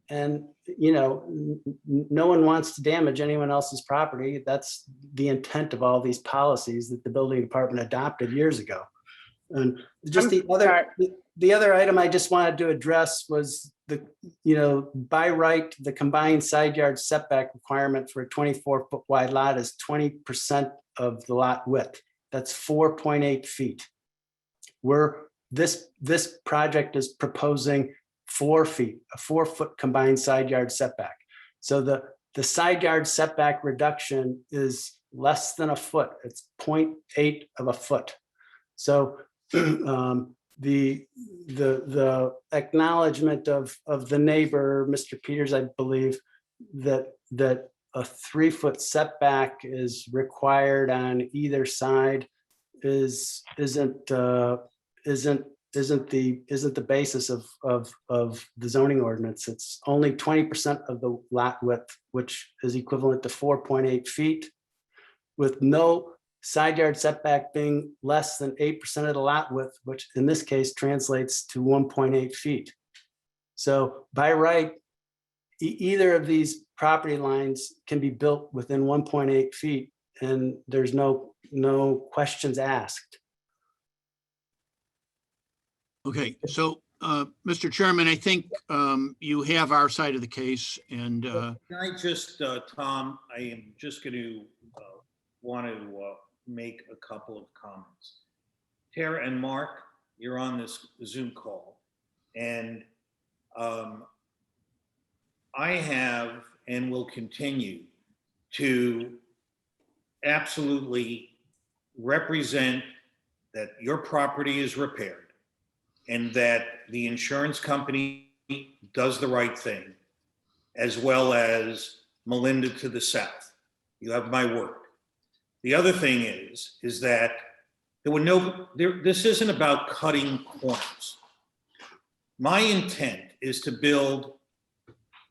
[SPEAKER 19] And, no one wants to damage anyone else's property. That's the intent of all these policies that the building department adopted years ago. And just the other item I just wanted to address was by right, the combined side yard setback requirement for a 24-foot wide lot is 20% of the lot width. That's 4.8 feet. This project is proposing 4 feet, a 4-foot combined side yard setback. So the side yard setback reduction is less than a foot. It's 0.8 of a foot. So the acknowledgement of the neighbor, Mr. Peters, I believe that a 3-foot setback is required on either side isn't the basis of the zoning ordinance. It's only 20% of the lot width, which is equivalent to 4.8 feet, with no side yard setback being less than 8% of the lot width, which in this case translates to 1.8 feet. So by right, either of these property lines can be built within 1.8 feet, and there's no questions asked.
[SPEAKER 16] Okay, so Mr. Chairman, I think you have our side of the case, and
[SPEAKER 17] Can I just, Tom, I am just going to want to make a couple of comments. Tara and Mark, you're on this Zoom call, and I have and will continue to absolutely represent that your property is repaired and that the insurance company does the right thing, as well as Melinda to the south. You have my word. The other thing is that this isn't about cutting corners. My intent is to build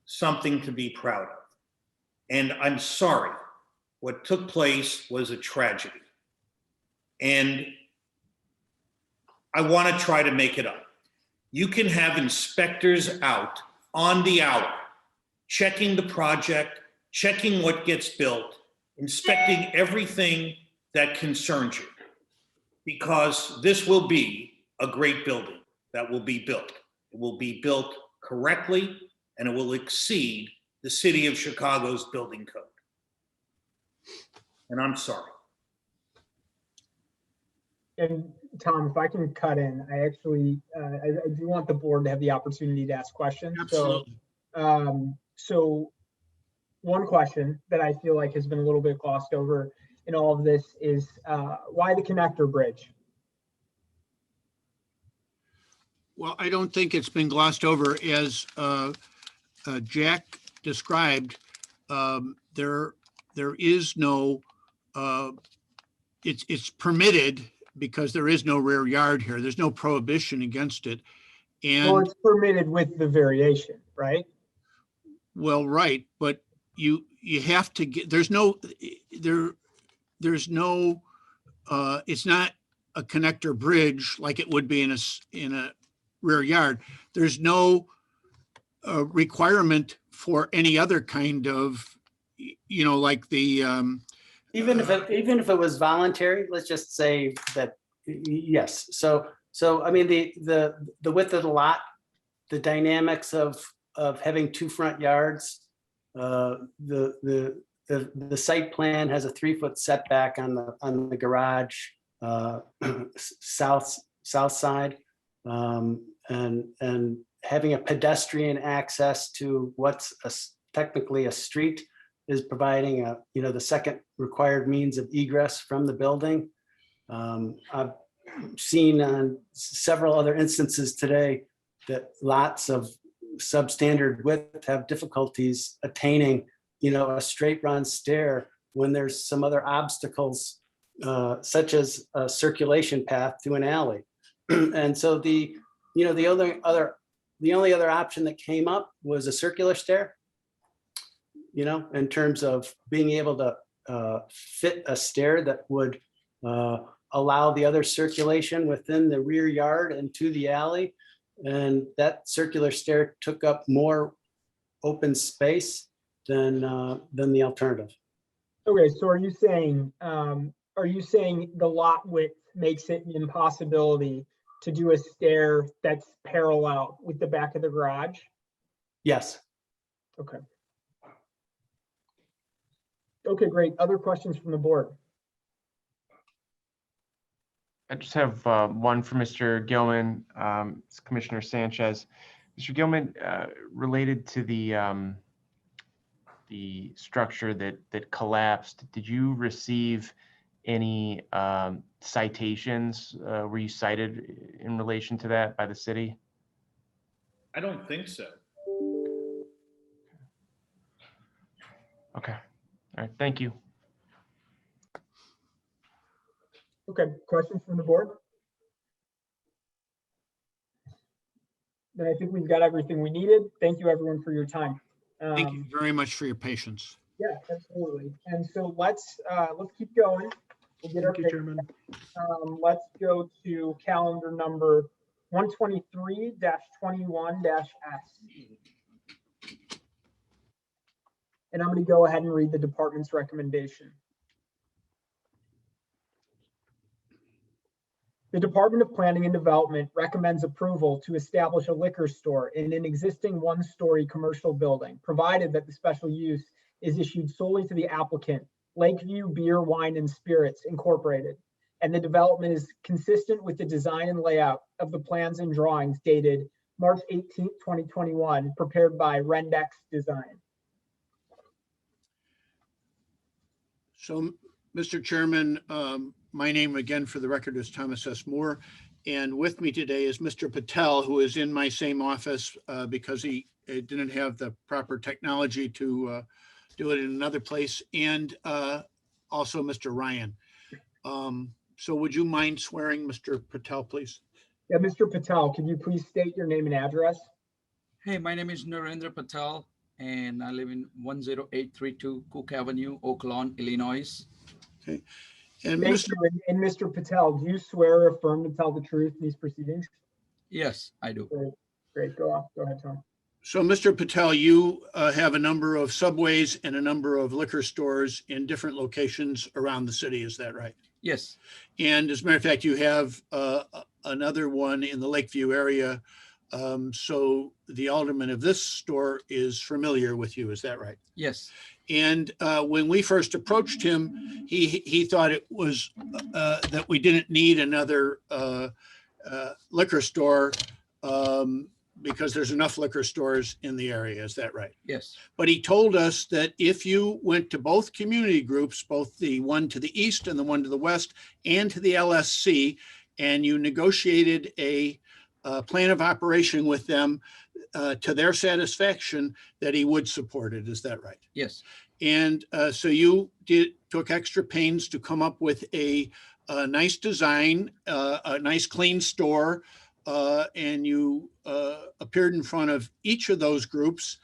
[SPEAKER 17] something to be proud of. And I'm sorry, what took place was a tragedy. And I want to try to make it up. You can have inspectors out on the hour, checking the project, checking what gets built, inspecting everything that concerns you, because this will be a great building that will be built. It will be built correctly, and it will exceed the city of Chicago's building code. And I'm sorry.
[SPEAKER 1] And Tom, if I can cut in, I actually, I do want the board to have the opportunity to ask questions.
[SPEAKER 16] Absolutely.
[SPEAKER 1] So one question that I feel like has been a little bit glossed over in all of this is why the connector bridge?
[SPEAKER 16] well, I don't think it's been glossed over. As Jack described, there is no, it's permitted because there is no rear yard here. There's no prohibition against it. And
[SPEAKER 1] well, it's permitted with the variation, right?
[SPEAKER 16] Well, right, but you have to get, there's no, there's no, it's not a connector bridge like it would be in a rear yard. There's no requirement for any other kind of, like the,
[SPEAKER 19] Even if it was voluntary, let's just say that, yes. So I mean, the width of the lot, the dynamics of having two front yards, the site plan has a 3-foot setback on the garage, south side, and having a pedestrian access to what's technically a street is providing the second required means of egress from the building. I've seen on several other instances today that lots of substandard width have difficulties attaining, a straight run stair when there's some other obstacles, such as a circulation path to an alley. And so the only other option that came up was a circular stair, in terms of being able to fit a stair that would allow the other circulation within the rear yard and to the alley. And that circular stair took up more open space than the alternative.
[SPEAKER 1] Okay, so are you saying the lot width makes it an impossibility to do a stair that's parallel with the back of the garage?
[SPEAKER 19] Yes.
[SPEAKER 1] Okay. Okay, great. Other questions from the board?
[SPEAKER 8] I just have one for Mr. Gilman, it's Commissioner Sanchez. Mr. Gilman, related to the structure that collapsed, did you receive any citations? Were you cited in relation to that by the city?
[SPEAKER 9] I don't think so.
[SPEAKER 8] Okay. All right. Thank you.
[SPEAKER 1] Okay, questions from the board? Then I think we've got everything we needed. Thank you, everyone, for your time.
[SPEAKER 16] Thank you very much for your patience.
[SPEAKER 1] Yeah, absolutely. And so let's keep going. We'll get our
[SPEAKER 22] Thank you, Chairman.
[SPEAKER 1] Let's go to calendar number 123-21-S. And I'm going to go ahead and read the department's recommendation. The Department of Planning and Development recommends approval to establish a liquor store in an existing one-story commercial building, provided that the special use is issued solely to the applicant, Lakeview Beer, Wine, and Spirits Incorporated, and the development is consistent with the design and layout of the plans and drawings dated March 18th, 2021, prepared by Rendex Design.
[SPEAKER 16] So, Mr. Chairman, my name again for the record is Thomas S. Moore. And with me today is Mr. Patel, who is in my same office because he didn't have the proper technology to do it in another place, and also Mr. Ryan. So would you mind swearing Mr. Patel, please?
[SPEAKER 1] Yeah, Mr. Patel, can you please state your name and address?
[SPEAKER 10] Hey, my name is Narendra Patel, and I live in 10832 Cook Avenue, Oak Lawn, Illinois.
[SPEAKER 16] Okay. And
[SPEAKER 1] Mr. Patel, do you swear or affirm to tell the truth in these proceedings?
[SPEAKER 10] Yes, I do.
[SPEAKER 1] Great. Go ahead, Tom.
[SPEAKER 16] So, Mr. Patel, you have a number of Subways and a number of liquor stores in different locations around the city. Is that right?
[SPEAKER 10] Yes.
[SPEAKER 16] And as a matter of fact, you have another one in the Lakeview area. So the alderman of this store is familiar with you. Is that right?
[SPEAKER 10] Yes.
[SPEAKER 16] And when we first approached him, he thought it was that we didn't need another liquor store because there's enough liquor stores in the area. Is that right?
[SPEAKER 10] Yes.
[SPEAKER 16] But he told us that if you went to both community groups, both the one to the east and the one to the west, and to the LSC, and you negotiated a plan of operation with them to their satisfaction, that he would support it. Is that right?
[SPEAKER 10] Yes.
[SPEAKER 16] And so you took extra pains to come up with a nice design, a nice clean store, and you appeared in front of each of those groups.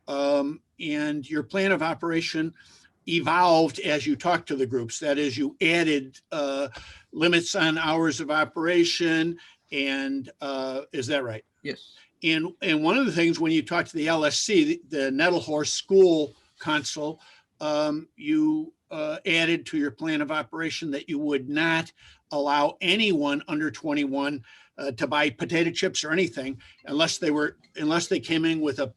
[SPEAKER 16] And your plan of operation evolved as you talked to the groups. That is, you added limits on hours of operation, and is that right?
[SPEAKER 10] Yes.
[SPEAKER 16] And one of the things when you talk to the LSC, the Nettlehorse School Council, you added to your plan of operation that you would not allow anyone under 21 to buy potato chips or anything unless they came in with a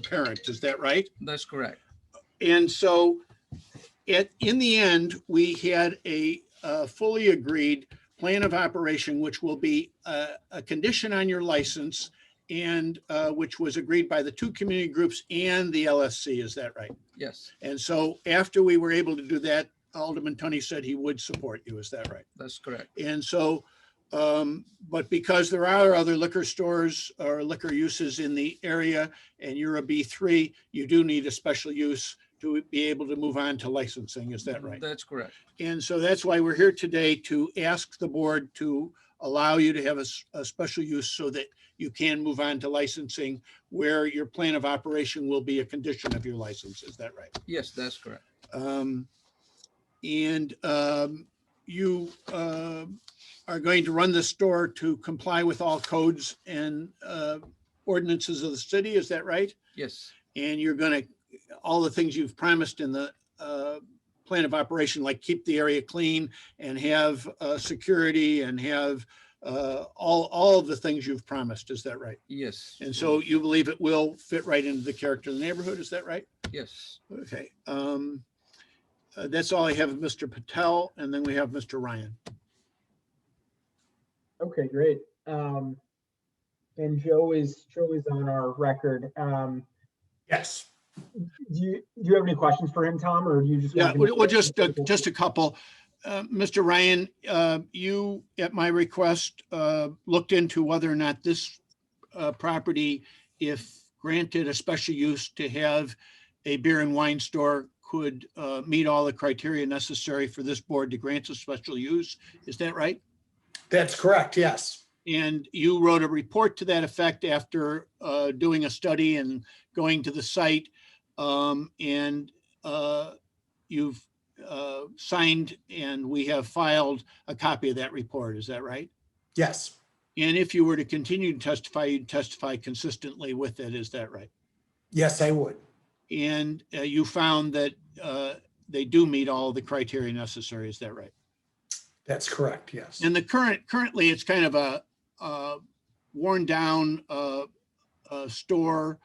[SPEAKER 16] parent. Is that right?
[SPEAKER 10] That's correct.
[SPEAKER 16] And so in the end, we had a fully agreed plan of operation, which will be a condition on your license, and which was agreed by the two community groups and the LSC. Is that right?
[SPEAKER 10] Yes.
[SPEAKER 16] And so after we were able to do that, Alderman Tunney said he would support you. Is that right?
[SPEAKER 10] That's correct.
[SPEAKER 16] And so, but because there are other liquor stores or liquor uses in the area and you're a B3, you do need a special use to be able to move on to licensing. Is that right?
[SPEAKER 10] That's correct.
[SPEAKER 16] And so that's why we're here today, to ask the board to allow you to have a special use so that you can move on to licensing, where your plan of operation will be a condition of your license. Is that right?
[SPEAKER 10] Yes, that's correct.
[SPEAKER 16] You are going to run the store to comply with all codes and ordinances of the city. Is that right?
[SPEAKER 10] Yes.
[SPEAKER 16] And you're going to, all the things you've promised in the plan of operation, like keep the area clean and have security and have all of the things you've promised. Is that right?
[SPEAKER 10] Yes.
[SPEAKER 16] And so you believe it will fit right into the character of the neighborhood. Is that right?
[SPEAKER 10] Yes.
[SPEAKER 16] Okay. That's all I have of Mr. Patel, and then we have Mr. Ryan.
[SPEAKER 1] Okay, great. And Joe is on our record.
[SPEAKER 16] Yes.
[SPEAKER 1] Do you have any questions for him, Tom, or do you just?
[SPEAKER 16] Yeah, well, just a couple. Mr. Ryan, you, at my request, looked into whether or not this property, if granted a special use to have a beer and wine store, could meet all the criteria necessary for this board to grant a special use. Is that right?
[SPEAKER 11] That's correct, yes.
[SPEAKER 16] And you wrote a report to that effect after doing a study and going to the site, and you've signed, and we have filed a copy of that report. Is that right?
[SPEAKER 11] Yes.
[SPEAKER 16] And if you were to continue to testify, you'd testify consistently with it. Is that right?
[SPEAKER 11] Yes, I would.
[SPEAKER 16] And you found that they do meet all the criteria necessary. Is that right?
[SPEAKER 11] That's correct, yes.
[SPEAKER 16] And the currently it's kind of a worn down store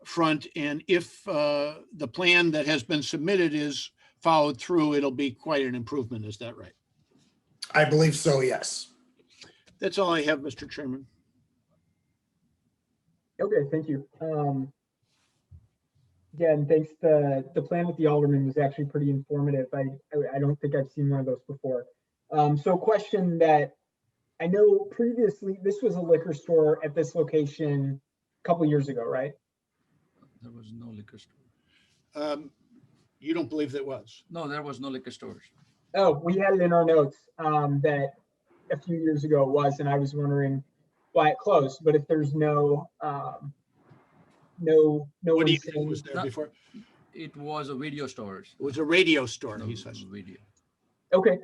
[SPEAKER 16] front. And if the plan that has been submitted is followed through, it'll be quite an improvement. Is that right?
[SPEAKER 11] I believe so, yes.
[SPEAKER 16] That's all I have, Mr. Chairman.
[SPEAKER 1] Okay, thank you. Again, thanks. The plan with the alderman was actually pretty informative. I don't think I've seen one of those before. So question that I know previously, this was a liquor store at this location a couple years ago, right?
[SPEAKER 10] There was no liquor store.
[SPEAKER 16] You don't believe that was?
[SPEAKER 10] No, there was no liquor stores.
[SPEAKER 1] Oh, we had it in our notes that a few years ago it was, and I was wondering why it closed. But if there's no
[SPEAKER 16] What do you think was there before?
[SPEAKER 10] It was a video store.
[SPEAKER 16] It was a radio store,
[SPEAKER 10] No,
[SPEAKER 16] he says.
[SPEAKER 10] video.
[SPEAKER 1] Okay,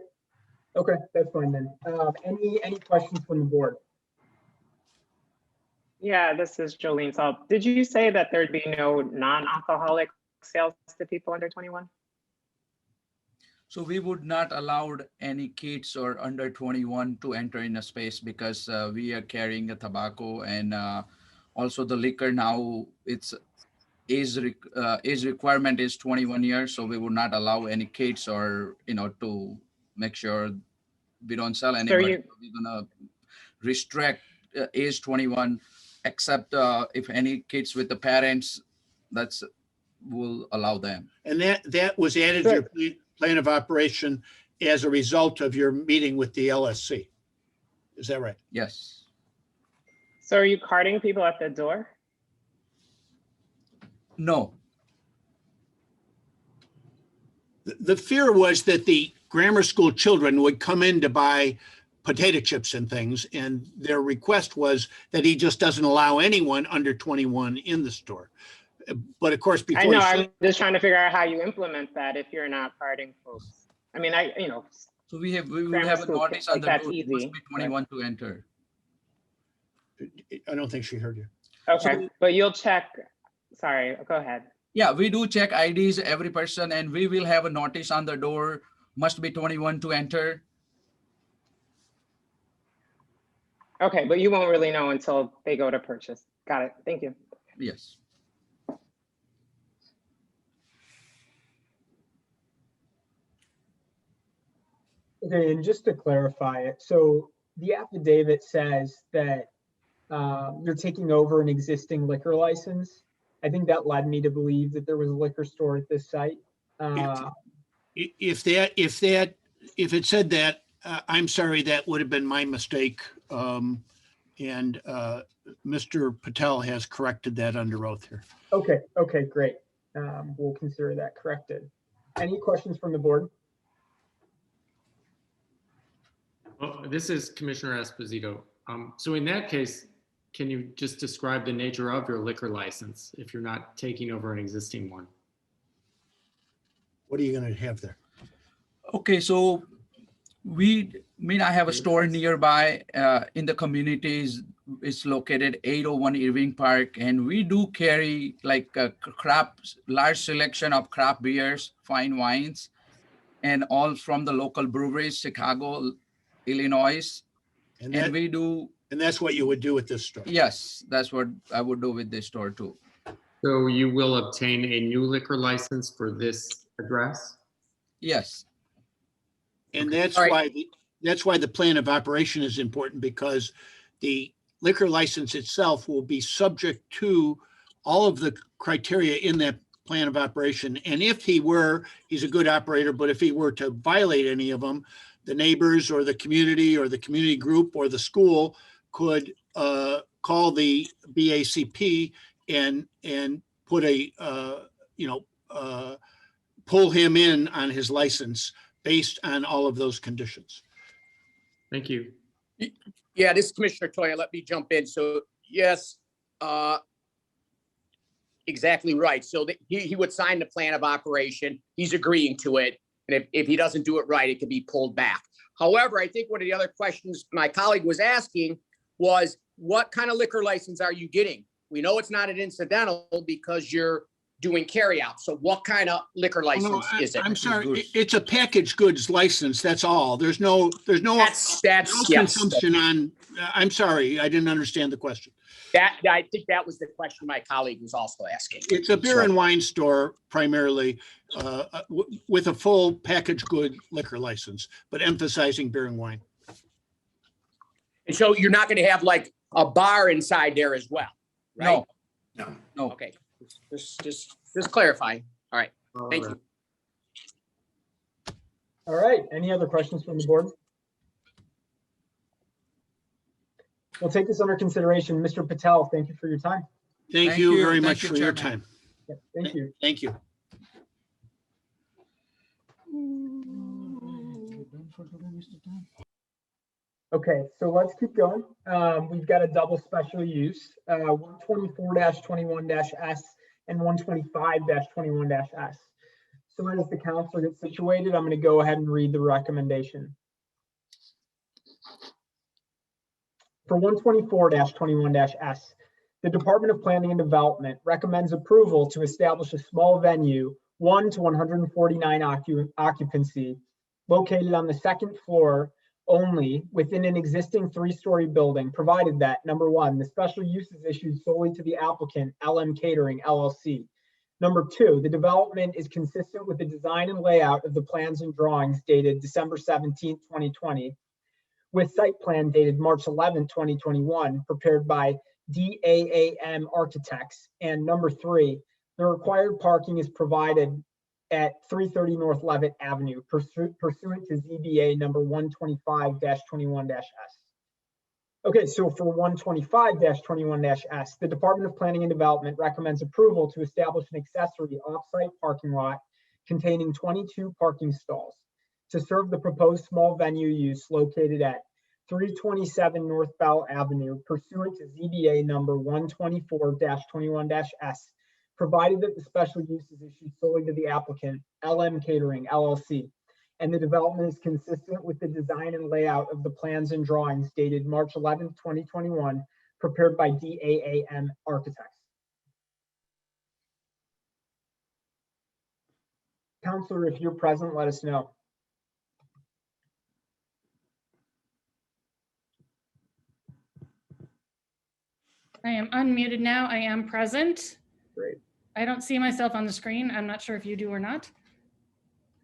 [SPEAKER 1] that's fine then. Any questions from the board?
[SPEAKER 12] Yeah, this is Jolene. So did you say that there'd be no non-alcoholic sales to people under 21?
[SPEAKER 10] So we would not allow any kids or under 21 to enter in a space because we are carrying a tobacco, and also the liquor now, its age requirement is 21 years. So we would not allow any kids or, to make sure we don't sell anybody. So we're gonna restrict age 21, except if any kids with the parents, will allow them.
[SPEAKER 16] And that was added to your plan of operation as a result of your meeting with the LSC. Is that right?
[SPEAKER 10] Yes.
[SPEAKER 12] So are you carting people at the door?
[SPEAKER 10] No.
[SPEAKER 16] The fear was that the grammar school children would come in to buy potato chips and things, and their request was that he just doesn't allow anyone under 21 in the store. But of course,
[SPEAKER 12] I
[SPEAKER 16] before
[SPEAKER 12] know,
[SPEAKER 16] you
[SPEAKER 12] I'm
[SPEAKER 16] say,
[SPEAKER 12] just trying to figure out how you implement that if you're not carding folks. I mean,
[SPEAKER 10] So we will
[SPEAKER 12] grammar
[SPEAKER 10] have a
[SPEAKER 12] school
[SPEAKER 10] notice
[SPEAKER 12] kids,
[SPEAKER 10] on
[SPEAKER 12] like
[SPEAKER 10] the
[SPEAKER 12] that's
[SPEAKER 10] door, it
[SPEAKER 12] easy.
[SPEAKER 10] must be 21 to enter.
[SPEAKER 16] I don't think she heard you.
[SPEAKER 12] Okay,
[SPEAKER 10] So-
[SPEAKER 12] but you'll check, sorry, go ahead.
[SPEAKER 10] Yeah, we do check IDs every person, and we will have a notice on the door, must be 21 to enter.
[SPEAKER 12] Okay, but you won't really know until they go to purchase. Got it, thank you.
[SPEAKER 10] Yes.
[SPEAKER 1] Okay, and just to clarify it, so the affidavit says that you're taking over an existing liquor license. I think that led me to believe that there was a liquor store at this site.
[SPEAKER 16] If it said that, I'm sorry, that would have been my mistake. And Mr. Patel has corrected that under oath here.
[SPEAKER 1] Okay, great. We'll consider that corrected. Any questions from the board?
[SPEAKER 4] Well, this is Commissioner Esposito. So in that case, can you just describe the nature of your liquor license if you're not taking over an existing one?
[SPEAKER 16] What are you going to have there?
[SPEAKER 10] Okay, so I have a store nearby in the communities. It's located 801 Irving Park, and we do carry like a large selection of craft beers, fine wines, and all from the local breweries, Chicago, Illinois. And we do.
[SPEAKER 16] And that's what you would do with this store?
[SPEAKER 10] Yes, that's what I would do with this store too.
[SPEAKER 4] So you will obtain a new liquor license for this address?
[SPEAKER 10] Yes.
[SPEAKER 16] And that's why the plan of operation is important, because the liquor license itself will be subject to all of the criteria in that plan of operation. And if he's a good operator, but if he were to violate any of them, the neighbors or the community group or the school could call the BACP and put pull him in on his license based on all of those conditions.
[SPEAKER 4] Thank you.
[SPEAKER 13] Yeah, this is Commissioner Toya. Let me jump in. So yes, exactly right. So he would sign the plan of operation. He's agreeing to it. And if he doesn't do it right, it can be pulled back. However, I think one of the other questions my colleague was asking was, what kind of liquor license are you getting? We know it's not an incidental because you're doing carryout. So what kind of liquor license is it?
[SPEAKER 16] I'm sorry, it's a packaged goods license. That's all. There's no consumption on. I'm sorry, I didn't understand the question.
[SPEAKER 13] I think that was the question my colleague was also asking.
[SPEAKER 16] It's a beer and wine store primarily, with a full packaged good liquor license, but emphasizing beer and wine.
[SPEAKER 13] And so you're not going to have like a bar inside there as well, right?
[SPEAKER 10] No.
[SPEAKER 13] Okay, just clarifying. All right, thank you.
[SPEAKER 1] All right, any other questions from the board? We'll take this under consideration. Mr. Patel, thank you for your time.
[SPEAKER 16] Thank you very much for your time.
[SPEAKER 1] Yeah, thank you.
[SPEAKER 16] Thank you.
[SPEAKER 1] Okay, so let's keep going. We've got a double special use, 124-21-S and 125-21-S. So as the council gets situated, I'm going to go ahead and read the recommendation. For 124-21-S, the Department of Planning and Development recommends approval to establish a small venue, 1 to 149 occupancy, located on the second floor only within an existing 3-story building, provided that, number 1, the special use is issued solely to the applicant, LM Catering, LLC. Number 2, the development is consistent with the design and layout of the plans and drawings dated December 17, 2020, with site plan dated March 11, 2021, prepared by DAAM Architects. And number 3, the required parking is provided at 330 North Levitt Avenue, pursuant to ZBA number 125-21-S. Okay, so for 125-21-S, the Department of Planning and Development recommends approval to establish an accessory off-site parking lot containing 22 parking stalls to serve the proposed small venue use located at 327 North Bell Avenue, pursuant to ZBA number 124-21-S, provided that the special use is issued solely to the applicant, LM Catering LLC, and the development is consistent with the design and layout of the plans and drawings dated March 11, 2021, prepared by DAAM Architects. Counselor, if you're present, let us know.
[SPEAKER 2] I am unmuted now. I am present.
[SPEAKER 1] Great.
[SPEAKER 2] I don't see myself on the screen. I'm not sure if you do or not.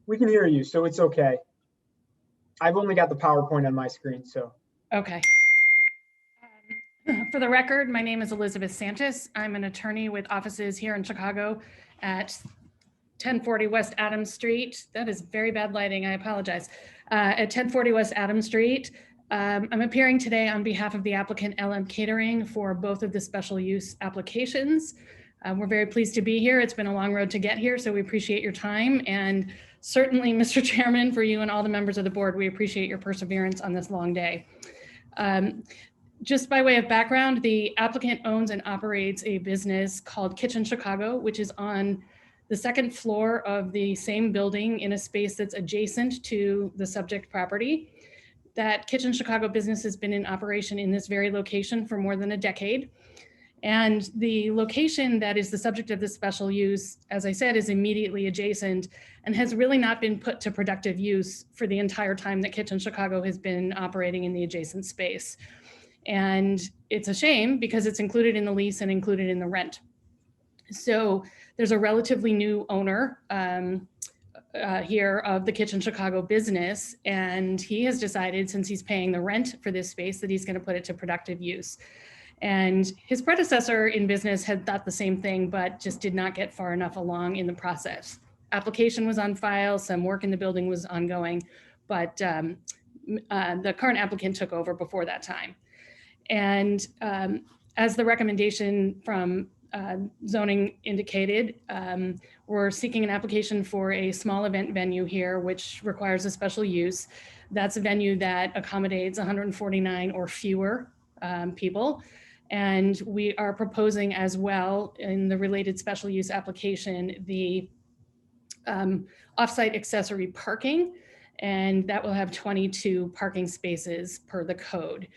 [SPEAKER 1] We can hear you, so it's okay. I've only got the PowerPoint on my screen, so.
[SPEAKER 2] Okay. For the record, my name is Elizabeth Santis. I'm an attorney with offices here in Chicago at 1040 West Adams Street. That is very bad lighting, I apologize. At 1040 West Adams Street. I'm appearing today on behalf of the applicant LM Catering for both of the special use applications. We're very pleased to be here. It's been a long road to get here, so we appreciate your time. And certainly, Mr. Chairman, for you and all the members of the board, we appreciate your perseverance on this long day. Just by way of background, the applicant owns and operates a business called Kitchen Chicago, which is on the second floor of the same building in a space that's adjacent to the subject property. That Kitchen Chicago business has been in operation in this very location for more than a decade. And the location that is the subject of this special use, as I said, is immediately adjacent and has really not been put to productive use for the entire time that Kitchen Chicago has been operating in the adjacent space. And it's a shame because it's included in the lease and included in the rent. So there's a relatively new owner here of the Kitchen Chicago business, and he has decided, since he's paying the rent for this space, that he's going to put it to productive use. And his predecessor in business had thought the same thing, but just did not get far enough along in the process. Application was on file, some work in the building was ongoing, but the current applicant took over before that time. And as the recommendation from zoning indicated, we're seeking an application for a small event venue here, which requires a special use. That's a venue that accommodates 149 or fewer people. And we are proposing as well in the related special use application, the offsite accessory parking, and that will have 22 parking spaces per the code.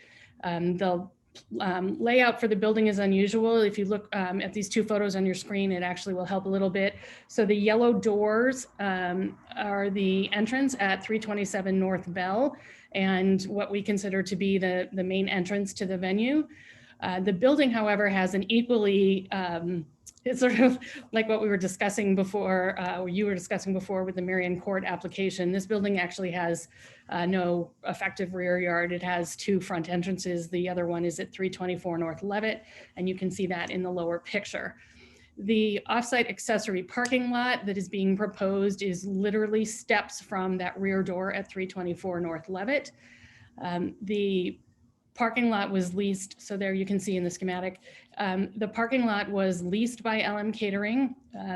[SPEAKER 2] The layout for the building is unusual. If you look at these two photos on your screen, it actually will help a little bit. So the yellow doors are the entrance at 327 North Bell and what we consider to be the main entrance to the venue. The building, however, has an equally, it's sort of like what we were discussing before, or you were discussing before with the Marion Court application. This building actually has no effective rear yard. It has two front entrances. The other one is at 324 North Levitt, and you can see that in the lower picture. The offsite accessory parking lot that is being proposed is literally steps from that rear door at 324 North Levitt. The parking lot was leased, so there you can see in the schematic. The parking lot was leased by LM Catering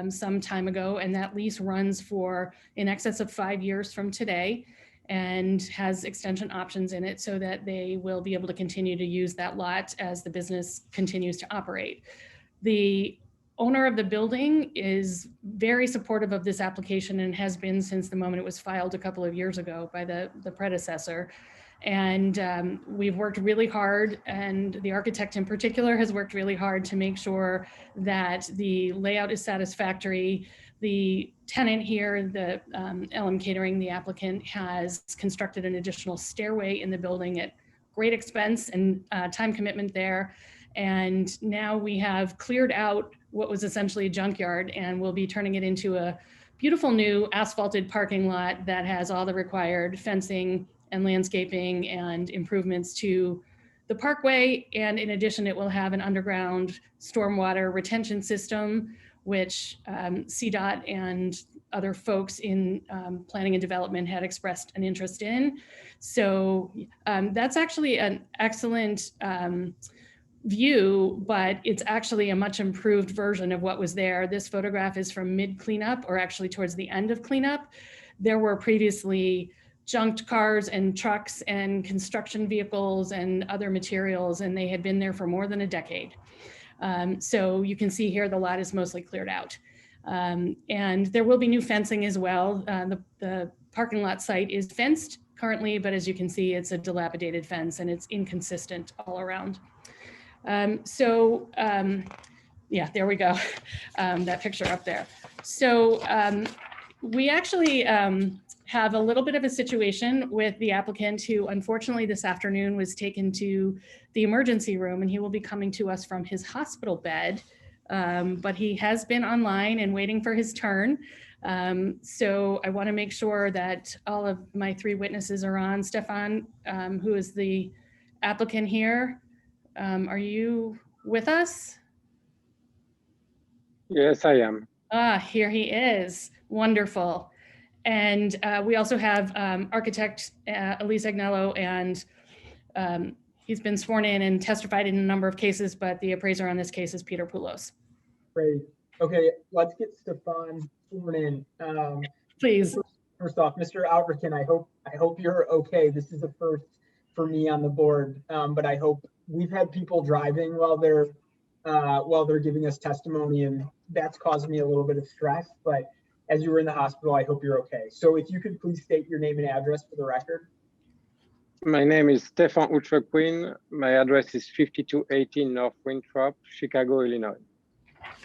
[SPEAKER 2] some time ago, and that lease runs for in excess of 5 years from today and has extension options in it so that they will be able to continue to use that lot as the business continues to operate. The owner of the building is very supportive of this application and has been since the moment it was filed a couple of years ago by the predecessor. And we've worked really hard, and the architect in particular has worked really hard to make sure that the layout is satisfactory. The tenant here, the LM Catering, the applicant, has constructed an additional stairway in the building at great expense and time commitment there. And now we have cleared out what was essentially a junkyard, and we'll be turning it into a beautiful new asphalted parking lot that has all the required fencing and landscaping and improvements to the parkway. And in addition, it will have an underground stormwater retention system, which CDOT and other folks in planning and development had expressed an interest in. So that's actually an excellent view, but it's actually a much improved version of what was there. This photograph is from mid cleanup, or actually towards the end of cleanup. There were previously junked cars and trucks and construction vehicles and other materials, and they had been there for more than a decade. So you can see here the lot is mostly cleared out. And there will be new fencing as well. The parking lot site is fenced currently, but as you can see, it's a dilapidated fence and it's inconsistent all around. Yeah, there we go. That picture up there. So we actually have a little bit of a situation with the applicant who unfortunately this afternoon was taken to the emergency room, and he will be coming to us from his hospital bed. But he has been online and waiting for his turn. So I want to make sure that all of my three witnesses are on. Stefan, who is the applicant here, are you with us?
[SPEAKER 14] Yes, I am.
[SPEAKER 2] Ah, here he is. Wonderful. And we also have architect Elise Agnello, and he's been sworn in and testified in a number of cases, but the appraiser on this case is Peter Poulos.
[SPEAKER 1] Great. Okay, let's get Stefan sworn in.
[SPEAKER 2] Please.
[SPEAKER 1] First off, Mr. Outrekin, I hope you're okay. This is the first for me on the board, but I hope we've had people driving while they're giving us testimony, and that's caused me a little bit of stress. But as you were in the hospital, I hope you're okay. So if you could please state your name and address for the record.
[SPEAKER 14] My name is Stefan Outrekin. My address is 5218 North Winthrop, Chicago, Illinois.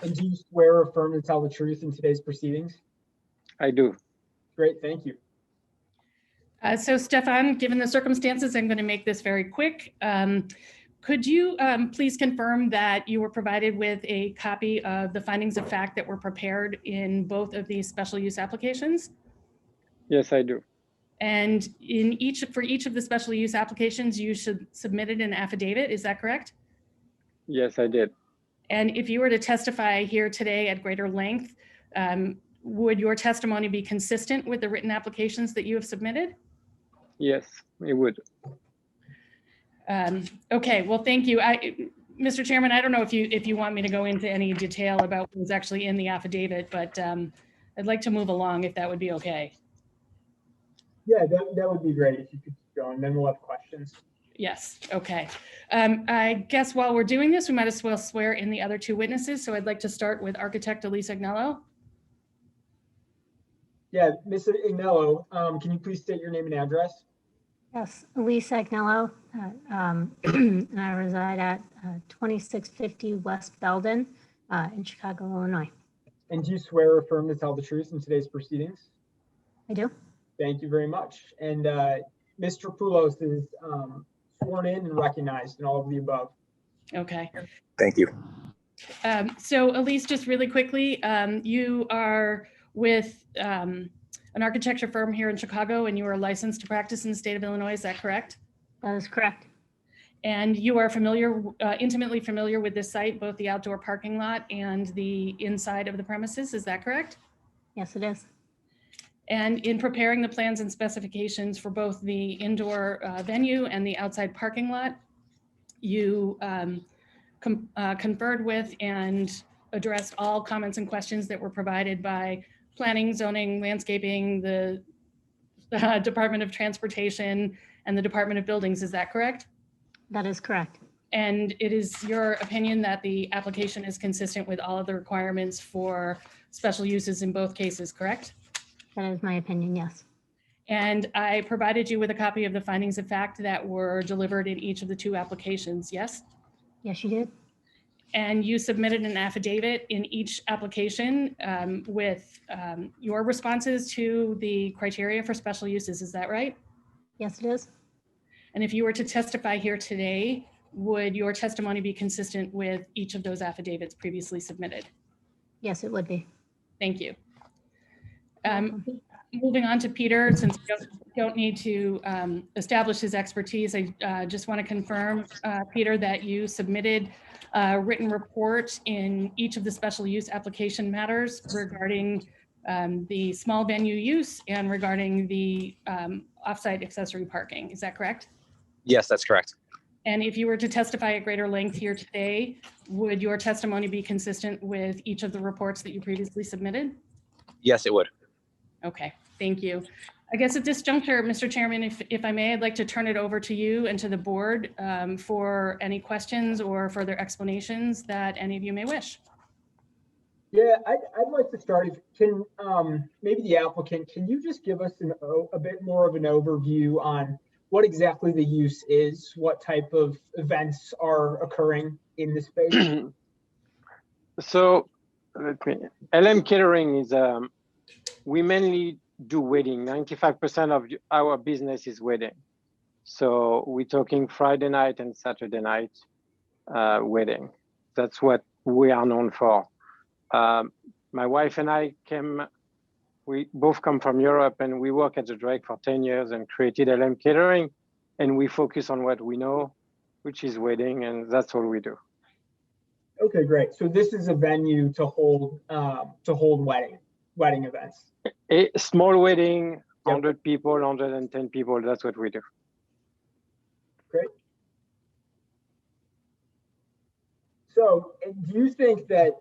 [SPEAKER 1] And do you swear or affirm to tell the truth in today's proceedings?
[SPEAKER 14] I do.
[SPEAKER 1] Great, thank you.
[SPEAKER 2] So Stefan, given the circumstances, I'm going to make this very quick. Could you please confirm that you were provided with a copy of the findings of fact that were prepared in both of these special use applications?
[SPEAKER 14] Yes, I do.
[SPEAKER 2] And for each of the special use applications, you should submitted an affidavit, is that correct?
[SPEAKER 14] Yes, I did.
[SPEAKER 2] And if you were to testify here today at greater length, would your testimony be consistent with the written applications that you have submitted?
[SPEAKER 14] Yes, it would.
[SPEAKER 2] Okay, well, thank you. Mr. Chairman, I don't know if you want me to go into any detail about what was actually in the affidavit, but I'd like to move along if that would be okay.
[SPEAKER 1] Yeah, that would be great if you could keep going, then we'll have questions.
[SPEAKER 2] Yes, okay. I guess while we're doing this, we might as well swear in the other two witnesses. So I'd like to start with architect Elise Agnello.
[SPEAKER 1] Yeah, Ms. Agnello, can you please state your name and address?
[SPEAKER 21] Yes, Elise Agnello, and I reside at 2650 West Belden in Chicago, Illinois.
[SPEAKER 1] And do you swear or affirm to tell the truth in today's proceedings?
[SPEAKER 21] I do.
[SPEAKER 1] Thank you very much. And Mr. Poulos is sworn in and recognized in all of the above.
[SPEAKER 2] Okay.
[SPEAKER 23] Thank you.
[SPEAKER 2] So Elise, just really quickly, you are with an architecture firm here in Chicago, and you are licensed to practice in the state of Illinois, is that correct?
[SPEAKER 21] That is correct.
[SPEAKER 2] And you are intimately familiar with this site, both the outdoor parking lot and the inside of the premises, is that correct?
[SPEAKER 21] Yes, it is.
[SPEAKER 2] And in preparing the plans and specifications for both the indoor venue and the outside parking lot, you conferred with and addressed all comments and questions that were provided by planning, zoning, landscaping, the Department of Transportation, and the Department of Buildings, is that correct?
[SPEAKER 21] That is correct.
[SPEAKER 2] And it is your opinion that the application is consistent with all of the requirements for special uses in both cases, correct?
[SPEAKER 21] That is my opinion, yes.
[SPEAKER 2] And I provided you with a copy of the findings of fact that were delivered in each of the two applications, yes?
[SPEAKER 21] Yes, you did.
[SPEAKER 2] And you submitted an affidavit in each application with your responses to the criteria for special uses, is that right?
[SPEAKER 21] Yes, it is.
[SPEAKER 2] And if you were to testify here today, would your testimony be consistent with each of those affidavits previously submitted?
[SPEAKER 21] Yes, it would be.
[SPEAKER 2] Thank you. Moving on to Peter, since we don't need to establish his expertise, I just want to confirm, Peter, that you submitted a written report in each of the special use application matters regarding the small venue use and regarding the offsite accessory parking. Is that correct?
[SPEAKER 23] Yes, that's correct.
[SPEAKER 2] And if you were to testify at greater length here today, would your testimony be consistent with each of the reports that you previously submitted?
[SPEAKER 23] Yes, it would.
[SPEAKER 2] Okay, thank you. I guess at this juncture, Mr. Chairman, if I may, I'd like to turn it over to you and to the board for any questions or further explanations that any of you may wish.
[SPEAKER 1] Yeah, I'd like to start. Can maybe the applicant, can you just give us a bit more of an overview on what exactly the use is? What type of events are occurring in the space?
[SPEAKER 14] So LM Catering is, we mainly do wedding. 95% of our business is wedding. So we're talking Friday night and Saturday night wedding. That's what we are known for. My wife and I we both come from Europe, and we work at the Drake for 10 years and created LM Catering, and we focus on what we know, which is wedding, and that's all we do.
[SPEAKER 1] Okay, great. So this is a venue to hold wedding events.
[SPEAKER 14] A small wedding, 100 people, 110 people, that's what we do.
[SPEAKER 1] Great. So do you think that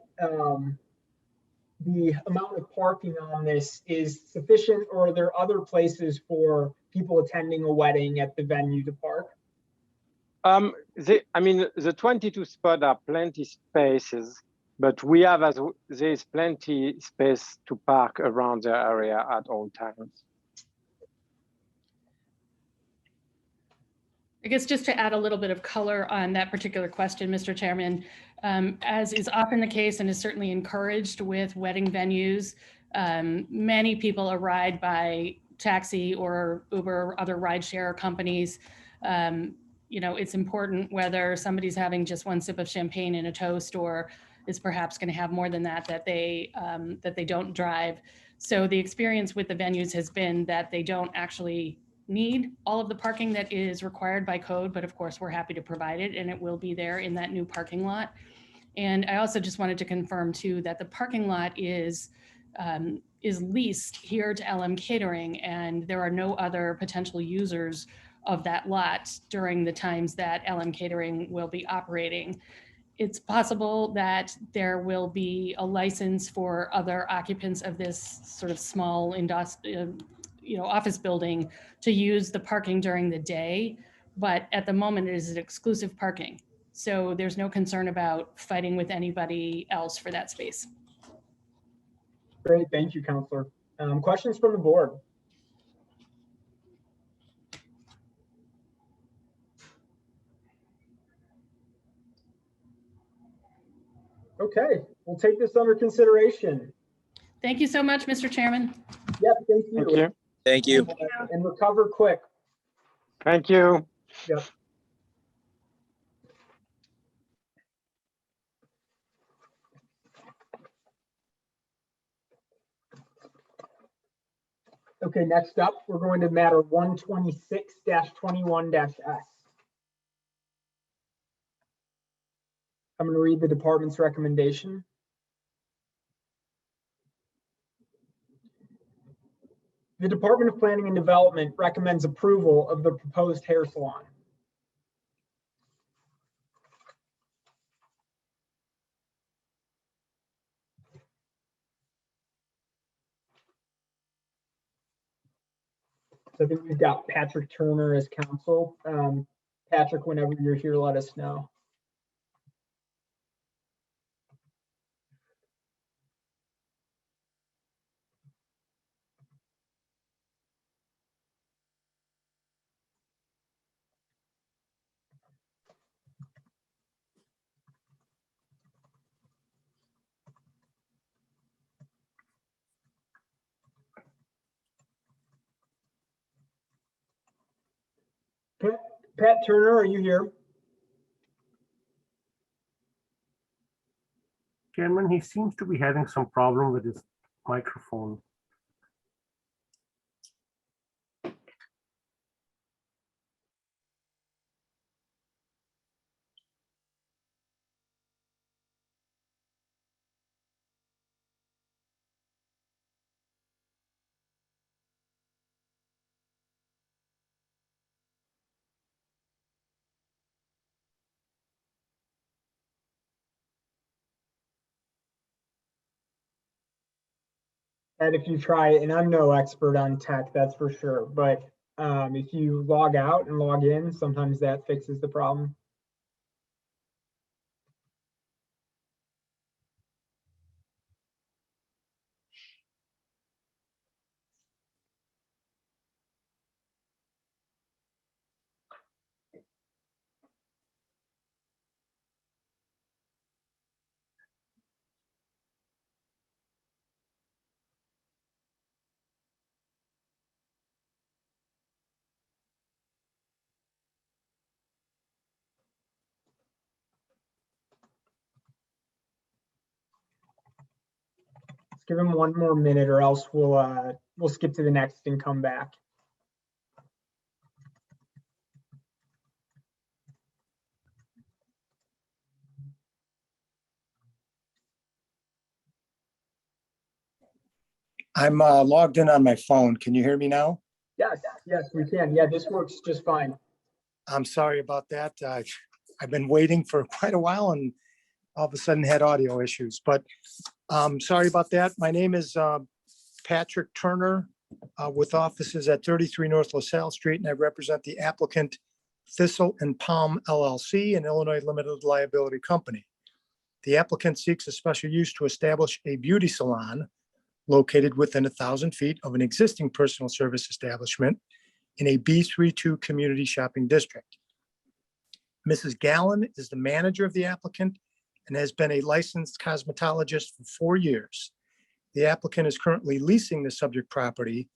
[SPEAKER 1] the amount of parking on this is sufficient, or are there other places for people attending a wedding at the venue to park?
[SPEAKER 14] The 22 spots are plenty spaces, but we have there's plenty space to park around the area at all times.
[SPEAKER 2] I guess just to add a little bit of color on that particular question, Mr. Chairman, as is often the case and is certainly encouraged with wedding venues, many people arrive by taxi or Uber or other rideshare companies. It's important whether somebody's having just one sip of champagne and a toast or is perhaps going to have more than that they don't drive. So the experience with the venues has been that they don't actually need all of the parking that is required by code, but of course we're happy to provide it, and it will be there in that new parking lot. And I also just wanted to confirm too that the parking lot is leased here to LM Catering, and there are no other potential users of that lot during the times that LM Catering will be operating. It's possible that there will be a license for other occupants of this sort of small office building to use the parking during the day, but at the moment it is an exclusive parking. So there's no concern about fighting with anybody else for that space.
[SPEAKER 1] Great, thank you, Counselor. Questions from the board? Okay, we'll take this under consideration.
[SPEAKER 2] Thank you so much, Mr. Chairman.
[SPEAKER 1] Yep, thank you.
[SPEAKER 14] Thank you.
[SPEAKER 23] Thank you.
[SPEAKER 1] And recover quick.
[SPEAKER 14] Thank you.
[SPEAKER 1] Yep. Okay, next up, we're going to matter 126-21-S. I'm going to read the department's recommendation. The Department of Planning and Development recommends approval of the proposed hair salon. So I think we've got Patrick Turner as counsel. Patrick, whenever you're here, let us know. Pat Turner, are you here?
[SPEAKER 5] Chairman, he seems to be having some problem with his microphone.
[SPEAKER 1] And if you try, and I'm no expert on tech, that's for sure, but if you log out and log in, sometimes that fixes the problem. Let's give him one more minute or else we'll skip to the next and come back.
[SPEAKER 3] I'm logged in on my phone. Can you hear me now?
[SPEAKER 1] Yes, we can. Yeah, this works just fine.
[SPEAKER 3] I'm sorry about that. I've been waiting for quite a while and all of a sudden had audio issues, but sorry about that. My name is Patrick Turner with offices at 33 North LaSalle Street, and I represent the applicant Thistle and Palm LLC, an Illinois limited liability company. The applicant seeks a special use to establish a beauty salon located within 1,000 feet of an existing personal service establishment in a B32 community shopping district. Mrs. Gallen is the manager of the applicant and has been a licensed cosmetologist for 4 years. The applicant is currently leasing the subject property,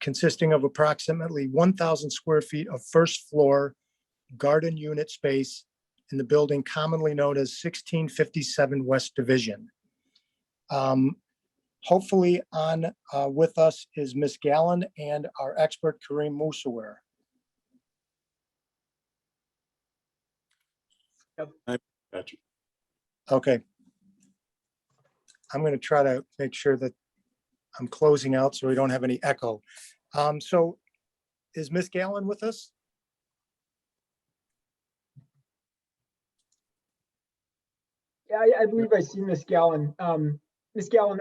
[SPEAKER 3] consisting of approximately 1,000 square feet of first floor garden unit space in the building commonly known as 1657 West Division. Hopefully on with us is Ms. Gallen and our expert Kareem Musawir.
[SPEAKER 15] Hi, Patrick.
[SPEAKER 3] Okay. I'm going to try to make sure that I'm closing out so we don't have any echo. So is Ms. Gallen with us?
[SPEAKER 1] Yeah, I believe I see Ms. Gallen. Ms. Gallen,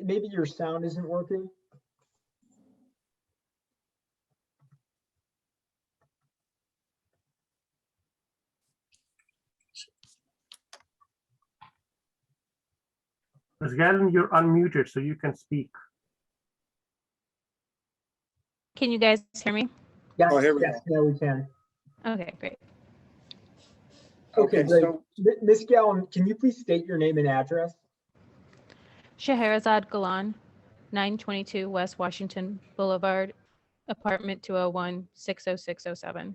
[SPEAKER 1] maybe your sound isn't working.
[SPEAKER 5] Ms. Gallen, you're unmuted, so you can speak.
[SPEAKER 20] Can you guys hear me?
[SPEAKER 1] Yes,
[SPEAKER 15] Oh, here we
[SPEAKER 1] yes, yeah, we can.
[SPEAKER 20] Okay, great.
[SPEAKER 1] Okay, great.
[SPEAKER 3] So
[SPEAKER 1] Ms. Gallen, can you please state your name and address?
[SPEAKER 20] Scheherazade Galan, 922 West Washington Boulevard, apartment 201, 60607.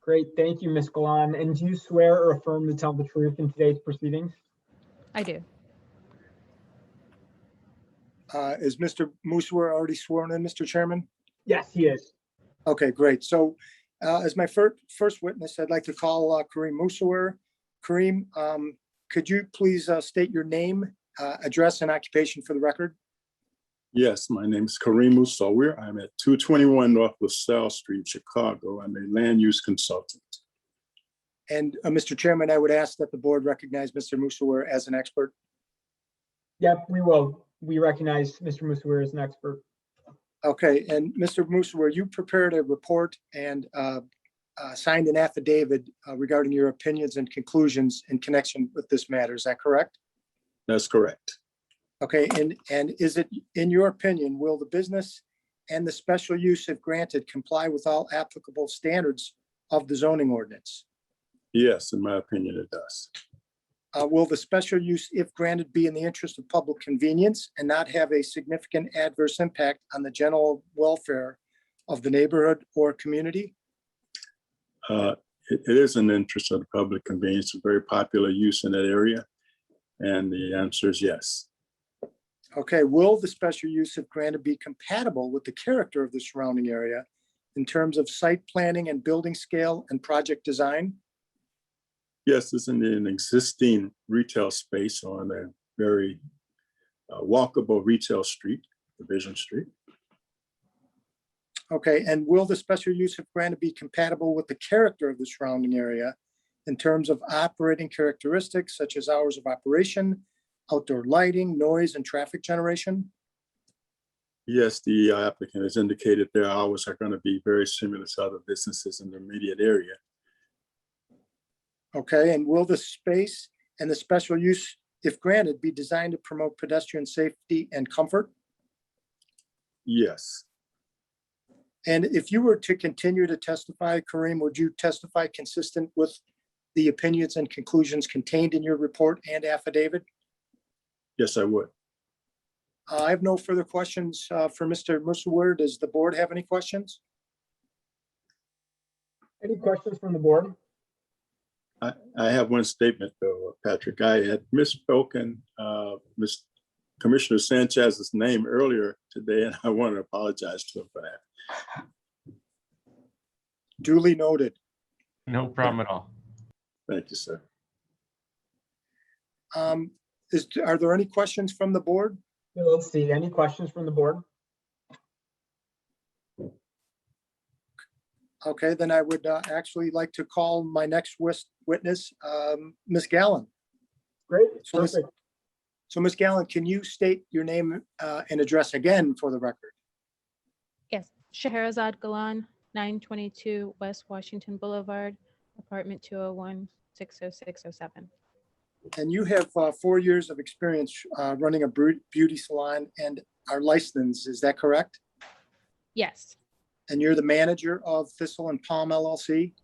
[SPEAKER 1] Great, thank you, Ms. Gallan. And do you swear or affirm to tell the truth in today's proceedings?
[SPEAKER 20] I do.
[SPEAKER 3] Is Mr. Musawir already sworn in, Mr. Chairman?
[SPEAKER 1] Yes, he is.
[SPEAKER 3] Okay, great. So as my first witness, I'd like to call Kareem Musawir. Kareem, could you please state your name, address, and occupation for the record?
[SPEAKER 15] Yes, my name is Kareem Musawir. I'm at 221 North LaSalle Street, Chicago. I'm a land use consultant.
[SPEAKER 3] And Mr. Chairman, I would ask that the board recognize Mr. Musawir as an expert.
[SPEAKER 1] Yep, we will. We recognize Mr. Musawir as an expert.
[SPEAKER 3] Okay, and Mr. Musawir, you prepared a report and signed an affidavit regarding your opinions and conclusions in connection with this matter. Is that correct?
[SPEAKER 15] That's correct.
[SPEAKER 3] Okay, and is it, in your opinion, will the business and the special use if granted comply with all applicable standards of the zoning ordinance?
[SPEAKER 15] Yes, in my opinion, it does.
[SPEAKER 3] Will the special use, if granted, be in the interest of public convenience and not have a significant adverse impact on the general welfare of the neighborhood or community?
[SPEAKER 15] It is in the interest of the public convenience, a very popular use in that area. And the answer is yes.
[SPEAKER 3] Okay, will the special use, if granted, be compatible with the character of the surrounding area in terms of site planning and building scale and project design?
[SPEAKER 15] Yes, it's in an existing retail space on a very walkable retail street, Division Street.
[SPEAKER 3] Okay, and will the special use, if granted, be compatible with the character of the surrounding area in terms of operating characteristics such as hours of operation, outdoor lighting, noise, and traffic generation?
[SPEAKER 15] Yes, the applicant has indicated their hours are going to be very similar to other businesses in the immediate area.
[SPEAKER 3] Okay, and will the space and the special use, if granted, be designed to promote pedestrian safety and comfort?
[SPEAKER 15] Yes.
[SPEAKER 3] And if you were to continue to testify, Kareem, would you testify consistent with the opinions and conclusions contained in your report and affidavit?
[SPEAKER 15] Yes, I would.
[SPEAKER 3] I have no further questions for Mr. Musawir. Does the board have any questions?
[SPEAKER 1] Any questions from the board?
[SPEAKER 15] I have one statement though, Patrick. I had misspoken Commissioner Sanchez's name earlier today, and I want to apologize to him for that.
[SPEAKER 3] Duly noted.
[SPEAKER 8] No problem at all.
[SPEAKER 15] Thank you, sir.
[SPEAKER 3] Are there any questions from the board?
[SPEAKER 1] Yeah, let's see. Any questions from the board?
[SPEAKER 3] Okay, then I would actually like to call my next witness, Ms. Gallen.
[SPEAKER 1] Great,
[SPEAKER 3] So
[SPEAKER 1] perfect.
[SPEAKER 3] Ms. Gallen, can you state your name and address again for the record?
[SPEAKER 20] Yes, Scheherazade Galan, 922 West Washington Boulevard, apartment 201, 60607.
[SPEAKER 3] And you have 4 years of experience running a beauty salon and are licensed, is that correct?
[SPEAKER 20] Yes,
[SPEAKER 3] And you're the manager of Thistle and Palm LLC?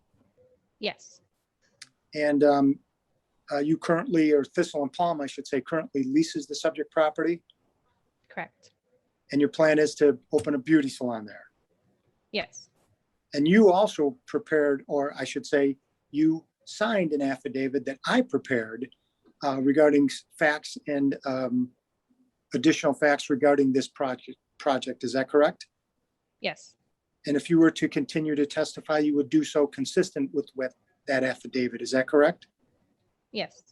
[SPEAKER 20] yes,
[SPEAKER 3] And you currently, or Thistle and Palm, I should say, currently leases the subject property?
[SPEAKER 20] correct.
[SPEAKER 3] And your plan is to open a beauty salon there?
[SPEAKER 20] Yes,
[SPEAKER 3] And you also prepared, or I should say, you signed an affidavit that I prepared regarding facts and additional facts regarding this project. Is that correct?
[SPEAKER 20] yes,
[SPEAKER 3] And if you were to continue to testify, you would do so consistent with that affidavit. Is that correct?
[SPEAKER 20] yes.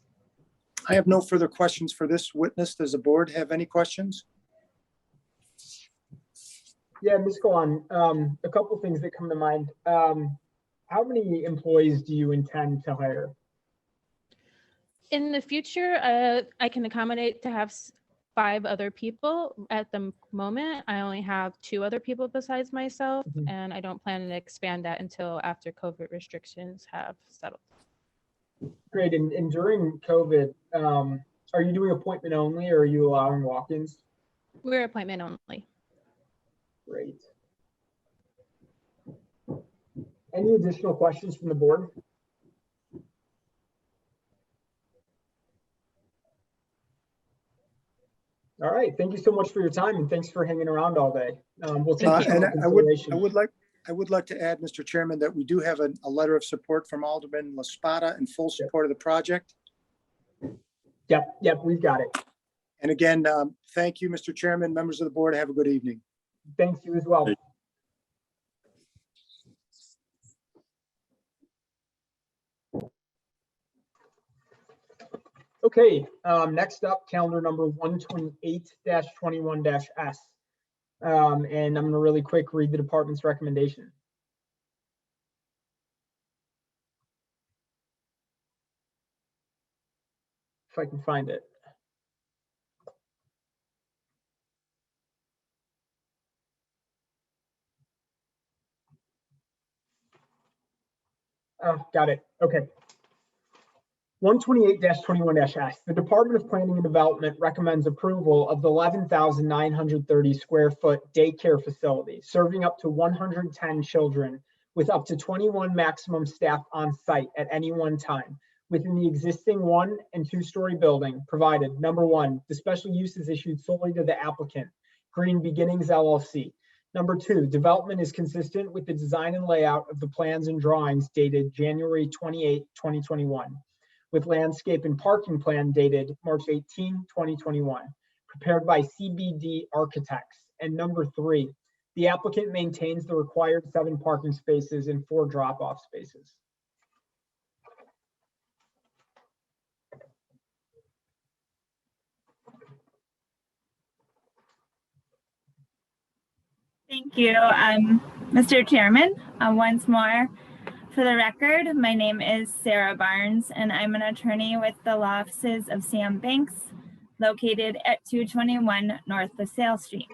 [SPEAKER 3] I have no further questions for this witness. Does the board have any questions?
[SPEAKER 1] Yeah, Ms. Galan, a couple things that come to mind. How many employees do you intend to hire?
[SPEAKER 20] In the future, I can accommodate to have 5 other people. At the moment, I only have 2 other people besides myself, and I don't plan to expand that until after COVID restrictions have settled.
[SPEAKER 1] Great, and during COVID, are you doing appointment only or are you allowing walk-ins?
[SPEAKER 20] We're appointment only.
[SPEAKER 1] Great. Any additional questions from the board? All right, thank you so much for your time and thanks for hanging around all day. We'll take this
[SPEAKER 3] And
[SPEAKER 1] into consideration.
[SPEAKER 3] I would like to add, Mr. Chairman, that we do have a letter of support from Alderman LaSpada in full support of the project.
[SPEAKER 1] Yep, we've got it.
[SPEAKER 3] And again, thank you, Mr. Chairman, members of the board. Have a good evening.
[SPEAKER 1] Thanks, you as well. Okay, next up, calendar number 128-21-S. And I'm gonna really quick read the department's recommendation. If I can find it. Oh, got it. Okay. 128-21-S. The Department of Planning and Development recommends approval of the 11,930 square foot daycare facility serving up to 110 children with up to 21 maximum staff on site at any one time within the existing 1- and 2-story building, provided, number 1, the special use is issued solely to the applicant, Green Beginnings LLC. Number 2, development is consistent with the design and layout of the plans and drawings dated January 28, 2021, with landscape and parking plan dated March 18, 2021, prepared by CBD Architects. And number 3, the applicant maintains the required 7 parking spaces and 4 drop-off spaces.
[SPEAKER 6] Thank you, Mr. Chairman. Once more, for the record, my name is Sarah Barnes, and I'm an attorney with the law offices of Sam Banks, located at 221 North LaSalle Street.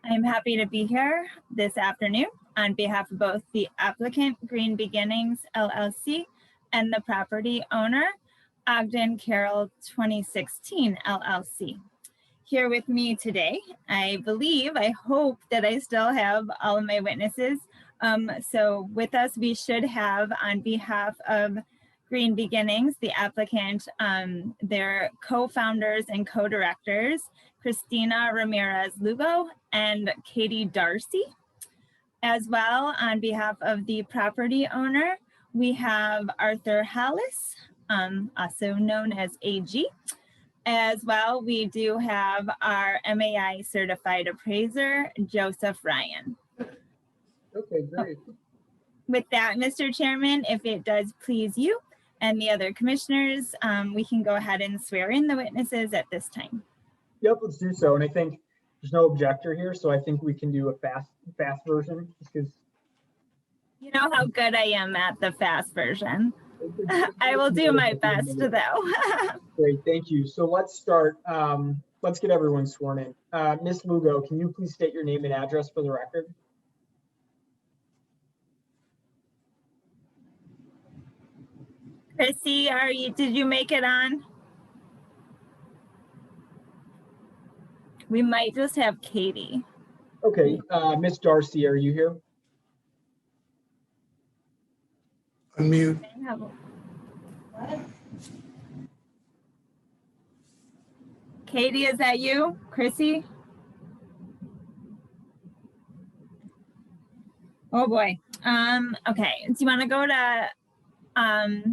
[SPEAKER 6] I'm happy to be here this afternoon on behalf of both the applicant, Green Beginnings LLC, and the property owner, Ogden Carroll 2016 LLC. Here with me today, I hope that I still have all of my witnesses. So with us, we should have, on behalf of Green Beginnings, the applicant, their co-founders and co-directors, Christina Ramirez Lugo and Katie Darcy. As well, on behalf of the property owner, we have Arthur Hallis, also known as AG. As well, we do have our MAI certified appraiser, Joseph Ryan.
[SPEAKER 1] Okay, great.
[SPEAKER 6] With that, Mr. Chairman, if it does please you and the other commissioners, we can go ahead and swear in the witnesses at this time.
[SPEAKER 1] Yep, let's do so. And I think there's no objector here, so I think we can do a fast version just because.
[SPEAKER 6] You know how good I am at the fast version. I will do my best though.
[SPEAKER 1] Great, thank you. So let's start. Let's get everyone sworn in. Ms. Lugo, can you please state your name and address for the record?
[SPEAKER 6] Chrissy, did you make it on? We might just have Katie.
[SPEAKER 1] Okay, Ms. Darcy, are you here?
[SPEAKER 11] Unmute.
[SPEAKER 6] Katie, is that you? Chrissy? Oh boy. Okay, do you want to go to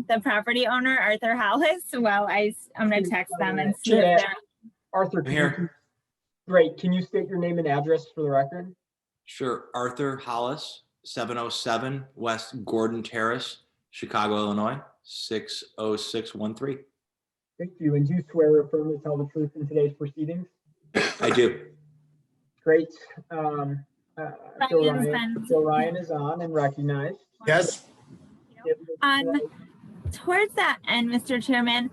[SPEAKER 6] the property owner, Arthur Hallis? Well, I'm gonna text them and see if they're
[SPEAKER 1] Arthur, here. Great. Can you state your name and address for the record?
[SPEAKER 7] Sure. Arthur Hollis, 707 West Gordon Terrace, Chicago, Illinois, 60613.
[SPEAKER 1] Thank you. And do you swear or affirm to tell the truth in today's proceedings?
[SPEAKER 7] I do.
[SPEAKER 1] Great. Joe Ryan is on and recognized.
[SPEAKER 11] Yes.
[SPEAKER 6] Towards that end, Mr. Chairman,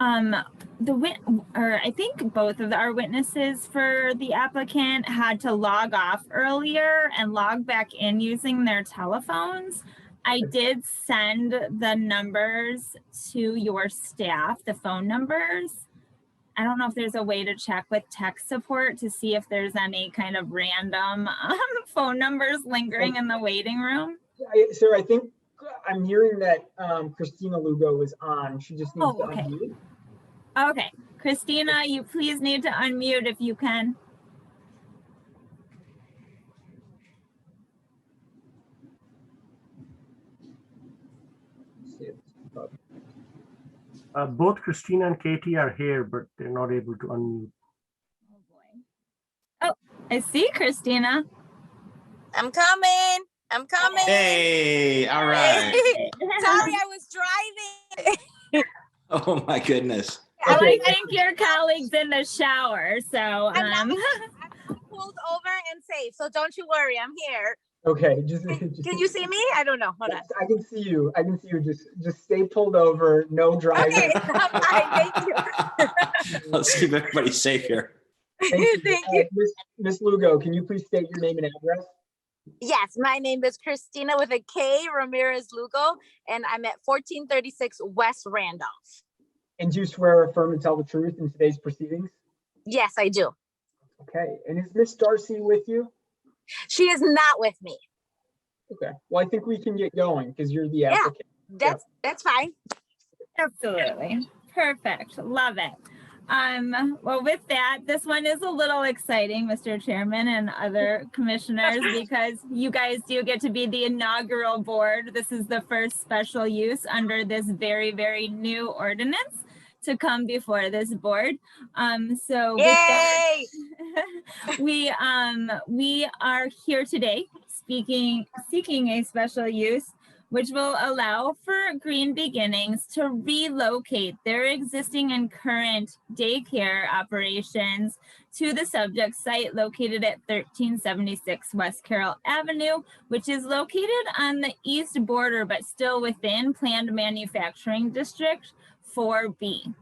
[SPEAKER 6] I think both of our witnesses for the applicant had to log off earlier and log back in using their telephones. I did send the numbers to your staff, the phone numbers. I don't know if there's a way to check with tech support to see if there's any kind of random phone numbers lingering in the waiting room.
[SPEAKER 1] Sarah, I think I'm hearing that Christina Lugo is on. She just needs to unmute.
[SPEAKER 6] Okay, Christina, you please need to unmute if you can.
[SPEAKER 5] Both Christina and Katie are here, but they're not able to unmute.
[SPEAKER 6] Oh, I see Christina.
[SPEAKER 17] I'm coming.
[SPEAKER 7] Hey, all right.
[SPEAKER 17] Sorry, I was driving.
[SPEAKER 7] Oh my goodness.
[SPEAKER 6] I think your colleague's in the shower, so
[SPEAKER 17] I'm pulled over and safe, so don't you worry, I'm here.
[SPEAKER 1] Okay,
[SPEAKER 17] can you see me? I don't know. Hold on.
[SPEAKER 1] I can see you. Just stay pulled over. No driving.
[SPEAKER 17] Okay, thank you.
[SPEAKER 7] Let's keep everybody safe here.
[SPEAKER 17] Thank you.
[SPEAKER 1] Ms. Lugo, can you please state your name and address?
[SPEAKER 17] Yes, my name is Christina with a K, Ramirez Lugo, and I'm at 1436 West Randolph.
[SPEAKER 1] And do you swear or affirm to tell the truth in today's proceedings?
[SPEAKER 17] Yes, I do.
[SPEAKER 1] Okay, and is Ms. Darcy with you?
[SPEAKER 17] She is not with me.
[SPEAKER 1] Okay, well, I think we can get going because you're the applicant.
[SPEAKER 17] That's fine.
[SPEAKER 6] Absolutely. Perfect. Love it. Well, with that, this one is a little exciting, Mr. Chairman and other commissioners, because you guys do get to be the inaugural board. This is the first special use under this very, very new ordinance to come before this board. So with that, we are here today seeking a special use which will allow for Green Beginnings to relocate their existing and current daycare operations to the subject site located at 1376 West Carroll Avenue, which is located on the east border, but still within Planned Manufacturing District 4B.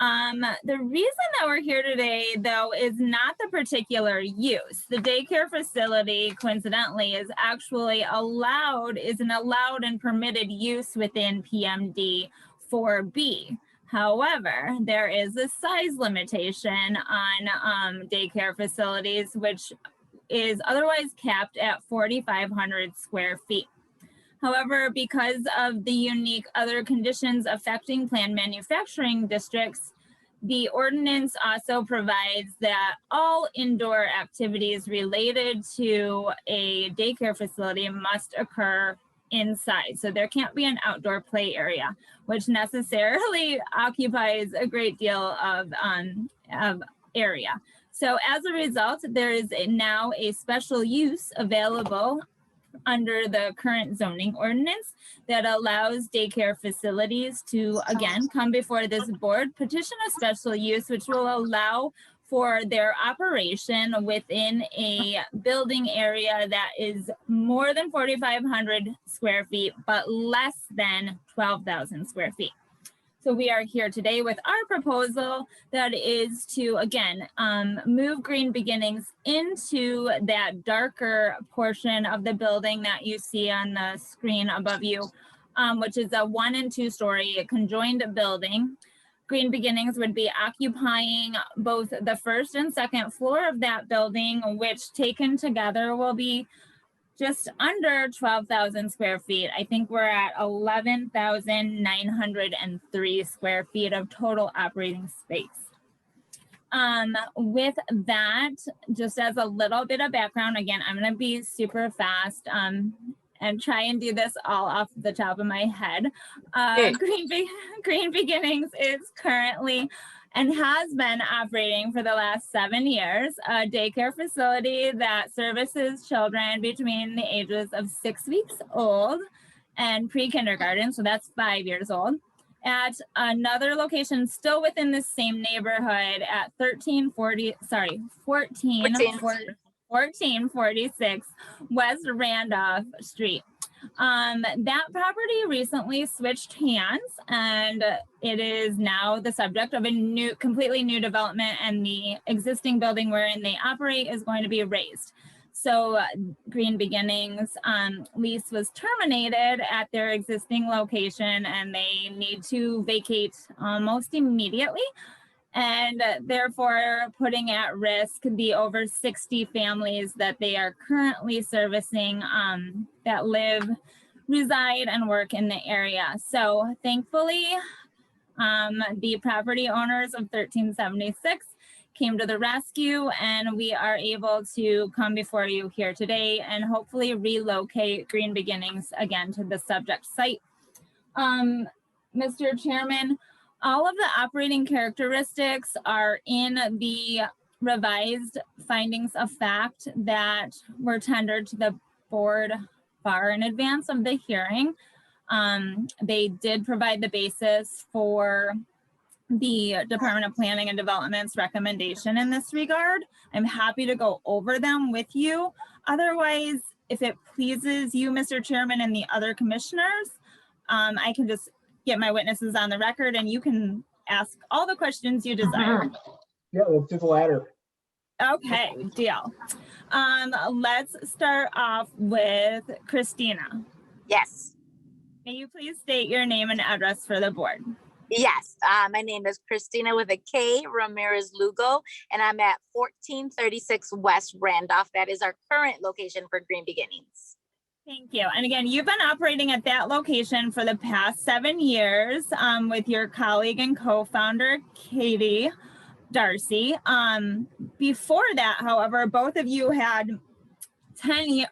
[SPEAKER 6] The reason that we're here today, though, is not the particular use. The daycare facility, coincidentally, is actually is an allowed and permitted use within PMD 4B. However, there is a size limitation on daycare facilities, which is otherwise capped at 4,500 square feet. However, because of the unique other conditions affecting planned manufacturing districts, the ordinance also provides that all indoor activities related to a daycare facility must occur inside. So there can't be an outdoor play area, which necessarily occupies a great deal of area. So as a result, there is now a special use available under the current zoning ordinance that allows daycare facilities to, again, come before this board, petition a special use, which will allow for their operation within a building area that is more than 4,500 square feet, but less than 12,000 square feet. So we are here today with our proposal that is to, again, move Green Beginnings into that darker portion of the building that you see on the screen above you, which is a 1 and 2 story conjoined building. Green Beginnings would be occupying both the first and second floor of that building, which taken together will be just under 12,000 square feet. I think we're at 11,903 square feet of total operating space. With that, just as a little bit of background, again, I'm going to be super fast and try and do this all off the top of my head. Green Beginnings is currently and has been operating for the last 7 years, a daycare facility that services children between the ages of 6 weeks old and pre-kindergarten, so that's 5 years old, at another location still within the same neighborhood at 1446 West Randolph Street. That property recently switched hands, and it is now the subject of a completely new development, and the existing building wherein they operate is going to be razed. So Green Beginnings lease was terminated at their existing location, and they need to vacate almost immediately, and therefore putting at risk the over 60 families that they are currently servicing that reside and work in the area. So thankfully, the property owners of 1376 came to the rescue, and we are able to come before you here today and hopefully relocate Green Beginnings again to the subject site. Mr. Chairman, all of the operating characteristics are in the revised findings of fact that were tendered to the board far in advance of the hearing. They did provide the basis for the Department of Planning and Development's recommendation in this regard. I'm happy to go over them with you. Otherwise, if it pleases you, Mr. Chairman, and the other commissioners, I can just get my witnesses on the record and you can ask all the questions you desire.
[SPEAKER 1] Yeah, let's do the latter.
[SPEAKER 6] Okay, deal. Let's start off with Christina.
[SPEAKER 17] Yes.
[SPEAKER 6] May you please state your name and address for the board?
[SPEAKER 17] Yes, my name is Christina with a K, Ramirez Lugo, and I'm at 1436 West Randolph. That is our current location for Green Beginnings.
[SPEAKER 6] Thank you. And again, you've been operating at that location for the past 7 years with your colleague and co-founder, Katie Darcy. Before that, however, both of you had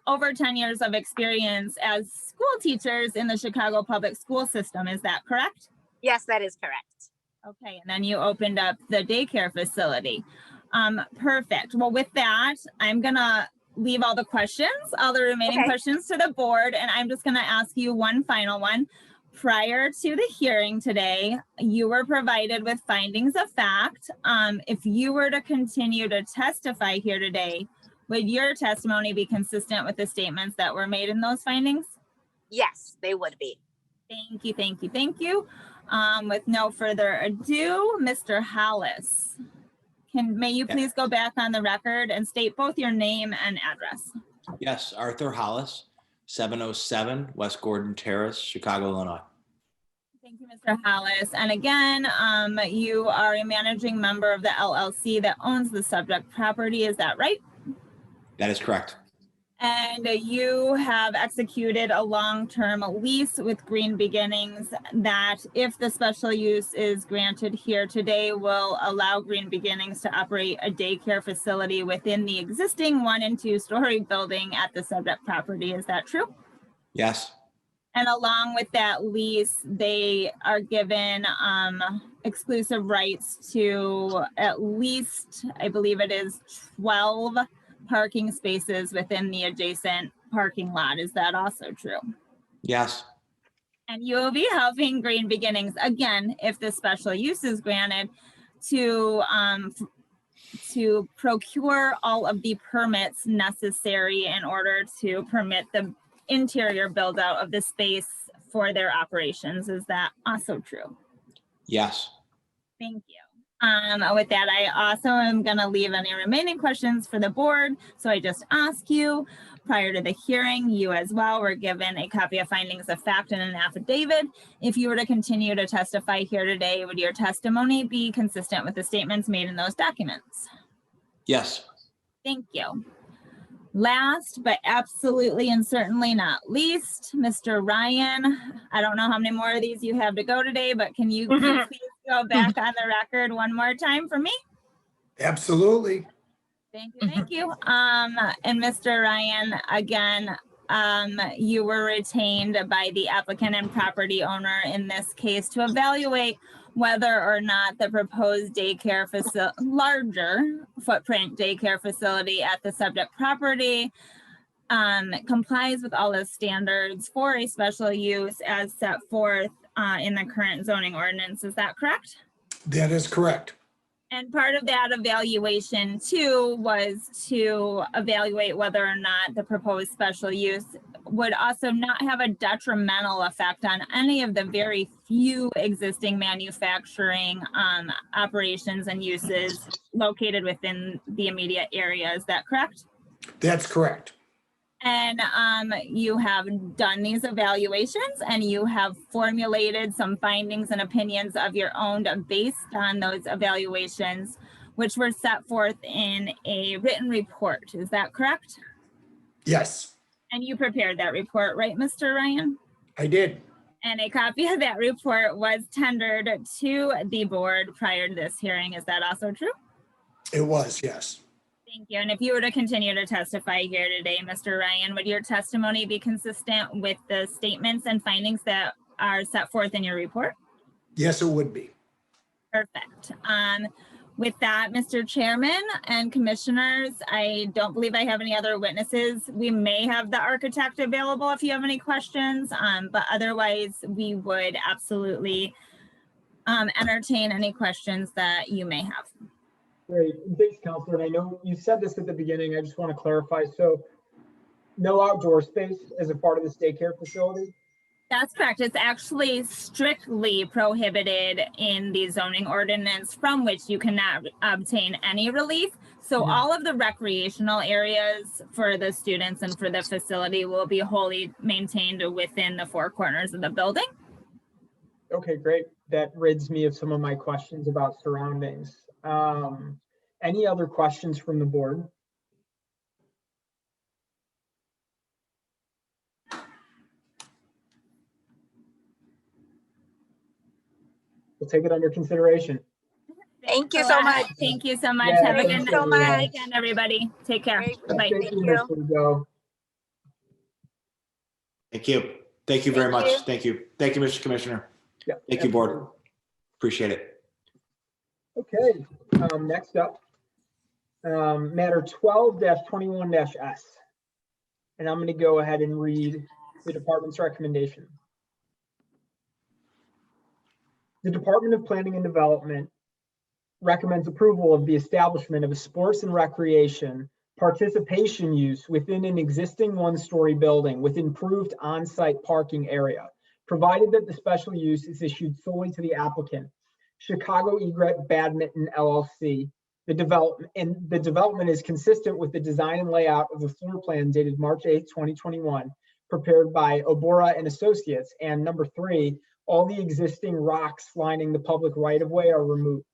[SPEAKER 6] over 10 years of experience as school teachers in the Chicago public school system. Is that correct?
[SPEAKER 17] Yes, that is correct.
[SPEAKER 6] Okay, and then you opened up the daycare facility. Perfect. Well, with that, I'm gonna leave all the remaining questions to the board, and I'm just gonna ask you one final one. Prior to the hearing today, you were provided with findings of fact. If you were to continue to testify here today, would your testimony be consistent with the statements that were made in those findings?
[SPEAKER 17] Yes, they would be.
[SPEAKER 6] Thank you, thank you, thank you. With no further ado, Mr. Hollis, may you please go back on the record and state both your name and address?
[SPEAKER 7] Yes, Arthur Hollis, 707 West Gordon Terrace, Chicago, Illinois.
[SPEAKER 6] Thank you, Mr. Hollis. And again, you are a managing member of the LLC that owns the subject property. Is that right?
[SPEAKER 7] That is correct.
[SPEAKER 6] And you have executed a long-term lease with Green Beginnings that, if the special use is granted here today, will allow Green Beginnings to operate a daycare facility within the existing 1- and 2-story building at the subject property. Is that true?
[SPEAKER 7] Yes.
[SPEAKER 6] And along with that lease, they are given exclusive rights to at least, I believe it is 12 parking spaces within the adjacent parking lot. Is that also true?
[SPEAKER 7] Yes.
[SPEAKER 6] And you will be helping Green Beginnings, again, if the special use is granted, to procure all of the permits necessary in order to permit the interior build out of the space for their operations. Is that also true?
[SPEAKER 7] Yes.
[SPEAKER 6] Thank you. With that, I also am going to leave any remaining questions for the board. So I just ask you, prior to the hearing, you as well were given a copy of findings of fact and an affidavit. If you were to continue to testify here today, would your testimony be consistent with the statements made in those documents?
[SPEAKER 7] Yes.
[SPEAKER 6] Thank you. Last, but absolutely and certainly not least, Mr. Ryan, I don't know how many more of these you have to go today, but can you please go back on the record one more time for me?
[SPEAKER 11] Absolutely.
[SPEAKER 6] Thank you, thank you. And Mr. Ryan, again, you were retained by the applicant and property owner in this case to evaluate whether or not the proposed daycare facility, larger footprint daycare facility at the subject property complies with all the standards for a special use as set forth in the current zoning ordinance. Is that correct?
[SPEAKER 11] That is correct.
[SPEAKER 6] And part of that evaluation too was to evaluate whether or not the proposed special use would also not have a detrimental effect on any of the very few existing manufacturing operations and uses located within the immediate area. Is that correct?
[SPEAKER 11] That's correct.
[SPEAKER 6] And you have done these evaluations and you have formulated some findings and opinions of your own based on those evaluations, which were set forth in a written report. Is that correct?
[SPEAKER 11] Yes.
[SPEAKER 6] And you prepared that report, right, Mr. Ryan?
[SPEAKER 11] I did.
[SPEAKER 6] And a copy of that report was tendered to the board prior to this hearing. Is that also true?
[SPEAKER 11] It was, yes.
[SPEAKER 6] Thank you. And if you were to continue to testify here today, Mr. Ryan, would your testimony be consistent with the statements and findings that are set forth in your report?
[SPEAKER 11] Yes, it would be.
[SPEAKER 6] Perfect. With that, Mr. Chairman and commissioners, I don't believe I have any other witnesses. We may have the architect available if you have any questions, but otherwise we would absolutely entertain any questions that you may have.
[SPEAKER 1] Great. Thanks, Counselor. And I know you said this at the beginning. I just want to clarify. So no outdoor space as a part of this daycare facility?
[SPEAKER 6] That's correct. It's actually strictly prohibited in the zoning ordinance from which you cannot obtain any relief. So all of the recreational areas for the students and for the facility will be wholly maintained within the four corners of the building.
[SPEAKER 1] Okay, great. That rids me of some of my questions about surroundings. Any other questions from the board? We'll take it under consideration.
[SPEAKER 17] Thank you so much.
[SPEAKER 6] Thank you so much.
[SPEAKER 1] Yeah,
[SPEAKER 6] Have a
[SPEAKER 1] thank
[SPEAKER 6] good
[SPEAKER 1] you so much.
[SPEAKER 6] weekend, everybody. Take care. Bye.
[SPEAKER 1] Thank you, Mr. Legault.
[SPEAKER 7] Thank you. Thank you very
[SPEAKER 17] Thank
[SPEAKER 7] much.
[SPEAKER 17] you.
[SPEAKER 7] Thank you. Thank you, Mr. Commissioner.
[SPEAKER 1] Yeah,
[SPEAKER 7] Thank you, board. Appreciate it.
[SPEAKER 1] Okay, next up, matter 12-21-S. And I'm going to go ahead and read the department's recommendation. The Department of Planning and Development recommends approval of the establishment of a sports and recreation participation use within an existing one-story building with improved on-site parking area provided that the special use is issued solely to the applicant, Chicago Egret Badminton LLC. The development is consistent with the design and layout of the floor plan dated March 8th, 2021, prepared by Obora and Associates. And number 3, all the existing rocks lining the public right-of-way are removed.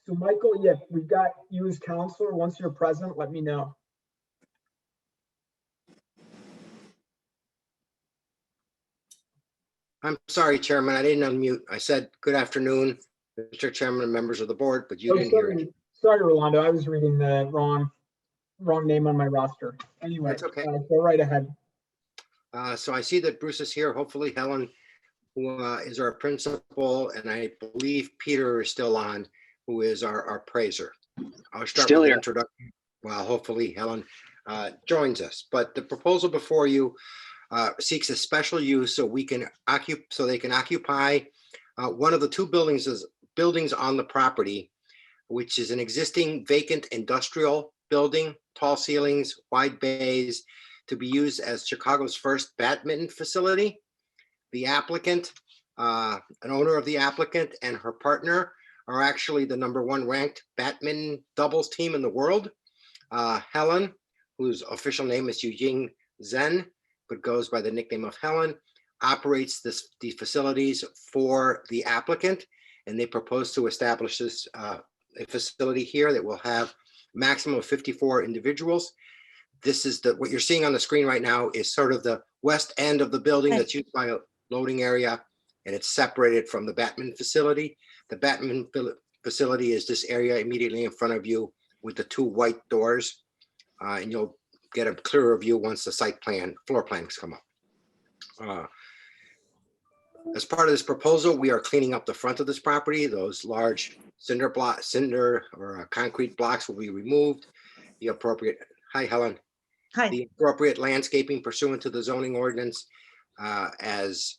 [SPEAKER 1] So Michael, yeah, we've got you as counselor. Once you're present, let me know.
[SPEAKER 9] I'm sorry, Chairman, I didn't unmute. I said, good afternoon, Mr. Chairman and members of the board, but you didn't hear it.
[SPEAKER 1] Sorry, Rolando, I was reading the wrong name on my roster. Anyway,
[SPEAKER 9] That's okay.
[SPEAKER 1] Go right ahead.
[SPEAKER 9] So I see that Bruce is here, hopefully Helen, who is our principal, and I believe Peter is still on, who is our appraiser. I'll start with an introduction while hopefully Helen joins us. But the proposal before you seeks a special use so they can occupy one of the 2 buildings on the property, which is an existing vacant industrial building, tall ceilings, wide bays, to be used as Chicago's first badminton facility. The applicant, an owner of the applicant, and her partner are actually the #1 ranked badminton doubles team in the world. Helen, whose official name is Eugene Zen, but goes by the nickname of Helen, operates the facilities for the applicant, and they propose to establish this a facility here that will have maximum of 54 individuals. This is what you're seeing on the screen right now is sort of the west end of the building that's used by a loading area, and it's separated from the badminton facility. The badminton facility is this area immediately in front of you with the 2 white doors, and you'll get a clearer view once the floor plans come up. As part of this proposal, we are cleaning up the front of this property. Those large cinder or concrete blocks will be removed. The appropriate, hi Helen.
[SPEAKER 18] Hi.
[SPEAKER 9] The appropriate landscaping pursuant to the zoning ordinance as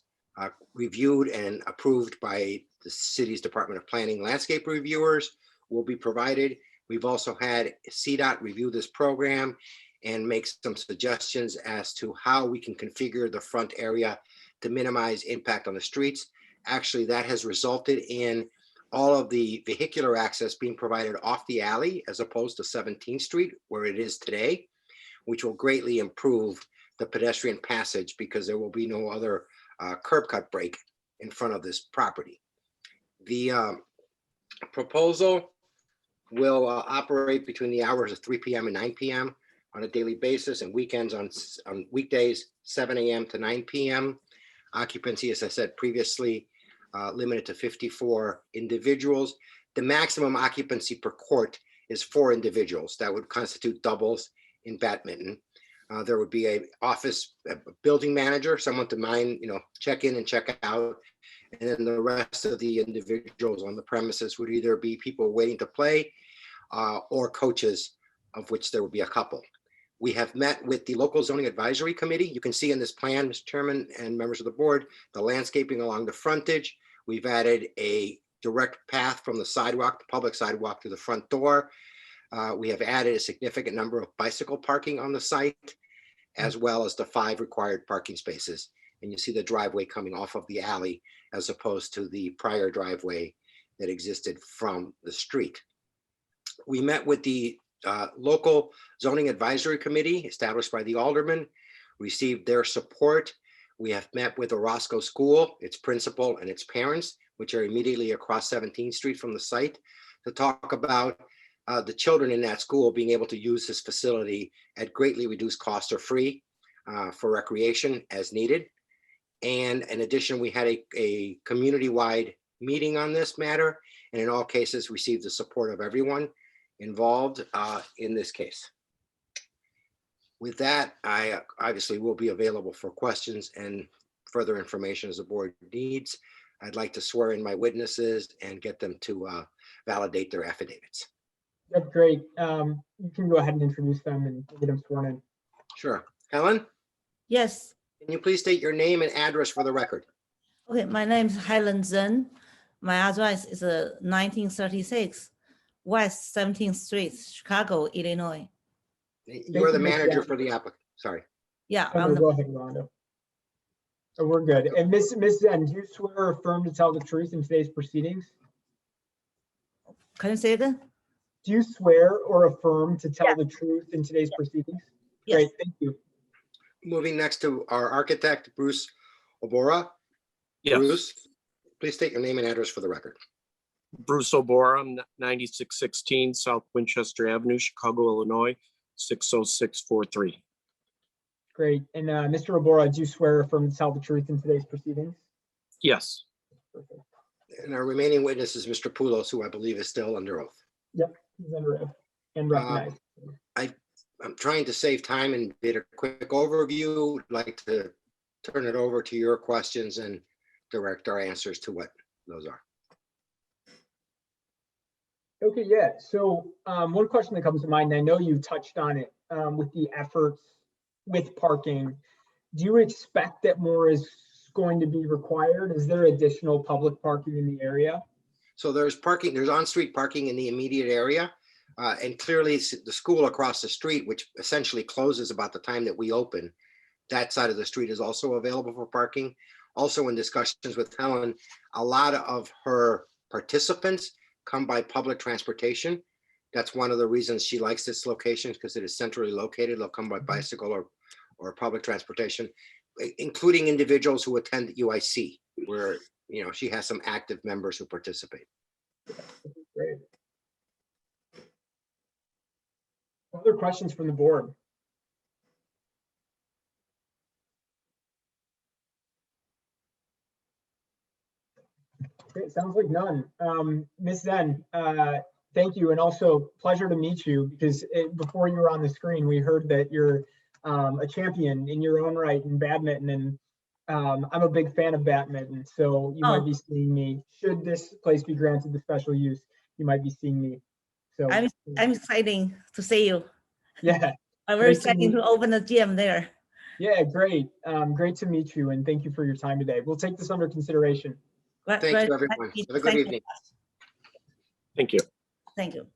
[SPEAKER 9] reviewed and approved by the city's Department of Planning landscape reviewers will be provided. We've also had CDOT review this program and make some suggestions as to how we can configure the front area to minimize impact on the streets. Actually, that has resulted in all of the vehicular access being provided off the alley as opposed to 17th Street where it is today, which will greatly improve the pedestrian passage because there will be no other curb cut break in front of this property. The proposal will operate between the hours of 3 p.m. and 9 p.m. on a daily basis, and weekends on weekdays, 7 a.m. to 9 p.m. Occupancy, as I said previously, limited to 54 individuals. The maximum occupancy per court is 4 individuals. That would constitute doubles in badminton. There would be a building manager, someone to check in and check out. And then the rest of the individuals on the premises would either be people waiting to play or coaches, of which there would be a couple. We have met with the local zoning advisory committee. You can see in this plan, Mr. Chairman and members of the board, the landscaping along the frontage. We've added a direct path from the sidewalk, the public sidewalk, to the front door. We have added a significant number of bicycle parking on the site, as well as the 5 required parking spaces. And you see the driveway coming off of the alley as opposed to the prior driveway that existed from the street. We met with the local zoning advisory committee established by the alderman, received their support. We have met with Orozco School, its principal and its parents, which are immediately across 17th Street from the site, to talk about the children in that school being able to use this facility at greatly reduced cost or free for recreation as needed. And in addition, we had a community-wide meeting on this matter, and in all cases received the support of everyone involved in this case. With that, I obviously will be available for questions and further information as the board needs. I'd like to swear in my witnesses and get them to validate their affidavits.
[SPEAKER 1] That's great. You can go ahead and introduce them and get them sworn in.
[SPEAKER 9] Sure. Helen?
[SPEAKER 18] Yes.
[SPEAKER 9] Can you please state your name and address for the record?
[SPEAKER 18] Okay, my name is Helen Zen. My address is 1936 West 17th Street, Chicago, Illinois.
[SPEAKER 9] You're the manager for the applicant. Sorry.
[SPEAKER 18] Yeah.
[SPEAKER 1] Oh, no, go ahead, Rhonda. So we're good. And Ms. Zen, do you swear or affirm to tell the truth in today's proceedings?
[SPEAKER 18] Can you say again?
[SPEAKER 1] Do you swear or affirm to tell the truth in today's proceedings?
[SPEAKER 18] Yes.
[SPEAKER 1] Great, thank you.
[SPEAKER 9] Moving next to our architect, Bruce Obora.
[SPEAKER 19] Yes.
[SPEAKER 9] Bruce, please state your name and address for the record.
[SPEAKER 19] Bruce Obora, 9616 South Winchester Avenue, Chicago, Illinois, 60643.
[SPEAKER 1] Great. And Mr. Obora, do you swear or affirm to tell the truth in today's proceedings?
[SPEAKER 19] Yes.
[SPEAKER 1] Perfect.
[SPEAKER 9] And our remaining witness is Mr. Poulos, who I believe is still under oath.
[SPEAKER 1] Yep, he's under oath and recognized.
[SPEAKER 9] I'm trying to save time and did a quick overview. I'd like to turn it over to your questions and direct our answers to what those are.
[SPEAKER 1] Okay, yeah. So one question that comes to mind, and I know you touched on it with the efforts with parking. Do you expect that more is going to be required? Is there additional public parking in the area?
[SPEAKER 9] So there's parking, there's on-street parking in the immediate area. And clearly the school across the street, which essentially closes about the time that we open, that side of the street is also available for parking. Also in discussions with Helen, a lot of her participants come by public transportation. That's one of the reasons she likes this location, because it is centrally located. They'll come by bicycle or public transportation, including individuals who attend UIC, where she has some active members who participate.
[SPEAKER 1] Great. Other questions from the board? Great, sounds like none. Ms. Zen, thank you, and also pleasure to meet you, because before you were on the screen, we heard that you're a champion in your own right in badminton, and I'm a big fan of badminton, so you might be seeing me. Should this place be granted the special use, you might be seeing me. So
[SPEAKER 18] I'm excited to see you.
[SPEAKER 1] Yeah.
[SPEAKER 18] I'm very excited to open a gym there.
[SPEAKER 1] Yeah, great. Great to meet you, and thank you for your time today. We'll take this under consideration.
[SPEAKER 9] Thank you, everyone. Have a good evening.
[SPEAKER 19] Thank you.
[SPEAKER 18] Thank you.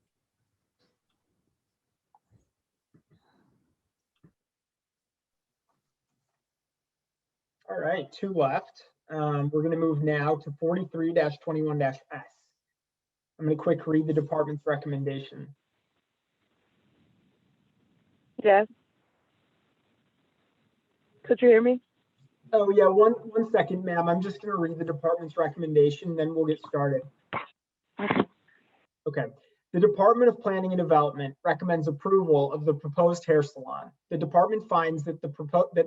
[SPEAKER 1] All right, two left. We're going to move now to 43-21-S. I'm going to quick read the department's recommendation.
[SPEAKER 22] Yes. Could you hear me?
[SPEAKER 1] Oh yeah, one second, ma'am. I'm just going to read the department's recommendation, then we'll get started. Okay. The Department of Planning and Development recommends approval of the proposed hair salon. The department finds that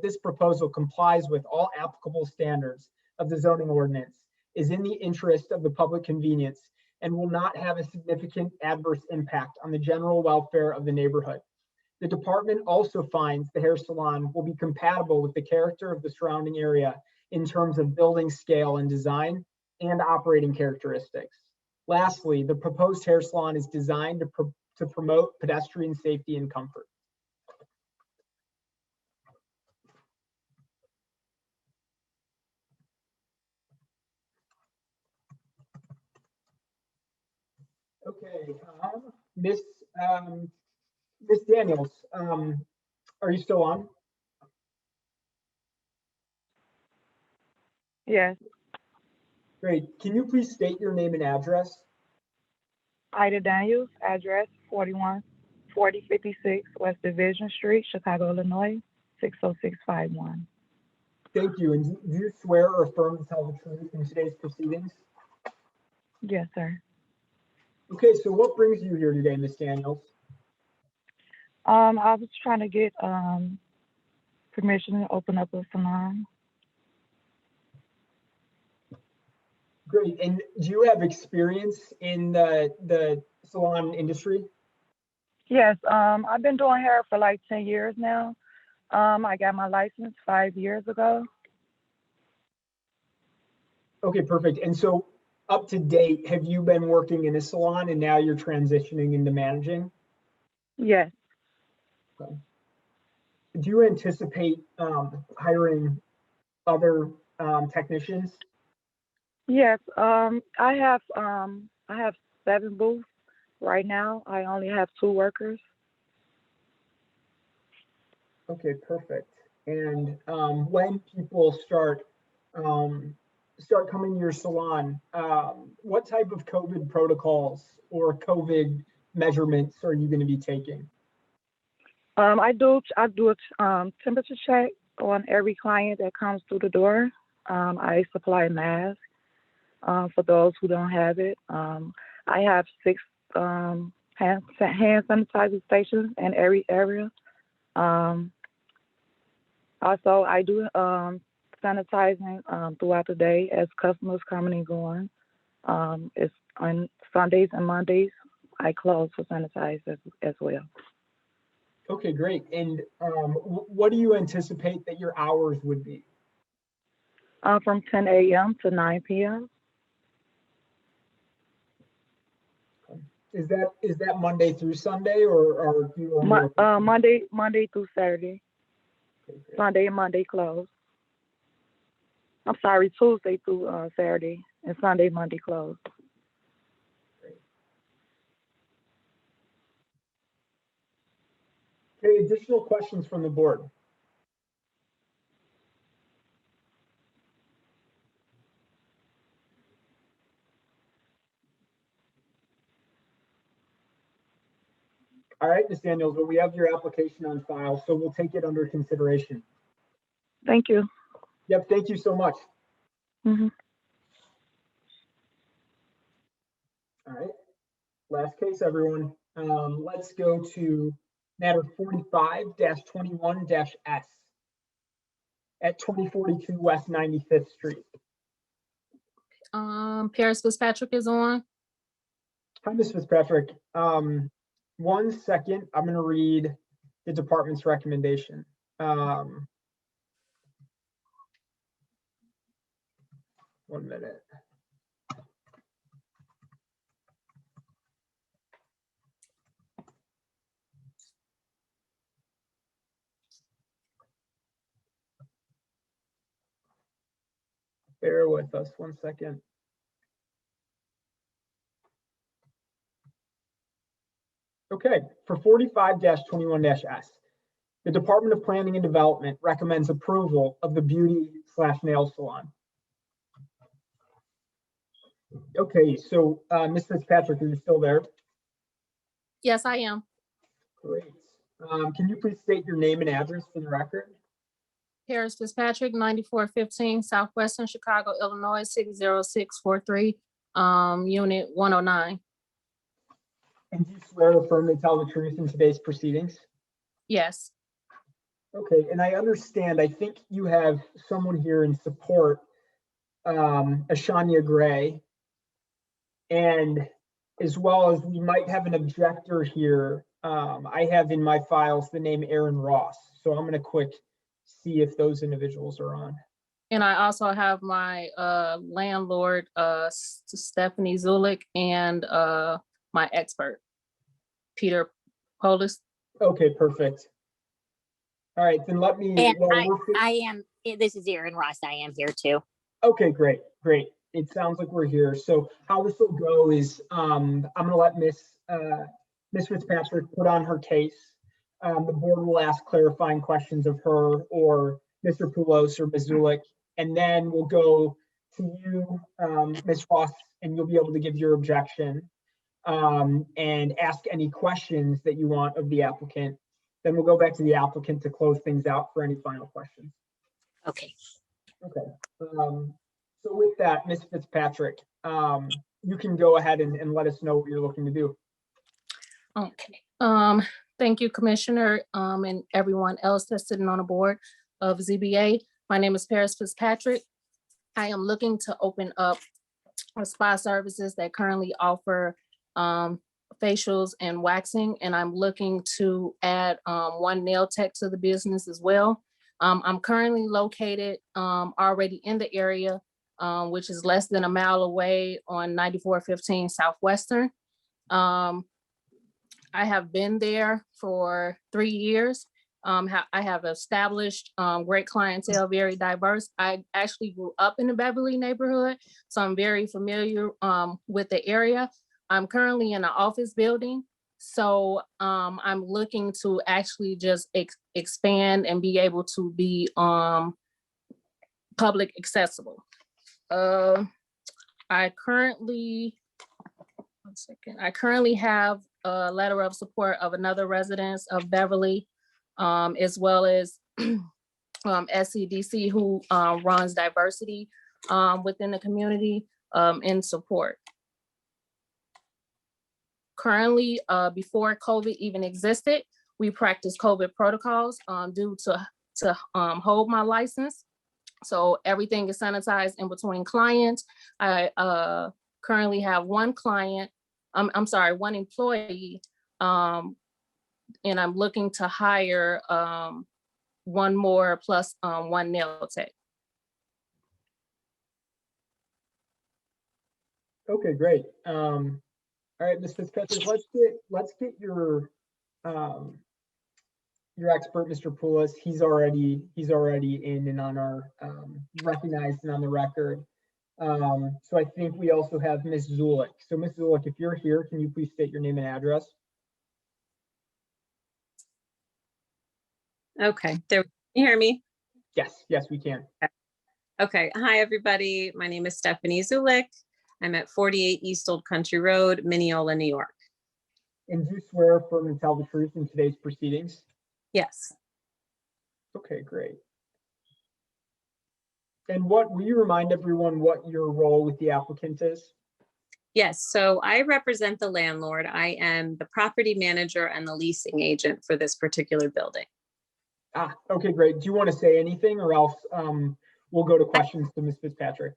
[SPEAKER 1] this proposal complies with all applicable standards of the zoning ordinance, is in the interest of the public convenience, and will not have a significant adverse impact on the general welfare of the neighborhood. The department also finds the hair salon will be compatible with the character of the surrounding area in terms of building scale and design and operating characteristics. Lastly, the proposed hair salon is designed to promote pedestrian safety and comfort. Okay, Miss Daniels, are you still on?
[SPEAKER 22] Yes.
[SPEAKER 1] Great. Can you please state your name and address?
[SPEAKER 22] Ida Daniels, address 4056 West Division Street, Chicago, Illinois, 60651.
[SPEAKER 1] Thank you. And do you swear or affirm to tell the truth in today's proceedings?
[SPEAKER 22] Yes, sir.
[SPEAKER 1] Okay, so what brings you here today, Miss Daniels?
[SPEAKER 22] I was trying to get permission to open up a salon.
[SPEAKER 1] Great. And do you have experience in the salon industry?
[SPEAKER 22] Yes, I've been doing hair for like 10 years now. I got my license 5 years ago.
[SPEAKER 1] Okay, perfect. And so up to date, have you been working in a salon and now you're transitioning into managing?
[SPEAKER 22] Yes.
[SPEAKER 1] Okay. Do you anticipate hiring other technicians?
[SPEAKER 22] Yes, I have 7 booths Right now, I only have 2 workers.
[SPEAKER 1] Okay, perfect. And when people start coming to your salon, what type of COVID protocols or COVID measurements are you going to be taking?
[SPEAKER 22] I do a temperature check on every client that comes through the door. I supply masks for those who don't have it. I have 6 hand sanitizer stations in every area. Also, I do sanitizing throughout the day as customers coming and going. It's on Sundays and Mondays. I close for sanitize as well.
[SPEAKER 1] Okay, great. And what do you anticipate that your hours would be?
[SPEAKER 22] From 10 a.m. to 9 p.m.
[SPEAKER 1] Is that Monday through Sunday, or do you
[SPEAKER 22] Monday through Saturday. Sunday and Monday close. I'm sorry, Tuesday through Saturday, and Sunday, Monday close.
[SPEAKER 1] Okay, additional questions from the board? All right, Ms. Daniels, well, we have your application on file, so we'll take it under consideration.
[SPEAKER 22] Thank you.
[SPEAKER 1] Yep, thank you so much.
[SPEAKER 22] Mm-hmm.
[SPEAKER 1] All right, last case, everyone. Let's go to matter 45-21-S at 2042 West 95th Street.
[SPEAKER 4] Paris Fitzpatrick is on.
[SPEAKER 1] Hi, Ms. Fitzpatrick. 1 second, I'm going to read the department's recommendation. 1 minute. Bear with us 1 second. Okay, for 45-21-S, the Department of Planning and Development recommends approval of the beauty/nail salon. Okay, so Ms. Fitzpatrick, are you still there?
[SPEAKER 4] Yes, I am.
[SPEAKER 1] Great. Can you please state your name and address for the record?
[SPEAKER 4] Paris Fitzpatrick, 9415 Southwestern Chicago, Illinois, 60643, Unit 109.
[SPEAKER 1] And do you swear to affirm to tell the truth in today's proceedings?
[SPEAKER 4] Yes.
[SPEAKER 1] Okay, and I understand, I think you have someone here in support, Ashania Gray, and as well as we might have an objector here. I have in my files the name Aaron Ross, so I'm going to quick see if those individuals are on.
[SPEAKER 4] And I also have my landlord, Stephanie Zulik, and my expert, Peter Polis.
[SPEAKER 1] Okay, perfect. All right, then let me.
[SPEAKER 10] And I am, this is Aaron Ross. I am here too.
[SPEAKER 1] Okay, great, great. It sounds like we're here. So how this will go is I'm going to let Miss Fitzpatrick put on her case. The board will ask clarifying questions of her or Mr. Poulos or Ms. Zulik, and then we'll go to you, Ms. Ross, and you'll be able to give your objection and ask any questions that you want of the applicant. Then we'll go back to the applicant to close things out for any final questions.
[SPEAKER 10] Okay.
[SPEAKER 1] Okay. So with that, Ms. Fitzpatrick, you can go ahead and let us know what you're looking to do.
[SPEAKER 4] Okay. Thank you, Commissioner, and everyone else that's sitting on the board of ZBA. My name is Paris Fitzpatrick. I am looking to open up spa services that currently offer facials and waxing, and I'm looking to add 1 nail tech to the business as well. I'm currently located already in the area, which is less than a mile away on 9415 Southwestern. I have been there for 3 years. I have established great clientele, very diverse. I actually grew up in the Beverly neighborhood, so I'm very familiar with the area. I'm currently in an office building, so I'm looking to actually just expand and be able to be public accessible. I currently have a letter of support of another residence of Beverly, as well as SCDC, who runs diversity within the community in support. Currently, before COVID even existed, we practiced COVID protocols due to hold my license. So everything is sanitized in between clients. I currently have one client, one employee, and I'm looking to hire one more plus one nail tech.
[SPEAKER 1] Okay, great. All right, Ms. Fitzpatrick, let's get your expert, Mr. Poulos. He's already in and on our recognized and on the record. So I think we also have Ms. Zulik. So Ms. Zulik, if you're here, can you please state your name and address?
[SPEAKER 12] Okay, there. Can you hear me?
[SPEAKER 1] Yes, we can.
[SPEAKER 12] Okay, hi everybody. My name is Stephanie Zulik. I'm at 48 East Old Country Road, Mineola, New York.
[SPEAKER 1] And do you swear affirm to tell the truth in today's proceedings?
[SPEAKER 12] Yes.
[SPEAKER 1] Okay, great. And will you remind everyone what your role with the applicant is?
[SPEAKER 12] Yes, so I represent the landlord. I am the property manager and the leasing agent for this particular building.
[SPEAKER 1] Okay, great. Do you want to say anything, or else we'll go to questions to Ms. Fitzpatrick?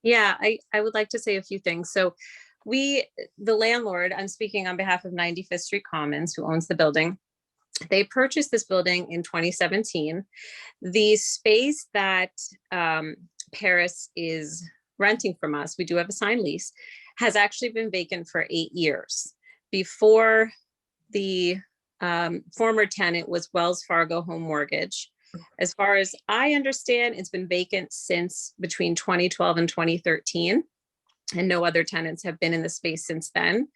[SPEAKER 12] Yeah, I would like to say a few things. So the landlord, I'm speaking on behalf of 95th Street Commons, who owns the building. They purchased this building in 2017. The space that Paris is renting from us, we do have a signed lease, has actually been vacant for 8 years. Before the former tenant was Wells Fargo Home Mortgage. As far as I understand, it's been vacant since between 2012 and 2013, and no other tenants have been in the space since then.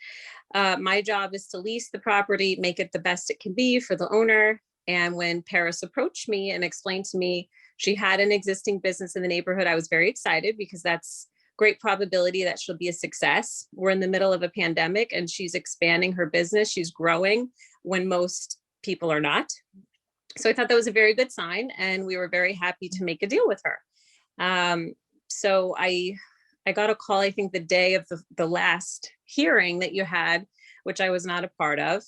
[SPEAKER 12] My job is to lease the property, make it the best it can be for the owner. And when Paris approached me and explained to me she had an existing business in the neighborhood, I was very excited because that's great probability that she'll be a success. We're in the middle of a pandemic and she's expanding her business. She's growing when most people are not. So I thought that was a very good sign, and we were very happy to make a deal with her. So I got a call, I think the day of the last hearing that you had, which I was not a part of.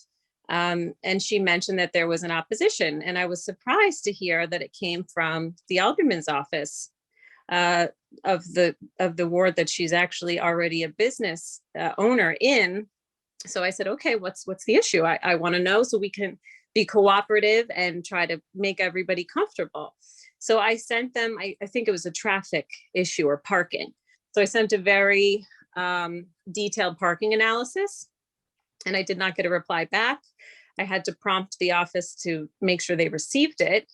[SPEAKER 12] And she mentioned that there was an opposition, and I was surprised to hear that it came from the alderman's office of the ward that she's actually already a business owner in. So I said, okay, what's the issue? I want to know so we can be cooperative and try to make everybody comfortable. So I sent them, I think it was a traffic issue or parking. So I sent a very detailed parking analysis, and I did not get a reply back. I had to prompt the office to make sure they received it,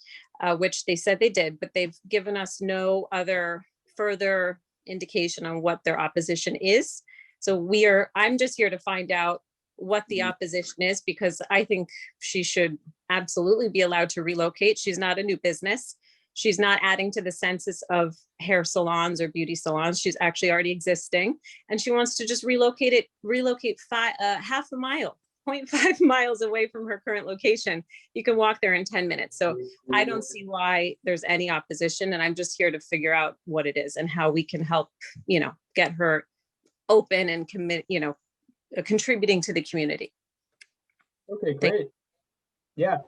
[SPEAKER 12] which they said they did, but they've given us no other further indication on what their opposition is. So I'm just here to find out what the opposition is, because I think she should absolutely be allowed to relocate. She's not a new business. She's not adding to the census of hair salons or beauty salons. She's actually already existing, and she wants to just relocate half a mile, 0.5 miles away from her current location. You can walk there in 10 minutes. So I don't see why there's any opposition, and I'm just here to figure out what it is and how we can help, get her open and contributing to the community.
[SPEAKER 1] Okay, great. Yeah.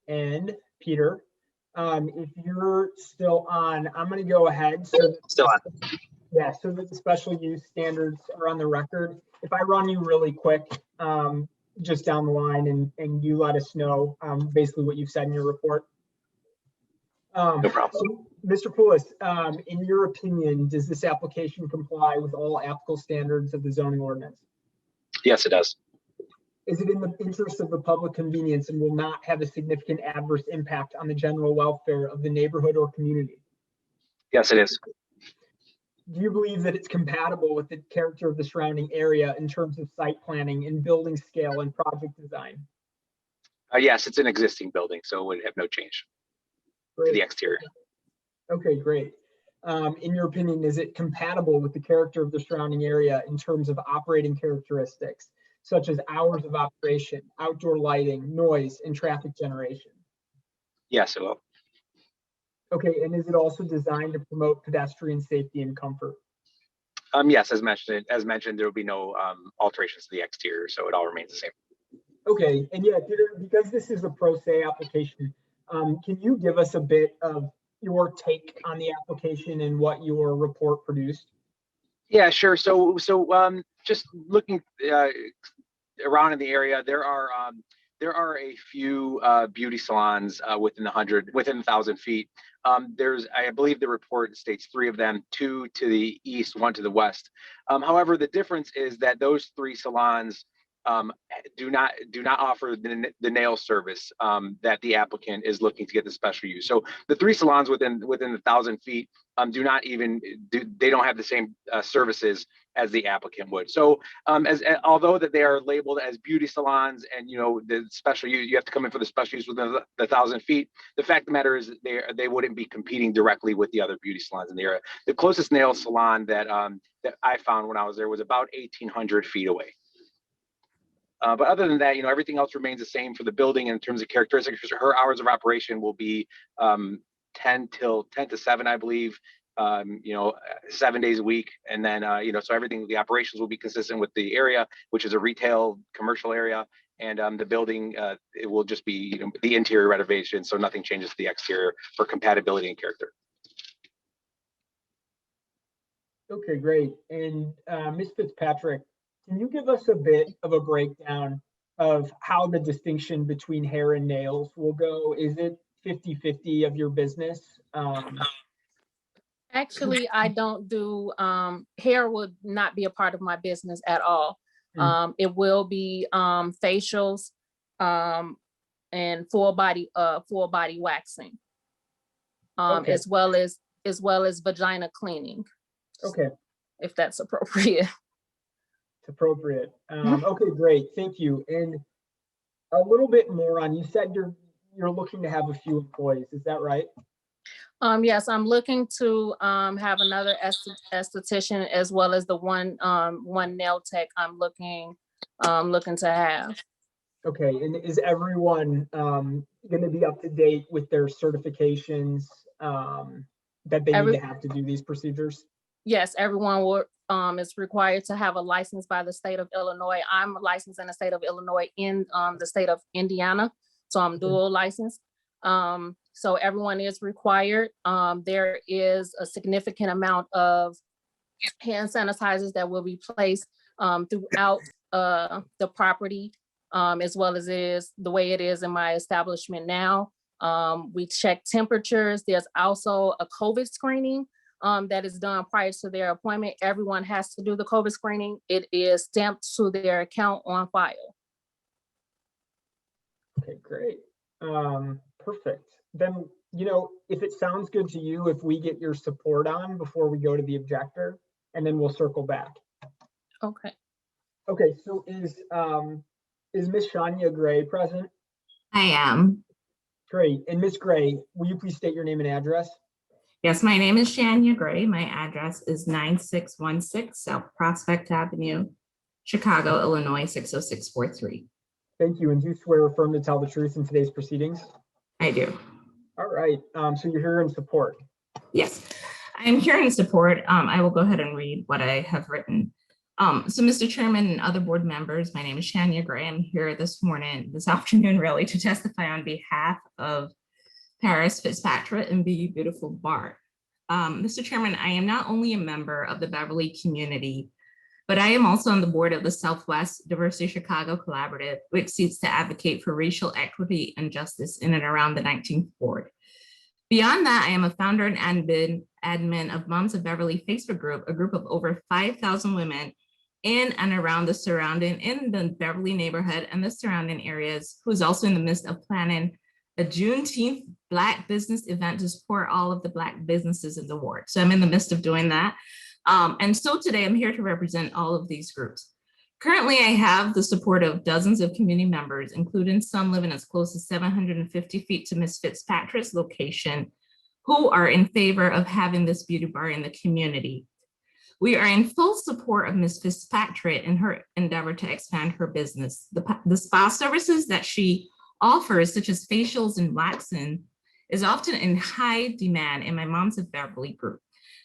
[SPEAKER 1] And Peter, if you're still on, I'm going to go ahead. So
[SPEAKER 23] Still on.
[SPEAKER 1] Yeah, so that the special use standards are on the record. If I run you really quick, just down the line, and you let us know basically what you've said in your report.
[SPEAKER 23] No problem.
[SPEAKER 1] So, Mr. Poulos, in your opinion, does this application comply with all applicable standards of the zoning ordinance?
[SPEAKER 23] Yes, it does.
[SPEAKER 1] Is it in the interest of the public convenience and will not have a significant adverse impact on the general welfare of the neighborhood or community?
[SPEAKER 23] Yes, it is.
[SPEAKER 1] do you believe that it's compatible with the character of the surrounding area in terms of site planning and building scale and project design?
[SPEAKER 23] Yes, it's an existing building, so it would have no change to the exterior.
[SPEAKER 1] Okay, great. In your opinion, is it compatible with the character of the surrounding area in terms of operating characteristics, such as hours of operation, outdoor lighting, noise, and traffic generation?
[SPEAKER 23] Yes, it will.
[SPEAKER 1] Okay, and is it also designed to promote pedestrian safety and comfort?
[SPEAKER 23] Yes, as mentioned, there will be no alterations to the exterior, so it all remains the same.
[SPEAKER 1] Okay, and yeah, because this is a pro se application, can you give us a bit of your take on the application and what your report produced?
[SPEAKER 23] Yeah, sure. So just looking around in the area, there are a few beauty salons within 1,000 feet. I believe the report states 3 of them, 2 to the east, 1 to the west. However, the difference is that those 3 salons do not offer the nail service that the applicant is looking to get the special use. So the 3 salons within 1,000 feet they don't have the same services as the applicant would. So although that they are labeled as beauty salons and the special use, you have to come in for the special use within the 1,000 feet. The fact of the matter is they wouldn't be competing directly with the other beauty salons in the area. The closest nail salon that I found when I was there was about 1,800 feet away. But other than that, everything else remains the same for the building in terms of characteristics. Her hours of operation will be 10 to 7, I believe, 7 days a week. And then, so everything, the operations will be consistent with the area, which is a retail commercial area. And the building, it will just be the interior renovation. So nothing changes to the exterior for compatibility and character.
[SPEAKER 1] Okay, great. And Ms. Fitzpatrick, can you give us a bit of a breakdown of how the distinction between hair and nails will go? Is it 50-50 of your business?
[SPEAKER 4] Actually, I don't do, hair would not be a part of my business at all. It will be facials and full body waxing,
[SPEAKER 1] Okay.
[SPEAKER 4] as well as vagina cleaning.
[SPEAKER 1] Okay.
[SPEAKER 4] If that's appropriate.
[SPEAKER 1] It's appropriate. Okay, great. Thank you. And a little bit more on, you said you're looking to have a few employees. Is that right?
[SPEAKER 4] Yes, I'm looking to have another esthetician as well as the one nail tech I'm looking to have.
[SPEAKER 1] Okay, and is everyone going to be up to date with their certifications that they need to have to do these procedures?
[SPEAKER 4] Yes, everyone will, is required to have a license by the state of Illinois. I'm licensed in the state of Illinois in the state of Indiana, so I'm dual licensed. So everyone is required. There is a significant amount of hand sanitizers that will be placed throughout the property, as well as the way it is in my establishment now. We check temperatures. There's also a COVID screening that is done prior to their appointment. Everyone has to do the COVID screening. It is stamped to their account on file.
[SPEAKER 1] Okay, great. Perfect. Then, if it sounds good to you, if we get your support on before we go to the objector, and then we'll circle back.
[SPEAKER 4] Okay.
[SPEAKER 1] Okay, so is Miss Shania Gray present?
[SPEAKER 13] I am.
[SPEAKER 1] Great. And Miss Gray, will you please state your name and address?
[SPEAKER 13] Yes, my name is Shania Gray. My address is 9616 South Prospect Avenue, Chicago, Illinois, 60643.
[SPEAKER 1] Thank you. And do you swear or affirm to tell the truth in today's proceedings?
[SPEAKER 13] I do.
[SPEAKER 1] All right. So you're here in support.
[SPEAKER 13] Yes, I'm here in support. I will go ahead and read what I have written. So Mr. Chairman and other board members, my name is Shania Gray. I'm here this afternoon, really, to testify on behalf of Paris Fitzpatrick and Be Beautiful Bar. Mr. Chairman, I am not only a member of the Beverly community, but I am also on the board of the Southwest Diversity Chicago Collaborative, which seeks to advocate for racial equity and justice in and around the 19th ward. Beyond that, I am a founder and admin of Moms of Beverly Facebook group, a group of over 5,000 women in and around the Beverly neighborhood and the surrounding areas, who's also in the midst of planning a Juneteenth Black business event to support all of the Black businesses in the ward. So I'm in the midst of doing that. And so today I'm here to represent all of these groups. Currently, I have the support of dozens of community members, including some living as close as 750 feet to Ms. Fitzpatrick's location, who are in favor of having this beauty bar in the community. We are in full support of Ms. Fitzpatrick in her endeavor to expand her business. The spa services that she offers, such as facials and waxing, is often in high demand in my Moms of Beverly group.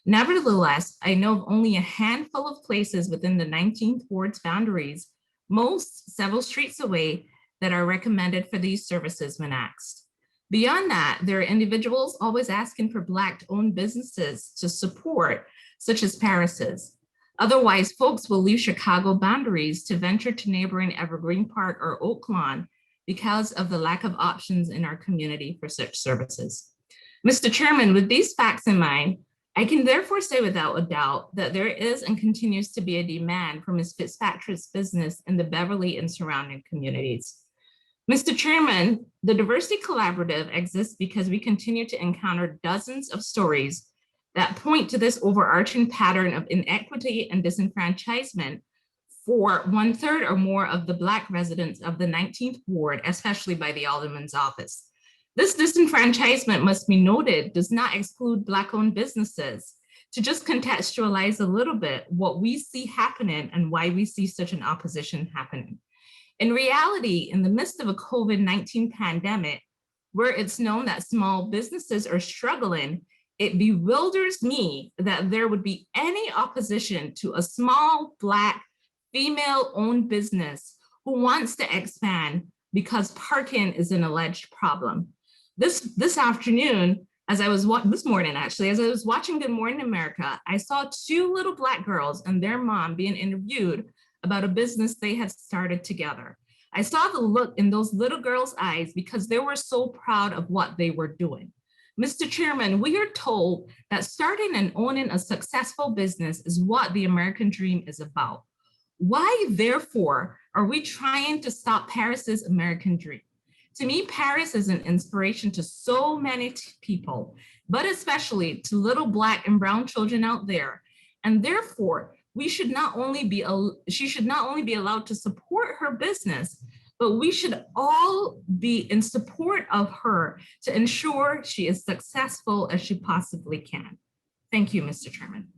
[SPEAKER 13] Nevertheless, I know of only a handful of places within the 19th Ward's boundaries, most several streets away, that are recommended for these services when asked. Beyond that, there are individuals always asking for Black-owned businesses to support, such as Paris's. Otherwise, folks will leave Chicago boundaries to venture to neighboring Evergreen Park or Oak Lawn because of the lack of options in our community for such services. Mr. Chairman, with these facts in mind, I can therefore say without a doubt that there is and continues to be a demand for Ms. Fitzpatrick's business in the Beverly and surrounding communities. Mr. Chairman, the Diversity Collaborative exists because we continue to encounter dozens of stories that point to this overarching pattern of inequity and disenfranchisement for 1/3 or more of the Black residents of the 19th Ward, especially by the Alderman's office. This disenfranchisement, must be noted, does not exclude Black-owned businesses. To just contextualize a little bit what we see happening and why we see such an opposition happening. In reality, in the midst of a COVID-19 pandemic, where it's known that small businesses are struggling, it bewilders me that there would be any opposition to a small Black female-owned business who wants to expand because parking is an alleged problem. This afternoon, this morning actually, as I was watching Good Morning America, I saw two little Black girls and their mom being interviewed about a business they had started together. I saw the look in those little girls' eyes because they were so proud of what they were doing. Mr. Chairman, we are told that starting and owning a successful business is what the American dream is about. Why, therefore, are we trying to stop Paris's American dream? To me, Paris is an inspiration to so many people, but especially to little Black and brown children out there. And therefore, she should not only be allowed to support her business, but we should all be in support of her to ensure she is successful as she possibly can. Thank you, Mr. Chairman.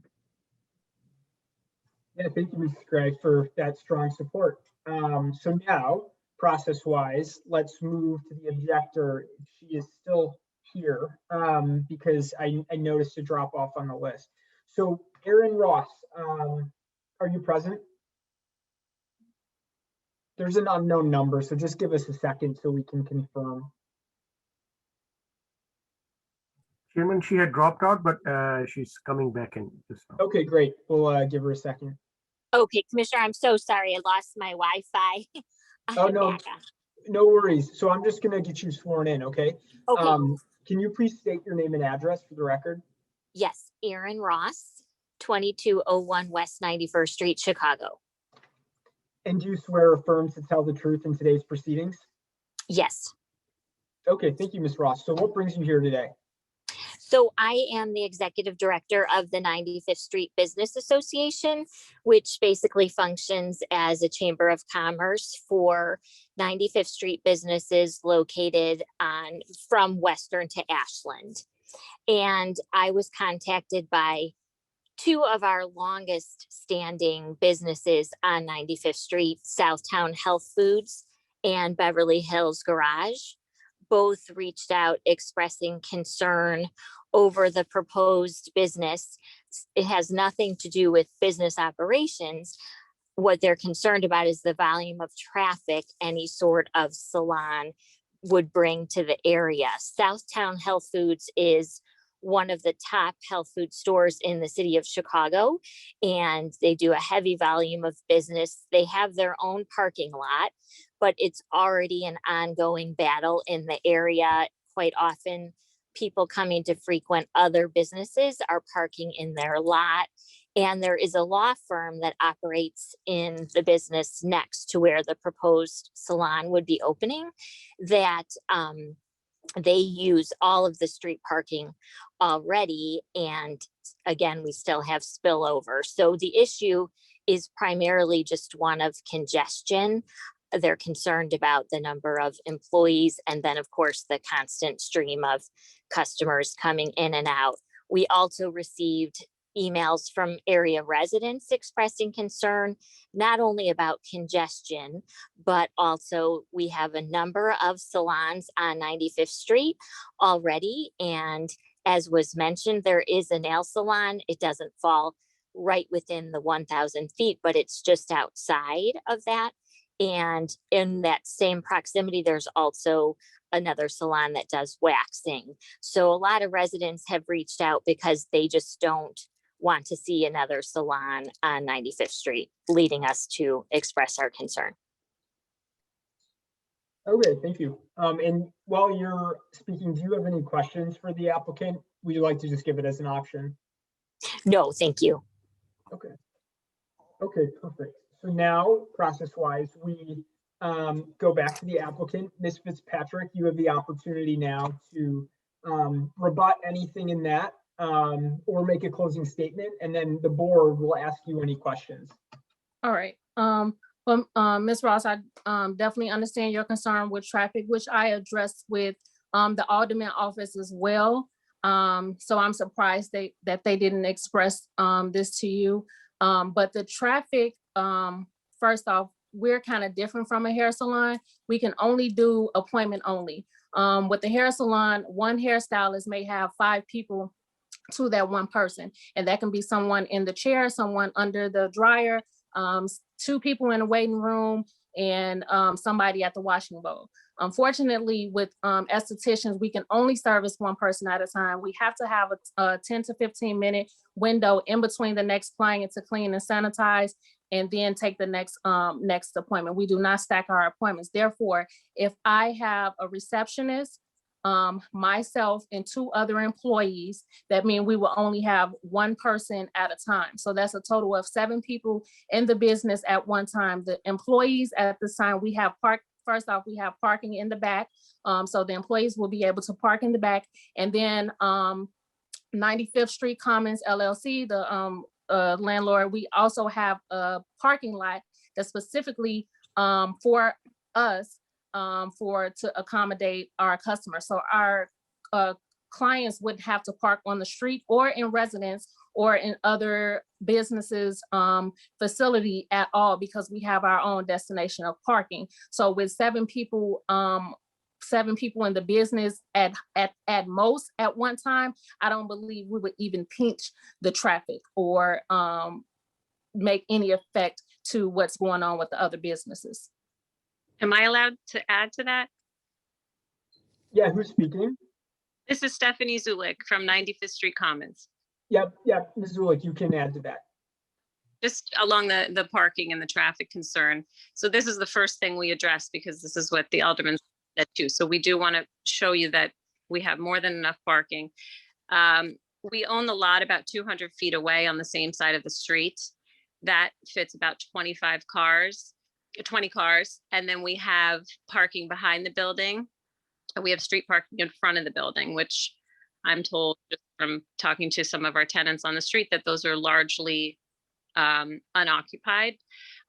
[SPEAKER 1] Yeah, thank you, Mrs. Gray, for that strong support. So now, process-wise, let's move to the objector. She is still here because I noticed a drop off on the list. So Aaron Ross, are you present? There's an unknown number, so just give us a second so we can confirm.
[SPEAKER 5] Chairman, she had dropped out, but she's coming back in just now.
[SPEAKER 1] Okay, great. We'll give her a second.
[SPEAKER 10] Okay, Commissioner, I'm so sorry. I lost my Wi-Fi.
[SPEAKER 1] Oh, no worries. So I'm just gonna get you sworn in, okay?
[SPEAKER 10] Okay.
[SPEAKER 1] Can you please state your name and address for the record?
[SPEAKER 10] Yes, Aaron Ross, 2201 West 91st Street, Chicago.
[SPEAKER 1] And do you swear or affirm to tell the truth in today's proceedings?
[SPEAKER 10] Yes.
[SPEAKER 1] Okay, thank you, Ms. Ross. So what brings you here today?
[SPEAKER 10] So I am the executive director of the 95th Street Business Association, which basically functions as a chamber of commerce for 95th Street businesses located from Western to Ashland. And I was contacted by two of our longest standing businesses on 95th Street, Southtown Health Foods and Beverly Hills Garage. Both reached out expressing concern over the proposed business. It has nothing to do with business operations. What they're concerned about is the volume of traffic any sort of salon would bring to the area. Southtown Health Foods is one of the top health food stores in the city of Chicago, and they do a heavy volume of business. They have their own parking lot, but it's already an ongoing battle in the area. Quite often, people coming to frequent other businesses are parking in their lot. And there is a law firm that operates in the business next to where the proposed salon would be opening that they use all of the street parking already. And again, we still have spillover. So the issue is primarily just one of congestion. They're concerned about the number of employees and then, of course, the constant stream of customers coming in and out. We also received emails from area residents expressing concern, not only about congestion, but also we have a number of salons on 95th Street already. And as was mentioned, there is a nail salon. It doesn't fall right within the 1,000 feet, but it's just outside of that. And in that same proximity, there's also another salon that does waxing. So a lot of residents have reached out because they just don't want to see another salon on 95th Street, leading us to express our concern.
[SPEAKER 1] Okay, thank you. And while you're speaking, do you have any questions for the applicant? Would you like to just give it as an option?
[SPEAKER 10] No, thank you.
[SPEAKER 1] Okay. Okay, perfect. So now, process-wise, we go back to the applicant. Ms. Fitzpatrick, you have the opportunity now to rebut anything in that or make a closing statement, and then the board will ask you any questions.
[SPEAKER 4] All right. Well, Ms. Ross, I definitely understand your concern with traffic, which I addressed with the Alderman office as well. So I'm surprised that they didn't express this to you. But the traffic, first off, we're kind of different from a hair salon. We can only do appointment only. With the hair salon, one hairstylist may have 5 people to that one person. And that can be someone in the chair, someone under the dryer, 2 people in the waiting room, and somebody at the washing bowl. Unfortunately, with estheticians, we can only service one person at a time. We have to have a 10 to 15 minute window in between the next client to clean and sanitize, and then take the next appointment. We do not stack our appointments. Therefore, if I have a receptionist, myself and 2 other employees, that means we will only have one person at a time. So that's a total of 7 people in the business at one time. The employees at this time, we have first off, we have parking in the back. So the employees will be able to park in the back. And then 95th Street Commons LLC, the landlord, we also have a parking lot that's specifically for us to accommodate our customers. So our clients wouldn't have to park on the street or in residence or in other businesses facility at all, because we have our own destination of parking. So with 7 people in the business at most at one time, I don't believe we would even pinch the traffic or make any effect to what's going on with the other businesses.
[SPEAKER 12] Am I allowed to add to that?
[SPEAKER 1] Yeah, who's speaking?
[SPEAKER 12] This is Stephanie Zulik from 95th Street Commons.
[SPEAKER 1] Yep, Ms. Zulik, you can add to that.
[SPEAKER 12] Just along the parking and the traffic concern. So this is the first thing we address, because this is what the alderman said too. So we do want to show you that we have more than enough parking. We own the lot about 200 feet away on the same side of the street. That fits about 20 cars. And then we have parking behind the building. We have street parking in front of the building, which I'm told just from talking to some of our tenants on the street that those are largely unoccupied.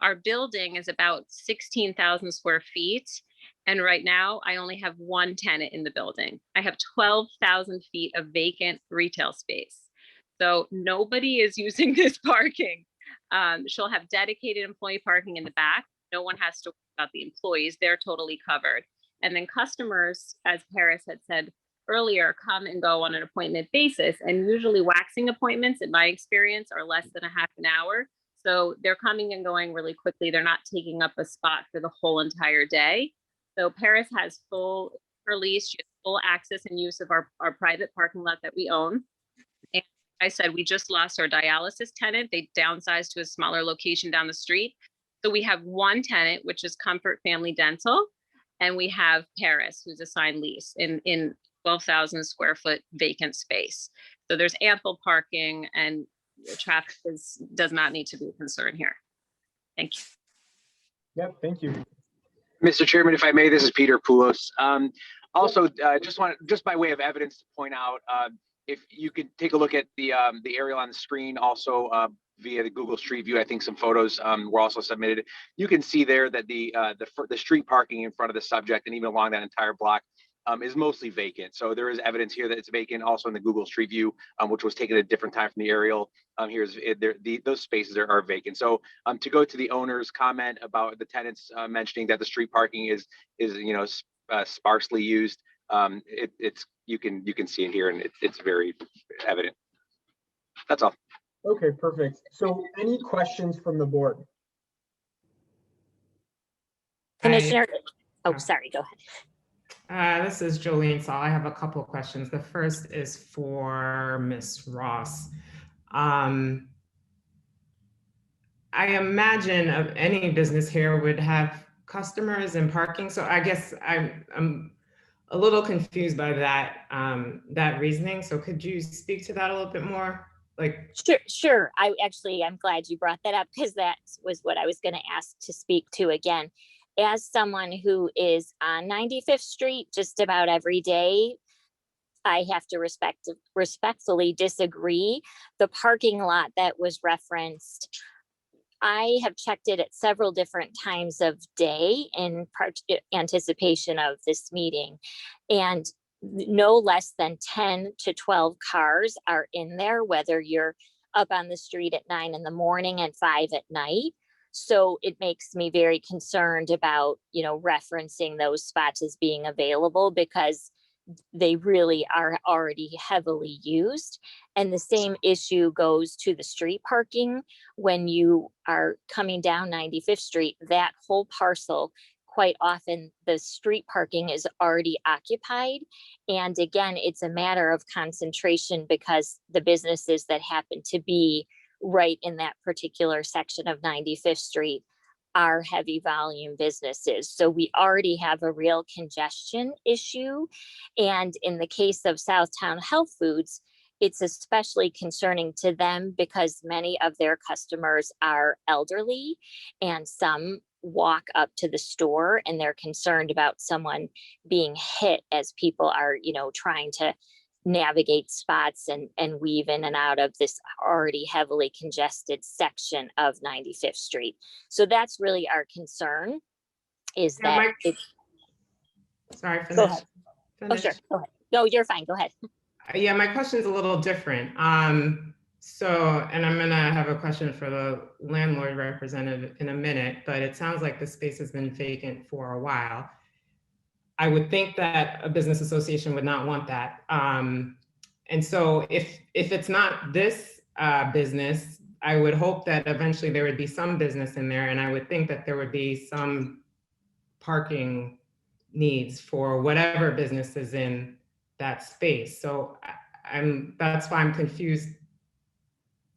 [SPEAKER 12] Our building is about 16,000 square feet. And right now I only have 1 tenant in the building. I have 12,000 feet of vacant retail space. So nobody is using this parking. She'll have dedicated employee parking in the back. No one has to worry about the employees. They're totally covered. And then customers, as Paris had said earlier, come and go on an appointment basis. And usually waxing appointments, in my experience, are less than a half an hour. So they're coming and going really quickly. They're not taking up a spot for the whole entire day. So Paris has full lease, she has full access and use of our private parking lot that we own. And I said, we just lost our dialysis tenant. They downsized to a smaller location down the street. So we have 1 tenant, which is Comfort Family Dental. And we have Paris, who's assigned lease in 12,000 square foot vacant space. So there's ample parking, and traffic does not need to be a concern here. Thank you.
[SPEAKER 1] Yep, thank you.
[SPEAKER 23] Mr. Chairman, if I may, this is Peter Poulos. Also, just by way of evidence to point out, if you could take a look at the aerial on the screen, also via the Google Street View, I think some photos were also submitted. You can see there that the street parking in front of the subject and even along that entire block is mostly vacant. So there is evidence here that it's vacant. Also in the Google Street View, which was taken at a different time from the aerial. Those spaces are vacant. So to go to the owner's comment about the tenants mentioning that the street parking is sparsely used, you can see it here, and it's very evident. That's all.
[SPEAKER 1] Okay, perfect. So any questions from the board?
[SPEAKER 10] Commissioner, oh, sorry, go ahead.
[SPEAKER 13] This is Jolene Saul. I have a couple of questions. The first is for Ms. Ross. I imagine of any business here would have customers and parking. So I guess I'm a little confused by that reasoning. So could you speak to that a little bit more?
[SPEAKER 10] Sure. I'm glad you brought that up, because that was what I was going to ask to speak to again. As someone who is on 95th Street just about every day, I have to respectfully disagree. The parking lot that was referenced, I have checked it at several different times of day in anticipation of this meeting, and no less than 10 to 12 cars are in there, whether you're up on the street at 9 in the morning and 5 at night. So it makes me very concerned about, referencing those spots as being available, because they really are already heavily used. And the same issue goes to the street parking. When you are coming down 95th Street, that whole parcel, quite often the street parking is already occupied. And again, it's a matter of concentration, because the businesses that happen to be right in that particular section of 95th Street are heavy volume businesses. So we already have a real congestion issue. And in the case of Southtown Health Foods, it's especially concerning to them because many of their customers are elderly, and some walk up to the store and they're concerned about someone being hit as people are, trying to navigate spots and weave in and out of this already heavily congested section of 95th Street. So that's really our concern, is that
[SPEAKER 13] Sorry, finish.
[SPEAKER 10] Go ahead. Oh, sure, go ahead. No, you're fine, go ahead.
[SPEAKER 13] Yeah, my question's a little different. And I'm gonna have a question for the landlord representative in a minute, but it sounds like the space has been vacant for a while. I would think that a business association would not want that. And so if it's not this business, I would hope that eventually there would be some business in there, and I would think that there would be some parking needs for whatever business is in that space. So that's why I'm confused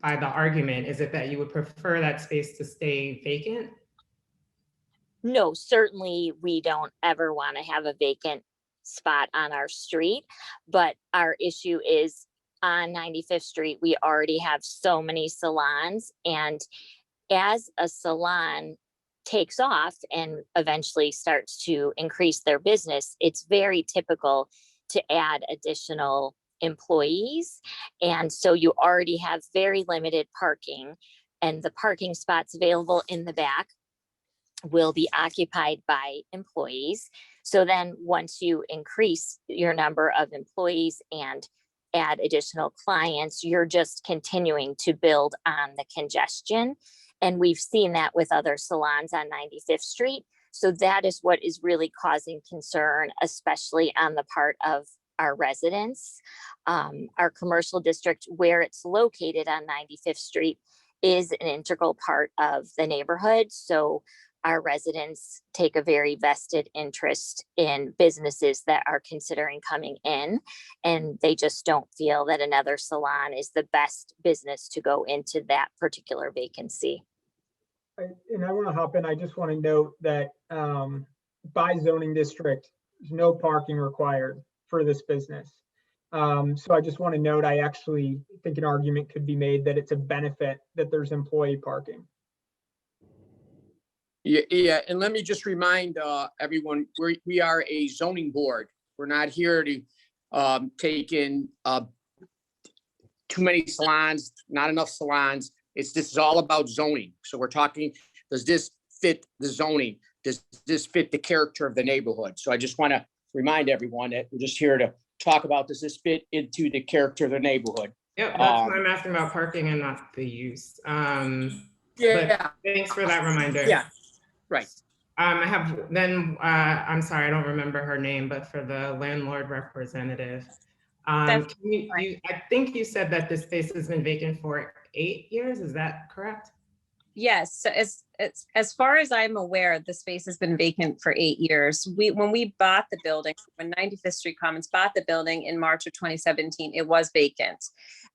[SPEAKER 13] by the argument. Is it that you would prefer that space to stay vacant?
[SPEAKER 10] No, certainly we don't ever want to have a vacant spot on our street, but our issue is on 95th Street, we already have so many salons, and as a salon takes off and eventually starts to increase their business, it's very typical to add additional employees. And so you already have very limited parking, and the parking spots available in the back will be occupied by employees. So then once you increase your number of employees and add additional clients, you're just continuing to build on the congestion. And we've seen that with other salons on 95th Street. So that is what is really causing concern, especially on the part of our residents. Our commercial district, where it's located on 95th Street, is an integral part of the neighborhood. So our residents take a very vested interest in businesses that are considering coming in, and they just don't feel that another salon is the best business to go into that particular vacancy.
[SPEAKER 1] And I want to hop in. I just want to note that by zoning district, there's no parking required for this business. So I just want to note, I actually think an argument could be made that it's a benefit that there's employee parking.
[SPEAKER 2] Yeah, and let me just remind everyone, we are a zoning board. We're not here to take in too many salons, not enough salons. This is all about zoning. So we're talking, does this fit the zoning? Does this fit the character of the neighborhood? So I just want to remind everyone that we're just here to talk about, does this fit into the character of the neighborhood?
[SPEAKER 14] Yep, that's why I'm asking about parking and not the use.
[SPEAKER 2] Yeah.
[SPEAKER 14] But thanks for that reminder.
[SPEAKER 2] Yeah, right.
[SPEAKER 14] I have then, I'm sorry, I don't remember her name, but for the landlord representative. I think you said that this space has been vacant for 8 years, is that correct?
[SPEAKER 12] Yes, so as far as I'm aware, the space has been vacant for 8 years. When we bought the building, when 95th Street Commons bought the building in March of 2017, it was vacant.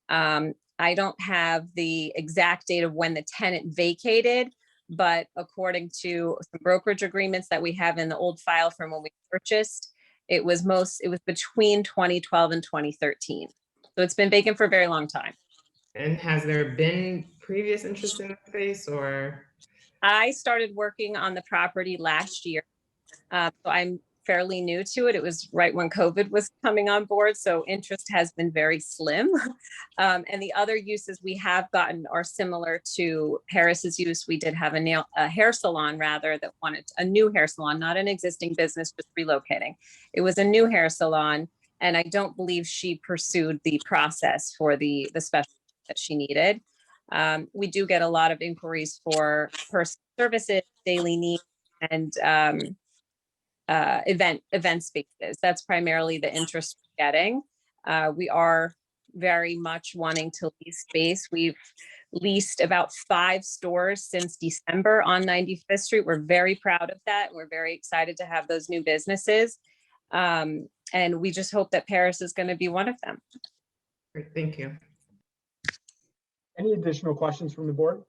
[SPEAKER 12] I don't have the exact date of when the tenant vacated, but according to some brokerage agreements that we have in the old file from when we purchased, it was between 2012 and 2013. So it's been vacant for a very long time.
[SPEAKER 14] And has there been previous interest in the space, or?
[SPEAKER 12] I started working on the property last year. So I'm fairly new to it. It was right when COVID was coming on board. So interest has been very slim. And the other uses we have gotten are similar to Paris's use. We did have a hair salon rather that wanted a new hair salon, not an existing business, just relocating. It was a new hair salon. And I don't believe she pursued the process for the special that she needed. We do get a lot of inquiries for personal services, daily needs, and event spaces. That's primarily the interest we're getting. We are very much wanting to lease space. We've leased about 5 stores since December on 95th Street. We're very proud of that. We're very excited to have those new businesses. And we just hope that Paris is going to be one of them.
[SPEAKER 14] Great, thank you.
[SPEAKER 1] Any additional questions from the board?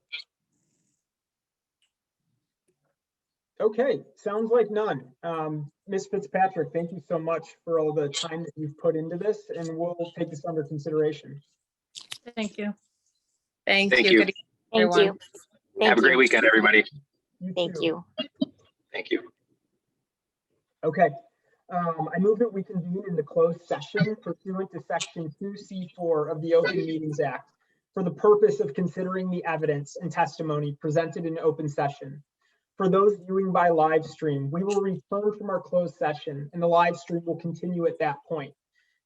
[SPEAKER 1] Okay, sounds like none. Ms. Fitzpatrick, thank you so much for all the time that you've put into this, and we'll take this under consideration.
[SPEAKER 4] Thank you.
[SPEAKER 12] Thank
[SPEAKER 23] Thank
[SPEAKER 12] you.
[SPEAKER 23] you.
[SPEAKER 12] Good evening, everyone.
[SPEAKER 23] Have a great weekend, everybody.
[SPEAKER 10] Thank you.
[SPEAKER 23] Thank you.
[SPEAKER 1] Okay, I move that we convene in the closed session pursuant to section 2C4 of the Open Meetings Act for the purpose of considering the evidence and testimony presented in open session. For those viewing by live stream, we will return from our closed session and the live stream will continue at that point.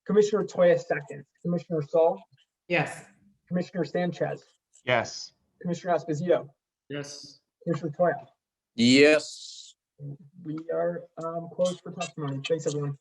[SPEAKER 1] Commissioner Toya seconds. Commissioner Saul?
[SPEAKER 14] Yes.
[SPEAKER 1] Commissioner Sanchez?
[SPEAKER 8] Yes.
[SPEAKER 1] Commissioner Esposito?
[SPEAKER 19] Yes.
[SPEAKER 1] Commissioner Toya?
[SPEAKER 2] Yes.
[SPEAKER 1] We are closed for testimony. Thanks, everyone.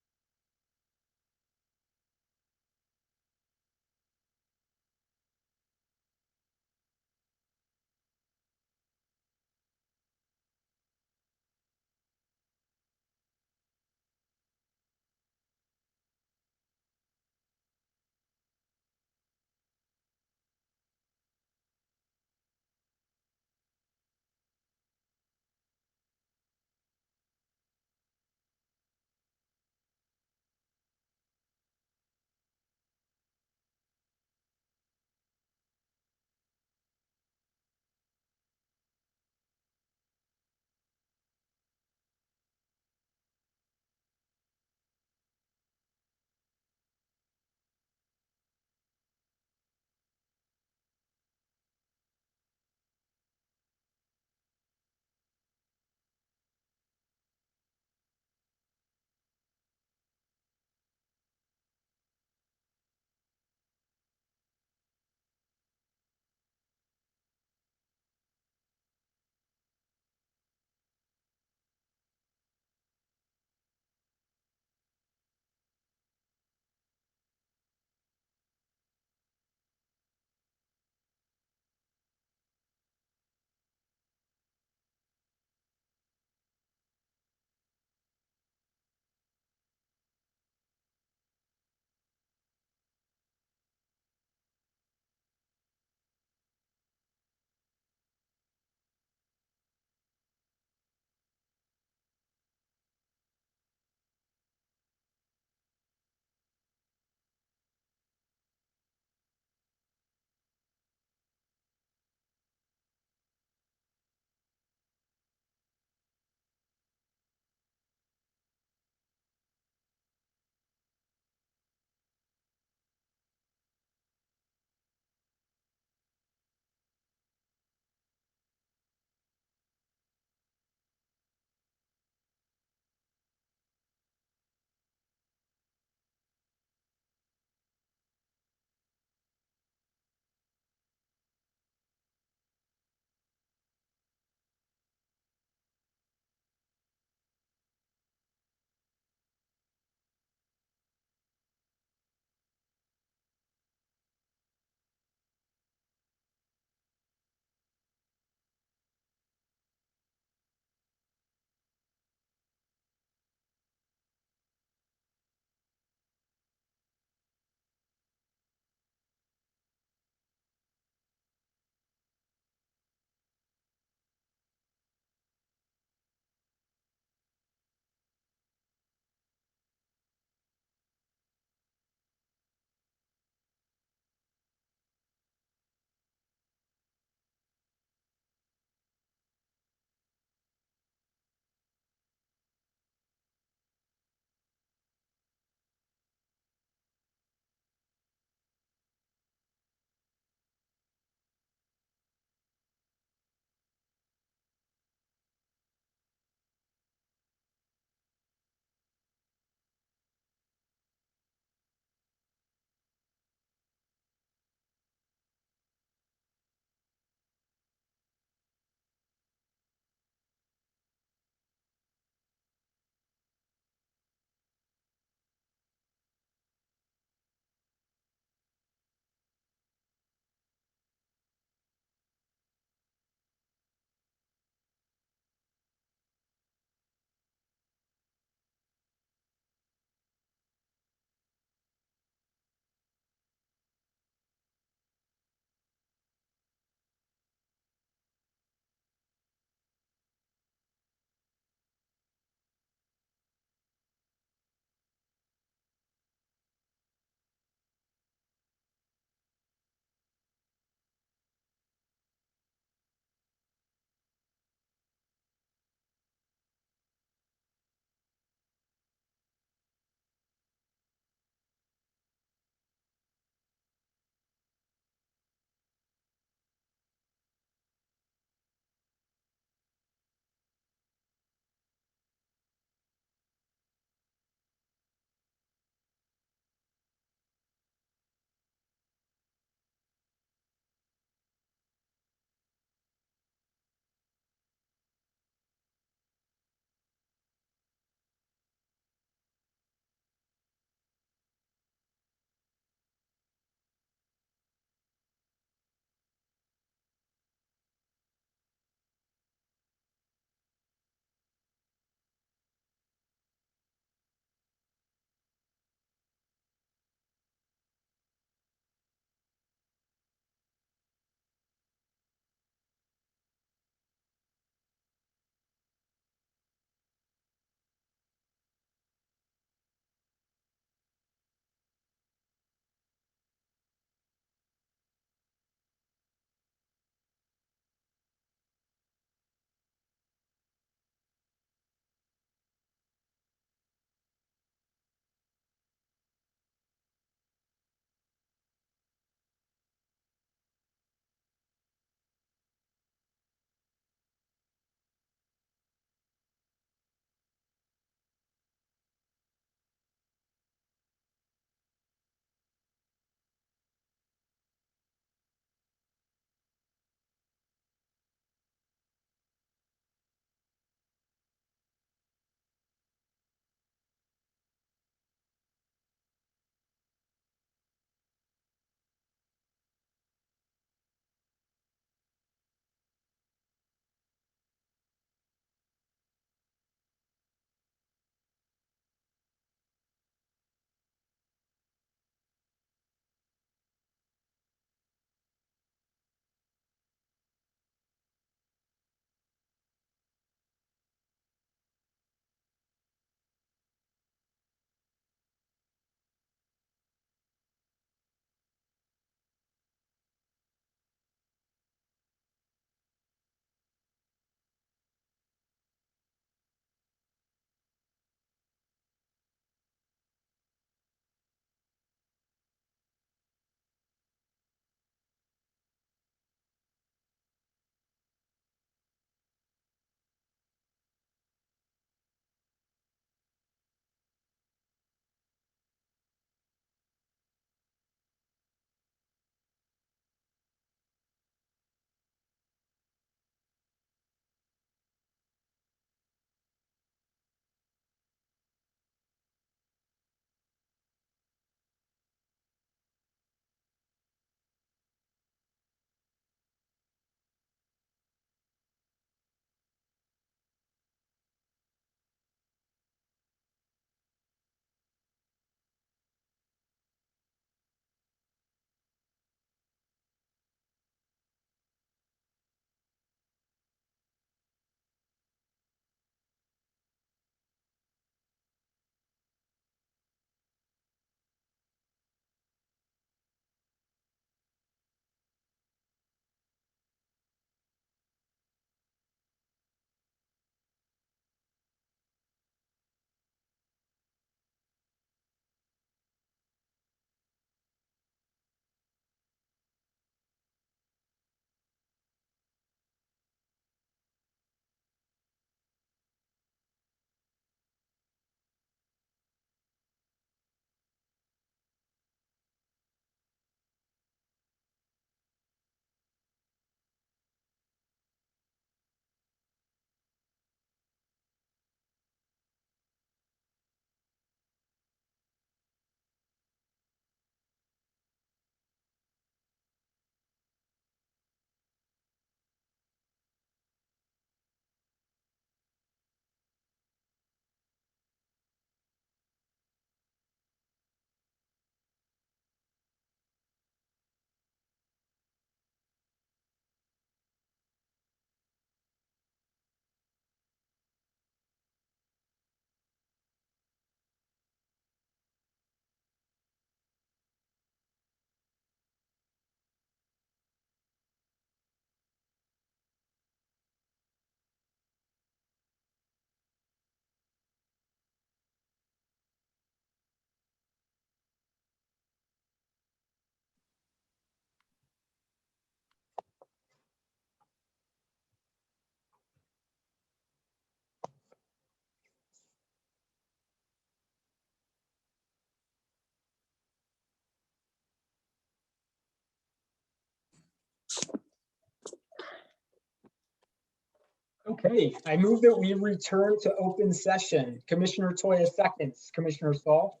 [SPEAKER 1] Okay, I move that we return to open session. Commissioner Toya seconds, Commissioner Saul,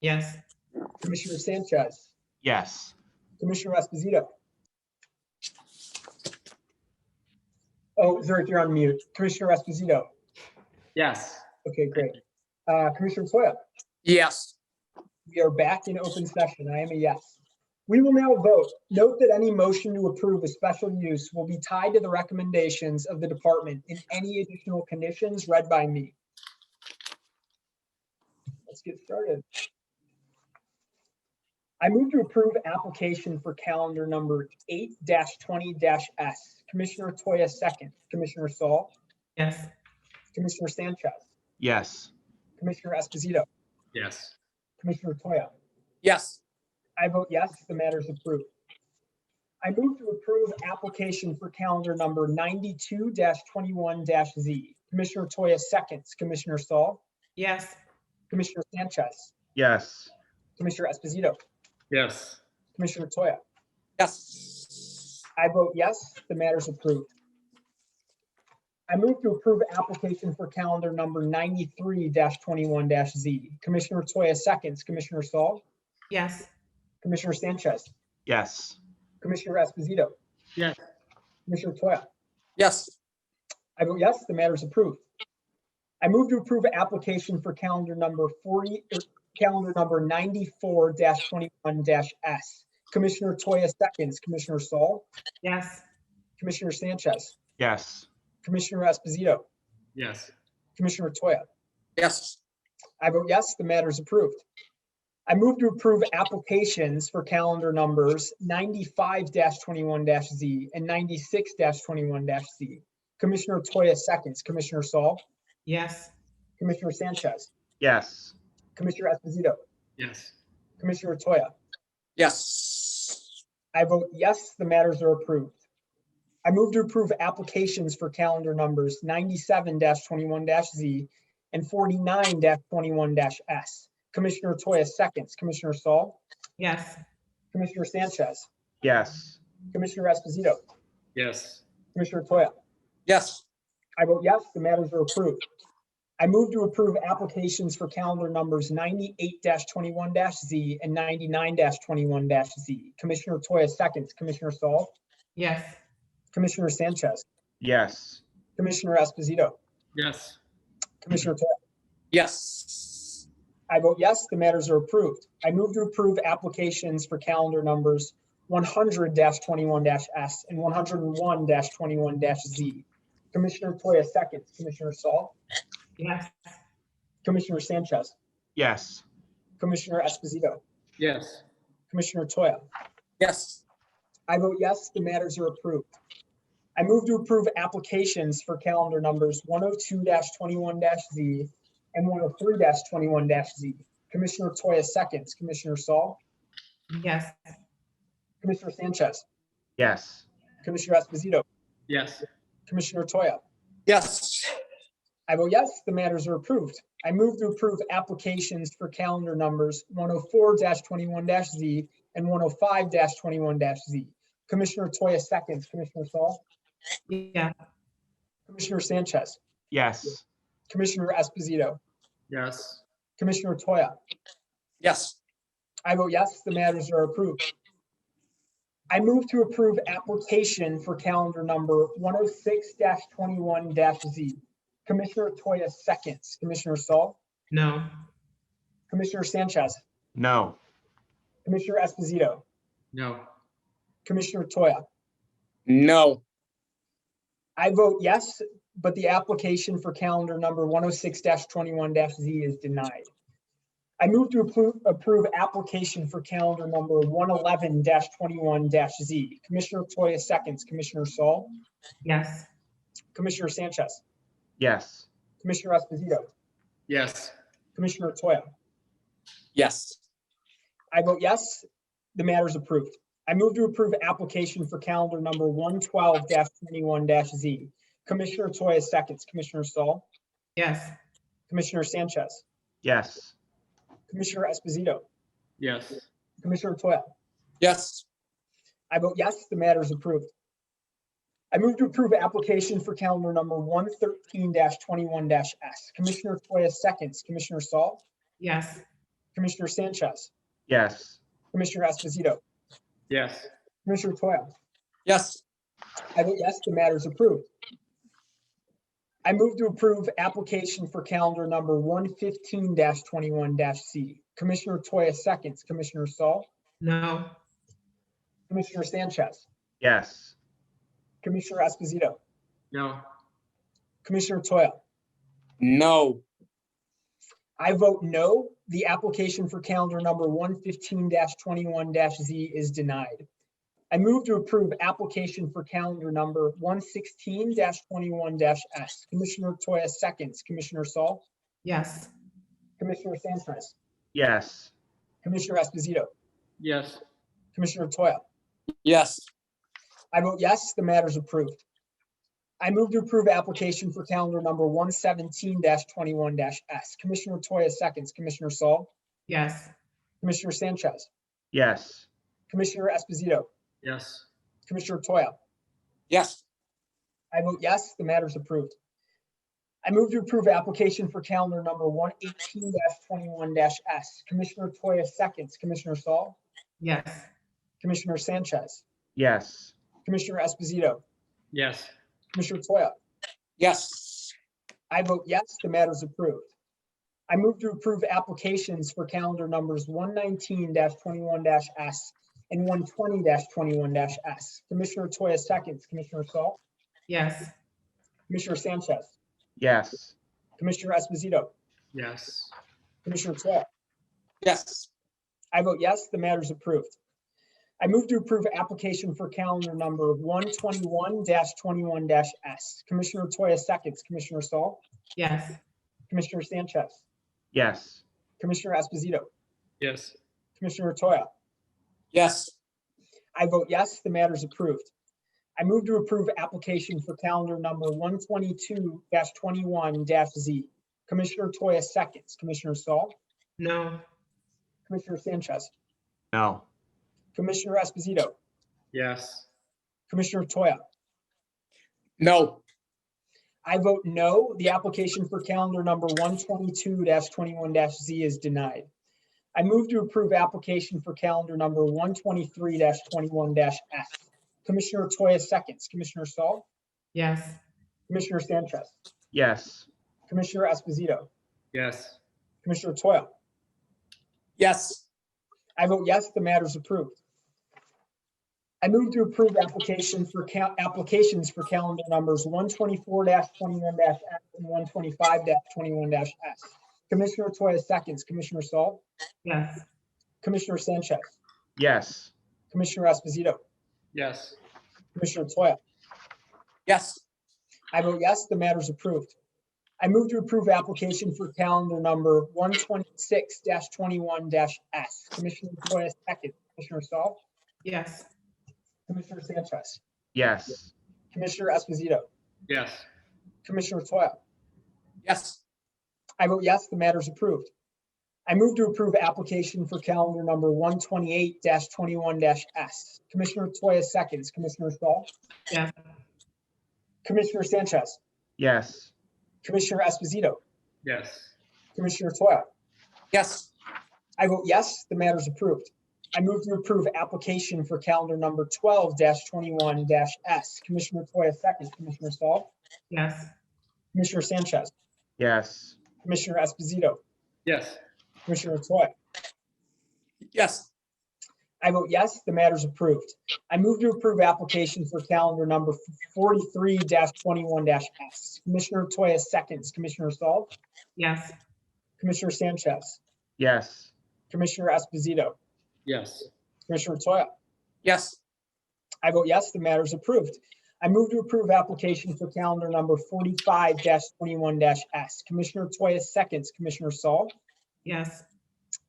[SPEAKER 14] Yes.
[SPEAKER 1] Commissioner Sanchez,
[SPEAKER 8] Yes.
[SPEAKER 1] Commissioner Esposito. Oh, Zurich, you're on mute. Commissioner Esposito.
[SPEAKER 15] Yes.
[SPEAKER 1] Okay, great. Commissioner Toya.
[SPEAKER 2] Yes.
[SPEAKER 1] We are back in open session. I am a yes. We will now vote. Note that any motion to approve a special use will be tied to the recommendations of the department in any additional conditions read by me. Let's get started. I move to approve application for calendar number 8-20-S. Commissioner Toya second, Commissioner Saul,
[SPEAKER 14] Yes.
[SPEAKER 1] Commissioner Sanchez,
[SPEAKER 8] Yes.
[SPEAKER 1] Commissioner Esposito,
[SPEAKER 15] Yes.
[SPEAKER 1] Commissioner Toya.
[SPEAKER 2] Yes.
[SPEAKER 1] I vote yes, the matter is approved. I move to approve application for calendar number 92-21-Z. Commissioner Toya seconds, Commissioner Saul,
[SPEAKER 14] Yes.
[SPEAKER 1] Commissioner Sanchez,
[SPEAKER 8] Yes.
[SPEAKER 1] Commissioner Esposito,
[SPEAKER 15] Yes.
[SPEAKER 1] Commissioner Toya.
[SPEAKER 2] Yes.
[SPEAKER 1] I vote yes, the matter is approved. I move to approve application for calendar number 93-21-Z. Commissioner Toya seconds, Commissioner Saul,
[SPEAKER 14] Yes.
[SPEAKER 1] Commissioner Sanchez,
[SPEAKER 8] Yes.
[SPEAKER 1] Commissioner Esposito,
[SPEAKER 15] Yes.
[SPEAKER 1] Commissioner Toya.
[SPEAKER 2] Yes.
[SPEAKER 1] I vote yes, the matter is approved. I move to approve application for calendar number 94-21-S. Commissioner Toya seconds, Commissioner Saul,
[SPEAKER 14] Yes.
[SPEAKER 1] Commissioner Sanchez,
[SPEAKER 8] Yes.
[SPEAKER 1] Commissioner Esposito,
[SPEAKER 15] Yes.
[SPEAKER 1] Commissioner Toya.
[SPEAKER 2] Yes.
[SPEAKER 1] I vote yes, the matter is approved. I move to approve applications for calendar numbers 95-21-Z and 96-21-Z. Commissioner Toya seconds, Commissioner Saul,
[SPEAKER 14] Yes.
[SPEAKER 1] Commissioner Sanchez,
[SPEAKER 8] Yes.
[SPEAKER 1] Commissioner Esposito,
[SPEAKER 15] Yes.
[SPEAKER 1] Commissioner Toya.
[SPEAKER 2] Yes.
[SPEAKER 1] I vote yes, the matters are approved. I move to approve applications for calendar numbers 97-21-Z and 49-21-S. Commissioner Toya seconds, Commissioner Saul,
[SPEAKER 14] Yes.
[SPEAKER 1] Commissioner Sanchez,
[SPEAKER 8] Yes.
[SPEAKER 1] Commissioner Esposito,
[SPEAKER 15] Yes.
[SPEAKER 1] Commissioner Toya.
[SPEAKER 2] Yes.
[SPEAKER 1] I vote yes, the matters are approved. I move to approve applications for calendar numbers 98-21-Z and 99-21-Z. Commissioner Toya seconds, Commissioner Saul,
[SPEAKER 14] Yes.
[SPEAKER 1] Commissioner Sanchez,
[SPEAKER 8] Yes.
[SPEAKER 1] Commissioner Esposito,
[SPEAKER 15] Yes.
[SPEAKER 1] Commissioner Toya.
[SPEAKER 2] Yes.
[SPEAKER 1] I vote yes, the matters are approved. I move to approve applications for calendar numbers 100-21-S and 101-21-Z. Commissioner Toya seconds, Commissioner Saul,
[SPEAKER 14] Yes.
[SPEAKER 1] Commissioner Sanchez,
[SPEAKER 8] Yes.
[SPEAKER 1] Commissioner Esposito,
[SPEAKER 15] Yes.
[SPEAKER 1] Commissioner Toya.
[SPEAKER 2] Yes.
[SPEAKER 1] I vote yes, the matters are approved. I move to approve applications for calendar numbers 102-21-Z and 103-21-Z. Commissioner Toya seconds, Commissioner Saul,
[SPEAKER 14] Yes.
[SPEAKER 1] Commissioner Sanchez,
[SPEAKER 8] Yes.
[SPEAKER 1] Commissioner Esposito,
[SPEAKER 15] Yes.
[SPEAKER 1] Commissioner Toya.
[SPEAKER 2] Yes.
[SPEAKER 1] I vote yes, the matters are approved. I move to approve applications for calendar numbers 104-21-Z and 105-21-Z. Commissioner Toya seconds, Commissioner Saul,
[SPEAKER 14] Yeah.
[SPEAKER 1] Commissioner Sanchez,
[SPEAKER 8] Yes.
[SPEAKER 1] Commissioner Esposito,
[SPEAKER 15] Yes.
[SPEAKER 1] Commissioner Toya.
[SPEAKER 2] Yes.
[SPEAKER 1] I vote yes, the matters are approved. I move to approve application for calendar number 106-21-Z. Commissioner Toya seconds, Commissioner Saul,
[SPEAKER 14] No.
[SPEAKER 1] Commissioner Sanchez,
[SPEAKER 8] No.
[SPEAKER 1] Commissioner Esposito,
[SPEAKER 15] No.
[SPEAKER 1] Commissioner Toya.
[SPEAKER 2] No.
[SPEAKER 1] I vote yes, but the application for calendar number 106-21-Z is denied. I move to approve application for calendar number 111-21-Z. Commissioner Toya seconds, Commissioner Saul,
[SPEAKER 14] Yes.
[SPEAKER 1] Commissioner Sanchez,
[SPEAKER 8] Yes.
[SPEAKER 1] Commissioner Esposito,
[SPEAKER 15] Yes.
[SPEAKER 1] Commissioner Toya.
[SPEAKER 2] Yes.
[SPEAKER 1] I vote yes, the matter is approved. I move to approve application for calendar number 112-21-Z. Commissioner Toya seconds, Commissioner Saul,
[SPEAKER 14] Yes.
[SPEAKER 1] Commissioner Sanchez,
[SPEAKER 8] Yes.
[SPEAKER 1] Commissioner Esposito,
[SPEAKER 15] Yes.
[SPEAKER 1] Commissioner Toya.
[SPEAKER 2] Yes.
[SPEAKER 1] I vote yes, the matter is approved. I move to approve application for calendar number 113-21-S. Commissioner Toya seconds, Commissioner Saul,
[SPEAKER 14] Yes.
[SPEAKER 1] Commissioner Sanchez,
[SPEAKER 8] Yes.
[SPEAKER 1] Commissioner Esposito,
[SPEAKER 15] Yes.
[SPEAKER 1] Commissioner Toya.
[SPEAKER 2] Yes.
[SPEAKER 1] I vote yes, the matter is approved. I move to approve application for calendar number 115-21-C. Commissioner Toya seconds, Commissioner Saul,
[SPEAKER 14] No.
[SPEAKER 1] Commissioner Sanchez,
[SPEAKER 8] Yes.
[SPEAKER 1] Commissioner Esposito,
[SPEAKER 15] No.
[SPEAKER 1] Commissioner Toya.
[SPEAKER 2] No.
[SPEAKER 1] I vote no. The application for calendar number 115-21-Z is denied. I move to approve application for calendar number 116-21-S. Commissioner Toya seconds, Commissioner Saul,
[SPEAKER 14] Yes.
[SPEAKER 1] Commissioner Sanchez,
[SPEAKER 8] Yes.
[SPEAKER 1] Commissioner Esposito,
[SPEAKER 15] Yes.
[SPEAKER 1] Commissioner Toya.
[SPEAKER 2] Yes.
[SPEAKER 1] I vote yes, the matter is approved. I move to approve application for calendar number 117-21-S. Commissioner Toya seconds, Commissioner Saul,
[SPEAKER 14] Yes.
[SPEAKER 1] Commissioner Sanchez,
[SPEAKER 8] Yes.
[SPEAKER 1] Commissioner Esposito,
[SPEAKER 15] Yes.
[SPEAKER 1] Commissioner Toya.
[SPEAKER 2] Yes.
[SPEAKER 1] I vote yes, the matter is approved. I move to approve application for calendar number 118-21-S. Commissioner Toya seconds, Commissioner Saul,
[SPEAKER 14] Yes.
[SPEAKER 1] Commissioner Sanchez,
[SPEAKER 8] Yes.
[SPEAKER 1] Commissioner Esposito,
[SPEAKER 15] Yes.
[SPEAKER 1] Commissioner Toya.
[SPEAKER 2] Yes.
[SPEAKER 1] I vote yes, the matter is approved. I move to approve applications for calendar numbers 119-21-S and 120-21-S. Commissioner Toya seconds, Commissioner Saul,
[SPEAKER 14] Yes.
[SPEAKER 1] Commissioner Sanchez,
[SPEAKER 8] Yes.
[SPEAKER 1] Commissioner Esposito,
[SPEAKER 15] Yes.
[SPEAKER 1] Commissioner Toya.
[SPEAKER 2] Yes.
[SPEAKER 1] I vote yes, the matter is approved. I move to approve application for calendar number 121-21-S. Commissioner Toya seconds, Commissioner Saul,
[SPEAKER 14] Yes.
[SPEAKER 1] Commissioner Sanchez,
[SPEAKER 8] Yes.
[SPEAKER 1] Commissioner Esposito,
[SPEAKER 15] Yes.
[SPEAKER 1] Commissioner Toya.
[SPEAKER 2] Yes.
[SPEAKER 1] I vote yes, the matter is approved. I move to approve application for calendar number 122-21-Z. Commissioner Toya seconds, Commissioner Saul,
[SPEAKER 14] No.
[SPEAKER 1] Commissioner Sanchez,
[SPEAKER 8] No.
[SPEAKER 1] Commissioner Esposito,
[SPEAKER 15] Yes.
[SPEAKER 1] Commissioner Toya.
[SPEAKER 2] No.
[SPEAKER 1] I vote no. The application for calendar number 122-21-Z is denied. I move to approve application for calendar number 123-21-S. Commissioner Toya seconds, Commissioner Saul,
[SPEAKER 14] Yes.
[SPEAKER 1] Commissioner Sanchez,
[SPEAKER 8] Yes.
[SPEAKER 1] Commissioner Esposito,
[SPEAKER 15] Yes.
[SPEAKER 1] Commissioner Toya.
[SPEAKER 2] Yes.
[SPEAKER 1] I vote yes, the matter is approved. I move to approve applications for calendar numbers 124-21-S and 125-21-S. Commissioner Toya seconds, Commissioner Saul,
[SPEAKER 14] Yes.
[SPEAKER 1] Commissioner Sanchez,
[SPEAKER 8] Yes.
[SPEAKER 1] Commissioner Esposito,
[SPEAKER 15] Yes.
[SPEAKER 1] Commissioner Toya.
[SPEAKER 2] Yes.
[SPEAKER 1] I vote yes, the matter is approved. I move to approve application for calendar number 126-21-S. Commissioner Toya seconds, Commissioner Saul,
[SPEAKER 14] Yes.
[SPEAKER 1] Commissioner Sanchez,
[SPEAKER 8] Yes.
[SPEAKER 1] Commissioner Esposito,
[SPEAKER 15] Yes.
[SPEAKER 1] Commissioner Toya.
[SPEAKER 2] Yes.
[SPEAKER 1] I vote yes, the matter is approved. I move to approve application for calendar number 128-21-S. Commissioner Toya seconds, Commissioner Saul,
[SPEAKER 14] Yes.
[SPEAKER 1] Commissioner Sanchez,
[SPEAKER 8] Yes.
[SPEAKER 1] Commissioner Esposito,
[SPEAKER 15] Yes.
[SPEAKER 1] Commissioner Toya.
[SPEAKER 2] Yes.
[SPEAKER 1] I vote yes, the matter is approved. I move to approve application for calendar number 12-21-S. Commissioner Toya seconds, Commissioner Saul,
[SPEAKER 14] Yes.
[SPEAKER 1] Commissioner Sanchez,
[SPEAKER 8] Yes.
[SPEAKER 1] Commissioner Esposito,
[SPEAKER 15] Yes.
[SPEAKER 1] Commissioner Toya.
[SPEAKER 2] Yes.
[SPEAKER 1] I vote yes, the matter is approved. I move to approve application for calendar number 43-21-S. Commissioner Toya seconds, Commissioner Saul,
[SPEAKER 14] Yes.
[SPEAKER 1] Commissioner Sanchez,
[SPEAKER 8] Yes.
[SPEAKER 1] Commissioner Esposito,
[SPEAKER 15] Yes.
[SPEAKER 1] Commissioner Toya.
[SPEAKER 2] Yes.
[SPEAKER 1] I vote yes, the matter is approved. I move to approve application for calendar number 45-21-S. Commissioner Toya seconds, Commissioner Saul,
[SPEAKER 14] Yes.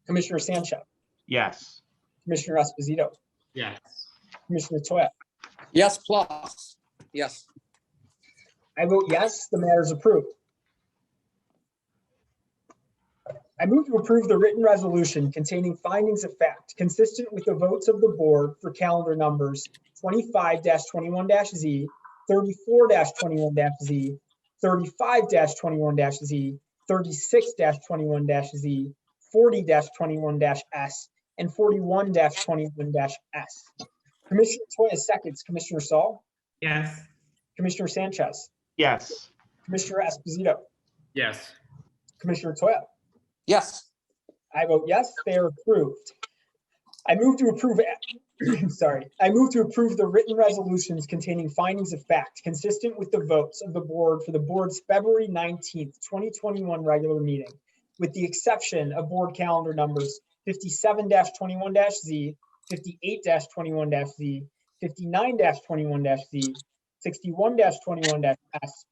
[SPEAKER 1] Commissioner Sanchez,
[SPEAKER 8] Yes.
[SPEAKER 1] Commissioner Esposito,
[SPEAKER 15] Yes.
[SPEAKER 1] Commissioner Toya.
[SPEAKER 2] Yes, plus. Yes.
[SPEAKER 1] I vote yes, the matter is approved. I move to approve the written resolution containing findings of fact consistent with the votes of the board for calendar numbers 25-21-Z, 34-21-Z, 35-21-Z, 36-21-Z, 40-21-S, and 41-21-S. Commissioner Toya seconds, Commissioner Saul,
[SPEAKER 14] Yes.
[SPEAKER 1] Commissioner Sanchez,
[SPEAKER 8] Yes.
[SPEAKER 1] Commissioner Esposito,
[SPEAKER 15] Yes.
[SPEAKER 1] Commissioner Toya.
[SPEAKER 2] Yes.
[SPEAKER 1] I vote yes, they are approved. I move to approve, I move to approve the written resolutions containing findings of fact consistent with the votes of the board for the board's February 19th, 2021 regular meeting, with the exception of board calendar numbers 57-21-Z, 58-21-Z, 59-21-Z, 61-21-S,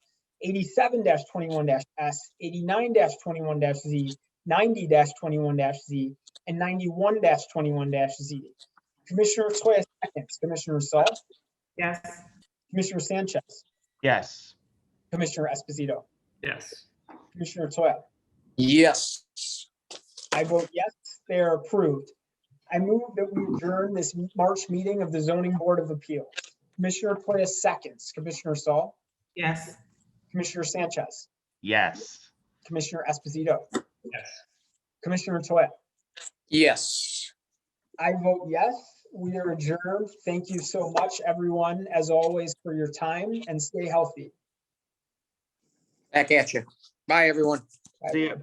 [SPEAKER 1] 87-21-S, 89-21-Z, 90-21-Z, and 91-21-Z. Commissioner Toya seconds, Commissioner Saul,
[SPEAKER 14] Yes.
[SPEAKER 1] Commissioner Sanchez,
[SPEAKER 8] Yes.
[SPEAKER 1] Commissioner Esposito,
[SPEAKER 15] Yes.
[SPEAKER 1] Commissioner Toya.
[SPEAKER 2] Yes.
[SPEAKER 1] I vote yes, they are approved. I move that we adjourn this March meeting of the Zoning Board of Appeals. Commissioner Toya seconds, Commissioner Saul,
[SPEAKER 14] Yes.
[SPEAKER 1] Commissioner Sanchez,
[SPEAKER 8] Yes.
[SPEAKER 1] Commissioner Esposito,
[SPEAKER 15] Yes.
[SPEAKER 1] Commissioner Toya.
[SPEAKER 2] Yes.
[SPEAKER 1] I vote yes, we are adjourned. Thank you so much, everyone, as always, for your time, and stay healthy.
[SPEAKER 2] Back at you. Bye, everyone.
[SPEAKER 1] Bye.
[SPEAKER 8] See ya.